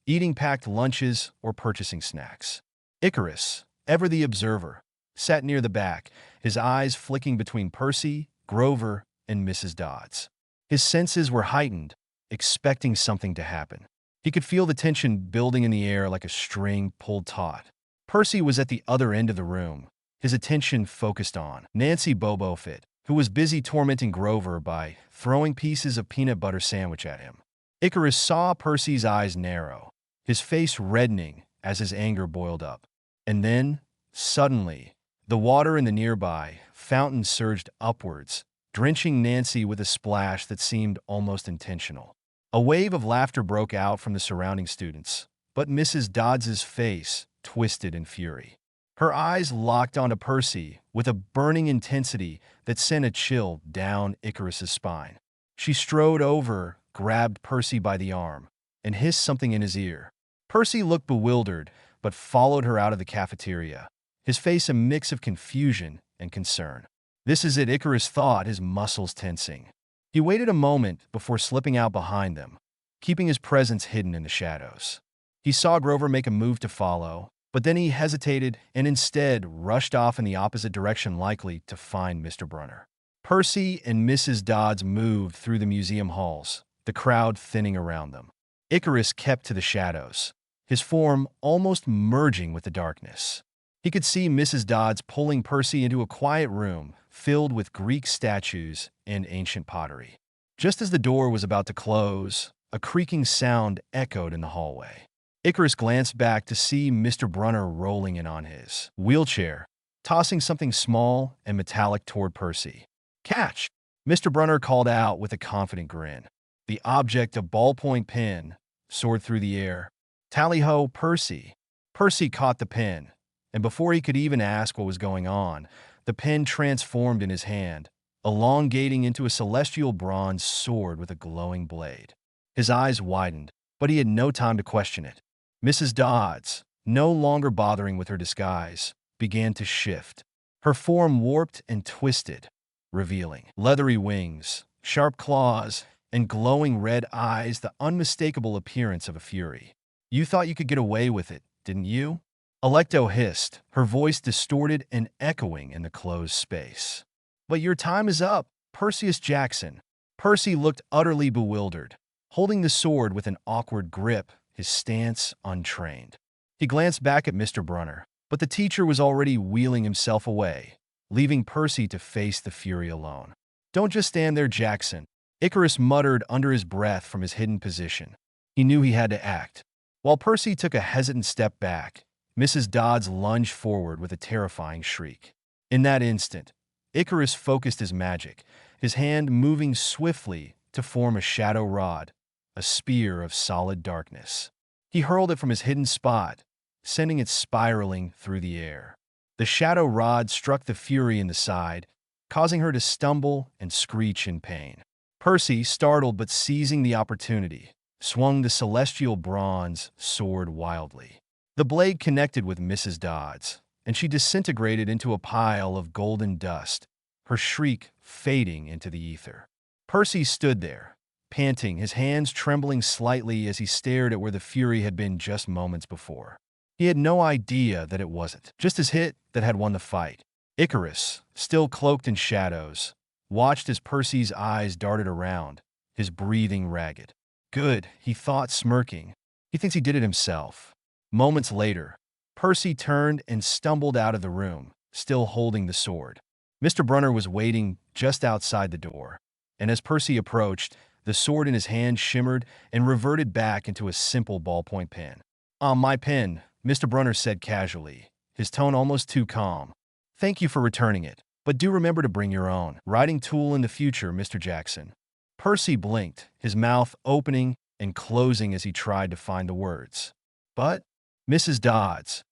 eating packed lunches or purchasing snacks. Icarus, ever the observer, sat near the back, his eyes flicking between Percy, Grover, and Mrs. Dodds. His senses were heightened, expecting something to happen. He could feel the tension building in the air like a string pulled taut. Percy was at the other end of the room, his attention focused on Nancy Bobofit, who was busy tormenting Grover by throwing pieces of peanut butter sandwich at him. Icarus saw Percy's eyes narrow, his face reddening as his anger boiled up. And then, suddenly, the water in the nearby fountain surged upwards, drenching Nancy with a splash that seemed almost intentional. A wave of laughter broke out from the surrounding students, but Mrs. Dodds's face twisted in fury. Her eyes locked onto Percy with a burning intensity that sent a chill down Icarus's spine. She strode over, grabbed Percy by the arm, and hissed something in his ear. Percy looked bewildered, but followed her out of the cafeteria, his face a mix of confusion and concern. "This is it," Icarus thought, his muscles tensing. He waited a moment before slipping out behind them, keeping his presence hidden in the shadows. He saw Grover make a move to follow, but then he hesitated and instead rushed off in the opposite direction, likely to find Mr. Brunner. Percy and Mrs. Dodds moved through the museum halls, the crowd thinning around them. Icarus kept to the shadows, his form almost merging with the darkness. He could see Mrs. Dodds pulling Percy into a quiet room filled with Greek statues and ancient pottery. Just as the door was about to close, a creaking sound echoed in the hallway. Icarus glanced back to see Mr. Brunner rolling in on his wheelchair, tossing something small and metallic toward Percy. "Catch!" Mr. Brunner called out with a confident grin. The object, a ballpoint pen, soared through the air. "Tally-ho, Percy!" Percy caught the pen, and before he could even ask what was going on, the pen transformed in his hand, elongating into a celestial bronze sword with a glowing blade. His eyes widened, but he had no time to question it. Mrs. Dodds, no longer bothering with her disguise, began to shift. Her form warped and twisted, revealing leathery wings, sharp claws, and glowing red eyes, the unmistakable appearance of a fury. "You thought you could get away with it, didn't you?" Alecto hissed, her voice distorted and echoing in the closed space. "But your time is up, Perseus Jackson." Percy looked utterly bewildered, holding the sword with an awkward grip, his stance untrained. He glanced back at Mr. Brunner, but the teacher was already wheeling himself away, leaving Percy to face the fury alone. "Don't just stand there, Jackson," Icarus muttered under his breath from his hidden position. He knew he had to act. While Percy took a hesitant step back, Mrs. Dodds lunged forward with a terrifying shriek. In that instant, Icarus focused his magic, his hand moving swiftly to form a shadow rod, a spear of solid darkness. He hurled it from his hidden spot, sending it spiraling through the air. The shadow rod struck the fury in the side, causing her to stumble and screech in pain. Percy, startled but seizing the opportunity, swung the celestial bronze sword wildly. The blade connected with Mrs. Dodds, and she disintegrated into a pile of golden dust, her shriek fading into the ether. Percy stood there, panting, his hands trembling slightly as he stared at where the fury had been just moments before. He had no idea that it wasn't just his hit that had won the fight. Icarus, still cloaked in shadows, watched as Percy's eyes darted around, his breathing ragged. "Good," he thought, smirking. "He thinks he did it himself." Moments later, Percy turned and stumbled out of the room, still holding the sword. Mr. Brunner was waiting just outside the door, and as Percy approached, the sword in his hand shimmered and reverted back into a simple ballpoint pen. "My pen," Mr. Brunner said casually, his tone almost too calm. Thank you for returning it, but do remember to bring your own writing tool in the future, Mr. Jackson. Percy blinked, his mouth opening and closing as he tried to find the words. But, Mrs. Dodds.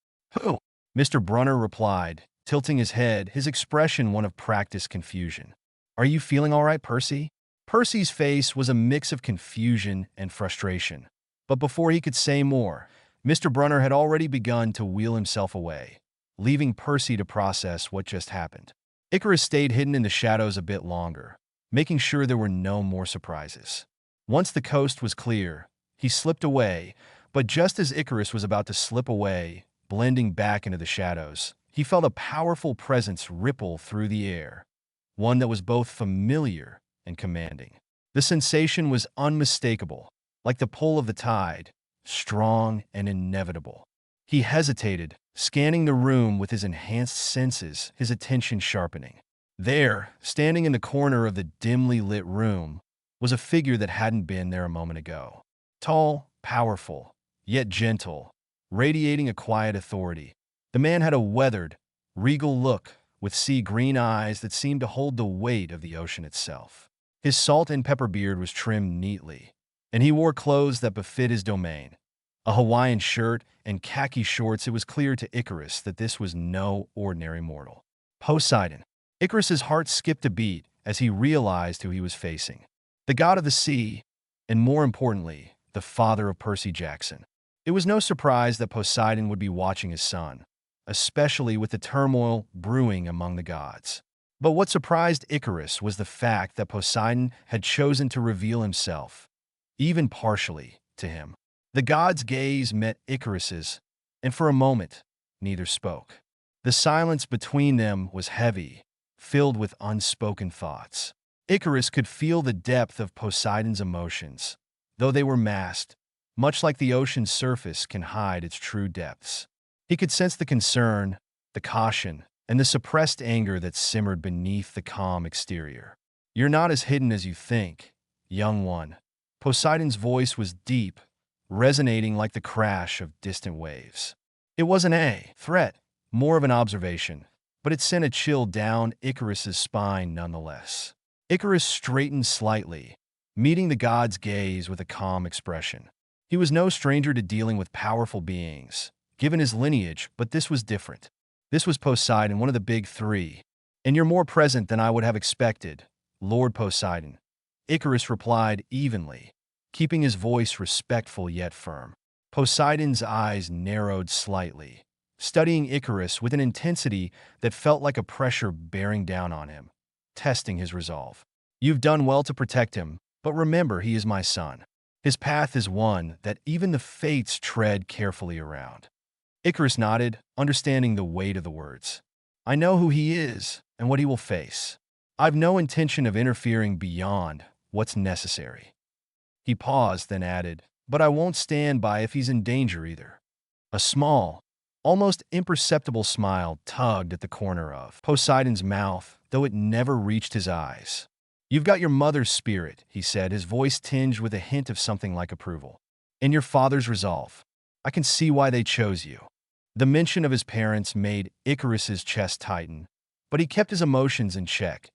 Who? Mr. Brunner replied, tilting his head, his expression one of practiced confusion. Are you feeling all right, Percy? Percy's face was a mix of confusion and frustration. But before he could say more, Mr. Brunner had already begun to wheel himself away, leaving Percy to process what just happened. Icarus stayed hidden in the shadows a bit longer, making sure there were no more surprises. Once the coast was clear, he slipped away, but just as Icarus was about to slip away, blending back into the shadows, he felt a powerful presence ripple through the air, one that was both familiar and commanding. The sensation was unmistakable, like the pull of the tide, strong and inevitable. He hesitated, scanning the room with his enhanced senses, his attention sharpening. There, standing in the corner of the dimly lit room, was a figure that hadn't been there a moment ago. Tall, powerful, yet gentle, radiating a quiet authority. The man had a weathered, regal look, with sea-green eyes that seemed to hold the weight of the ocean itself. His salt and pepper beard was trimmed neatly, and he wore clothes that befit his domain. A Hawaiian shirt and khaki shorts, it was clear to Icarus that this was no ordinary mortal. Poseidon. Icarus's heart skipped a beat as he realized who he was facing. The god of the sea, and more importantly, the father of Percy Jackson. It was no surprise that Poseidon would be watching his son, especially with the turmoil brewing among the gods. But what surprised Icarus was the fact that Poseidon had chosen to reveal himself, even partially, to him. The god's gaze met Icarus's, and for a moment, neither spoke. The silence between them was heavy, filled with unspoken thoughts. Icarus could feel the depth of Poseidon's emotions, though they were masked, much like the ocean's surface can hide its true depths. He could sense the concern, the caution, and the suppressed anger that simmered beneath the calm exterior. You're not as hidden as you think, young one. Poseidon's voice was deep, resonating like the crash of distant waves. It wasn't a threat, more of an observation, but it sent a chill down Icarus's spine nonetheless. Icarus straightened slightly, meeting the god's gaze with a calm expression. He was no stranger to dealing with powerful beings, given his lineage, but this was different. This was Poseidon, one of the big three. And you're more present than I would have expected, Lord Poseidon. Icarus replied evenly, keeping his voice respectful yet firm. Poseidon's eyes narrowed slightly, studying Icarus with an intensity that felt like a pressure bearing down on him, testing his resolve. You've done well to protect him, but remember he is my son. His path is one that even the fates tread carefully around. Icarus nodded, understanding the weight of the words. I know who he is and what he will face. I've no intention of interfering beyond what's necessary. He paused, then added, but I won't stand by if he's in danger either. A small, almost imperceptible smile tugged at the corner of Poseidon's mouth, though it never reached his eyes. You've got your mother's spirit, he said, his voice tinged with a hint of something like approval. And your father's resolve. I can see why they chose you. The mention of his parents made Icarus's chest tighten, but he kept his emotions in check,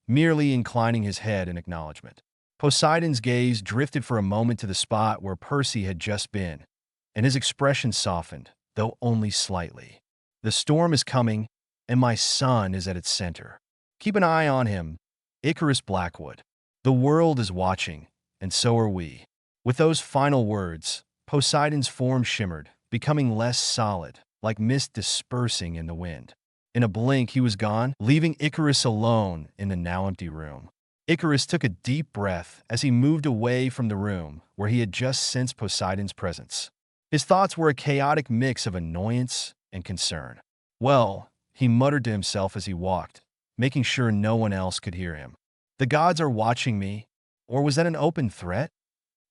merely inclining his head in acknowledgement. Poseidon's gaze drifted for a moment to the spot where Percy had just been, and his expression softened, though only slightly. The storm is coming, and my son is at its center. Keep an eye on him, Icarus Blackwood. The world is watching, and so are we. With those final words, Poseidon's form shimmered, becoming less solid, like mist dispersing in the wind. In a blink, he was gone, leaving Icarus alone in the now empty room. Icarus took a deep breath as he moved away from the room where he had just sensed Poseidon's presence. His thoughts were a chaotic mix of annoyance and concern. Well, he muttered to himself as he walked, making sure no one else could hear him. The gods are watching me, or was that an open threat?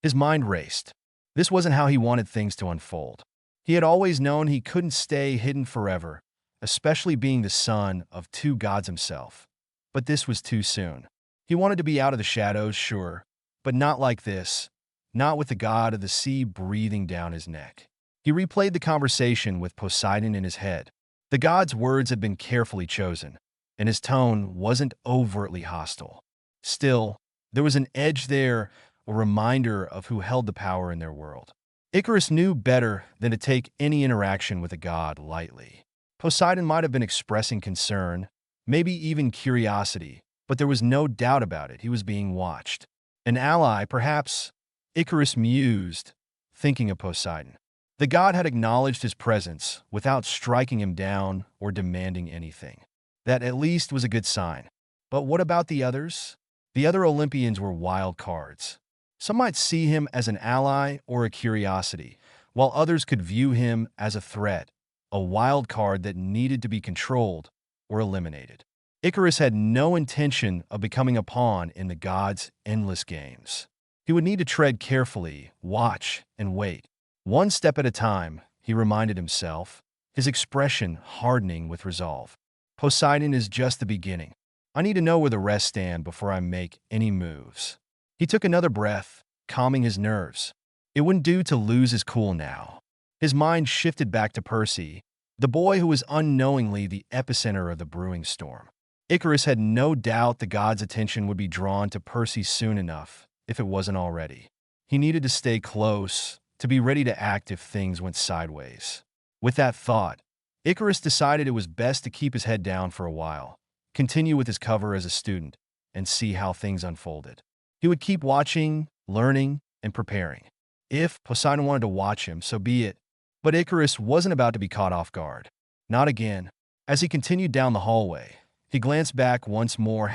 His mind raced. This wasn't how he wanted things to unfold. He had always known he couldn't stay hidden forever, especially being the son of two gods himself. But this was too soon. He wanted to be out of the shadows, sure, but not like this, not with the god of the sea breathing down his neck. He replayed the conversation with Poseidon in his head, The god's words had been carefully chosen, and his tone wasn't overtly hostile. Still, there was an edge there, a reminder of who held the power in their world. Icarus knew better than to take any interaction with a god lightly. Poseidon might have been expressing concern, maybe even curiosity, but there was no doubt about it. He was being watched. An ally, perhaps, Icarus mused, thinking of Poseidon. The god had acknowledged his presence without striking him down or demanding anything. That at least was a good sign. But what about the others? The other Olympians were wild cards. Some might see him as an ally or a curiosity, while others could view him as a threat, a wild card that needed to be controlled or eliminated. Icarus had no intention of becoming a pawn in the god's endless games. He would need to tread carefully, watch, and wait. One step at a time, he reminded himself, his expression hardening with resolve. Poseidon is just the beginning. I need to know where the rest stand before I make any moves. He took another breath, calming his nerves. It wouldn't do to lose his cool now. His mind shifted back to Percy, the boy who was unknowingly the epicenter of the brewing storm. Icarus had no doubt the god's attention would be drawn to Percy soon enough, if it wasn't already. He needed to stay close, to be ready to act if things went sideways. With that thought, Icarus decided it was best to keep his head down for a while, continue with his cover as a student, and see how things unfolded. He would keep watching, learning, and preparing. If Poseidon wanted to watch him, so be it. But Icarus wasn't about to be caught off guard. Not again. As he continued down the hallway, he glanced back once more,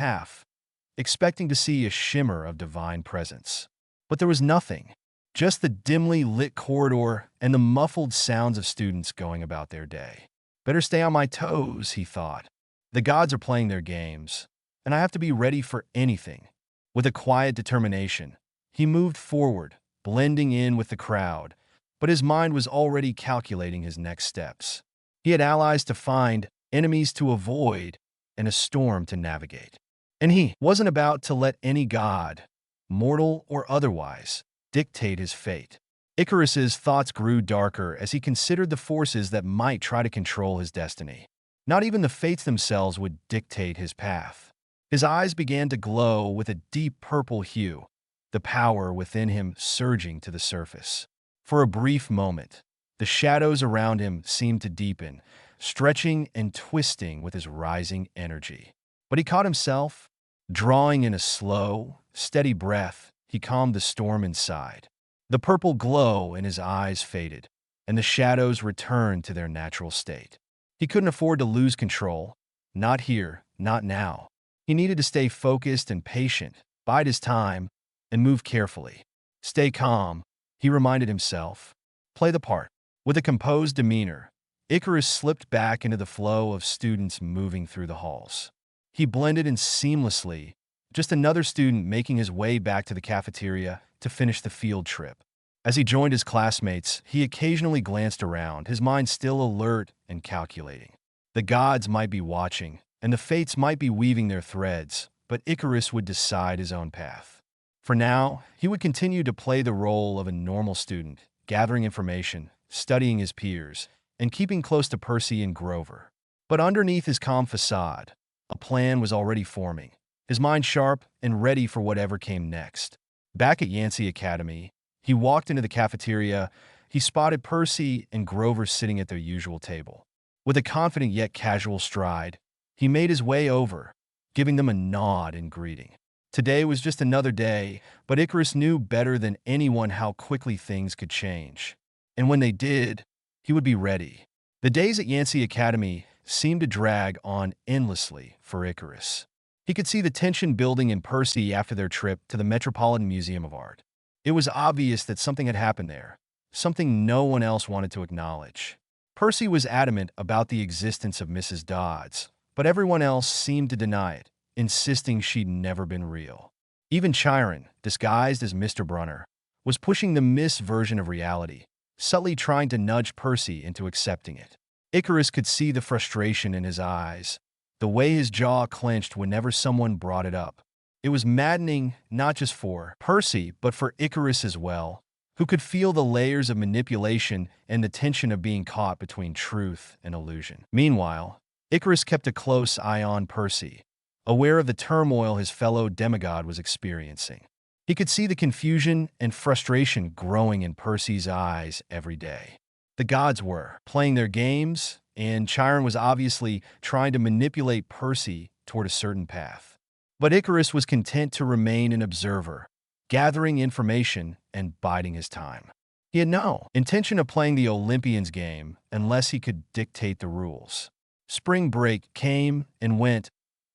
expecting to see a shimmer of divine presence. But there was nothing. Just the dimly lit corridor and the muffled sounds of students going about their day. Better stay on my toes, he thought. The gods are playing their games, and I have to be ready for anything. With a quiet determination, he moved forward, blending in with the crowd, but his mind was already calculating his next steps. He had allies to find, enemies to avoid, and a storm to navigate. And he wasn't about to let any god, mortal or otherwise, dictate his fate. Icarus's thoughts grew darker as he considered the forces that might try to control his destiny. Not even the fates themselves would dictate his path. His eyes began to glow with a deep purple hue, the power within him surging to the surface. For a brief moment, the shadows around him seemed to deepen, stretching and twisting with his rising energy. But he caught himself, drawing in a slow, steady breath. He calmed the storm inside. The purple glow in his eyes faded, and the shadows returned to their natural state. He couldn't afford to lose control. Not here, not now. He needed to stay focused and patient, bide his time, and move carefully. Stay calm, he reminded himself. Play the part. With a composed demeanor, Icarus slipped back into the flow of students moving through the halls. He blended in seamlessly, just another student making his way back to the cafeteria to finish the field trip. As he joined his classmates, he occasionally glanced around, his mind still alert and calculating. The gods might be watching, and the fates might be weaving their threads, but Icarus would decide his own path. For now, he would continue to play the role of a normal student, gathering information, studying his peers, and keeping close to Percy and Grover. But underneath his calm facade, a plan was already forming, his mind sharp and ready for whatever came next. Back at YEA Academy, he walked into the cafeteria. He spotted Percy and Grover sitting at their usual table. With a confident yet casual stride, he made his way over, giving them a nod in greeting. Today was just another day, but Icarus knew better than anyone how quickly things could change. And when they did, he would be ready. The days at YEA Academy seemed to drag on endlessly for Icarus. He could see the tension building in Percy after their trip to the Metropolitan Museum of Art. It was obvious that something had happened there, something no one else wanted to acknowledge. Percy was adamant about the existence of Mrs. Dodds, but everyone else seemed to deny it, insisting she'd never been real. Even Chiron, disguised as Mr. Brunner, was pushing the Miss version of reality, subtly trying to nudge Percy into accepting it. Icarus could see the frustration in his eyes, the way his jaw clenched whenever someone brought it up. It was maddening not just for Percy, but for Icarus as well. who could feel the layers of manipulation and the tension of being caught between truth and illusion. Meanwhile, Icarus kept a close eye on Percy, aware of the turmoil his fellow demigod was experiencing. He could see the confusion and frustration growing in Percy's eyes every day. The gods were playing their games, and Chiron was obviously trying to manipulate Percy toward a certain path. But Icarus was content to remain an observer, gathering information and biding his time. He had no intention of playing the Olympians' game unless he could dictate the rules. Spring break came and went,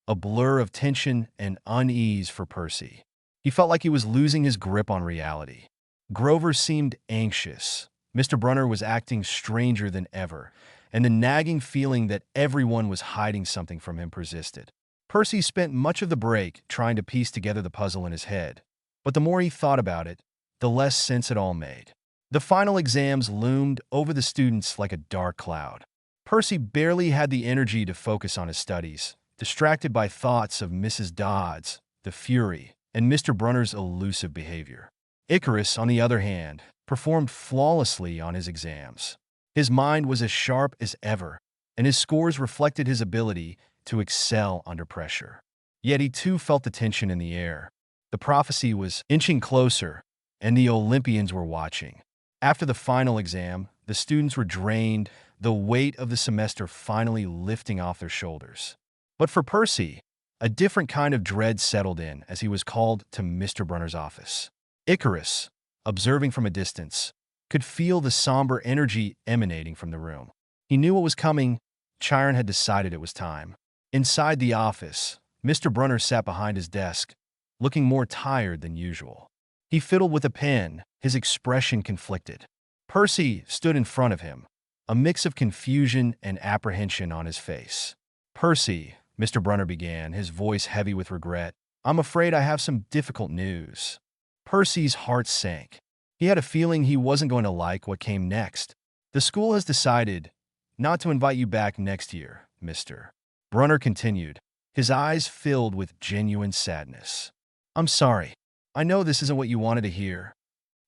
a blur of tension and unease for Percy. He felt like he was losing his grip on reality. Grover seemed anxious. Mr. Brunner was acting stranger than ever, and the nagging feeling that everyone was hiding something from him persisted. Percy spent much of the break trying to piece together the puzzle in his head, but the more he thought about it, the less sense it all made. The final exams loomed over the students like a dark cloud. Percy barely had the energy to focus on his studies, distracted by thoughts of Mrs. Dodds, the Fury, and Mr. Brunner's elusive behavior. Icarus, on the other hand, performed flawlessly on his exams. His mind was as sharp as ever, and his scores reflected his ability to excel under pressure. Yet he too felt the tension in the air. The prophecy was inching closer, and the Olympians were watching. After the final exam, the students were drained, the weight of the semester finally lifting off their shoulders. But for Percy, a different kind of dread settled in as he was called to Mr. Brunner's office. Icarus, observing from a distance, could feel the somber energy emanating from the room. He knew what was coming. Chiron had decided it was time. Inside the office, Mr. Brunner sat behind his desk, looking more tired than usual. He fiddled with a pen, his expression conflicted. Percy stood in front of him, a mix of confusion and apprehension on his face. "Percy," Mr. Brunner began, his voice heavy with regret, "I'm afraid I have some difficult news." Percy's heart sank. He had a feeling he wasn't going to like what came next. "The school has decided not to invite you back next year, Mr. Brunner continued, his eyes filled with genuine sadness. "I'm sorry. I know this isn't what you wanted to hear."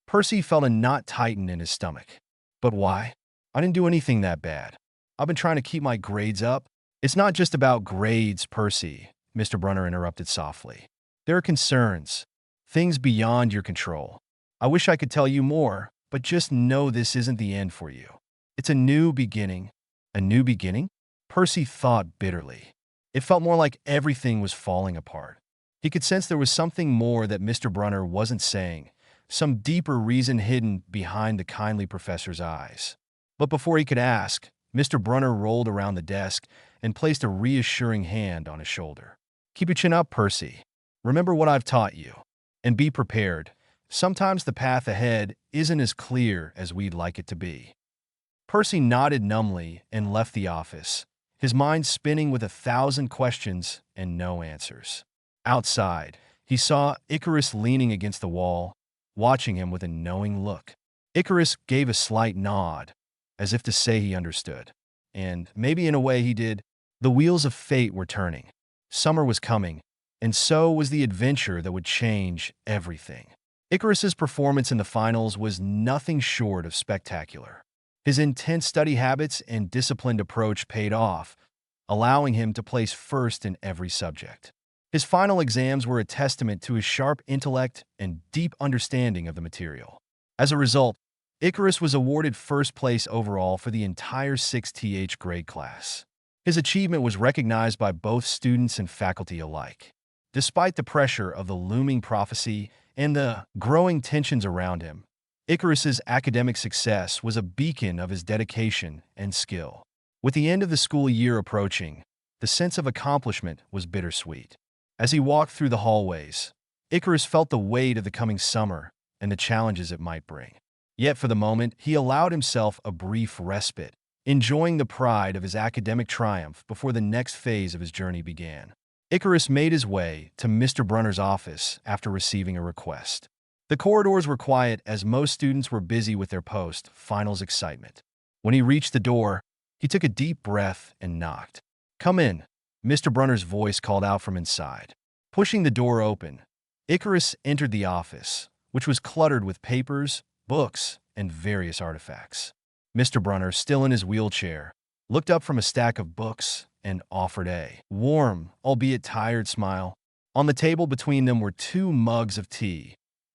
Percy felt a knot tighten in his stomach. "But why? I didn't do anything that bad. I've been trying to keep my grades up." "It's not just about grades, Percy," Mr. Brunner interrupted softly. "There are concerns, things beyond your control. I wish I could tell you more, but just know this isn't the end for you. It's a new beginning." "A new beginning?" Percy thought bitterly. It felt more like everything was falling apart. He could sense there was something more that Mr. Brunner wasn't saying, some deeper reason hidden behind the kindly professor's eyes. But before he could ask, Mr. Brunner rolled around the desk and placed a reassuring hand on his shoulder. "Keep your chin up, Percy. Remember what I've taught you. And be prepared. Sometimes the path ahead isn't as clear as we'd like it to be." Percy nodded numbly and left the office, his mind spinning with 1,000 questions and no answers. Outside, he saw Icarus leaning against the wall, watching him with a knowing look. Icarus gave a slight nod, as if to say he understood. And maybe in a way he did. The wheels of fate were turning. Summer was coming, and so was the adventure that would change everything. Icarus's performance in the finals was nothing short of spectacular. His intense study habits and disciplined approach paid off, allowing him to place first in every subject. His final exams were a testament to his sharp intellect and deep understanding of the material. As a result, Icarus was awarded first place overall for the entire 6th grade class. His achievement was recognized by both students and faculty alike. Despite the pressure of the looming prophecy and the growing tensions around him, Icarus's academic success was a beacon of his dedication and skill. With the end of the school year approaching, the sense of accomplishment was bittersweet. As he walked through the hallways, Icarus felt the weight of the coming summer and the challenges it might bring. Yet for the moment, he allowed himself a brief respite, enjoying the pride of his academic triumph before the next phase of his journey began. Icarus made his way to Mr. Brunner's office after receiving a request. The corridors were quiet as most students were busy with their post-finals excitement. When he reached the door, he took a deep breath and knocked. "Come in," Mr. Brunner's voice called out from inside. Pushing the door open, Icarus entered the office, which was cluttered with papers, books, and various artifacts. Mr. Brunner, still in his wheelchair, looked up from a stack of books and offered a warm, albeit tired smile. On the table between them were 2 mugs of tea,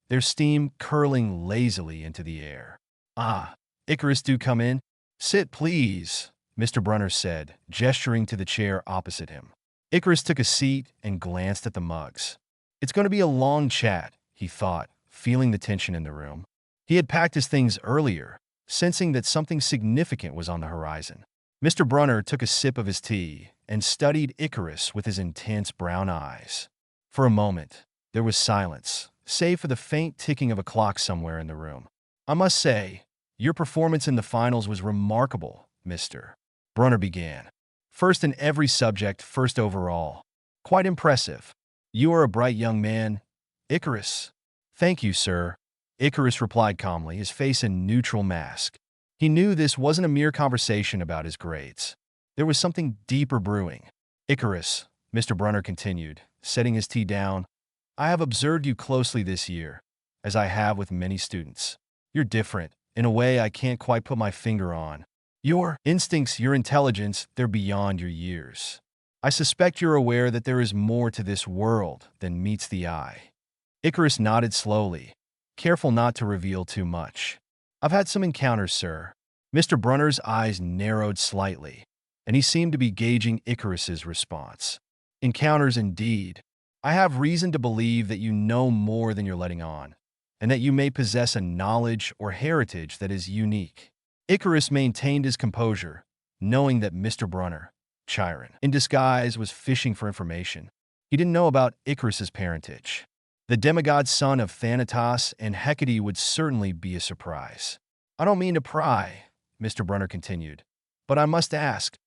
their steam curling lazily into the air. "Ah, Icarus, do come in. Sit, please," Mr. Brunner said, gesturing to the chair opposite him. Icarus took a seat and glanced at the mugs. It's going to be a long chat, he thought, feeling the tension in the room. He had packed his things earlier, sensing that something significant was on the horizon. Mr. Brunner took a sip of his tea and studied Icarus with his intense brown eyes. For a moment, there was silence, save for the faint ticking of a clock somewhere in the room. "I must say, your performance in the finals was remarkable, Mr. Brunner began. "First in every subject, first overall. Quite impressive. You are a bright young man, Icarus." "Thank you, sir," Icarus replied calmly, his face a neutral mask. He knew this wasn't a mere conversation about his grades. There was something deeper brewing. "Icarus," Mr. Brunner continued, setting his tea down, "I have observed you closely this year, as I have with many students. You're different, in a way I can't quite put my finger on. Your instincts, your intelligence, they're beyond your years. I suspect you're aware that there is more to this world than meets the eye." Icarus nodded slowly, careful not to reveal too much. "I've had some encounters, sir." Mr. Brunner's eyes narrowed slightly, and he seemed to be gauging Icarus's response. "Encounters indeed. I have reason to believe that you know more than you're letting on, and that you may possess a knowledge or heritage that is unique." Icarus maintained his composure, knowing that Mr. Brunner, Chiron, in disguise, was fishing for information. He didn't know about Icarus's parentage. The demigod son of Thanatos and Hecate would certainly be a surprise. "I don't mean to pry," Mr. Brunner continued, "but I must ask,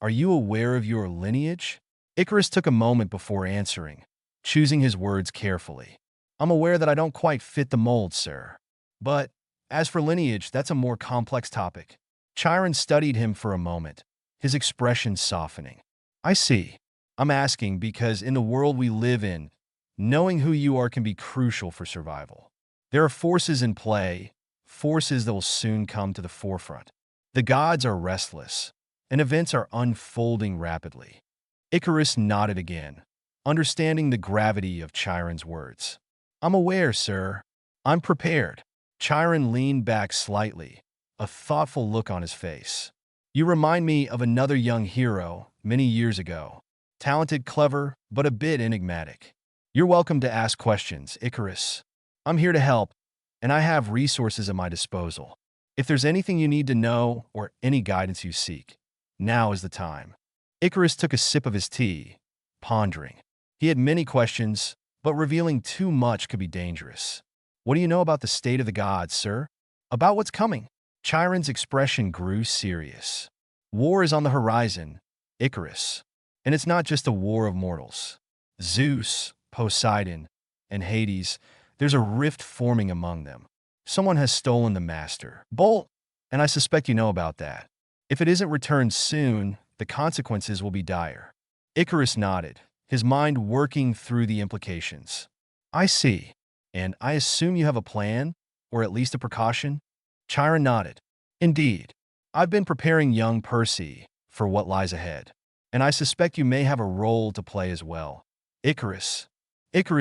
are you aware of your lineage?" Icarus took a moment before answering, choosing his words carefully. "I'm aware that I don't quite fit the mold, sir. But as for lineage, that's a more complex topic." Chiron studied him for a moment, his expression softening. "I see. I'm asking because in the world we live in, knowing who you are can be crucial for survival. There are forces in play, forces that will soon come to the forefront. The gods are restless, and events are unfolding rapidly." Icarus nodded again, understanding the gravity of Chiron's words. "I'm aware, sir. I'm prepared." Chiron leaned back slightly, a thoughtful look on his face. "You remind me of another young hero many years ago. Talented, clever, but a bit enigmatic. You're welcome to ask questions, Icarus. I'm here to help, and I have resources at my disposal. If there's anything you need to know or any guidance you seek, now is the time." Icarus took a sip of his tea, pondering. He had many questions, but revealing too much could be dangerous. "What do you know about the state of the gods, sir? About what's coming?" Chiron's expression grew serious. "War is on the horizon, Icarus. And it's not just a war of mortals. Zeus, Poseidon, and Hades, there's a rift forming among them. Someone has stolen the master, Bolt, and I suspect you know about that. If it isn't returned soon, the consequences will be dire." Icarus nodded, his mind working through the implications. "I see. And I assume you have a plan, or at least a precaution?" Chiron nodded. "Indeed. I've been preparing young Percy for what lies ahead, and I suspect you may have a role to play as well." Icarus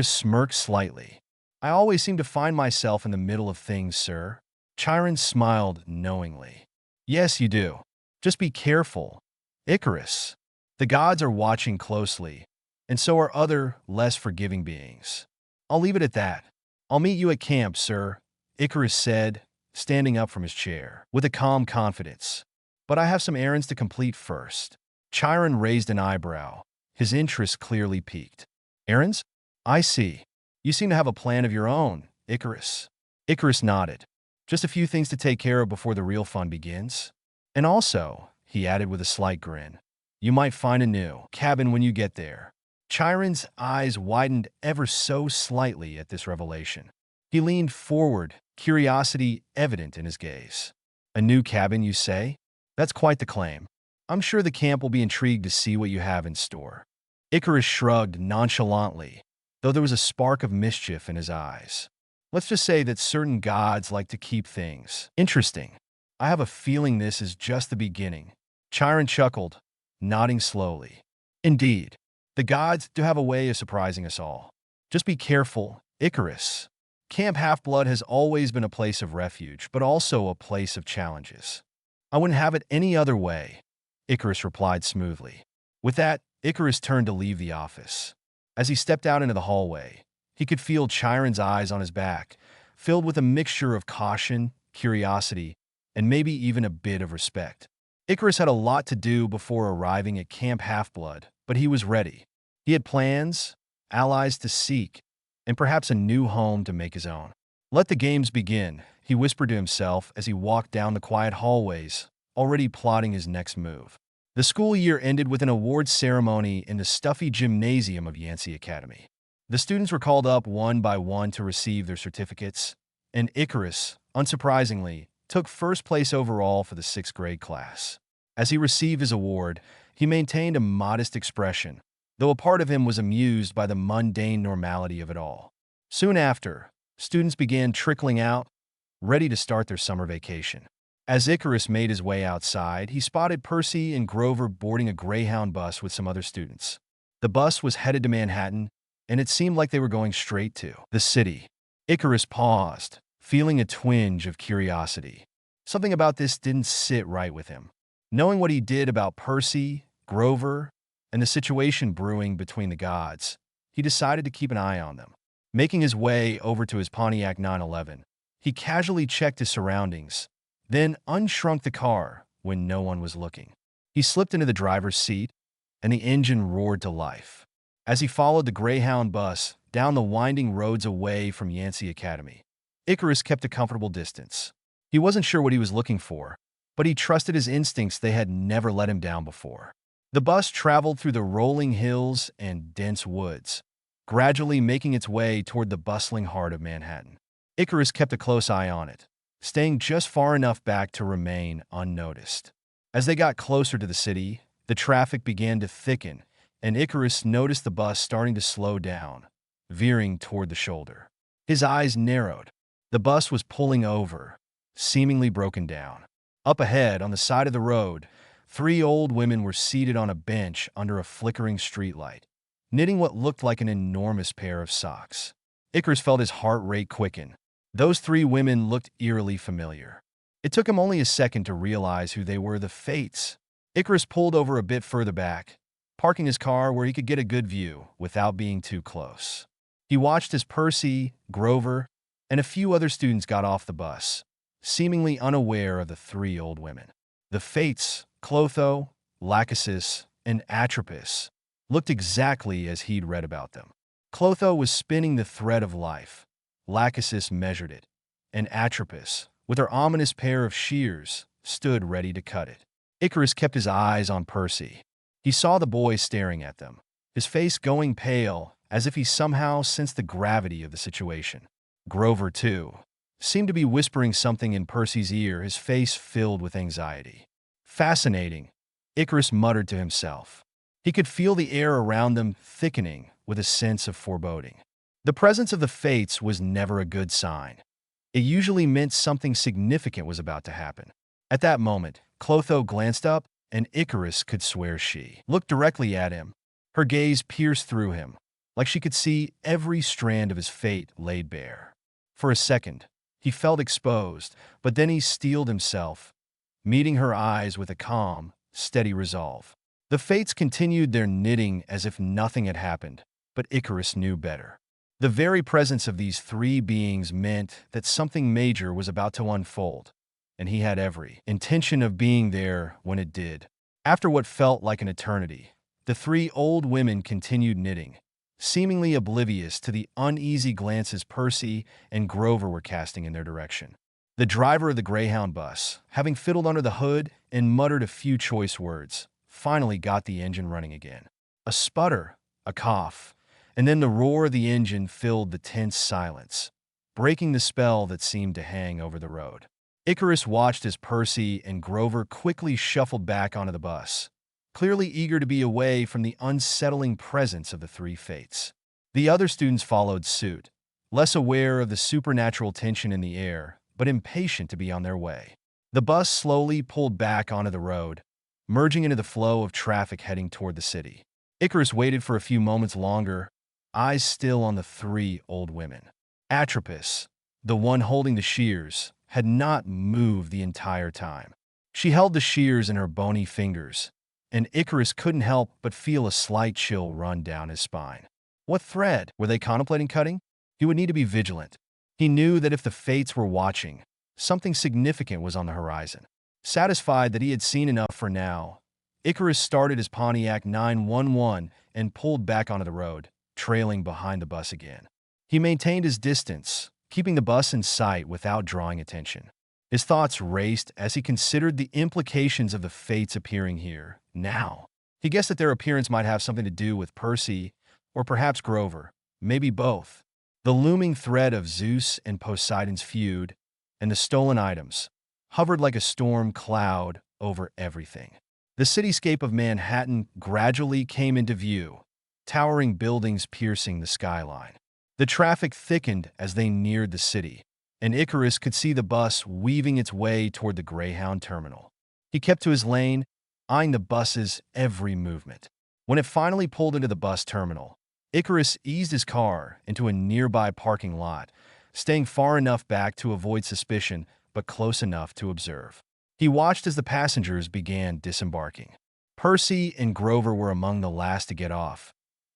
smirked slightly. "I always seem to find myself in the middle of things, sir." Chiron smiled knowingly. "Yes, you do. Just be careful, Icarus. The gods are watching closely, and so are other, less forgiving beings. I'll leave it at that. I'll meet you at camp, sir," Icarus said, standing up from his chair, with a calm confidence. "But I have some errands to complete first." Chiron raised an eyebrow, his interest clearly piqued. "Errands? I see. You seem to have a plan of your own, Icarus." Icarus nodded. "Just a few things to take care of before the real fun begins. And also," he added with a slight grin, "you might find a new cabin when you get there." Chiron's eyes widened ever so slightly at this revelation. He leaned forward, curiosity evident in his gaze. "A new cabin, you say? That's quite the claim. I'm sure the camp will be intrigued to see what you have in store." Icarus shrugged nonchalantly, though there was a spark of mischief in his eyes. Let's just say that certain gods like to keep things interesting. I have a feeling this is just the beginning. Chiron chuckled, nodding slowly. Indeed, the gods do have a way of surprising us all. Just be careful, Icarus. Camp Half-Blood has always been a place of refuge, but also a place of challenges. I wouldn't have it any other way, Icarus replied smoothly. With that, Icarus turned to leave the office. As he stepped out into the hallway, he could feel Chiron's eyes on his back, filled with a mixture of caution, curiosity, and maybe even a bit of respect. Icarus had a lot to do before arriving at Camp Half-Blood, but he was ready. He had plans, allies to seek, and perhaps a new home to make his own. Let the games begin, he whispered to himself as he walked down the quiet hallways, already plotting his next move. The school year ended with an awards ceremony in the stuffy gymnasium of YEA Academy. The students were called up one by one to receive their certificates, and Icarus, unsurprisingly, took first place overall for the 6th grade class. As he received his award, he maintained a modest expression, though a part of him was amused by the mundane normality of it all. Soon after, students began trickling out, ready to start their summer vacation. As Icarus made his way outside, he spotted Percy and Grover boarding a Greyhound bus with some other students. The bus was headed to Manhattan, and it seemed like they were going straight to the city. Icarus paused, feeling a twinge of curiosity. Something about this didn't sit right with him. Knowing what he did about Percy, Grover, and the situation brewing between the gods, he decided to keep an eye on them. Making his way over to his Pontiac 911, he casually checked his surroundings, then unshrunk the car when no one was looking. He slipped into the driver's seat, and the engine roared to life. As he followed the Greyhound bus down the winding roads away from YEA Academy, Icarus kept a comfortable distance. He wasn't sure what he was looking for, but he trusted his instincts. They had never let him down before. The bus traveled through the rolling hills and dense woods, gradually making its way toward the bustling heart of Manhattan. Icarus kept a close eye on it, staying just far enough back to remain unnoticed. As they got closer to the city, the traffic began to thicken, and Icarus noticed the bus starting to slow down, veering toward the shoulder. His eyes narrowed. The bus was pulling over, seemingly broken down. Up ahead, on the side of the road, 3 old women were seated on a bench under a flickering streetlight, knitting what looked like an enormous pair of socks. Icarus felt his heart rate quicken. Those 3 women looked eerily familiar. It took him only a second to realize who they were, the Fates. Icarus pulled over a bit further back, parking his car where he could get a good view without being too close. He watched as Percy, Grover, and a few other students got off the bus, seemingly unaware of the 3 old women. The Fates, Clotho, Lachesis, and Atropos, looked exactly as he'd read about them. Clotho was spinning the thread of life, Lachesis measured it, and Atropos, with her ominous pair of shears, stood ready to cut it. Icarus kept his eyes on Percy. He saw the boy staring at them, his face going pale as if he somehow sensed the gravity of the situation. Grover, too, seemed to be whispering something in Percy's ear, his face filled with anxiety. Fascinating, Icarus muttered to himself. He could feel the air around them thickening with a sense of foreboding. The presence of the Fates was never a good sign. It usually meant something significant was about to happen. At that moment, Clotho glanced up, and Icarus could swear she looked directly at him. Her gaze pierced through him, like she could see every strand of his fate laid bare. For a second, he felt exposed, but then he steeled himself, meeting her eyes with a calm, steady resolve. The Fates continued their knitting as if nothing had happened, but Icarus knew better. The very presence of these 3 beings meant that something major was about to unfold, and he had every intention of being there when it did. After what felt like an eternity, the 3 old women continued knitting, seemingly oblivious to the uneasy glances Percy and Grover were casting in their direction. The driver of the Greyhound bus, having fiddled under the hood and muttered a few choice words, finally got the engine running again. A sputter, a cough, and then the roar of the engine filled the tense silence, breaking the spell that seemed to hang over the road. Icarus watched as Percy and Grover quickly shuffled back onto the bus, clearly eager to be away from the unsettling presence of the 3 Fates. The other students followed suit, less aware of the supernatural tension in the air, but impatient to be on their way. The bus slowly pulled back onto the road, merging into the flow of traffic heading toward the city. Icarus waited for a few moments longer, eyes still on the three old women. Atropos, the one holding the shears, had not moved the entire time. She held the shears in her bony fingers, and Icarus couldn't help but feel a slight chill run down his spine. What thread were they contemplating cutting? He would need to be vigilant. He knew that if the fates were watching, something significant was on the horizon. Satisfied that he had seen enough for now, Icarus started his Pontiac 911 and pulled back onto the road, trailing behind the bus again. He maintained his distance, keeping the bus in sight without drawing attention. His thoughts raced as he considered the implications of the fates appearing here, now. He guessed that their appearance might have something to do with Percy, or perhaps Grover, maybe both. The looming thread of Zeus and Poseidon's feud, and the stolen items, hovered like a storm cloud over everything. The cityscape of Manhattan gradually came into view, towering buildings piercing the skyline. The traffic thickened as they neared the city, and Icarus could see the bus weaving its way toward the Greyhound terminal. He kept to his lane, eyeing the bus's every movement. When it finally pulled into the bus terminal, Icarus eased his car into a nearby parking lot, staying far enough back to avoid suspicion, but close enough to observe. He watched as the passengers began disembarking. Percy and Grover were among the last to get off,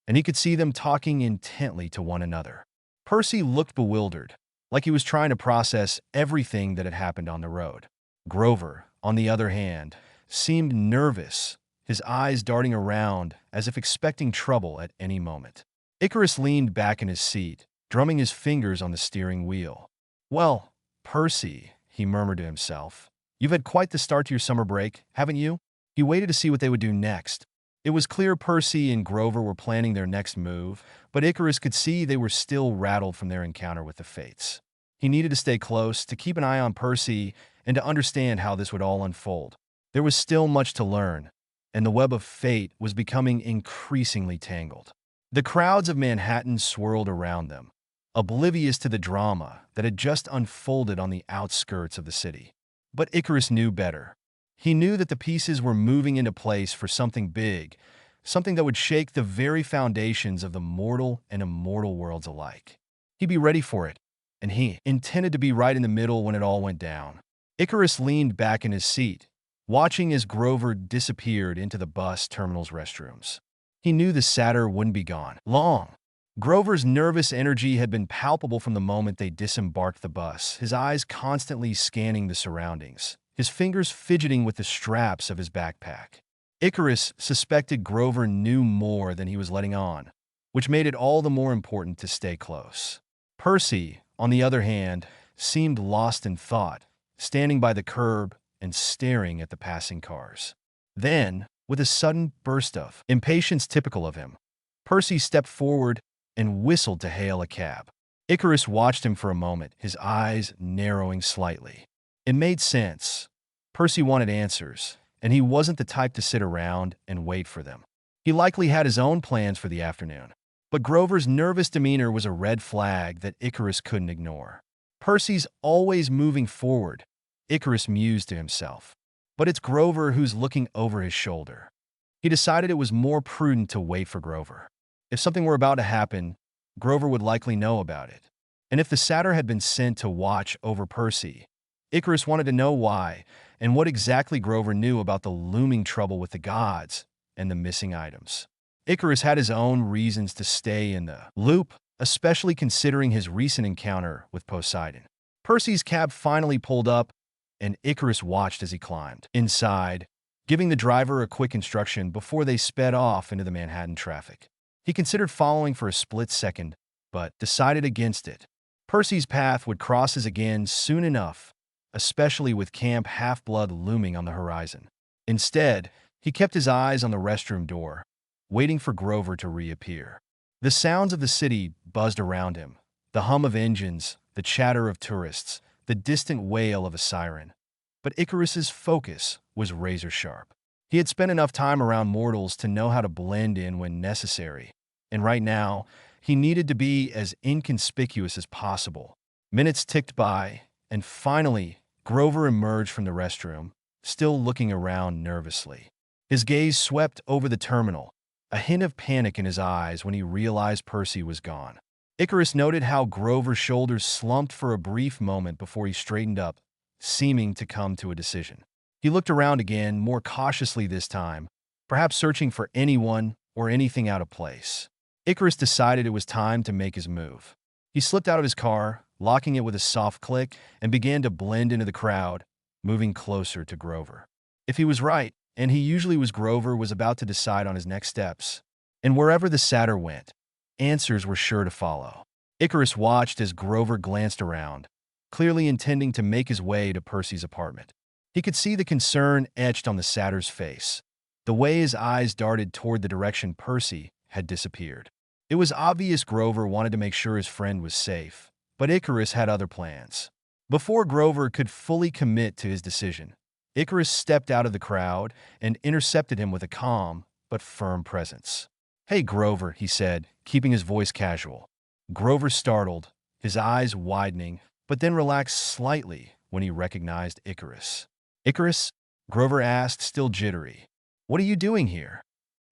and he could see them talking intently to one another. Percy looked bewildered, like he was trying to process everything that had happened on the road. Grover, on the other hand, seemed nervous, his eyes darting around as if expecting trouble at any moment. Icarus leaned back in his seat, drumming his fingers on the steering wheel. "Well, Percy," he murmured to himself, "you've had quite the start to your summer break, haven't you?" He waited to see what they would do next. It was clear Percy and Grover were planning their next move, but Icarus could see they were still rattled from their encounter with the fates. He needed to stay close, to keep an eye on Percy, and to understand how this would all unfold. There was still much to learn, and the web of fate was becoming increasingly tangled. The crowds of Manhattan swirled around them, oblivious to the drama that had just unfolded on the outskirts of the city. But Icarus knew better. He knew that the pieces were moving into place for something big, something that would shake the very foundations of the mortal and immortal worlds alike. He'd be ready for it, and he intended to be right in the middle when it all went down. Icarus leaned back in his seat, watching as Grover disappeared into the bus terminal's restrooms. He knew the satyr wouldn't be gone long. Grover's nervous energy had been palpable from the moment they disembarked the bus, his eyes constantly scanning the surroundings, his fingers fidgeting with the straps of his backpack. Icarus suspected Grover knew more than he was letting on, which made it all the more important to stay close. Percy, on the other hand, seemed lost in thought, standing by the curb and staring at the passing cars. Then, with a sudden burst of impatience typical of him, Percy stepped forward and whistled to hail a cab. Icarus watched him for a moment, his eyes narrowing slightly. It made sense. Percy wanted answers, and he wasn't the type to sit around and wait for them. He likely had his own plans for the afternoon. But Grover's nervous demeanor was a red flag that Icarus couldn't ignore. Percy's always moving forward, Icarus mused to himself. But it's Grover who's looking over his shoulder. He decided it was more prudent to wait for Grover. If something were about to happen, Grover would likely know about it. And if the satyr had been sent to watch over Percy, Icarus wanted to know why and what exactly Grover knew about the looming trouble with the gods and the missing items. Icarus had his own reasons to stay in the loop, especially considering his recent encounter with Poseidon. Percy's cab finally pulled up, and Icarus watched as he climbed inside, giving the driver a quick instruction before they sped off into the Manhattan traffic. He considered following for a split second, but decided against it. Percy's path would cross his again soon enough, especially with Camp Half-Blood looming on the horizon. Instead, he kept his eyes on the restroom door, waiting for Grover to reappear. The sounds of the city buzzed around him, the hum of engines, the chatter of tourists, the distant wail of a siren. But Icarus's focus was razor-sharp. He had spent enough time around mortals to know how to blend in when necessary, and right now, He needed to be as inconspicuous as possible. Minutes ticked by, and finally, Grover emerged from the restroom, still looking around nervously. His gaze swept over the terminal, a hint of panic in his eyes when he realized Percy was gone. Icarus noted how Grover's shoulders slumped for a brief moment before he straightened up, seeming to come to a decision. He looked around again, more cautiously this time, perhaps searching for anyone or anything out of place. Icarus decided it was time to make his move. He slipped out of his car, locking it with a soft click, and began to blend into the crowd, moving closer to Grover. If he was right, and he usually was, Grover was about to decide on his next steps. And wherever the satyr went, answers were sure to follow. Icarus watched as Grover glanced around, clearly intending to make his way to Percy's apartment. He could see the concern etched on the satyr's face, the way his eyes darted toward the direction Percy had disappeared. It was obvious Grover wanted to make sure his friend was safe, but Icarus had other plans. Before Grover could fully commit to his decision, Icarus stepped out of the crowd and intercepted him with a calm but firm presence. "Hey, Grover," he said, keeping his voice casual. Grover startled, his eyes widening, but then relaxed slightly when he recognized Icarus. "Icarus?" Grover asked, still jittery. "What are you doing here?"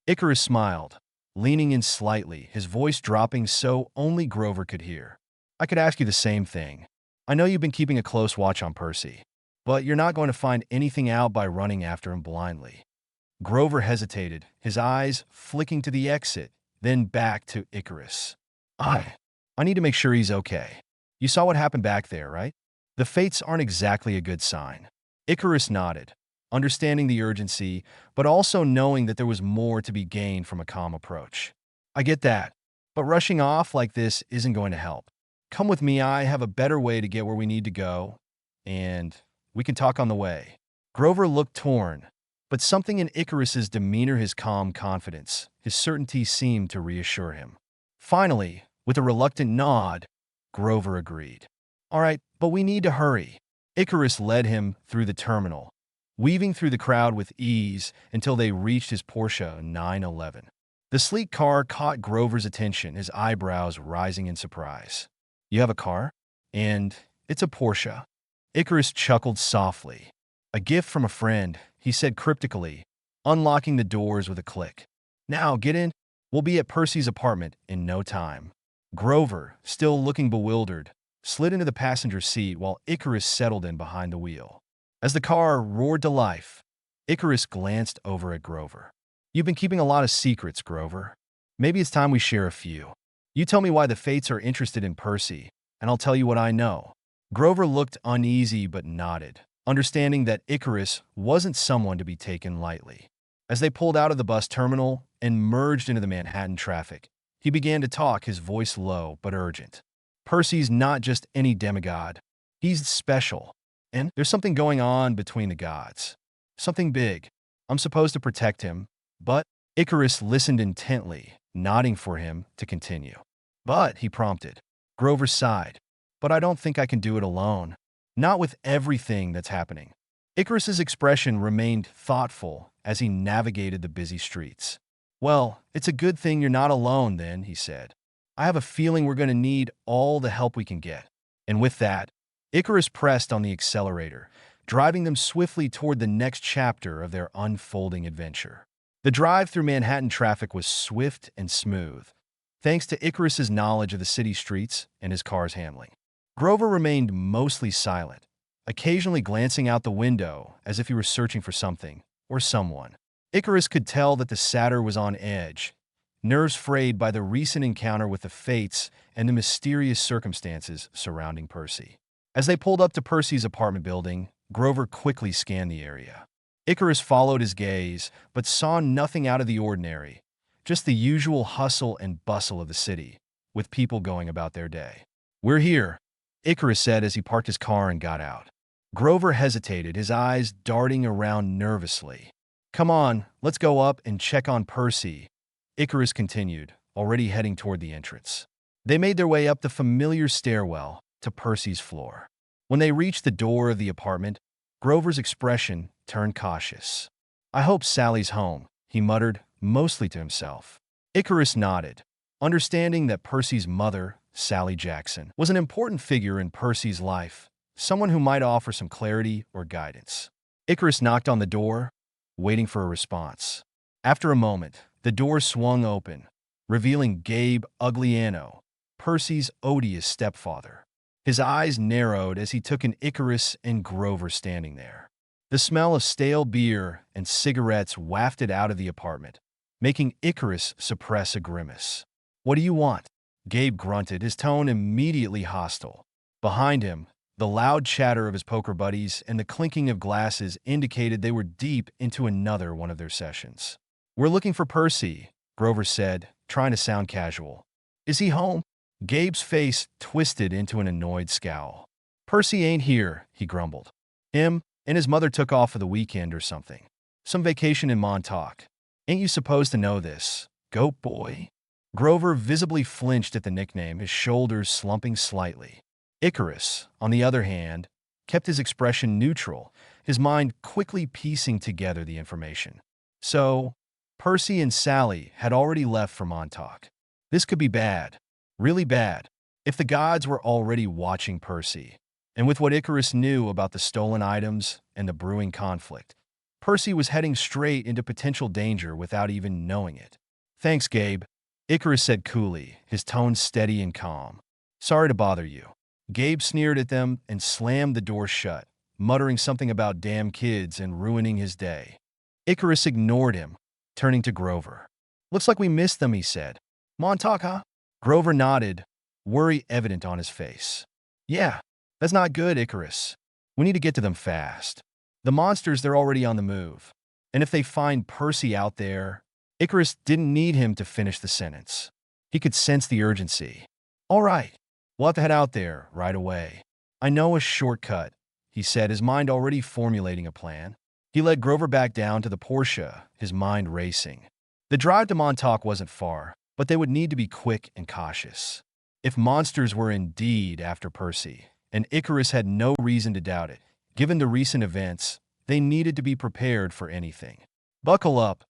Icarus smiled, leaning in slightly, his voice dropping so only Grover could hear. "I could ask you the same thing. I know you've been keeping a close watch on Percy, but you're not going to find anything out by running after him blindly." Grover hesitated, his eyes flicking to the exit, then back to Icarus. I need to make sure he's okay. You saw what happened back there, right? The fates aren't exactly a good sign." Icarus nodded, understanding the urgency, but also knowing that there was more to be gained from a calm approach. "I get that, but rushing off like this isn't going to help. Come with me, I have a better way to get where we need to go, and we can talk on the way." Grover looked torn, but something in Icarus's demeanor, his calm confidence, his certainty seemed to reassure him. Finally, with a reluctant nod, Grover agreed. "All right, but we need to hurry." Icarus led him through the terminal, weaving through the crowd with ease until they reached his Porsche 911. The sleek car caught Grover's attention, his eyebrows rising in surprise. "You have a car? And it's a Porsche?" Icarus chuckled softly. "A gift from a friend," he said cryptically, unlocking the doors with a click. "Now, get in. We'll be at Percy's apartment in no time." Grover, still looking bewildered, slid into the passenger seat while Icarus settled in behind the wheel. As the car roared to life, Icarus glanced over at Grover. "You've been keeping a lot of secrets, Grover. Maybe it's time we share a few. You tell me why the fates are interested in Percy, and I'll tell you what I know." Grover looked uneasy but nodded, understanding that Icarus wasn't someone to be taken lightly. As they pulled out of the bus terminal and merged into the Manhattan traffic, he began to talk, his voice low but urgent. "Percy's not just any demigod. He's special. And there's something going on between the gods. Something big. I'm supposed to protect him, but—" Icarus listened intently, nodding for him to continue. "But," he prompted. Grover sighed. "But I don't think I can do it alone. Not with everything that's happening." Icarus's expression remained thoughtful as he navigated the busy streets. "Well, it's a good thing you're not alone then," he said. "I have a feeling we're going to need all the help we can get." And with that, Icarus pressed on the accelerator, driving them swiftly toward the next chapter of their unfolding adventure. The drive through Manhattan traffic was swift and smooth, thanks to Icarus's knowledge of the city streets and his car's handling. Grover remained mostly silent, occasionally glancing out the window as if he were searching for something or someone. Icarus could tell that the satyr was on edge, nerves frayed by the recent encounter with the fates and the mysterious circumstances surrounding Percy. As they pulled up to Percy's apartment building, Grover quickly scanned the area. Icarus followed his gaze, but saw nothing out of the ordinary, just the usual hustle and bustle of the city, with people going about their day. "We're here," Icarus said as he parked his car and got out. Grover hesitated, his eyes darting around nervously. "Come on, let's go up and check on Percy," Icarus continued, already heading toward the entrance. They made their way up the familiar stairwell to Percy's floor. When they reached the door of the apartment, Grover's expression turned cautious. "I hope Sally's home," he muttered, mostly to himself. Icarus nodded, understanding that Percy's mother, Sally Jackson, was an important figure in Percy's life, someone who might offer some clarity or guidance. Icarus knocked on the door, waiting for a response. After a moment, the door swung open, revealing Gabe Ugliano, Percy's odious stepfather. His eyes narrowed as he took in Icarus and Grover standing there. The smell of stale beer and cigarettes wafted out of the apartment, making Icarus suppress a grimace. "What do you want?" Gabe grunted, his tone immediately hostile. Behind him, the loud chatter of his poker buddies and the clinking of glasses indicated they were deep into another one of their sessions. "We're looking for Percy," Grover said, trying to sound casual. "Is he home?" Gabe's face twisted into an annoyed scowl. "Percy ain't here," he grumbled. "Him and his mother took off for the weekend or something. Some vacation in Montauk. Ain't you supposed to know this, goat boy?" Grover visibly flinched at the nickname, his shoulders slumping slightly. Icarus, on the other hand, kept his expression neutral, his mind quickly piecing together the information. So, Percy and Sally had already left for Montauk. This could be bad, really bad, if the gods were already watching Percy. And with what Icarus knew about the stolen items and the brewing conflict, Percy was heading straight into potential danger without even knowing it. "Thanks, Gabe," Icarus said coolly, his tone steady and calm. "Sorry to bother you." Gabe sneered at them and slammed the door shut, muttering something about damn kids and ruining his day. Icarus ignored him, turning to Grover. "Looks like we missed them," he said. "Montauk, huh?" Grover nodded, worry evident on his face. "Yeah, that's not good, Icarus. We need to get to them fast. The monsters, they're already on the move. And if they find Percy out there..." Icarus didn't need him to finish the sentence. He could sense the urgency. "All right, we'll have to head out there right away. I know a shortcut," he said, his mind already formulating a plan. He led Grover back down to the Porsche, his mind racing. The drive to Montauk wasn't far, but they would need to be quick and cautious. If monsters were indeed after Percy, and Icarus had no reason to doubt it, given the recent events, they needed to be prepared for anything. "Buckle up,"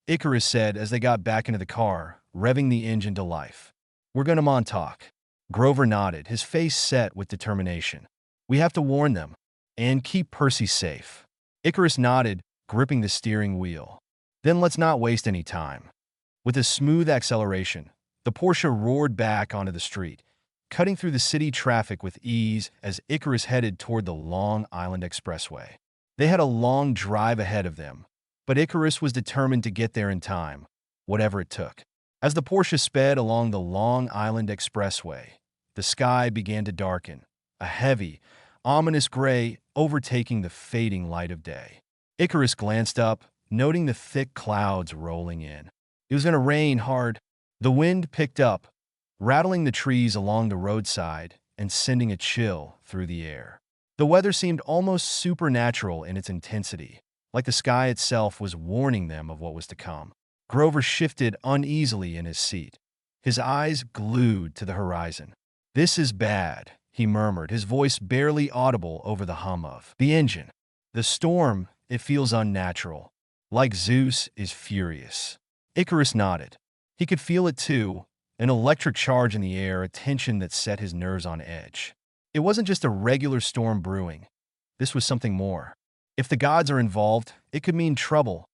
Icarus said as they got back into the car, revving the engine to life. "We're going to Montauk." Grover nodded, his face set with determination. "We have to warn them and keep Percy safe." Icarus nodded, gripping the steering wheel. "Then let's not waste any time." With a smooth acceleration, the Porsche roared back onto the street, cutting through the city traffic with ease as Icarus headed toward the Long Island Expressway. They had a long drive ahead of them, but Icarus was determined to get there in time, whatever it took. As the Porsche sped along the Long Island Expressway, the sky began to darken, a heavy, ominous gray overtaking the fading light of day. Icarus glanced up, noting the thick clouds rolling in. It was going to rain hard. The wind picked up, rattling the trees along the roadside and sending a chill through the air. The weather seemed almost supernatural in its intensity, like the sky itself was warning them of what was to come. Grover shifted uneasily in his seat, his eyes glued to the horizon. "This is bad," he murmured, his voice barely audible over the hum of the engine. "The storm, it feels unnatural, like Zeus is furious." Icarus nodded. He could feel it too, an electric charge in the air, a tension that set his nerves on edge. It wasn't just a regular storm brewing. This was something more. "If the gods are involved, it could mean trouble,"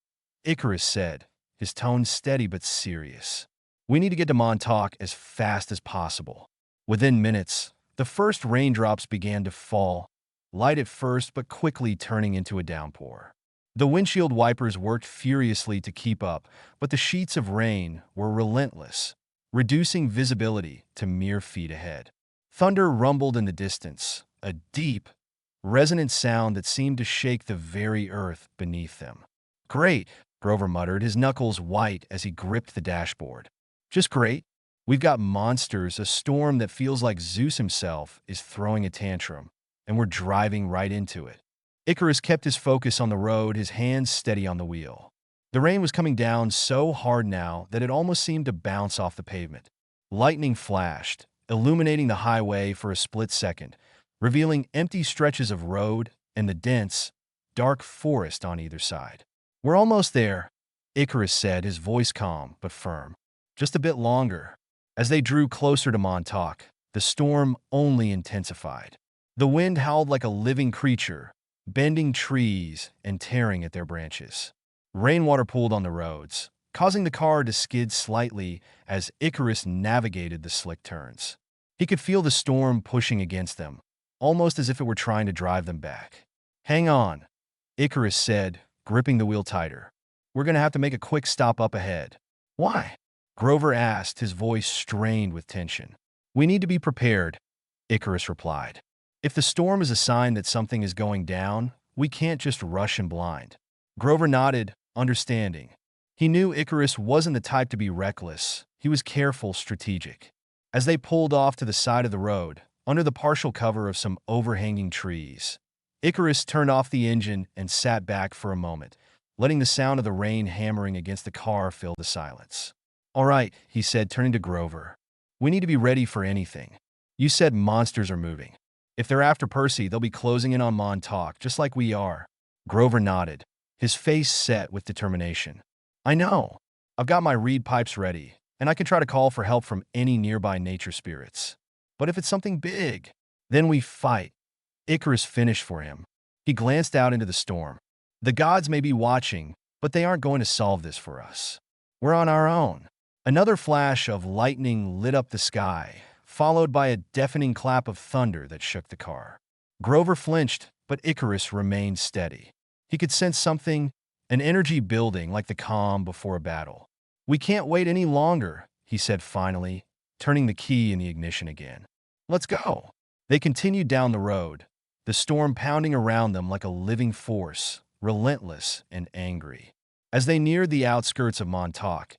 Icarus said, his tone steady but serious. "We need to get to Montauk as fast as possible." Within minutes, the first raindrops began to fall, light at first but quickly turning into a downpour. The windshield wipers worked furiously to keep up, but the sheets of rain were relentless, reducing visibility to mere feet ahead. Thunder rumbled in the distance, a deep, resonant sound that seemed to shake the very earth beneath them. "Great," Grover muttered, his knuckles white as he gripped the dashboard. "Just great. We've got monsters, a storm that feels like Zeus himself is throwing a tantrum, and we're driving right into it." Icarus kept his focus on the road, his hands steady on the wheel. The rain was coming down so hard now that it almost seemed to bounce off the pavement. Lightning flashed, illuminating the highway for a split second, revealing empty stretches of road and the dense, dark forest on either side. "We're almost there," Icarus said, his voice calm but firm. "Just a bit longer." As they drew closer to Montauk, the storm only intensified. The wind howled like a living creature, bending trees and tearing at their branches. Rainwater pooled on the roads, causing the car to skid slightly as Icarus navigated the slick turns. He could feel the storm pushing against them, almost as if it were trying to drive them back. "Hang on," Icarus said, gripping the wheel tighter. "We're going to have to make a quick stop up ahead." "Why?" Grover asked, his voice strained with tension. "We need to be prepared," Icarus replied. "If the storm is a sign that something is going down, we can't just rush in blind." Grover nodded, understanding. He knew Icarus wasn't the type to be reckless. He was careful, strategic. As they pulled off to the side of the road, under the partial cover of some overhanging trees, Icarus turned off the engine and sat back for a moment, letting the sound of the rain hammering against the car fill the silence. "All right," he said, turning to Grover. "We need to be ready for anything. You said monsters are moving. If they're after Percy, they'll be closing in on Montauk, just like we are." Grover nodded, his face set with determination. "I know. I've got my reed pipes ready, and I can try to call for help from any nearby nature spirits. But if it's something big, then we fight." Icarus finished for him. He glanced out into the storm. "The gods may be watching, but they aren't going to solve this for us. We're on our own." Another flash of lightning lit up the sky, followed by a deafening clap of thunder that shook the car. Grover flinched, but Icarus remained steady. He could sense something, an energy building like the calm before a battle. "We can't wait any longer," he said finally, turning the key in the ignition again. "Let's go." They continued down the road, the storm pounding around them like a living force, relentless and angry. As they neared the outskirts of Montauk,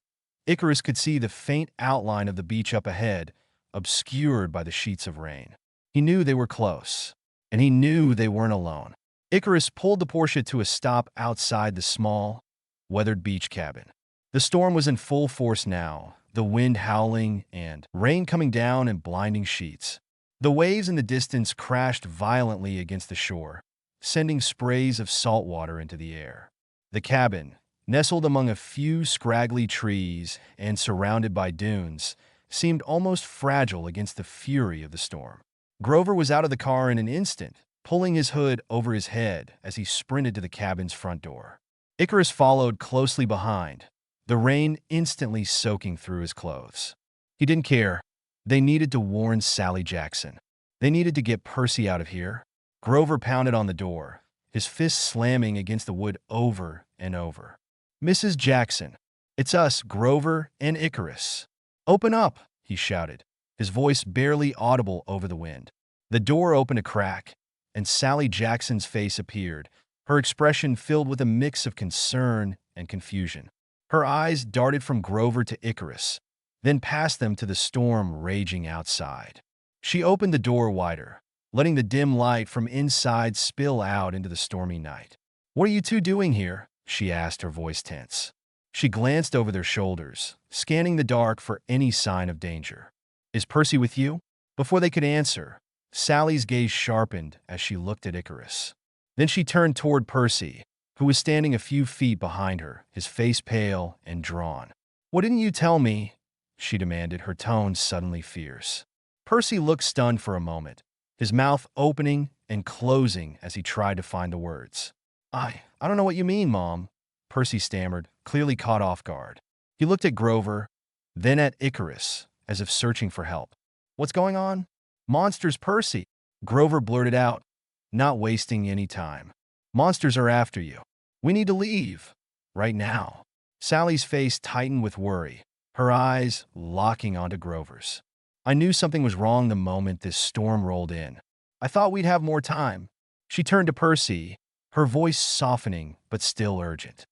Icarus could see the faint outline of the beach up ahead, obscured by the sheets of rain. He knew they were close, and he knew they weren't alone. Icarus pulled the Porsche to a stop outside the small, weathered beach cabin. The storm was in full force now, the wind howling and rain coming down in blinding sheets. The waves in the distance crashed violently against the shore, sending sprays of salt water into the air. The cabin, nestled among a few scraggly trees and surrounded by dunes, seemed almost fragile against the fury of the storm. Grover was out of the car in an instant, pulling his hood over his head as he sprinted to the cabin's front door. Icarus followed closely behind, the rain instantly soaking through his clothes. He didn't care. They needed to warn Sally Jackson. They needed to get Percy out of here. Grover pounded on the door, his fists slamming against the wood over and over. "Mrs. Jackson, it's us, Grover and Icarus. Open up," he shouted, his voice barely audible over the wind. The door opened a crack, and Sally Jackson's face appeared, her expression filled with a mix of concern and confusion. Her eyes darted from Grover to Icarus, then past them to the storm raging outside. She opened the door wider, letting the dim light from inside spill out into the stormy night. "What are you two doing here?" she asked, her voice tense. She glanced over their shoulders, scanning the dark for any sign of danger. "Is Percy with you?" Before they could answer, Sally's gaze sharpened as she looked at Icarus. Then she turned toward Percy, who was standing a few feet behind her, his face pale and drawn. "What didn't you tell me?" she demanded, her tone suddenly fierce. Percy looked stunned for a moment, his mouth opening and closing as he tried to find the words. I don't know what you mean, Mom," Percy stammered, clearly caught off guard. He looked at Grover, then at Icarus, as if searching for help. "What's going on?" "Monsters, Percy," Grover blurted out, not wasting any time. "Monsters are after you. We need to leave. Right now." Sally's face tightened with worry, her eyes locking onto Grover's. "I knew something was wrong the moment this storm rolled in. I thought we'd have more time." She turned to Percy, her voice softening but still urgent.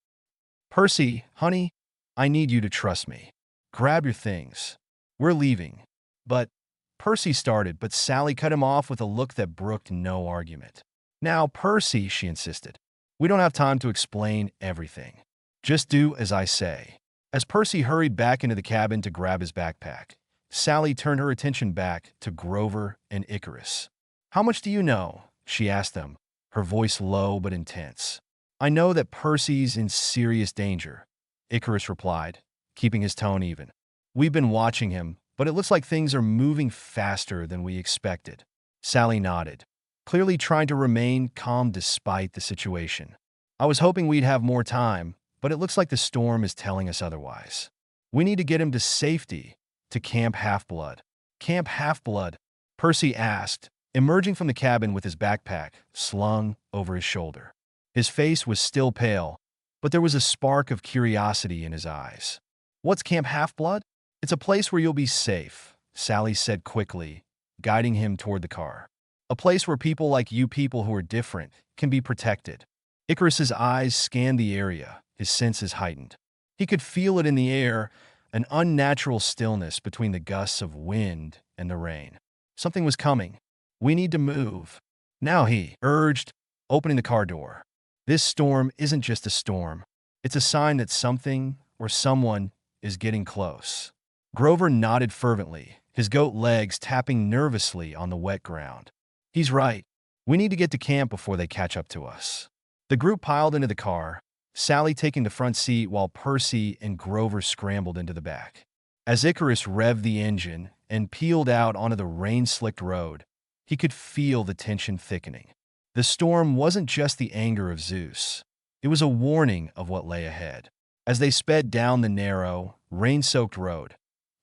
"Percy, honey, I need you to trust me. Grab your things. We're leaving." "But," Percy started, but Sally cut him off with a look that brooked no argument. "Now, Percy," she insisted, "we don't have time to explain everything. Just do as I say." As Percy hurried back into the cabin to grab his backpack, Sally turned her attention back to Grover and Icarus. "How much do you know?" she asked them, her voice low but intense. "I know that Percy's in serious danger," Icarus replied, keeping his tone even. "We've been watching him, but but it looks like things are moving faster than we expected. Sally nodded, clearly trying to remain calm despite the situation. I was hoping we'd have more time, but it looks like the storm is telling us otherwise. We need to get him to safety, to Camp Half-Blood. Camp Half-Blood? Percy asked, emerging from the cabin with his backpack slung over his shoulder. His face was still pale, but there was a spark of curiosity in his eyes. What's Camp Half-Blood? It's a place where you'll be safe, Sally said quickly, guiding him toward the car. A place where people like you people who are different can be protected. Icarus's eyes scanned the area, his senses heightened. He could feel it in the air, an unnatural stillness between the gusts of wind and the rain. Something was coming. We need to move. Now, he urged, opening the car door. This storm isn't just a storm. It's a sign that something or someone is getting close. Grover nodded fervently, his goat legs tapping nervously on the wet ground. He's right. We need to get to camp before they catch up to us. The group piled into the car, Sally taking the front seat while Percy and Grover scrambled into the back. As Icarus revved the engine and peeled out onto the rain-slicked road, he could feel the tension thickening. The storm wasn't just the anger of Zeus. It was a warning of what lay ahead. As they sped down the narrow, rain-soaked road,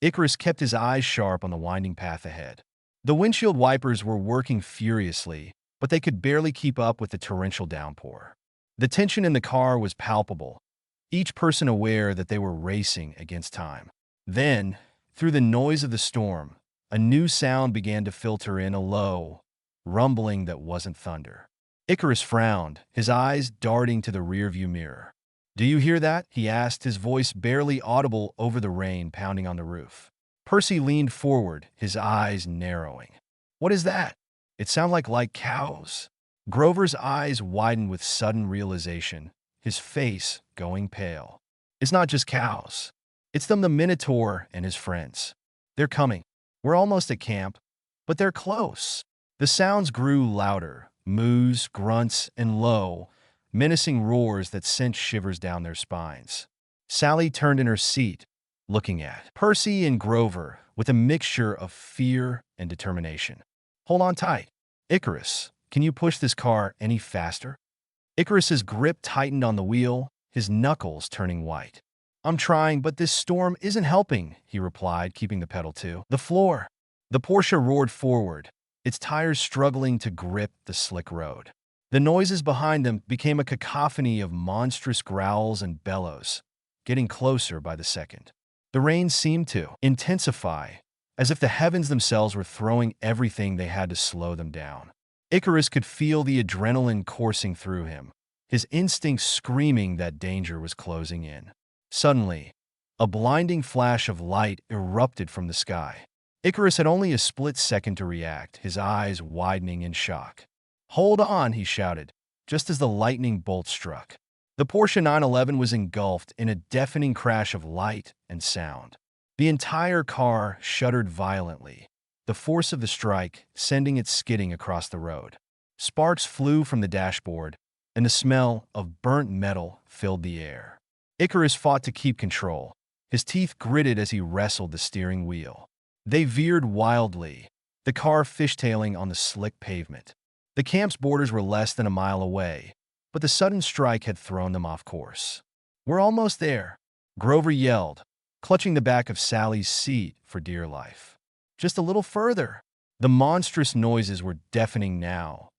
Icarus kept his eyes sharp on the winding path ahead. The windshield wipers were working furiously, but they could barely keep up with the torrential downpour. The tension in the car was palpable, each person aware that they were racing against time. Then, through the noise of the storm, a new sound began to filter in, a low, rumbling that wasn't thunder. Icarus frowned, his eyes darting to the rearview mirror. "Do you hear that?" he asked, his voice barely audible over the rain pounding on the roof. Percy leaned forward, his eyes narrowing. "What is that?" "It sounds like cows." Grover's eyes widened with sudden realization, his face going pale. "It's not just cows. It's them, the Minotaur and his friends. They're coming. We're almost at camp, but they're close." The sounds grew louder, moos, grunts, and low, menacing roars that sent shivers down their spines. Sally turned in her seat, looking at Percy and Grover with a mixture of fear and determination. "Hold on tight. Icarus, can you push this car any faster?" Icarus's grip tightened on the wheel, his knuckles turning white. "I'm trying, but this storm isn't helping," he replied, keeping the pedal to the floor. The Porsche roared forward, its tires struggling to grip the slick road. The noises behind them became a cacophony of monstrous growls and bellows, getting closer by the second. The rain seemed to intensify, as if the heavens themselves were throwing everything they had to slow them down. Icarus could feel the adrenaline coursing through him, his instincts screaming that danger was closing in. Suddenly, a blinding flash of light erupted from the sky. Icarus had only a split second to react, his eyes widening in shock. "Hold on," he shouted, just as the lightning bolt struck. The Porsche 911 was engulfed in a deafening crash of light and sound. The entire car shuddered violently, the force of the strike sending it skidding across the road. Sparks flew from the dashboard, and the smell of burnt metal filled the air. Icarus fought to keep control, his teeth gritted as he wrestled the steering wheel. They veered wildly, the car fishtailing on the slick pavement. The camp's borders were less than a mile away, but the sudden strike had thrown them off course. "We're almost there," Grover yelled, clutching the back of Sally's seat for dear life. "Just a little further." The monstrous noises were deafening now,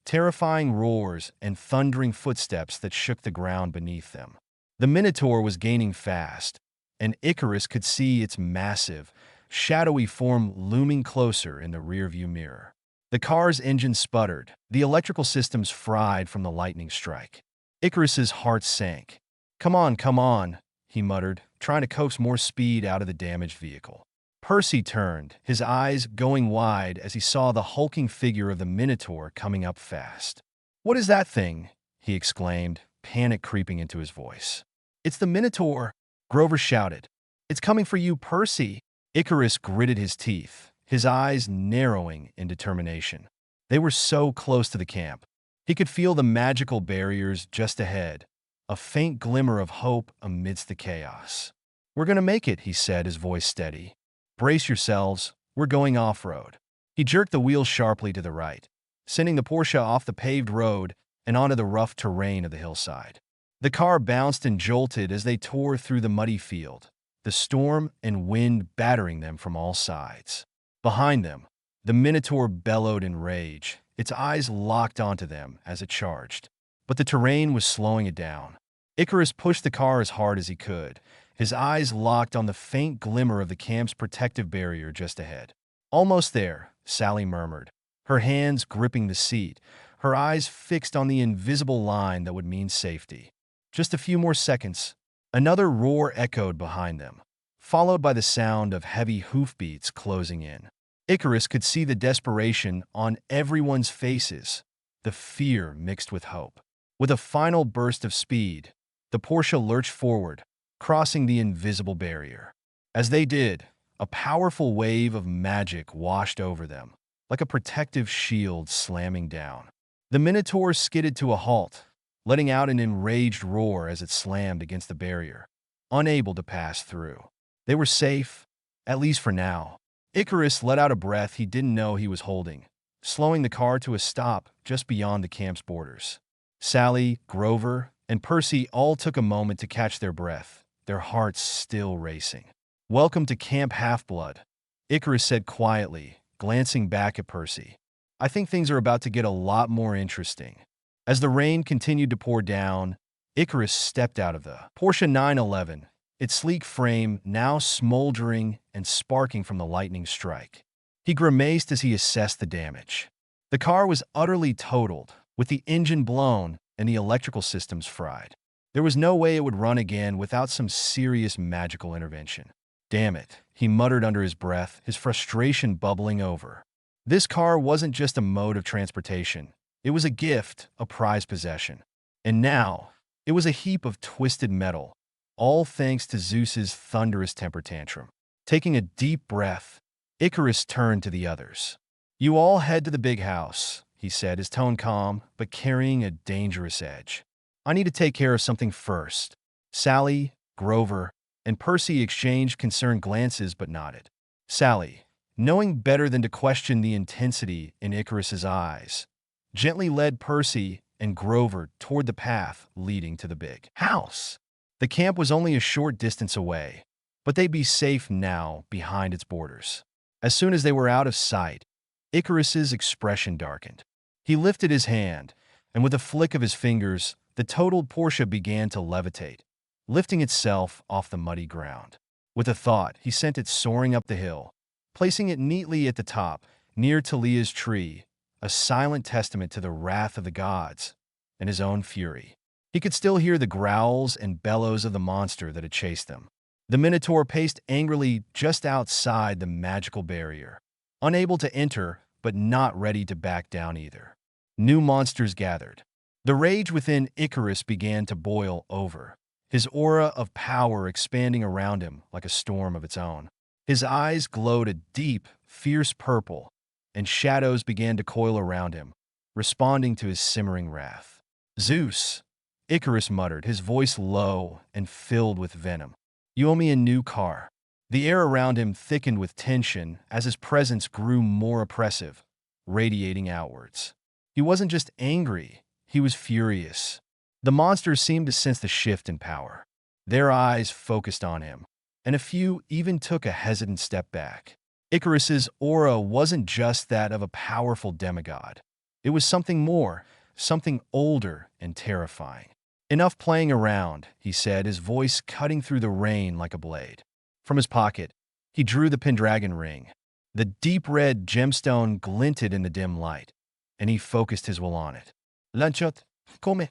terrifying roars and thundering footsteps that shook the ground beneath them. The Minotaur was gaining fast, and Icarus could see its massive, shadowy form looming closer in the rearview mirror. The car's engine sputtered, the electrical systems fried from the lightning strike. Icarus's heart sank. Come on," he muttered, trying to coax more speed out of the damaged vehicle. Percy turned, his eyes going wide as he saw the hulking figure of the Minotaur coming up fast. "What is that thing?" he exclaimed, panic creeping into his voice. "It's the Minotaur," Grover shouted. "It's coming for you, Percy." Icarus gritted his teeth, his eyes narrowing in determination. They were so close to the camp. He could feel the magical barriers just ahead, a faint glimmer of hope amidst the chaos. "We're gonna make it," he said, his voice steady. Brace yourselves, we're going off-road. He jerked the wheel sharply to the right, sending the Porsche off the paved road and onto the rough terrain of the hillside. The car bounced and jolted as they tore through the muddy field, the storm and wind battering them from all sides. Behind them, the Minotaur bellowed in rage, its eyes locked onto them as it charged. But the terrain was slowing it down. Icarus pushed the car as hard as he could, his eyes locked on the faint glimmer of the camp's protective barrier just ahead. "Almost there," Sally murmured, her hands gripping the seat, her eyes fixed on the invisible line that would mean safety. Just a few more seconds. Another roar echoed behind them, followed by the sound of heavy hoofbeats closing in. Icarus could see the desperation on everyone's faces, the fear mixed with hope. With a final burst of speed, the Porsche lurched forward, crossing the invisible barrier. As they did, a powerful wave of magic washed over them, like a protective shield slamming down. The Minotaur skidded to a halt, letting out an enraged roar as it slammed against the barrier, unable to pass through. They were safe, at least for now. Icarus let out a breath he didn't know he was holding, slowing the car to a stop just beyond the camp's borders. Sally, Grover, and Percy all took a moment to catch their breath, their hearts still racing. "Welcome to Camp Half-Blood," Icarus said quietly, glancing back at Percy. "I think things are about to get a lot more interesting." As the rain continued to pour down, Icarus stepped out of the Porsche 911, its sleek frame now smoldering and sparking from the lightning strike. He grimaced as he assessed the damage. The car was utterly totaled, with the engine blown and the electrical systems fried. There was no way it would run again without some serious magical intervention. "Damn it," he muttered under his breath, his frustration bubbling over. This car wasn't just a mode of transportation. It was a gift, a prized possession. And now, it was a heap of twisted metal, all thanks to Zeus's thunderous temper tantrum. Taking a deep breath, Icarus turned to the others. "You all head to the big house," he said, his tone calm, but carrying a dangerous edge. "I need to take care of something first." Sally, Grover, and Percy exchanged concerned glances but nodded. Sally, knowing better than to question the intensity in Icarus's eyes, gently led Percy and Grover toward the path leading to the big house. The camp was only a short distance away, but they'd be safe now behind its borders. As soon as they were out of sight, Icarus's expression darkened. He lifted his hand, and with a flick of his fingers, the totaled Porsche began to levitate, lifting itself off the muddy ground. With a thought, he sent it soaring up the hill, placing it neatly at the top, near Talia's tree, a silent testament to the wrath of the gods and his own fury. He could still hear the growls and bellows of the monster that had chased them. The Minotaur paced angrily just outside the magical barrier, unable to enter but not ready to back down either. New monsters gathered. The rage within Icarus began to boil over, his aura of power expanding around him like a storm of its own. His eyes glowed a deep, fierce purple, and shadows began to coil around him, responding to his simmering wrath. "Zeus," Icarus muttered, his voice low and filled with venom. "You owe me a new car." The air around him thickened with tension as his presence grew more oppressive, radiating outwards. He wasn't just angry, he was furious. The monsters seemed to sense the shift in power. Their eyes focused on him, and a few even took a hesitant step back. Icarus's aura wasn't just that of a powerful demigod. It was something more, something older and terrifying. "Enough playing around," he said, his voice cutting through the rain like a blade. From his pocket, he drew the Pendragon ring. The deep red gemstone glinted in the dim light, and he focused his will on it. "Lanchot, come."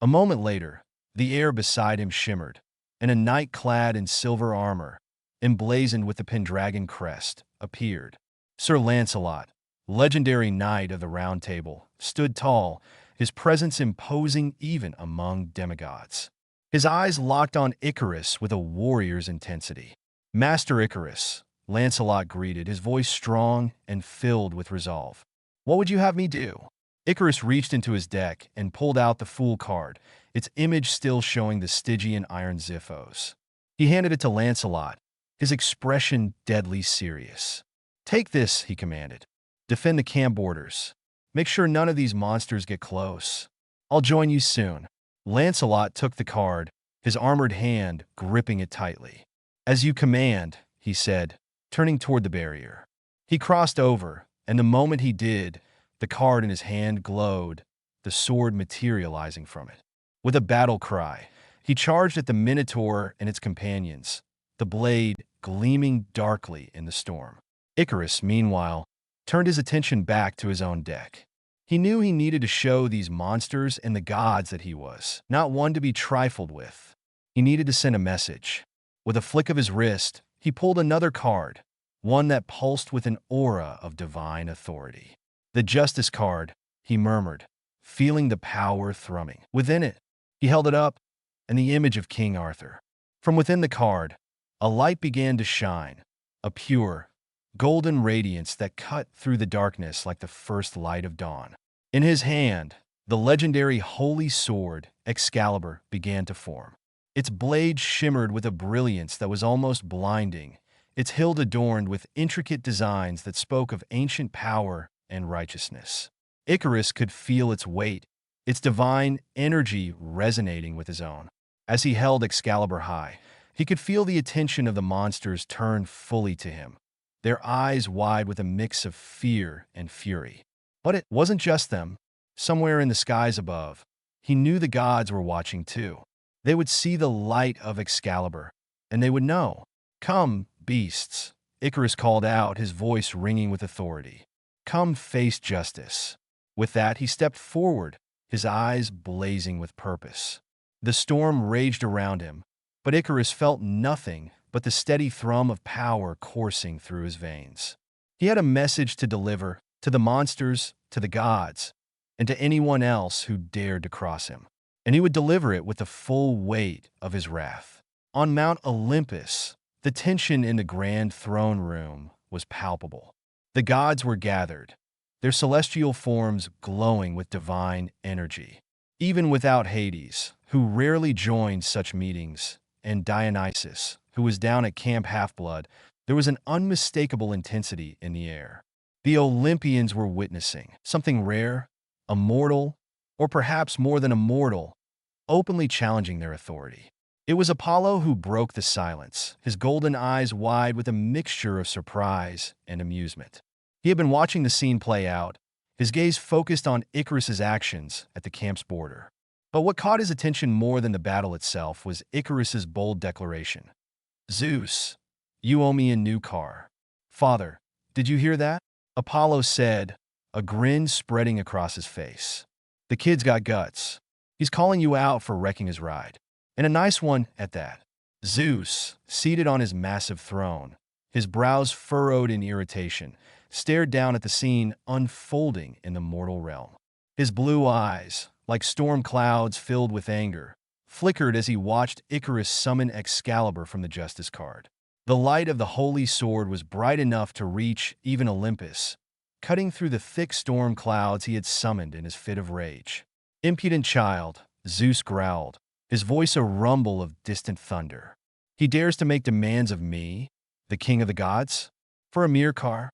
A moment later, the air beside him shimmered, and a knight clad in silver armor, emblazoned with the Pendragon crest, appeared. Sir Lancelot, legendary knight of the Round Table, stood tall, his presence imposing even among demigods. His eyes locked on Icarus with a warrior's intensity. "Master Icarus," Lancelot greeted, his voice strong and filled with resolve. "What would you have me do?" Icarus reached into his deck and pulled out the Fool card, its image still showing the Stygian iron Xiphos. He handed it to Lancelot, his expression deadly serious. "Take this," he commanded. "Defend the camp borders. Make sure none of these monsters get close. I'll join you soon." Lancelot took the card, his armored hand gripping it tightly. "As you command," he said, turning toward the barrier. He crossed over, and the moment he did, the card in his hand glowed, the sword materializing from it. With a battle cry, he charged at the Minotaur and its companions, the blade gleaming darkly in the storm. Icarus, meanwhile, turned his attention back to his own deck. He knew he needed to show these monsters and the gods that he was not one to be trifled with. He needed to send a message. With a flick of his wrist, he pulled another card, one that pulsed with an aura of divine authority. "The Justice card," he murmured, feeling the power thrumming within it. He held it up, and the image of King Arthur. From within the card, a light began to shine, a pure, golden radiance that cut through the darkness like the first light of dawn. In his hand, the legendary holy sword, Excalibur, began to form. Its blade shimmered with a brilliance that was almost blinding, its hilt adorned with intricate designs that spoke of ancient power and righteousness. Icarus could feel its weight, its divine energy resonating with his own. As he held Excalibur high, he could feel the attention of the monsters turn fully to him, their eyes wide with a mix of fear and fury. But it wasn't just them. Somewhere in the skies above, he knew the gods were watching too. They would see the light of Excalibur, and they would know. "Come, beasts," Icarus called out, his voice ringing with authority. "Come face justice." With that, he stepped forward, his eyes blazing with purpose. The storm raged around him, but Icarus felt nothing but the steady thrum of power coursing through his veins. He had a message to deliver to the monsters, to the gods, and to anyone else who dared to cross him. And he would deliver it with the full weight of his wrath. On Mount Olympus, the tension in the grand throne room was palpable. The gods were gathered, their celestial forms glowing with divine energy. Even without Hades, who rarely joined such meetings, and Dionysus, who was down at Camp Half-Blood, there was an unmistakable intensity in the air. The Olympians were witnessing something rare, immortal, or perhaps more than immortal, openly challenging their authority. It was Apollo who broke the silence, his golden eyes wide with a mixture of surprise and amusement. He had been watching the scene play out, his gaze focused on Icarus's actions at the camp's border. But what caught his attention more than the battle itself was Icarus's bold declaration. "Zeus, you owe me a new car." "Father, did you hear that?" Apollo said, a grin spreading across his face. "The kid's got guts. He's calling you out for wrecking his ride. And a nice one at that." Zeus, seated on his massive throne, his brows furrowed in irritation, stared down at the scene unfolding in the mortal realm. His blue eyes, like storm clouds filled with anger, flickered as he watched Icarus summon Excalibur from the Justice card. The light of the holy sword was bright enough to reach even Olympus, cutting through the thick storm clouds he had summoned in his fit of rage. "Impudent child," Zeus growled, his voice a rumble of distant thunder. "He dares to make demands of me, the king of the gods, for a mere car?"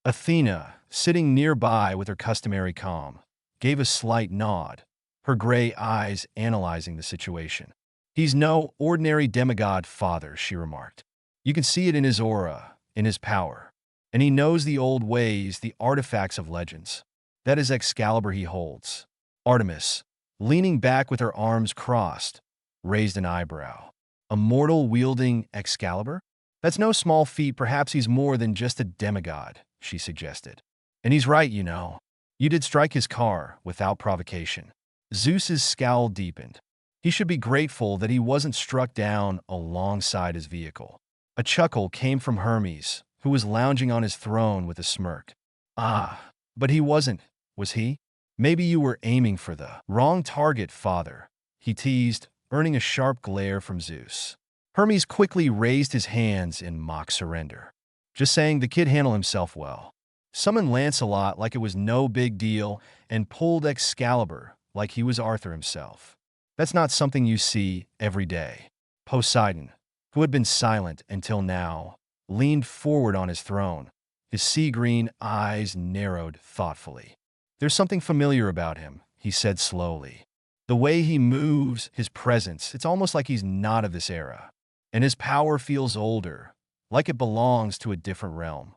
Athena, sitting nearby with her customary calm, gave a slight nod, her gray eyes analyzing the situation. "He's no ordinary demigod, father," she remarked. "You can see it in his aura, in his power. And he knows the old ways, the artifacts of legends. That is Excalibur he holds." Artemis, leaning back with her arms crossed, raised an eyebrow. "A mortal wielding Excalibur? That's no small feat. Perhaps he's more than just a demigod," she suggested. "And he's right, you know. You did strike his car without provocation." Zeus's scowl deepened. He should be grateful that he wasn't struck down alongside his vehicle. A chuckle came from Hermes, who was lounging on his throne with a smirk. "Ah, but he wasn't, was he? Maybe you were aiming for the wrong target, father," he teased, earning a sharp glare from Zeus. Hermes quickly raised his hands in mock surrender. "Just saying the kid handled himself well. Summoned Lancelot like it was no big deal and pulled Excalibur like he was Arthur himself. That's not something you see every day." Poseidon, who had been silent until now, leaned forward on his throne. His sea-green eyes narrowed thoughtfully. "There's something familiar about him," he said slowly. "The way he moves, his presence, it's almost like he's not of this era. And his power feels older, like it belongs to a different realm."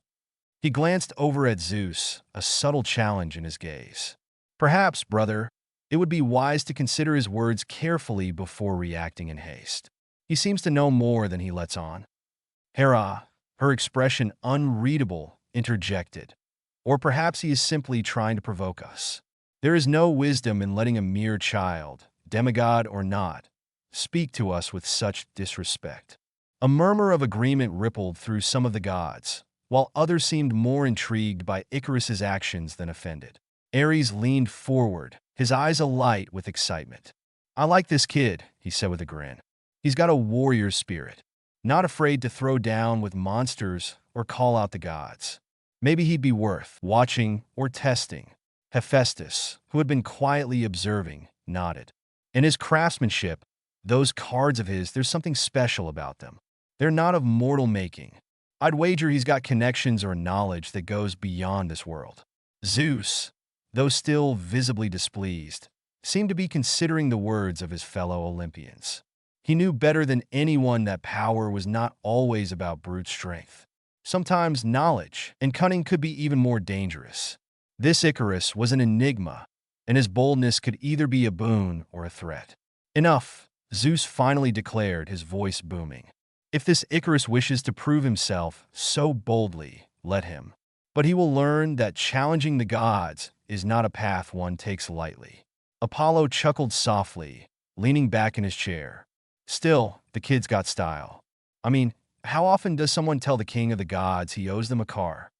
He glanced over at Zeus, a subtle challenge in his gaze. "Perhaps, brother, it would be wise to consider his words carefully before reacting in haste. He seems to know more than he lets on." Hera, her expression unreadable, interjected. "Or perhaps he is simply trying to provoke us. There is no wisdom in letting a mere child, demigod or not, speak to us with such disrespect." A murmur of agreement rippled through some of the gods, while others seemed more intrigued by Icarus's actions than offended. Ares leaned forward, his eyes alight with excitement. "I like this kid," he said with a grin. "He's got a warrior spirit, not afraid to throw down with monsters or call out the gods. Maybe he'd be worth watching or testing." Hephaestus, who had been quietly observing, nodded. "In his craftsmanship, those cards of his, there's something special about them. They're not of mortal making. I'd wager he's got connections or knowledge that goes beyond this world." Zeus, though still visibly displeased, seemed to be considering the words of his fellow Olympians. He knew better than anyone that power was not always about brute strength. Sometimes knowledge and cunning could be even more dangerous. This Icarus was an enigma, and his boldness could either be a boon or a threat. "Enough," Zeus finally declared, his voice booming. "If this Icarus wishes to prove himself so boldly, let him. But he will learn that challenging the gods is not a path one takes lightly." Apollo chuckled softly, leaning back in his chair. "Still, the kid's got style. I mean, how often does someone tell the king of the gods he owes them a car?"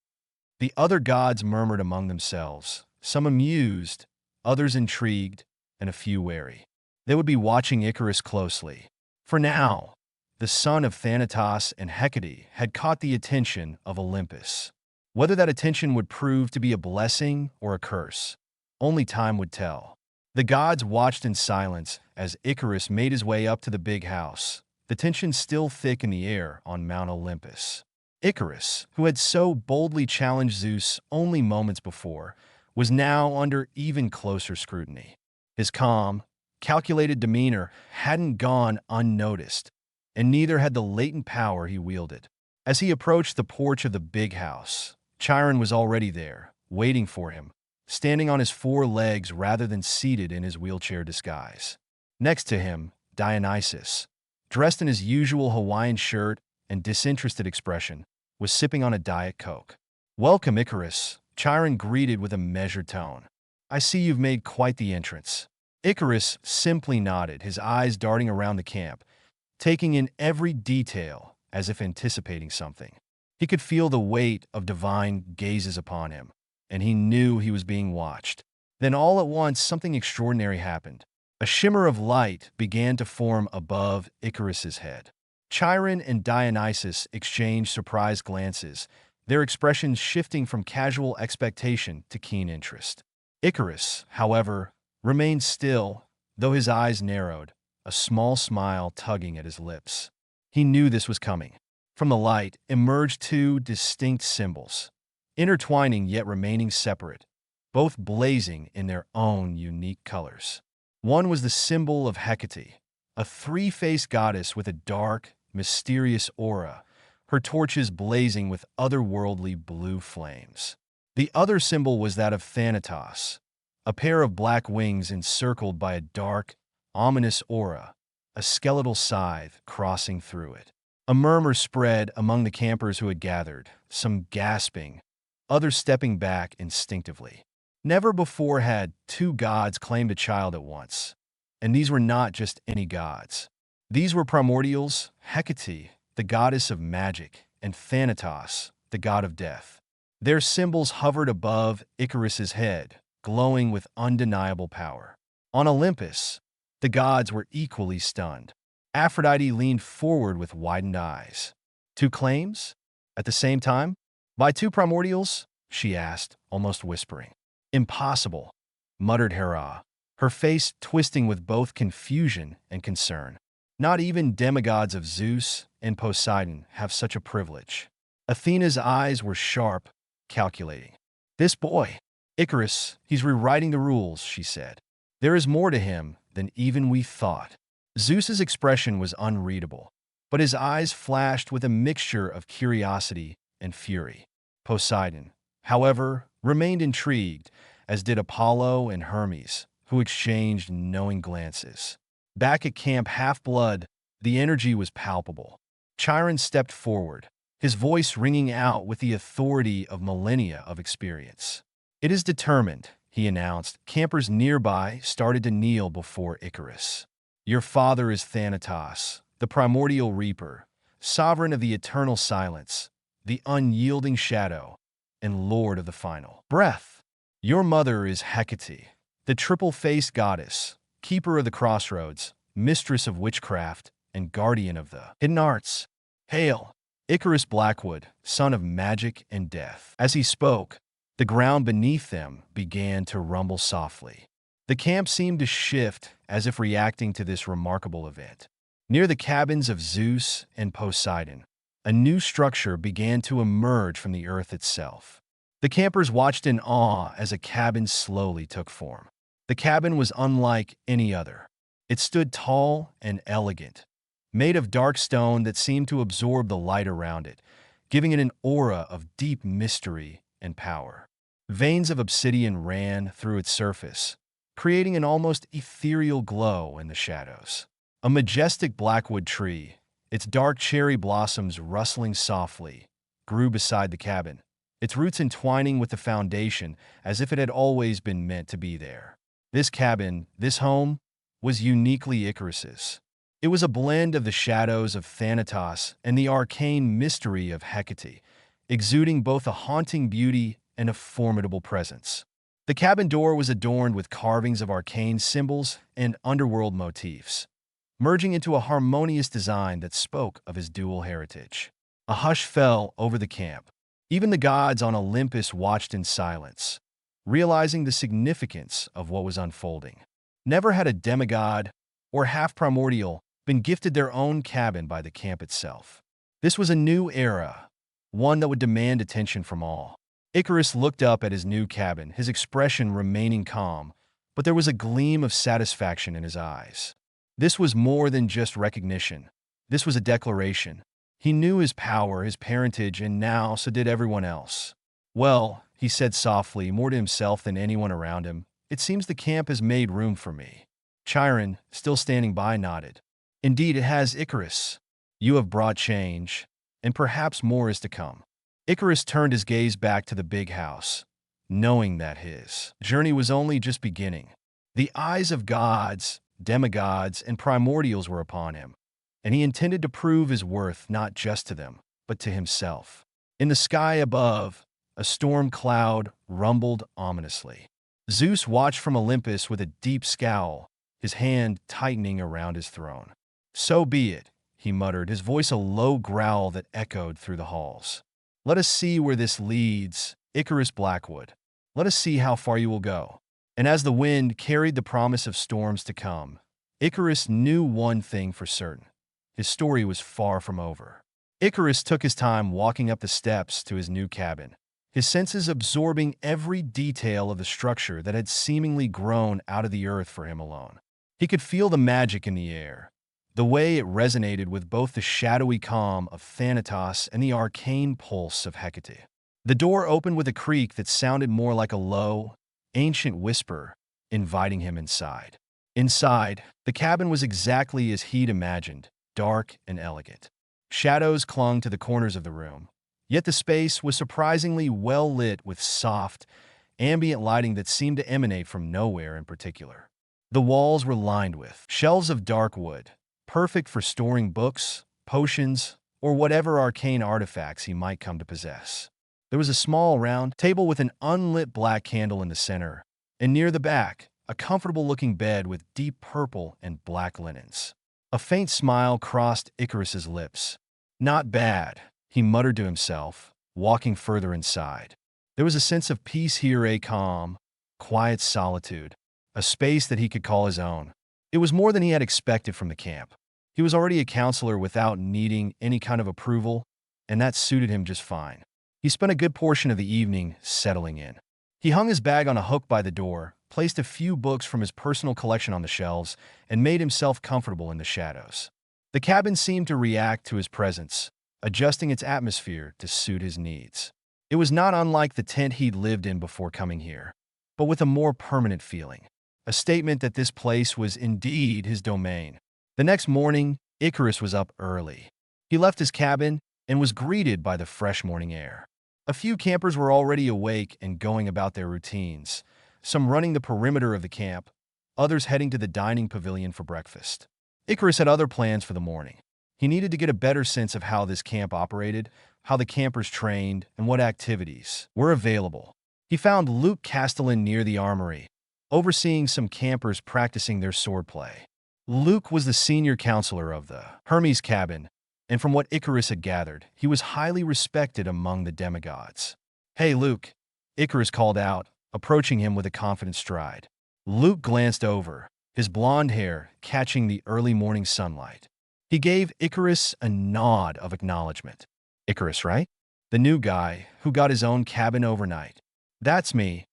The other gods murmured among themselves, some amused, others intrigued, and a few wary. They would be watching Icarus closely. For now, the son of Thanatos and Hecate had caught the attention of Olympus. Whether that attention would prove to be a blessing or a curse, only time would tell. The gods watched in silence as Icarus made his way up to the big house, the tension still thick in the air on Mount Olympus. Icarus, who had so boldly challenged Zeus only moments before, was now under even closer scrutiny. His calm, calculated demeanor hadn't gone unnoticed, and neither had the latent power he wielded. As he approached the porch of the big house, Chiron was already there, waiting for him, standing on his four legs rather than seated in his wheelchair disguise. Next to him, Dionysus, dressed in his usual Hawaiian shirt and disinterested expression, was sipping on a Diet Coke. "Welcome, Icarus," Chiron greeted with a measured tone. "I see you've made quite the entrance." Icarus simply nodded, his eyes darting around the camp, taking in every detail as if anticipating something. He could feel the weight of divine gazes upon him, and he knew he was being watched. Then all at once, something extraordinary happened. A shimmer of light began to form above Icarus's head. Chiron and Dionysus exchanged surprised glances, their expressions shifting from casual expectation to keen interest. Icarus, however, remained still, though his eyes narrowed, a small smile tugging at his lips. He knew this was coming. From the light emerged two distinct symbols, intertwining yet remaining separate, both blazing in their own unique colors. One was the symbol of Hecate, a three-faced goddess with a dark, mysterious aura, her torches blazing with otherworldly blue flames. The other symbol was that of Thanatos, a pair of black wings encircled by a dark, ominous aura, a skeletal scythe crossing through it. A murmur spread among the campers who had gathered, some gasping, others stepping back instinctively. Never before had two gods claimed a child at once. And these were not just any gods. These were primordials, Hecate, the goddess of magic, and Thanatos, the god of death. Their symbols hovered above Icarus's head, glowing with undeniable power. On Olympus, the gods were equally stunned. Aphrodite leaned forward with widened eyes. "Two claims? At the same time? By two primordials?" she asked, almost whispering. "Impossible," muttered Hera, her face twisting with both confusion and concern. Not even demigods of Zeus and Poseidon have such a privilege. Athena's eyes were sharp, calculating. This boy, Icarus, he's rewriting the rules, she said. There is more to him than even we thought. Zeus's expression was unreadable, but his eyes flashed with a mixture of curiosity and fury. Poseidon, however, remained intrigued, as did Apollo and Hermes, who exchanged knowing glances. Back at Camp Half-Blood, the energy was palpable. Chiron stepped forward, his voice ringing out with the authority of millennia of experience. "It is determined," he announced. Campers nearby started to kneel before Icarus. "Your father is Thanatos, the primordial reaper, sovereign of the eternal silence, the unyielding shadow, and lord of the final breath. Your mother is Hecate, the triple-faced goddess, keeper of the crossroads, mistress of witchcraft, and guardian of the hidden arts. Hail, Icarus Blackwood, son of magic and death." As he spoke, the ground beneath them began to rumble softly. The camp seemed to shift as if reacting to this remarkable event. Near the cabins of Zeus and Poseidon, a new structure began to emerge from the earth itself. The campers watched in awe as a cabin slowly took form. The cabin was unlike any other. It stood tall and elegant, made of dark stone that seemed to absorb the light around it, giving it an aura of deep mystery and power. Veins of obsidian ran through its surface, creating an almost ethereal glow in the shadows. A majestic Blackwood tree, its dark cherry blossoms rustling softly, grew beside the cabin, its roots entwining with the foundation as if it had always been meant to be there. This cabin, this home, was uniquely Icarus's. It was a blend of the shadows of Thanatos and the arcane mystery of Hecate, exuding both a haunting beauty and a formidable presence. The cabin door was adorned with carvings of arcane symbols and underworld motifs, merging into a harmonious design that spoke of his dual heritage. A hush fell over the camp. Even the gods on Olympus watched in silence, realizing the significance of what was unfolding. Never had a demigod or half-primordial been gifted their own cabin by the camp itself. This was a new era, one that would demand attention from all. Icarus looked up at his new cabin, his expression remaining calm, but there was a gleam of satisfaction in his eyes. This was more than just recognition. This was a declaration. He knew his power, his parentage, and now so did everyone else. "Well," he said softly, more to himself than anyone around him, "it seems the camp has made room for me." Chiron, still standing by, nodded. "Indeed it has, Icarus. You have brought change, and perhaps more is to come." Icarus turned his gaze back to the big house, knowing that his journey was only just beginning. The eyes of gods, demigods, and primordials were upon him, and he intended to prove his worth not just to them, but to himself. In the sky above, a storm cloud rumbled ominously. Zeus watched from Olympus with a deep scowl, his hand tightening around his throne. "So be it," he muttered, his voice a low growl that echoed through the halls. "Let us see where this leads, Icarus Blackwood. Let us see how far you will go." And as the wind carried the promise of storms to come, Icarus knew one thing for certain. His story was far from over. Icarus took his time walking up the steps to his new cabin, his senses absorbing every detail of the structure that had seemingly grown out of the earth for him alone. He could feel the magic in the air, the way it resonated with both the shadowy calm of Thanatos and the arcane pulse of Hecate. The door opened with a creak that sounded more like a low, ancient whisper, inviting him inside. Inside, the cabin was exactly as he'd imagined, dark and elegant. Shadows clung to the corners of the room, yet the space was surprisingly well lit with soft, ambient lighting that seemed to emanate from nowhere in particular. The walls were lined with shelves of dark wood, perfect for storing books, potions, or whatever arcane artifacts he might come to possess. There was a small round table with an unlit black candle in the center, and near the back, a comfortable-looking bed with deep purple and black linens. A faint smile crossed Icarus's lips. "Not bad," he muttered to himself, walking further inside. There was a sense of peace here, a calm, quiet solitude, a space that he could call his own. It was more than he had expected from the camp. He was already a counselor without needing any kind of approval, and that suited him just fine. He spent a good portion of the evening settling in. He hung his bag on a hook by the door, placed a few books from his personal collection on the shelves, and made himself comfortable in the shadows. The cabin seemed to react to his presence, adjusting its atmosphere to suit his needs. It was not unlike the tent he'd lived in before coming here, but with a more permanent feeling, a statement that this place was indeed his domain. The next morning, Icarus was up early. He left his cabin and was greeted by the fresh morning air. A few campers were already awake and going about their routines, some running the perimeter of the camp, others heading to the dining pavilion for breakfast. Icarus had other plans for the morning. He needed to get a better sense of how this camp operated, how the campers trained, and what activities were available. He found Luke Castellan near the armory, overseeing some campers practicing their swordplay. Luke was the senior counselor of the Hermes cabin, and from what Icarus had gathered, he was highly respected among the demigods. "Hey, Luke," Icarus called out, approaching him with a confident stride. Luke glanced over, his blonde hair catching the early morning sunlight. He gave Icarus a nod of acknowledgement. "Icarus, right? The new guy who got his own cabin overnight." "That's me,"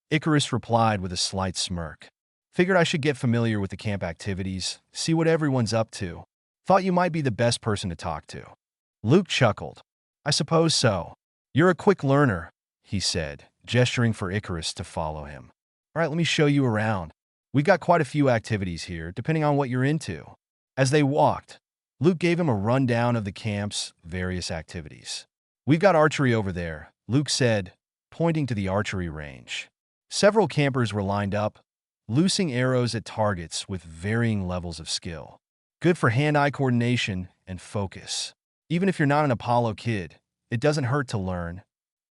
Icarus replied with a slight smirk. "Figured I should get familiar with the camp activities, see what everyone's up to. Thought you might be the best person to talk to." Luke chuckled. "I suppose so. You're a quick learner," he said, gesturing for Icarus to follow him. "All right, let me show you around. We've got quite a few activities here, depending on what you're into." As they walked, Luke gave him a rundown of the camp's various activities. "We've got archery over there," Luke said, pointing to the archery range. Several campers were lined up, loosing arrows at targets with varying levels of skill. Good for hand-eye coordination and focus. Even if you're not an Apollo kid, it doesn't hurt to learn.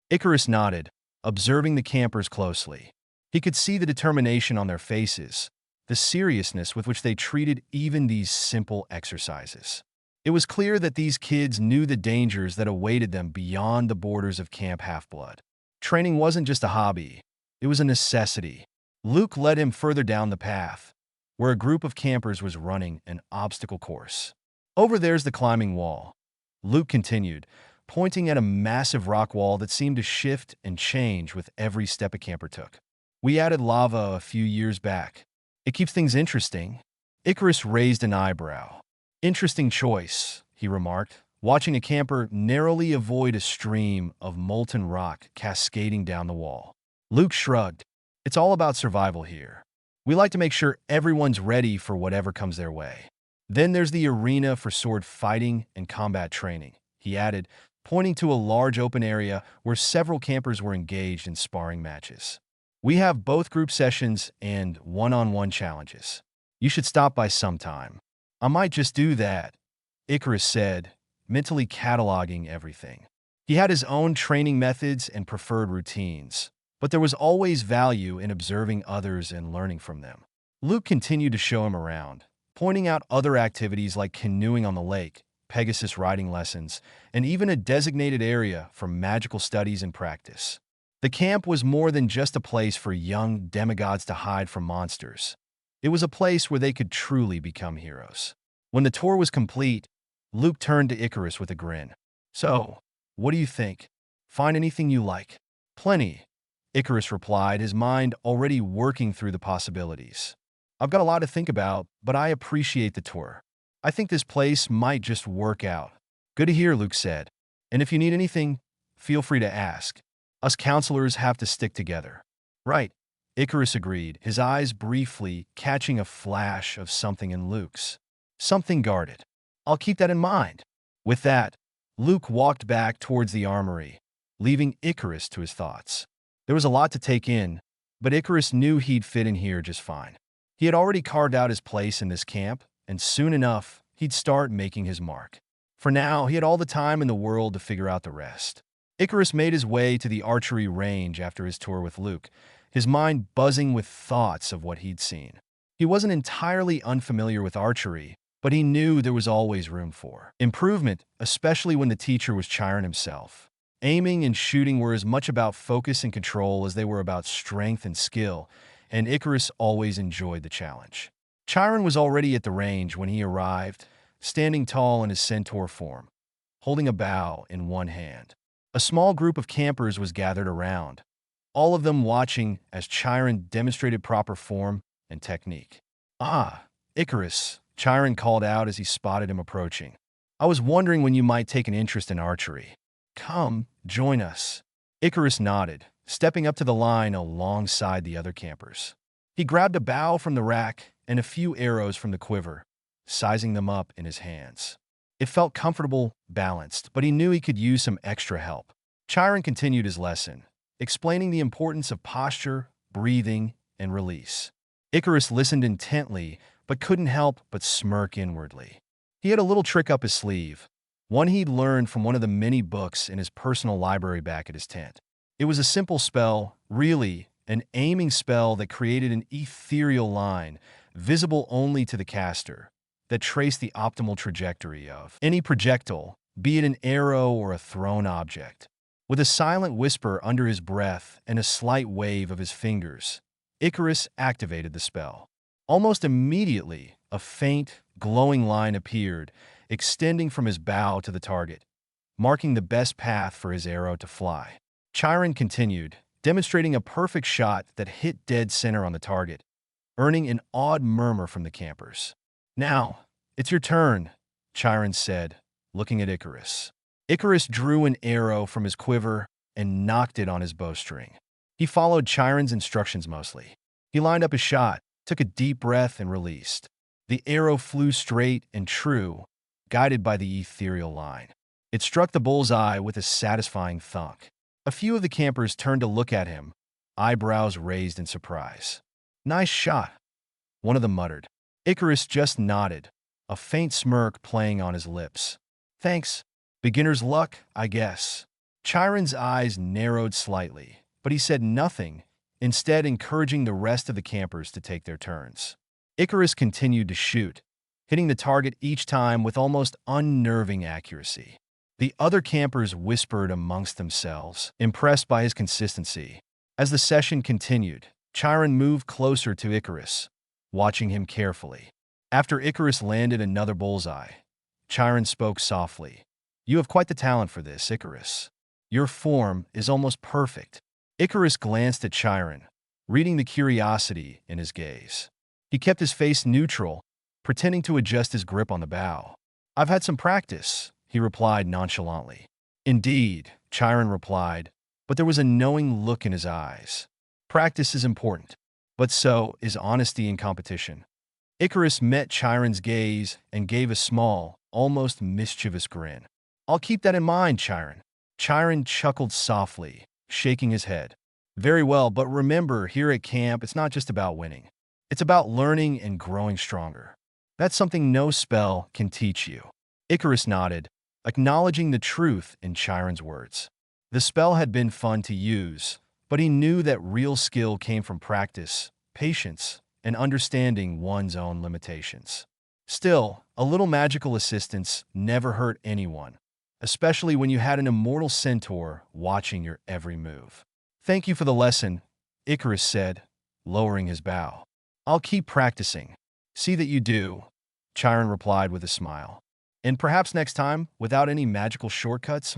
Icarus nodded, observing the campers closely. He could see the determination on their faces, the seriousness with which they treated even these simple exercises. It was clear that these kids knew the dangers that awaited them beyond the borders of Camp Half-Blood. Training wasn't just a hobby, it was a necessity. Luke led him further down the path, where a group of campers was running an obstacle course. "Over there's the climbing wall," Luke continued, pointing at a massive rock wall that seemed to shift and change with every step a camper took. "We added lava a few years back. It keeps things interesting." Icarus raised an eyebrow. "Interesting choice," he remarked, watching a camper narrowly avoid a stream of molten rock cascading down the wall. Luke shrugged. "It's all about survival here. We like to make sure everyone's ready for whatever comes their way." "Then there's the arena for sword fighting and combat training," he added, pointing to a large open area where several campers were engaged in sparring matches. "We have both group sessions and one-on-one challenges. You should stop by sometime." "I might just do that," Icarus said, mentally cataloging everything. He had his own training methods and preferred routines, but there was always value in observing others and learning from them. Luke continued to show him around, pointing out other activities like canoeing on the lake, Pegasus riding lessons, and even a designated area for magical studies and practice. The camp was more than just a place for young demigods to hide from monsters. It was a place where they could truly become heroes. When the tour was complete, Luke turned to Icarus with a grin. "So, what do you think? Find anything you like?" "Plenty," Icarus replied, his mind already working through the possibilities. "I've got a lot to think about, but I appreciate the tour. I think this place might just work out." "Good to hear," Luke said. "And if you need anything, feel free to ask. Us counselors have to stick together." "Right," Icarus agreed, his eyes briefly catching a flash of something in Luke's. Something guarded. "I'll keep that in mind." With that, Luke walked back towards the armory, leaving Icarus to his thoughts. There was a lot to take in, but Icarus knew he'd fit in here just fine. He had already carved out his place in this camp, and soon enough, he'd start making his mark. For now, he had all the time in the world to figure out the rest. Icarus made his way to the archery range after his tour with Luke, his mind buzzing with thoughts of what he'd seen. He wasn't entirely unfamiliar with archery, but he knew there was always room for improvement, especially when the teacher was Chiron himself. Aiming and shooting were as much about focus and control as they were about strength and skill, and Icarus always enjoyed the challenge. Chiron was already at the range when he arrived, standing tall in his centaur form, holding a bow in one hand. A small group of campers was gathered around, all of them watching as Chiron demonstrated proper form and technique. "Ah, Icarus," Chiron called out as he spotted him approaching. "I was wondering when you might take an interest in archery. Come, join us." Icarus nodded, stepping up to the line alongside the other campers. He grabbed a bow from the rack and a few arrows from the quiver, sizing them up in his hands. It felt comfortable, balanced, but he knew he could use some extra help. Chiron continued his lesson, explaining the importance of posture, breathing, and release. Icarus listened intently, but couldn't help but smirk inwardly. He had a little trick up his sleeve, one he'd learned from one of the many books in his personal library back at his tent. It was a simple spell, really, an aiming spell that created an ethereal line, visible only to the caster, that traced the optimal trajectory of any projectile, be it an arrow or a thrown object. With a silent whisper under his breath and a slight wave of his fingers, Icarus activated the spell. Almost immediately, a faint, glowing line appeared, extending from his bow to the target, marking the best path for his arrow to fly. Chiron continued, demonstrating a perfect shot that hit dead center on the target, earning an awed murmur from the campers. "Now, it's your turn," Chiron said, looking at Icarus. Icarus drew an arrow from his quiver and knocked it on his bowstring. He followed Chiron's instructions mostly. He lined up his shot, took a deep breath, and released. The arrow flew straight and true, guided by the ethereal line. It struck the bullseye with a satisfying thunk. A few of the campers turned to look at him, eyebrows raised in surprise. "Nice shot," one of them muttered. Icarus just nodded, a faint smirk playing on his lips. "Thanks. Beginner's luck, I guess." Chiron's eyes narrowed slightly, but he said nothing, instead encouraging the rest of the campers to take their turns. Icarus continued to shoot, hitting the target each time with almost unnerving accuracy. The other campers whispered amongst themselves, impressed by his consistency. As the session continued, Chiron moved closer to Icarus, watching him carefully. After Icarus landed another bullseye, Chiron spoke softly. "You have quite the talent for this, Icarus. Your form is almost perfect." Icarus glanced at Chiron, reading the curiosity in his gaze. He kept his face neutral, pretending to adjust his grip on the bow. "I've had some practice," he replied nonchalantly. "Indeed," Chiron replied, but there was a knowing look in his eyes. "Practice is important, but so is honesty in competition." Icarus met Chiron's gaze and gave a small, almost mischievous grin. "I'll keep that in mind, Chiron." Chiron chuckled softly, shaking his head. "Very well, but remember, here at camp, it's not just about winning. It's about learning and growing stronger. That's something no spell can teach you." Icarus nodded, acknowledging the truth in Chiron's words. The spell had been fun to use, but he knew that real skill came from practice, patience, and understanding one's own limitations. Still, a little magical assistance never hurt anyone, especially when you had an immortal centaur watching your every move. "Thank you for the lesson," Icarus said, lowering his bow. "I'll keep practicing." "See that you do," Chiron replied with a smile. "And perhaps next time, without any magical shortcuts,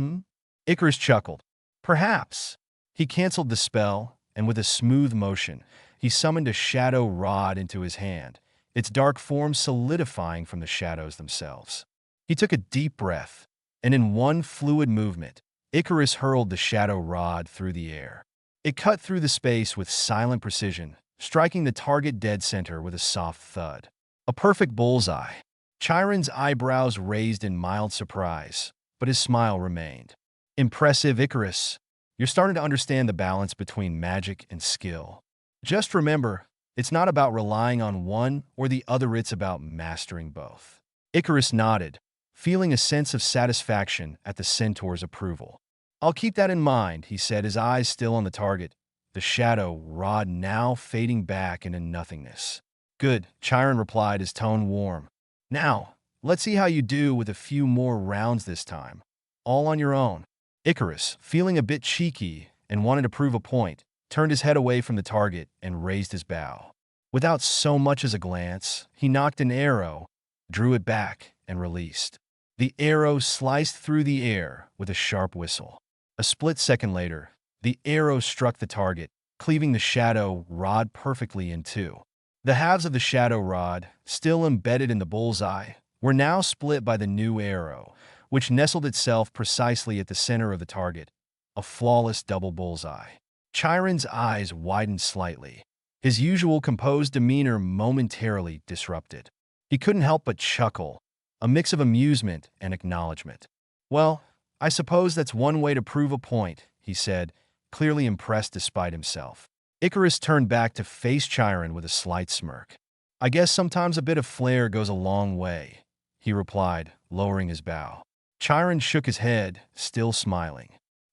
Icarus chuckled. "Perhaps." He canceled the spell, and with a smooth motion, he summoned a shadow rod into his hand, its dark form solidifying from the shadows themselves. He took a deep breath, and in one fluid movement, Icarus hurled the shadow rod through the air. It cut through the space with silent precision, striking the target dead center with a soft thud. A perfect bullseye. Chiron's eyebrows raised in mild surprise, but his smile remained. "Impressive, Icarus. You're starting to understand the balance between magic and skill. Just remember, it's not about relying on one or the other, it's about mastering both." Icarus nodded, feeling a sense of satisfaction at the centaur's approval. "I'll keep that in mind," he said, his eyes still on the target, the shadow rod now fading back into nothingness. "Good," Chiron replied, his tone warm. "Now, let's see how you do with a few more rounds this time. All on your own." Icarus, feeling a bit cheeky and wanted to prove a point, turned his head away from the target and raised his bow. Without so much as a glance, he knocked an arrow, drew it back, and released. The arrow sliced through the air with a sharp whistle. A split second later, the arrow struck the target, cleaving the shadow rod perfectly in two. The halves of the shadow rod, still embedded in the bullseye, were now split by the new arrow, which nestled itself precisely at the center of the target, a flawless double bullseye. Chiron's eyes widened slightly, his usual composed demeanor momentarily disrupted. He couldn't help but chuckle, a mix of amusement and acknowledgement. "Well, I suppose that's one way to prove a point," he said, clearly impressed despite himself. Icarus turned back to face Chiron with a slight smirk. "I guess sometimes a bit of flair goes a long way," he replied, lowering his bow. Chiron shook his head, still smiling.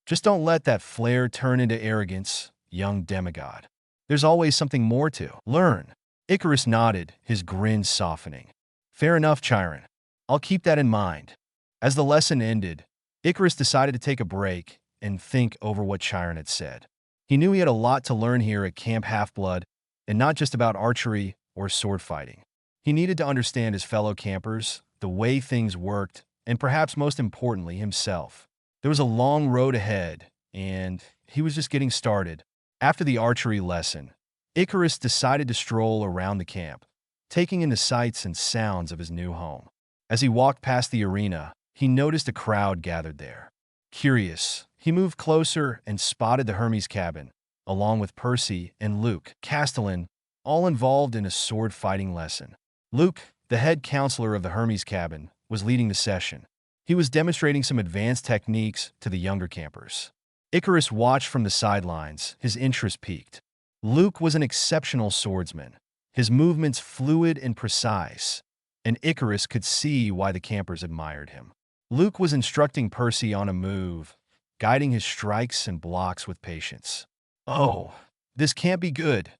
"Just don't let that flair turn into arrogance, young demigod. There's always something more to learn." Icarus nodded, his grin softening. "Fair enough, Chiron. I'll keep that in mind." As the lesson ended, Icarus decided to take a break and think over what Chiron had said. He knew he had a lot to learn here at Camp Half-Blood, and not just about archery or sword fighting. He needed to understand his fellow campers, the way things worked, and perhaps most importantly, himself. There was a long road ahead, and he was just getting started. After the archery lesson, Icarus decided to stroll around the camp, taking in the sights and sounds of his new home. As he walked past the arena, he noticed a crowd gathered there. Curious, he moved closer and spotted the Hermes cabin, along with Percy and Luke, Castellan, all involved in a sword-fighting lesson. Luke, the head counselor of the Hermes cabin, was leading the session. He was demonstrating some advanced techniques to the younger campers. Icarus watched from the sidelines, his interest piqued. Luke was an exceptional swordsman, his movements fluid and precise, and Icarus could see why the campers admired him. Luke was instructing Percy on a move, guiding his strikes and blocks with patience. "Oh, this can't be good,"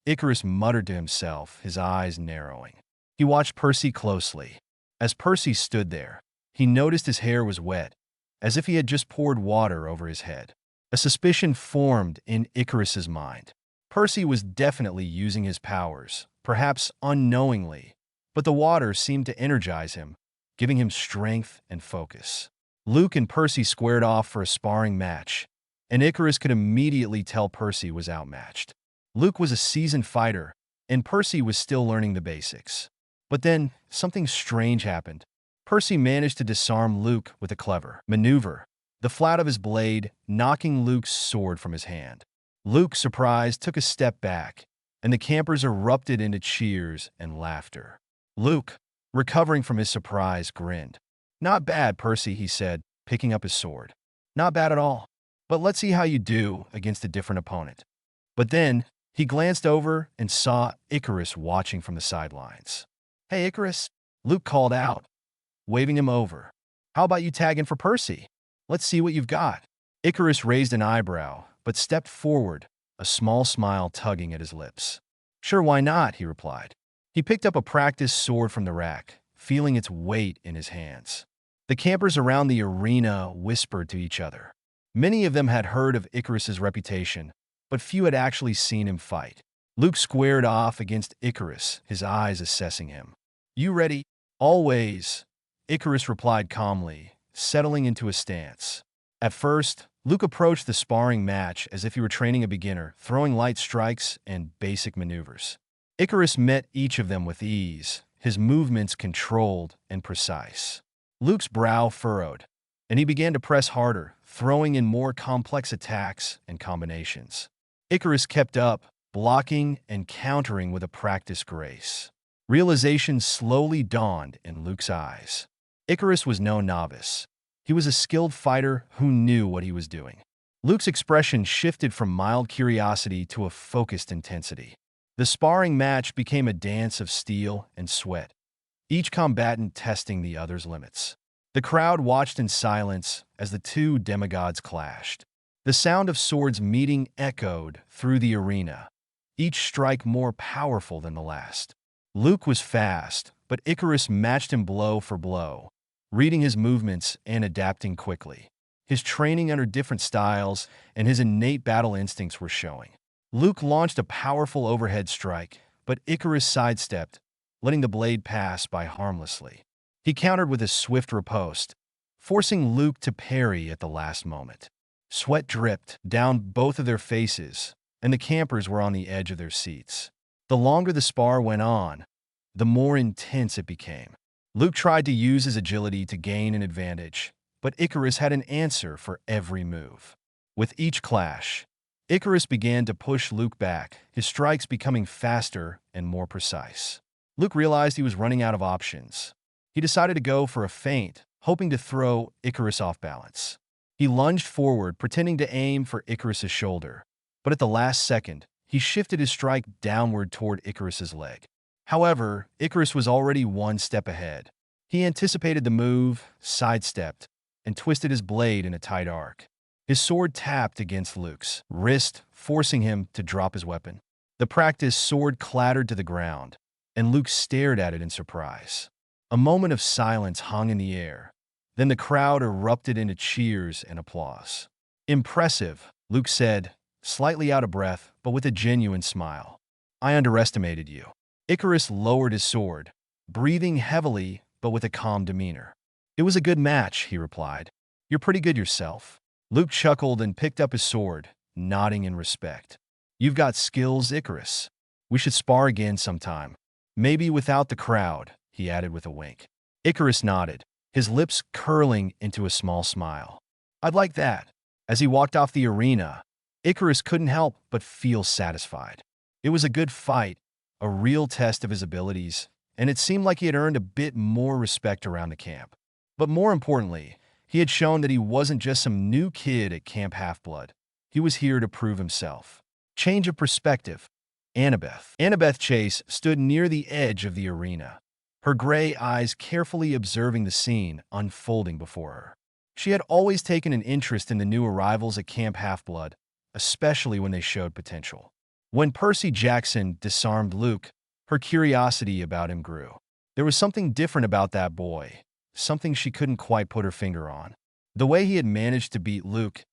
Icarus muttered to himself, his eyes narrowing. He watched Percy closely. As Percy stood there, he noticed his hair was wet, as if he had just poured water over his head. A suspicion formed in Icarus's mind. Percy was definitely using his powers, perhaps unknowingly, but the water seemed to energize him, giving him strength and focus. Luke and Percy squared off for a sparring match, and Icarus could immediately tell Percy was outmatched. Luke was a seasoned fighter, and Percy was still learning the basics. But then, something strange happened. Percy managed to disarm Luke with a clever maneuver, the flat of his blade knocking Luke's sword from his hand. Luke, surprised, took a step back, and the campers erupted into cheers and laughter. Luke, recovering from his surprise, grinned. "Not bad, Percy," he said, picking up his sword. "Not bad at all. But let's see how you do against a different opponent." But then, he glanced over and saw Icarus watching from the sidelines. "Hey, Icarus," Luke called out, waving him over. "How about you tag in for Percy? Let's see what you've got." Icarus raised an eyebrow, but stepped forward, a small smile tugging at his lips. "Sure, why not?" he replied. He picked up a practice sword from the rack, feeling its weight in his hands. The campers around the arena whispered to each other. Many of them had heard of Icarus's reputation, but few had actually seen him fight. Luke squared off against Icarus, his eyes assessing him. "You ready?" "Always," Icarus replied calmly, settling into a stance. At first, Luke approached the sparring match as if he were training a beginner, throwing light strikes and basic maneuvers. Icarus met each of them with ease, his movements controlled and precise. Luke's brow furrowed, and he began to press harder, throwing in more complex attacks and combinations. Icarus kept up, blocking and countering with a practiced grace. Realization slowly dawned in Luke's eyes. Icarus was no novice. He was a skilled fighter who knew what he was doing. Luke's expression shifted from mild curiosity to a focused intensity. The sparring match became a dance of steel and sweat, each combatant testing the other's limits. The crowd watched in silence as the two demigods clashed. The sound of swords meeting echoed through the arena, each strike more powerful than the last. Luke was fast, but Icarus matched him blow for blow, reading his movements and adapting quickly. His training under different styles and his innate battle instincts were showing. Luke launched a powerful overhead strike, but Icarus sidestepped, letting the blade pass by harmlessly. He countered with a swift riposte, forcing Luke to parry at the last moment. Sweat dripped down both of their faces, and the campers were on the edge of their seats. The longer the spar went on, the more intense it became. Luke tried to use his agility to gain an advantage, but Icarus had an answer for every move. With each clash, Icarus began to push Luke back, his strikes becoming faster and more precise. Luke realized he was running out of options. He decided to go for a feint, hoping to throw Icarus off balance. He lunged forward, pretending to aim for Icarus's shoulder, but at the last second, he shifted his strike downward toward Icarus's leg. However, Icarus was already one step ahead. He anticipated the move, sidestepped, and twisted his blade in a tight arc. His sword tapped against Luke's wrist, forcing him to drop his weapon. The practiced sword clattered to the ground, and Luke stared at it in surprise. A moment of silence hung in the air. Then the crowd erupted into cheers and applause. "Impressive," Luke said, slightly out of breath, but with a genuine smile. "I underestimated you." Icarus lowered his sword, breathing heavily but with a calm demeanor. "It was a good match," he replied. "You're pretty good yourself." Luke chuckled and picked up his sword, nodding in respect. "You've got skills, Icarus. We should spar again sometime. Maybe without the crowd," he added with a wink. Icarus nodded, his lips curling into a small smile. "I'd like that." As he walked off the arena, Icarus couldn't help but feel satisfied. It was a good fight, a real test of his abilities, and it seemed like he had earned a bit more respect around the camp. But more importantly, he had shown that he wasn't just some new kid at Camp Half-Blood. He was here to prove himself. Change of perspective. Annabeth Chase stood near the edge of the arena, her gray eyes carefully observing the scene unfolding before her. She had always taken an interest in the new arrivals at Camp Half-Blood, especially when they showed potential. When Percy Jackson disarmed Luke, her curiosity about him grew. There was something different about that boy, something she couldn't quite put her finger on. The way he had managed to beat Luke,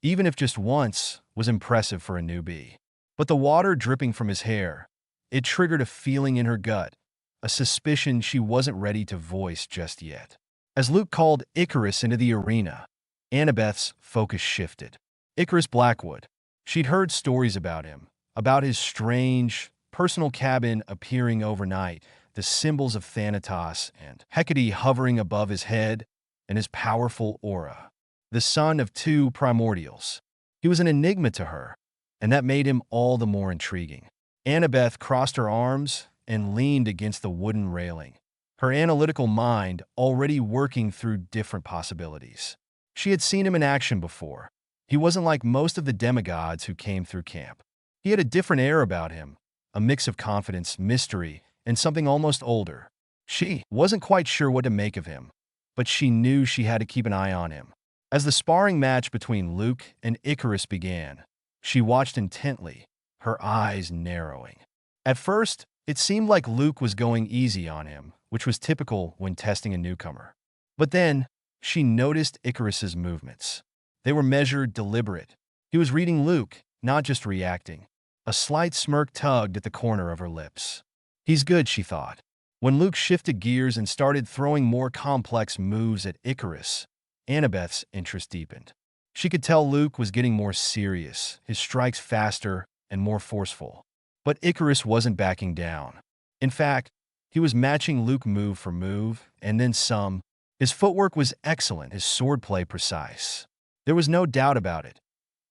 even if just once, was impressive for a newbie. But the water dripping from his hair, it triggered a feeling in her gut, a suspicion she wasn't ready to voice just yet. As Luke called Icarus into the arena, Annabeth's focus shifted. Icarus Blackwood. She'd heard stories about him, about his strange, personal cabin appearing overnight, the symbols of Thatos and Hacte hovering above his head, and his powerful aura. The son of two primordials. He was an enigma to her, and that made him all the more intriguing. Annabeth crossed her arms and leaned against the wooden railing, her analytical mind already working through different possibilities. She had seen him in action before. He wasn't like most of the demigods who came through camp. He had a different air about him, a mix of confidence, mystery, and something almost older. She wasn't quite sure what to make of him, but she knew she had to keep an eye on him. As the sparring match between Luke and Icarus began, she watched intently, her eyes narrowing. At first, it seemed like Luke was going easy on him, which was typical when testing a newcomer. But then, she noticed Icarus's movements. They were measured, deliberate. He was reading Luke, not just reacting. A slight smirk tugged at the corner of her lips. "He's good," she thought. When Luke shifted gears and started throwing more complex moves at Icarus, Annabeth's interest deepened. She could tell Luke was getting more serious, his strikes faster and more forceful. But Icarus wasn't backing down. In fact, he was matching Luke move for move, and then some. His footwork was excellent, his swordplay precise. There was no doubt about it.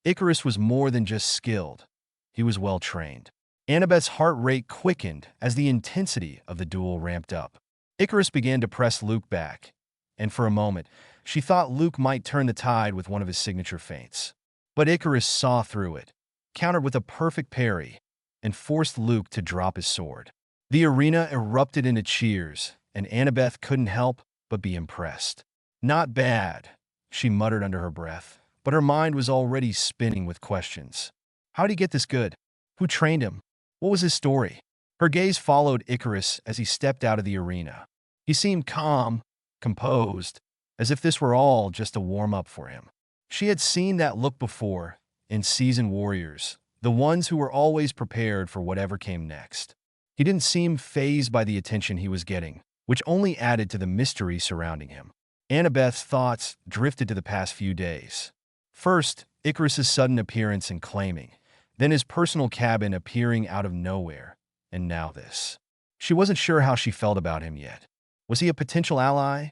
Icarus was more than just skilled. He was well-trained. Annabeth's heart rate quickened as the intensity of the duel ramped up. Icarus began to press Luke back, and for a moment, she thought Luke might turn the tide with one of his signature feints. But Icarus saw through it, countered with a perfect parry, and forced Luke to drop his sword. The arena erupted into cheers, and Annabeth couldn't help but be impressed. "Not bad," she muttered under her breath, but her mind was already spinning with questions. How'd he get this good? Who trained him? What was his story? Her gaze followed Icarus as he stepped out of the arena. He seemed calm, composed, as if this were all just a warm-up for him. She had seen that look before, in seasoned warriors, the ones who were always prepared for whatever came next. He didn't seem fazed by the attention he was getting, which only added to the mystery surrounding him. Annabeth's thoughts drifted to the past few days. First, Icarus's sudden appearance and claiming, then his personal cabin appearing out of nowhere, and now this. She wasn't sure how she felt about him yet. Was he a potential ally,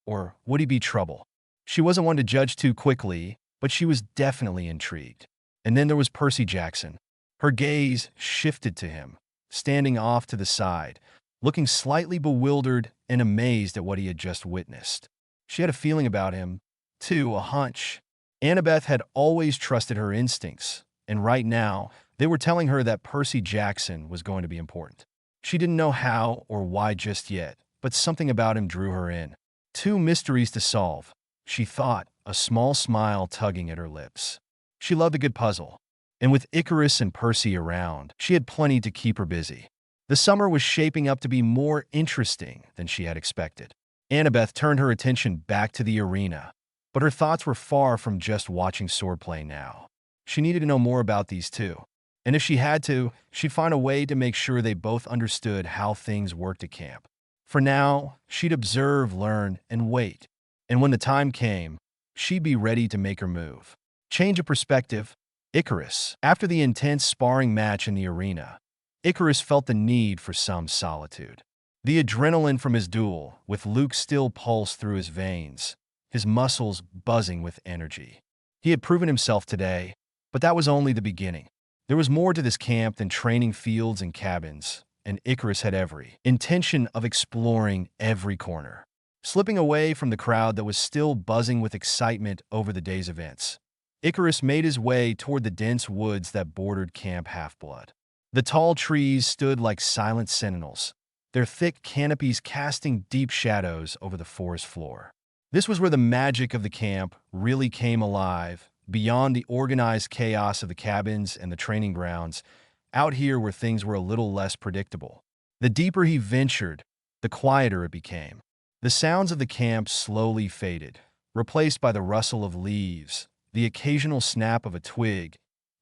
or would he be trouble? She wasn't one to judge too quickly, but she was definitely intrigued. And then there was Percy Jackson. Her gaze shifted to him, standing off to the side, looking slightly bewildered and amazed at what he had just witnessed. She had a feeling about him, too, a hunch. Annabeth had always trusted her instincts, and right now, they were telling her that Percy Jackson was going to be important. She didn't know how or why just yet, but something about him drew her in. Two mysteries to solve, she thought, a small smile tugging at her lips. She loved a good puzzle, and with Icarus and Percy around, she had plenty to keep her busy. The summer was shaping up to be more interesting than she had expected. Annabeth turned her attention back to the arena, but her thoughts were far from just watching swordplay now. She needed to know more about these two, and if she had to, she'd find a way to make sure they both understood how things worked at camp. For now, she'd observe, learn, and wait, and when the time came, she'd be ready to make her move. Change of perspective, Icarus. After the intense sparring match in the arena, Icarus felt the need for some solitude. The adrenaline from his duel, with Luke's still pulse through his veins, his muscles buzzing with energy. He had proven himself today, but that was only the beginning. There was more to this camp than training fields and cabins, and Icarus had every intention of exploring every corner. Slipping away from the crowd that was still buzzing with excitement over the day's events, Icarus made his way toward the dense woods that bordered Camp Half-Blood. The tall trees stood like silent sentinels, their thick canopies casting deep shadows over the forest floor. This was where the magic of the camp really came alive, beyond the organized chaos of the cabins and the training grounds, out here where things were a little less predictable. The deeper he ventured, the quieter it became. The sounds of the camp slowly faded, replaced by the rustle of leaves, the occasional snap of a twig,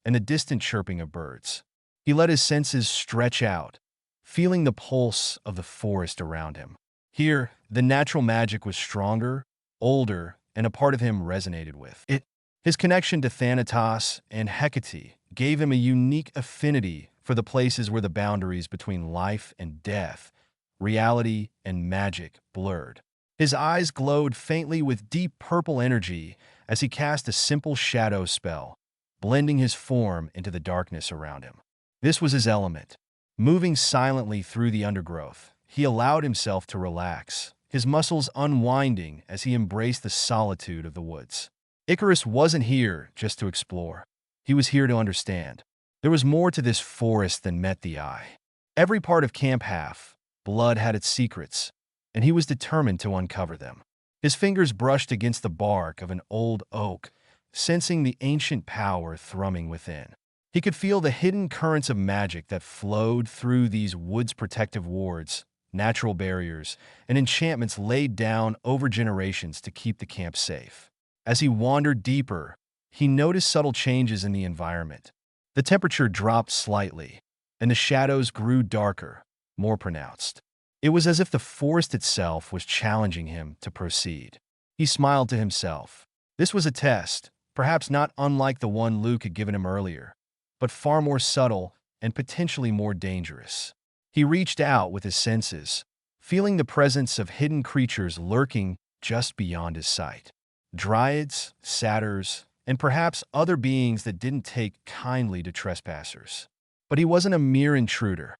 and the distant chirping of birds. He let his senses stretch out, feeling the pulse of the forest around him. Here, the natural magic was stronger, older, and a part of him resonated with it. His connection to Thatos and Hacte gave him a unique affinity for the places where the boundaries between life and death, reality and magic, blurred. His eyes glowed faintly with deep purple energy as he cast a simple shadow spell, blending his form into the darkness around him. This was his element. Moving silently through the undergrowth, he allowed himself to relax, his muscles unwinding as he embraced the solitude of the woods. Icarus wasn't here just to explore. He was here to understand. There was more to this forest than met the eye. Every part of Camp Half-Blood had its secrets, and he was determined to uncover them. His fingers brushed against the bark of an old oak, sensing the ancient power thrumming within. He could feel the hidden currents of magic that flowed through these woods' protective wards, natural barriers, and enchantments laid down over generations to keep the camp safe. As he wandered deeper, he noticed subtle changes in the environment. The temperature dropped slightly, and the shadows grew darker, more pronounced. It was as if the forest itself was challenging him to proceed. He smiled to himself. This was a test, perhaps not unlike the one Luke had given him earlier, but far more subtle and potentially more dangerous. He reached out with his senses, feeling the presence of hidden creatures lurking just beyond his sight. Dryads, satyrs, and perhaps other beings that didn't take kindly to trespassers. But he wasn't a mere intruder.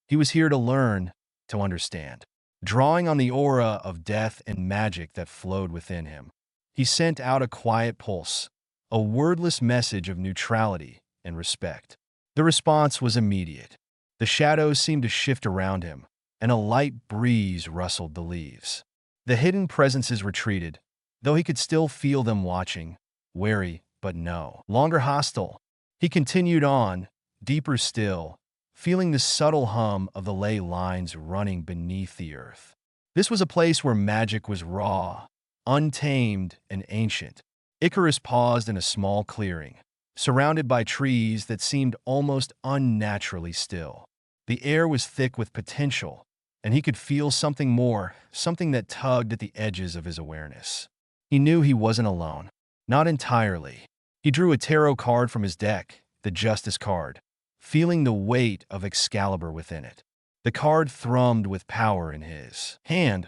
He was here to learn, to understand. Drawing on the aura of death and magic that flowed within him, he sent out a quiet pulse, a wordless message of neutrality and respect. The response was immediate. The shadows seemed to shift around him, and a light breeze rustled the leaves. The hidden presences retreated, though he could still feel them watching, wary but no longer hostile. He continued on, deeper still, feeling the subtle hum of the ley lines running beneath the earth. This was a place where magic was raw, untamed, and ancient. Icarus paused in a small clearing, surrounded by trees that seemed almost unnaturally still. The air was thick with potential, and he could feel something more, something that tugged at the edges of his awareness. He knew he wasn't alone. Not entirely. He drew a tarot card from his deck, the Justice card, feeling the weight of Excalibur within it. The card thrummed with power in his hand,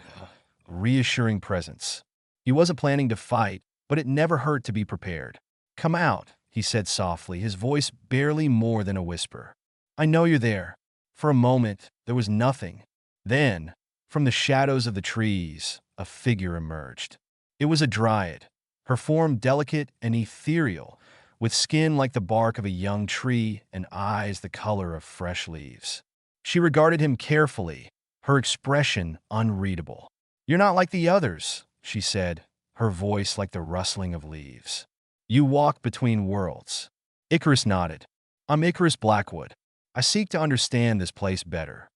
reassuring presence. He wasn't planning to fight, but it never hurt to be prepared. "Come out," he said softly, his voice barely more than a whisper. "I know you're there." For a moment, there was nothing. Then, from the shadows of the trees, a figure emerged. It was a dryad, her form delicate and ethereal, with skin like the bark of a young tree and eyes the color of fresh leaves. She regarded him carefully, her expression unreadable. "You're not like the others," she said, her voice like the rustling of leaves. "You walk between worlds." Icarus nodded. "I'm Icarus Blackwood. I seek to understand this place better."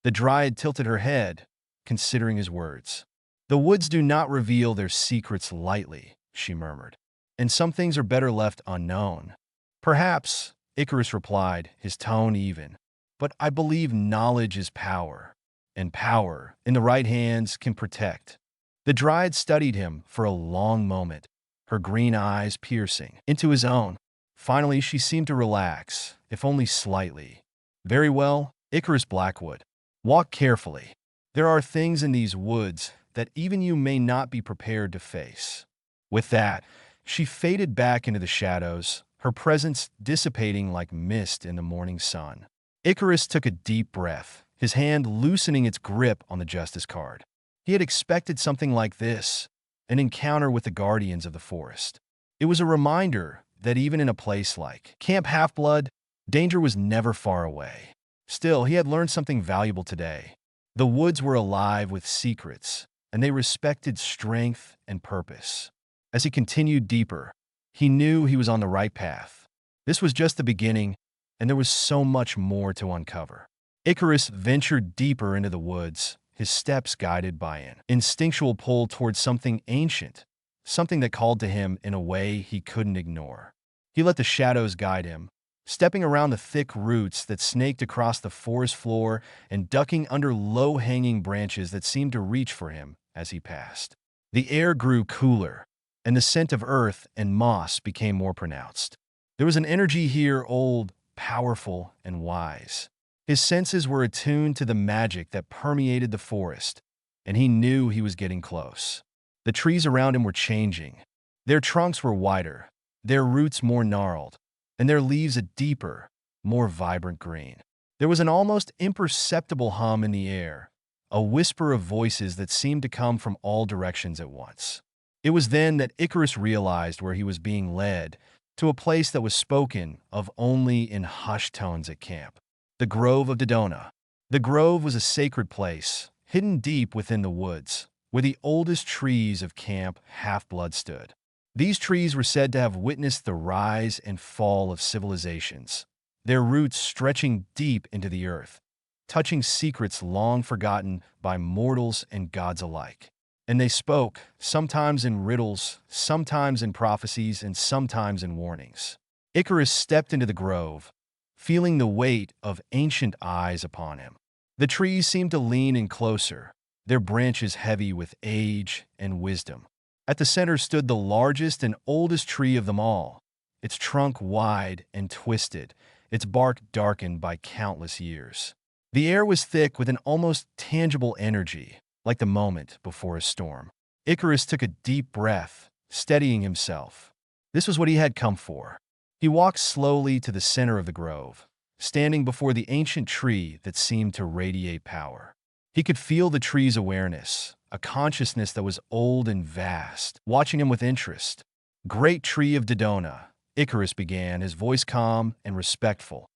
The dryad tilted her head, considering his words. "The woods do not reveal their secrets lightly," she murmured, "and some things are better left unknown." "Perhaps," Icarus replied, his tone even, "but I believe knowledge is power, and power, in the right hands, can protect." The dryad studied him for a long moment, her green eyes piercing into his own. Finally, she seemed to relax, if only slightly. "Very well, Icarus Blackwood. Walk carefully. There are things in these woods that even you may not be prepared to face." With that, she faded back into the shadows, her presence dissipating like mist in the morning sun. Icarus took a deep breath, his hand loosening its grip on the Justice card. He had expected something like this, an encounter with the guardians of the forest. It was a reminder that even in a place like Camp Half-Blood, danger was never far away. Still, he had learned something valuable today. The woods were alive with secrets, and they respected strength and purpose. As he continued deeper, he knew he was on the right path. This was just the beginning, and there was so much more to uncover. Icarus ventured deeper into the woods, his steps guided by an instinctual pull towards something ancient, something that called to him in a way he couldn't ignore. He let the shadows guide him, stepping around the thick roots that snaked across the forest floor and ducking under low-hanging branches that seemed to reach for him as he passed. The air grew cooler, and the scent of earth and moss became more pronounced. There was an energy here, old, powerful, and wise. His senses were attuned to the magic that permeated the forest, and he knew he was getting close. The trees around him were changing. Their trunks were wider, their roots more gnarled, and their leaves a deeper, more vibrant green. There was an almost imperceptible hum in the air, a whisper of voices that seemed to come from all directions at once. It was then that Icarus realized where he was being led, to a place that was spoken of only in hushed tones at camp. The Grove of Dodona. The grove was a sacred place, hidden deep within the woods, where the oldest trees of Camp Half-Blood stood. These trees were said to have witnessed the rise and fall of civilizations, their roots stretching deep into the earth, touching secrets long forgotten by mortals and gods alike. And they spoke, sometimes in riddles, sometimes in prophecies, and sometimes in warnings. Icarus stepped into the grove, feeling the weight of ancient eyes upon him. The trees seemed to lean in closer, their branches heavy with age and wisdom. At the center stood the largest and oldest tree of them all, its trunk wide and twisted, its bark darkened by countless years. The air was thick with an almost tangible energy, like the moment before a storm. Icarus took a deep breath, steadying himself. This was what he had come for. He walked slowly to the center of the grove, standing before the ancient tree that seemed to radiate power. He could feel the tree's awareness, a consciousness that was old and vast, watching him with interest. "Great tree of Dodona," Icarus began, his voice calm and respectful.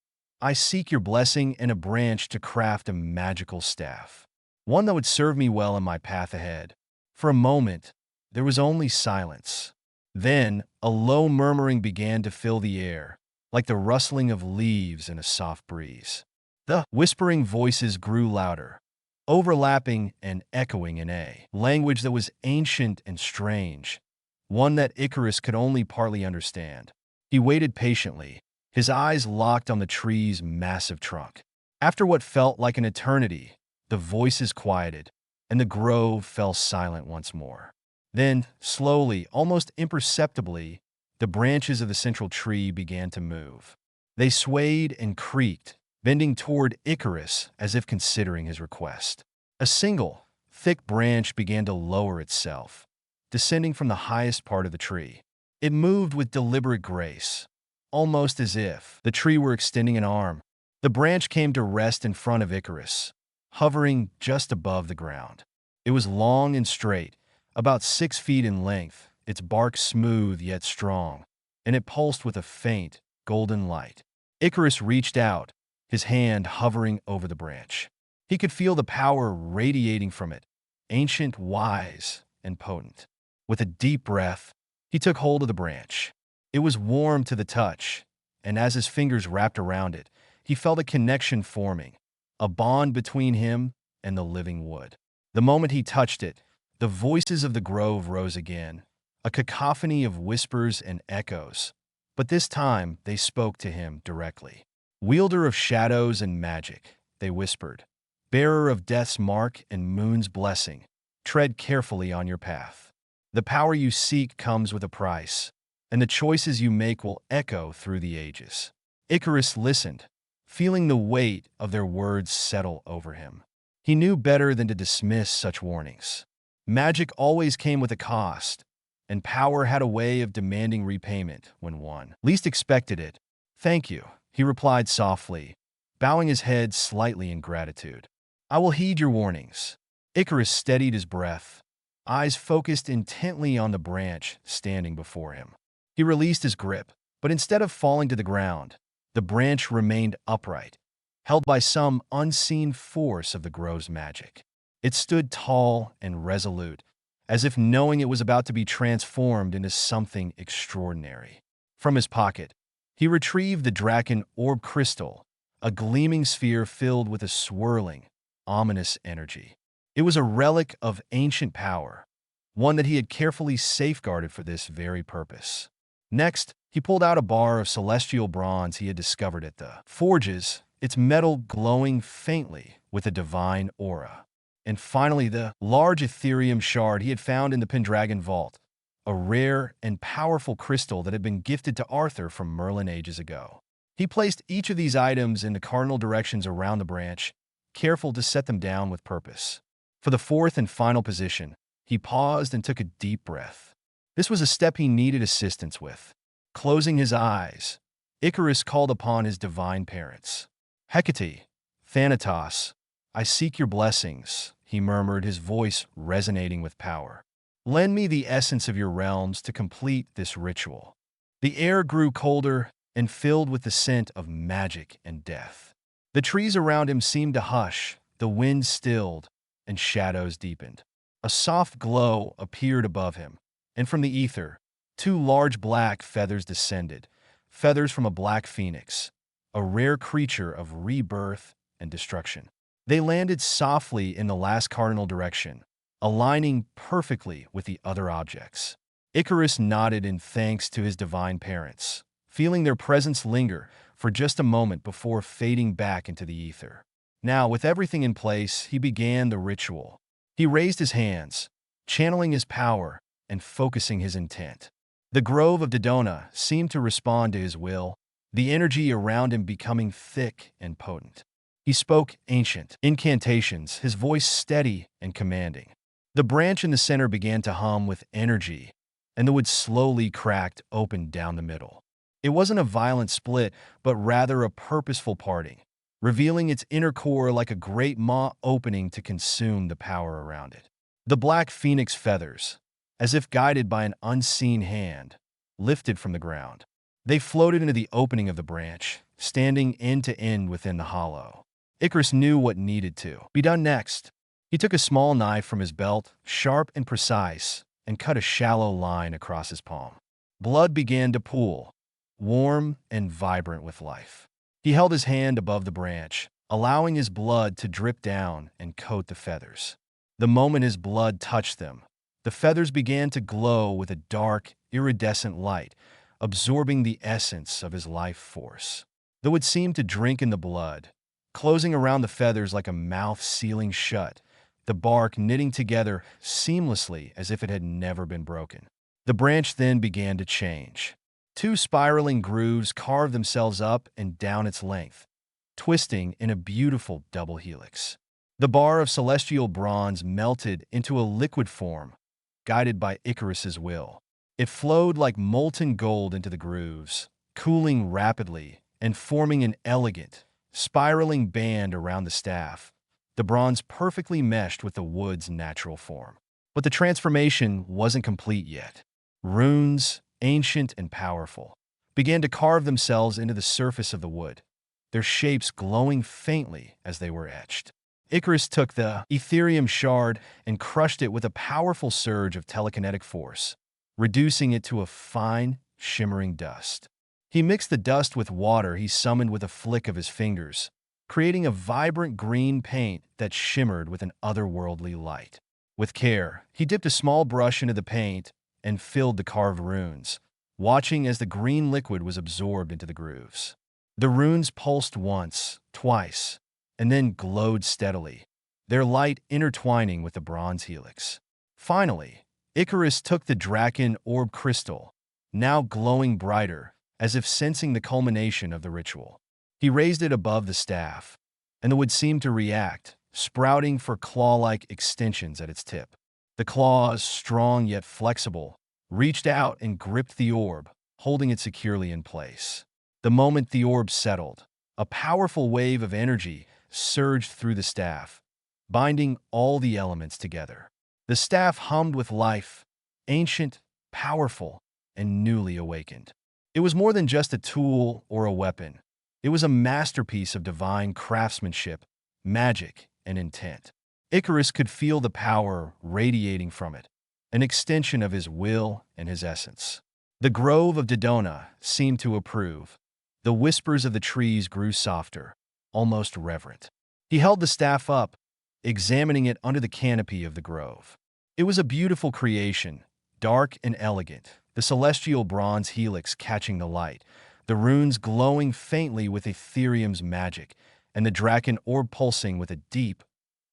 "I seek your blessing and a branch to craft a magical staff, one that would serve me well in my path ahead." For a moment, there was only silence. Then, a low murmuring began to fill the air, like the rustling of leaves in a soft breeze. The whispering voices grew louder, overlapping and echoing in a language that was ancient and strange, one that Icarus could only partly understand. He waited patiently, his eyes locked on the tree's massive trunk. After what felt like an eternity, the voices quieted, and the grove fell silent once more. Then, slowly, almost imperceptibly, the branches of the central tree began to move. They swayed and creaked, bending toward Icarus as if considering his request. A single, thick branch began to lower itself, descending from the highest part of the tree. It moved with deliberate grace, almost as if the tree were extending an arm. The branch came to rest in front of Icarus, hovering just above the ground. It was long and straight, about 6 feet in length, its bark smooth yet strong, and it pulsed with a faint, golden light. Icarus reached out, his hand hovering over the branch. He could feel the power radiating from it, ancient, wise, and potent. With a deep breath, he took hold of the branch. It was warm to the touch, and as his fingers wrapped around it, he felt a connection forming, a bond between him and the living wood. The moment he touched it, the voices of the grove rose again, a cacophony of whispers and echoes, but this time they spoke to him directly. Wielder of shadows and magic, they whispered, bearer of death's mark and moon's blessing, tread carefully on your path. The power you seek comes with a price, and the choices you make will echo through the ages. Icarus listened, feeling the weight of their words settle over him. He knew better than to dismiss such warnings. Magic always came with a cost, and power had a way of demanding repayment when one least expected it. "Thank you," he replied softly, bowing his head slightly in gratitude. "I will heed your warnings." Icarus steadied his breath, eyes focused intently on the branch standing before him. He released his grip, but instead of falling to the ground, the branch remained upright, held by some unseen force of the grove's magic. It stood tall and resolute, as if knowing it was about to be transformed into something extraordinary. From his pocket, he retrieved the Draken orb crystal, a gleaming sphere filled with a swirling, ominous energy. It was a relic of ancient power, one that he had carefully safeguarded for this very purpose. Next, he pulled out a bar of celestial bronze he had discovered at the forges, its metal glowing faintly with a divine aura. And finally, the large Ethereum shard he had found in the Pendragon Vault, a rare and powerful crystal that had been gifted to Arthur from Merlin ages ago. He placed each of these items in the cardinal directions around the branch, careful to set them down with purpose. For the fourth and final position, he paused and took a deep breath. This was a step he needed assistance with. Closing his eyes, Icarus called upon his divine parents. "Hecate, Thanatos, I seek your blessings," he murmured, his voice resonating with power. "Lend me the essence of your realms to complete this ritual." The air grew colder and filled with the scent of magic and death. The trees around him seemed to hush, the wind stilled, and shadows deepened. A soft glow appeared above him, and from the ether, 2 large black feathers descended, feathers from a black phoenix, a rare creature of rebirth and destruction. They landed softly in the last cardinal direction, aligning perfectly with the other objects. Icarus nodded in thanks to his divine parents, feeling their presence linger for just a moment before fading back into the ether. Now, with everything in place, he began the ritual. He raised his hands, channeling his power and focusing his intent. The grove of Dodona seemed to respond to his will, the energy around him becoming thick and potent. He spoke ancient incantations, his voice steady and commanding. The branch in the center began to hum with energy, and the wood slowly cracked open down the middle. It wasn't a violent split, but rather a purposeful parting, revealing its inner core like a great maw opening to consume the power around it. The black phoenix feathers, as if guided by an unseen hand, lifted from the ground. They floated into the opening of the branch, standing end to end within the hollow. Icarus knew what needed to be done next. He took a small knife from his belt, sharp and precise, and cut a shallow line across his palm. Blood began to pool, warm and vibrant with life. He held his hand above the branch, allowing his blood to drip down and coat the feathers. The moment his blood touched them, the feathers began to glow with a dark, iridescent light, absorbing the essence of his life force. Though it seemed to drink in the blood, closing around the feathers like a mouth sealing shut, the bark knitting together seamlessly as if it had never been broken. The branch then began to change. Two spiraling grooves carved themselves up and down its length, twisting in a beautiful double helix. The bar of celestial bronze melted into a liquid form, guided by Icarus's will. It flowed like molten gold into the grooves, cooling rapidly and forming an elegant, spiraling band around the staff. The bronze perfectly meshed with the wood's natural form. But the transformation wasn't complete yet. Runes, ancient and powerful, began to carve themselves into the surface of the wood, their shapes glowing faintly as they were etched. Icarus took the Ethereum shard and crushed it with a powerful surge of telekinetic force, reducing it to a fine, shimmering dust. He mixed the dust with water he summoned with a flick of his fingers, creating a vibrant green paint that shimmered with an otherworldly light. With care, he dipped a small brush into the paint and filled the carved runes, watching as the green liquid was absorbed into the grooves. The runes pulsed once, twice, and then glowed steadily, their light intertwining with the bronze helix. Finally, Icarus took the Draken orb crystal, now glowing brighter, as if sensing the culmination of the ritual. He raised it above the staff, and the wood seemed to react, sprouting for claw-like extensions at its tip. The claws, strong yet flexible, reached out and gripped the orb, holding it securely in place. The moment the orb settled, a powerful wave of energy surged through the staff, binding all the elements together. The staff hummed with life, ancient, powerful, and newly awakened. It was more than just a tool or a weapon. It was a masterpiece of divine craftsmanship, magic, and intent. Icarus could feel the power radiating from it, an extension of his will and his essence. The grove of Dodona seemed to approve. The whispers of the trees grew softer, almost reverent. He held the staff up, examining it under the canopy of the grove. It was a beautiful creation, dark and elegant, the celestial bronze helix catching the light, the runes glowing faintly with Ethereum's magic, and the Draken orb pulsing with a deep,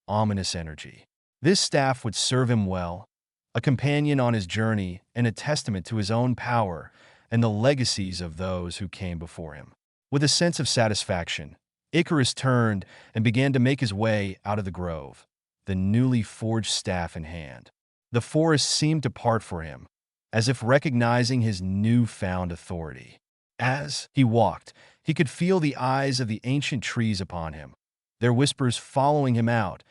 ominous energy. This staff would serve him well, a companion on his journey and a testament to his own power and the legacies of those who came before him. With a sense of satisfaction, Icarus turned and began to make his way out of the grove, the newly forged staff in hand. The forest seemed to part for him, as if recognizing his newfound authority. As he walked, he could feel the eyes of the ancient trees upon him, their whispers following him out,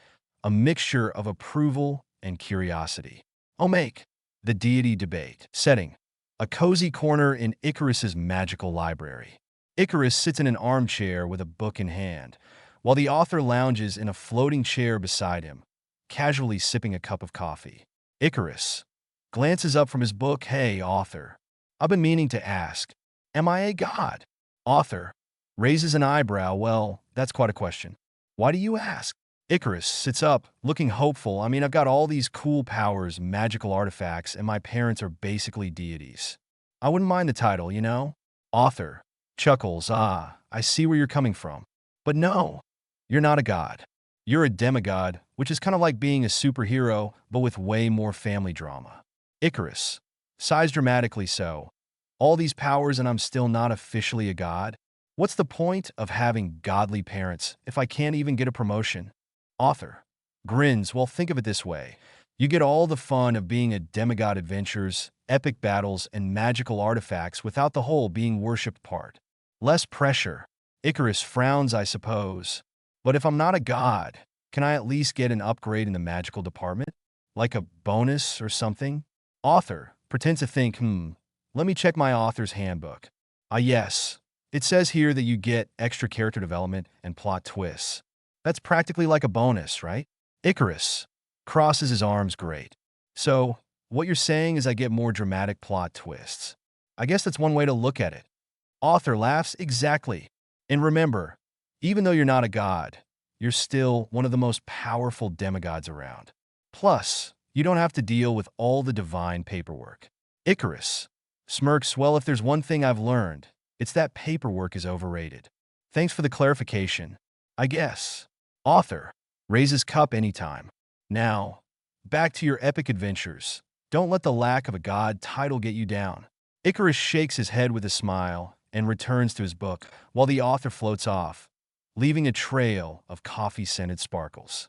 a mixture of approval and curiosity. Omake, the deity debate. Setting: a cozy corner in Icarus's magical library. Icarus sits in an armchair with a book in hand, while the author lounges in a floating chair beside him, casually sipping a cup of coffee. Icarus glances up from his book. "Hey, author. I've been meaning to ask, am I a god?" Author raises an eyebrow. "Well, that's quite a question. Why do you ask?" Icarus sits up, looking hopeful. "I've got all these cool powers, magical artifacts, and my parents are basically deities. I wouldn't mind the title, you know?" Author chuckles. "Ah, I see where you're coming from. But no, you're not a god. You're a demigod, which is kind of like being a superhero, but with way more family drama." Icarus sighs dramatically. "So, all these powers and I'm still not officially a god? What's the point of having godly parents if I can't even get a promotion?" Author grins. "Well, think of it this way. You get all the fun of being a demigod, adventures, epic battles, and magical artifacts without the whole being worshipped part. Less pressure." Icarus frowns. "I suppose. But if I'm not a god, can I at least get an upgrade in the magical department? Like a bonus or something?" Author pretends to think. Let me check my author's handbook. Ah, yes. It says here that you get extra character development and plot twists. That's practically like a bonus, right?" Icarus crosses his arms. "Great. So, what you're saying is I get more dramatic plot twists. I guess that's one way to look at it." Author laughs. "Exactly. And remember, even though you're not a god, you're still one of the most powerful demigods around. Plus, you don't have to deal with all the divine paperwork." Icarus smirks. "Well, if there's one thing I've learned, it's that paperwork is overrated. Thanks for the clarification." I guess. Author, raise his cup anytime. Now, back to your epic adventures. Don't let the lack of a god title get you down. Icarus shakes his head with a smile and returns to his book while the author floats off, leaving a trail of coffee-scented sparkles.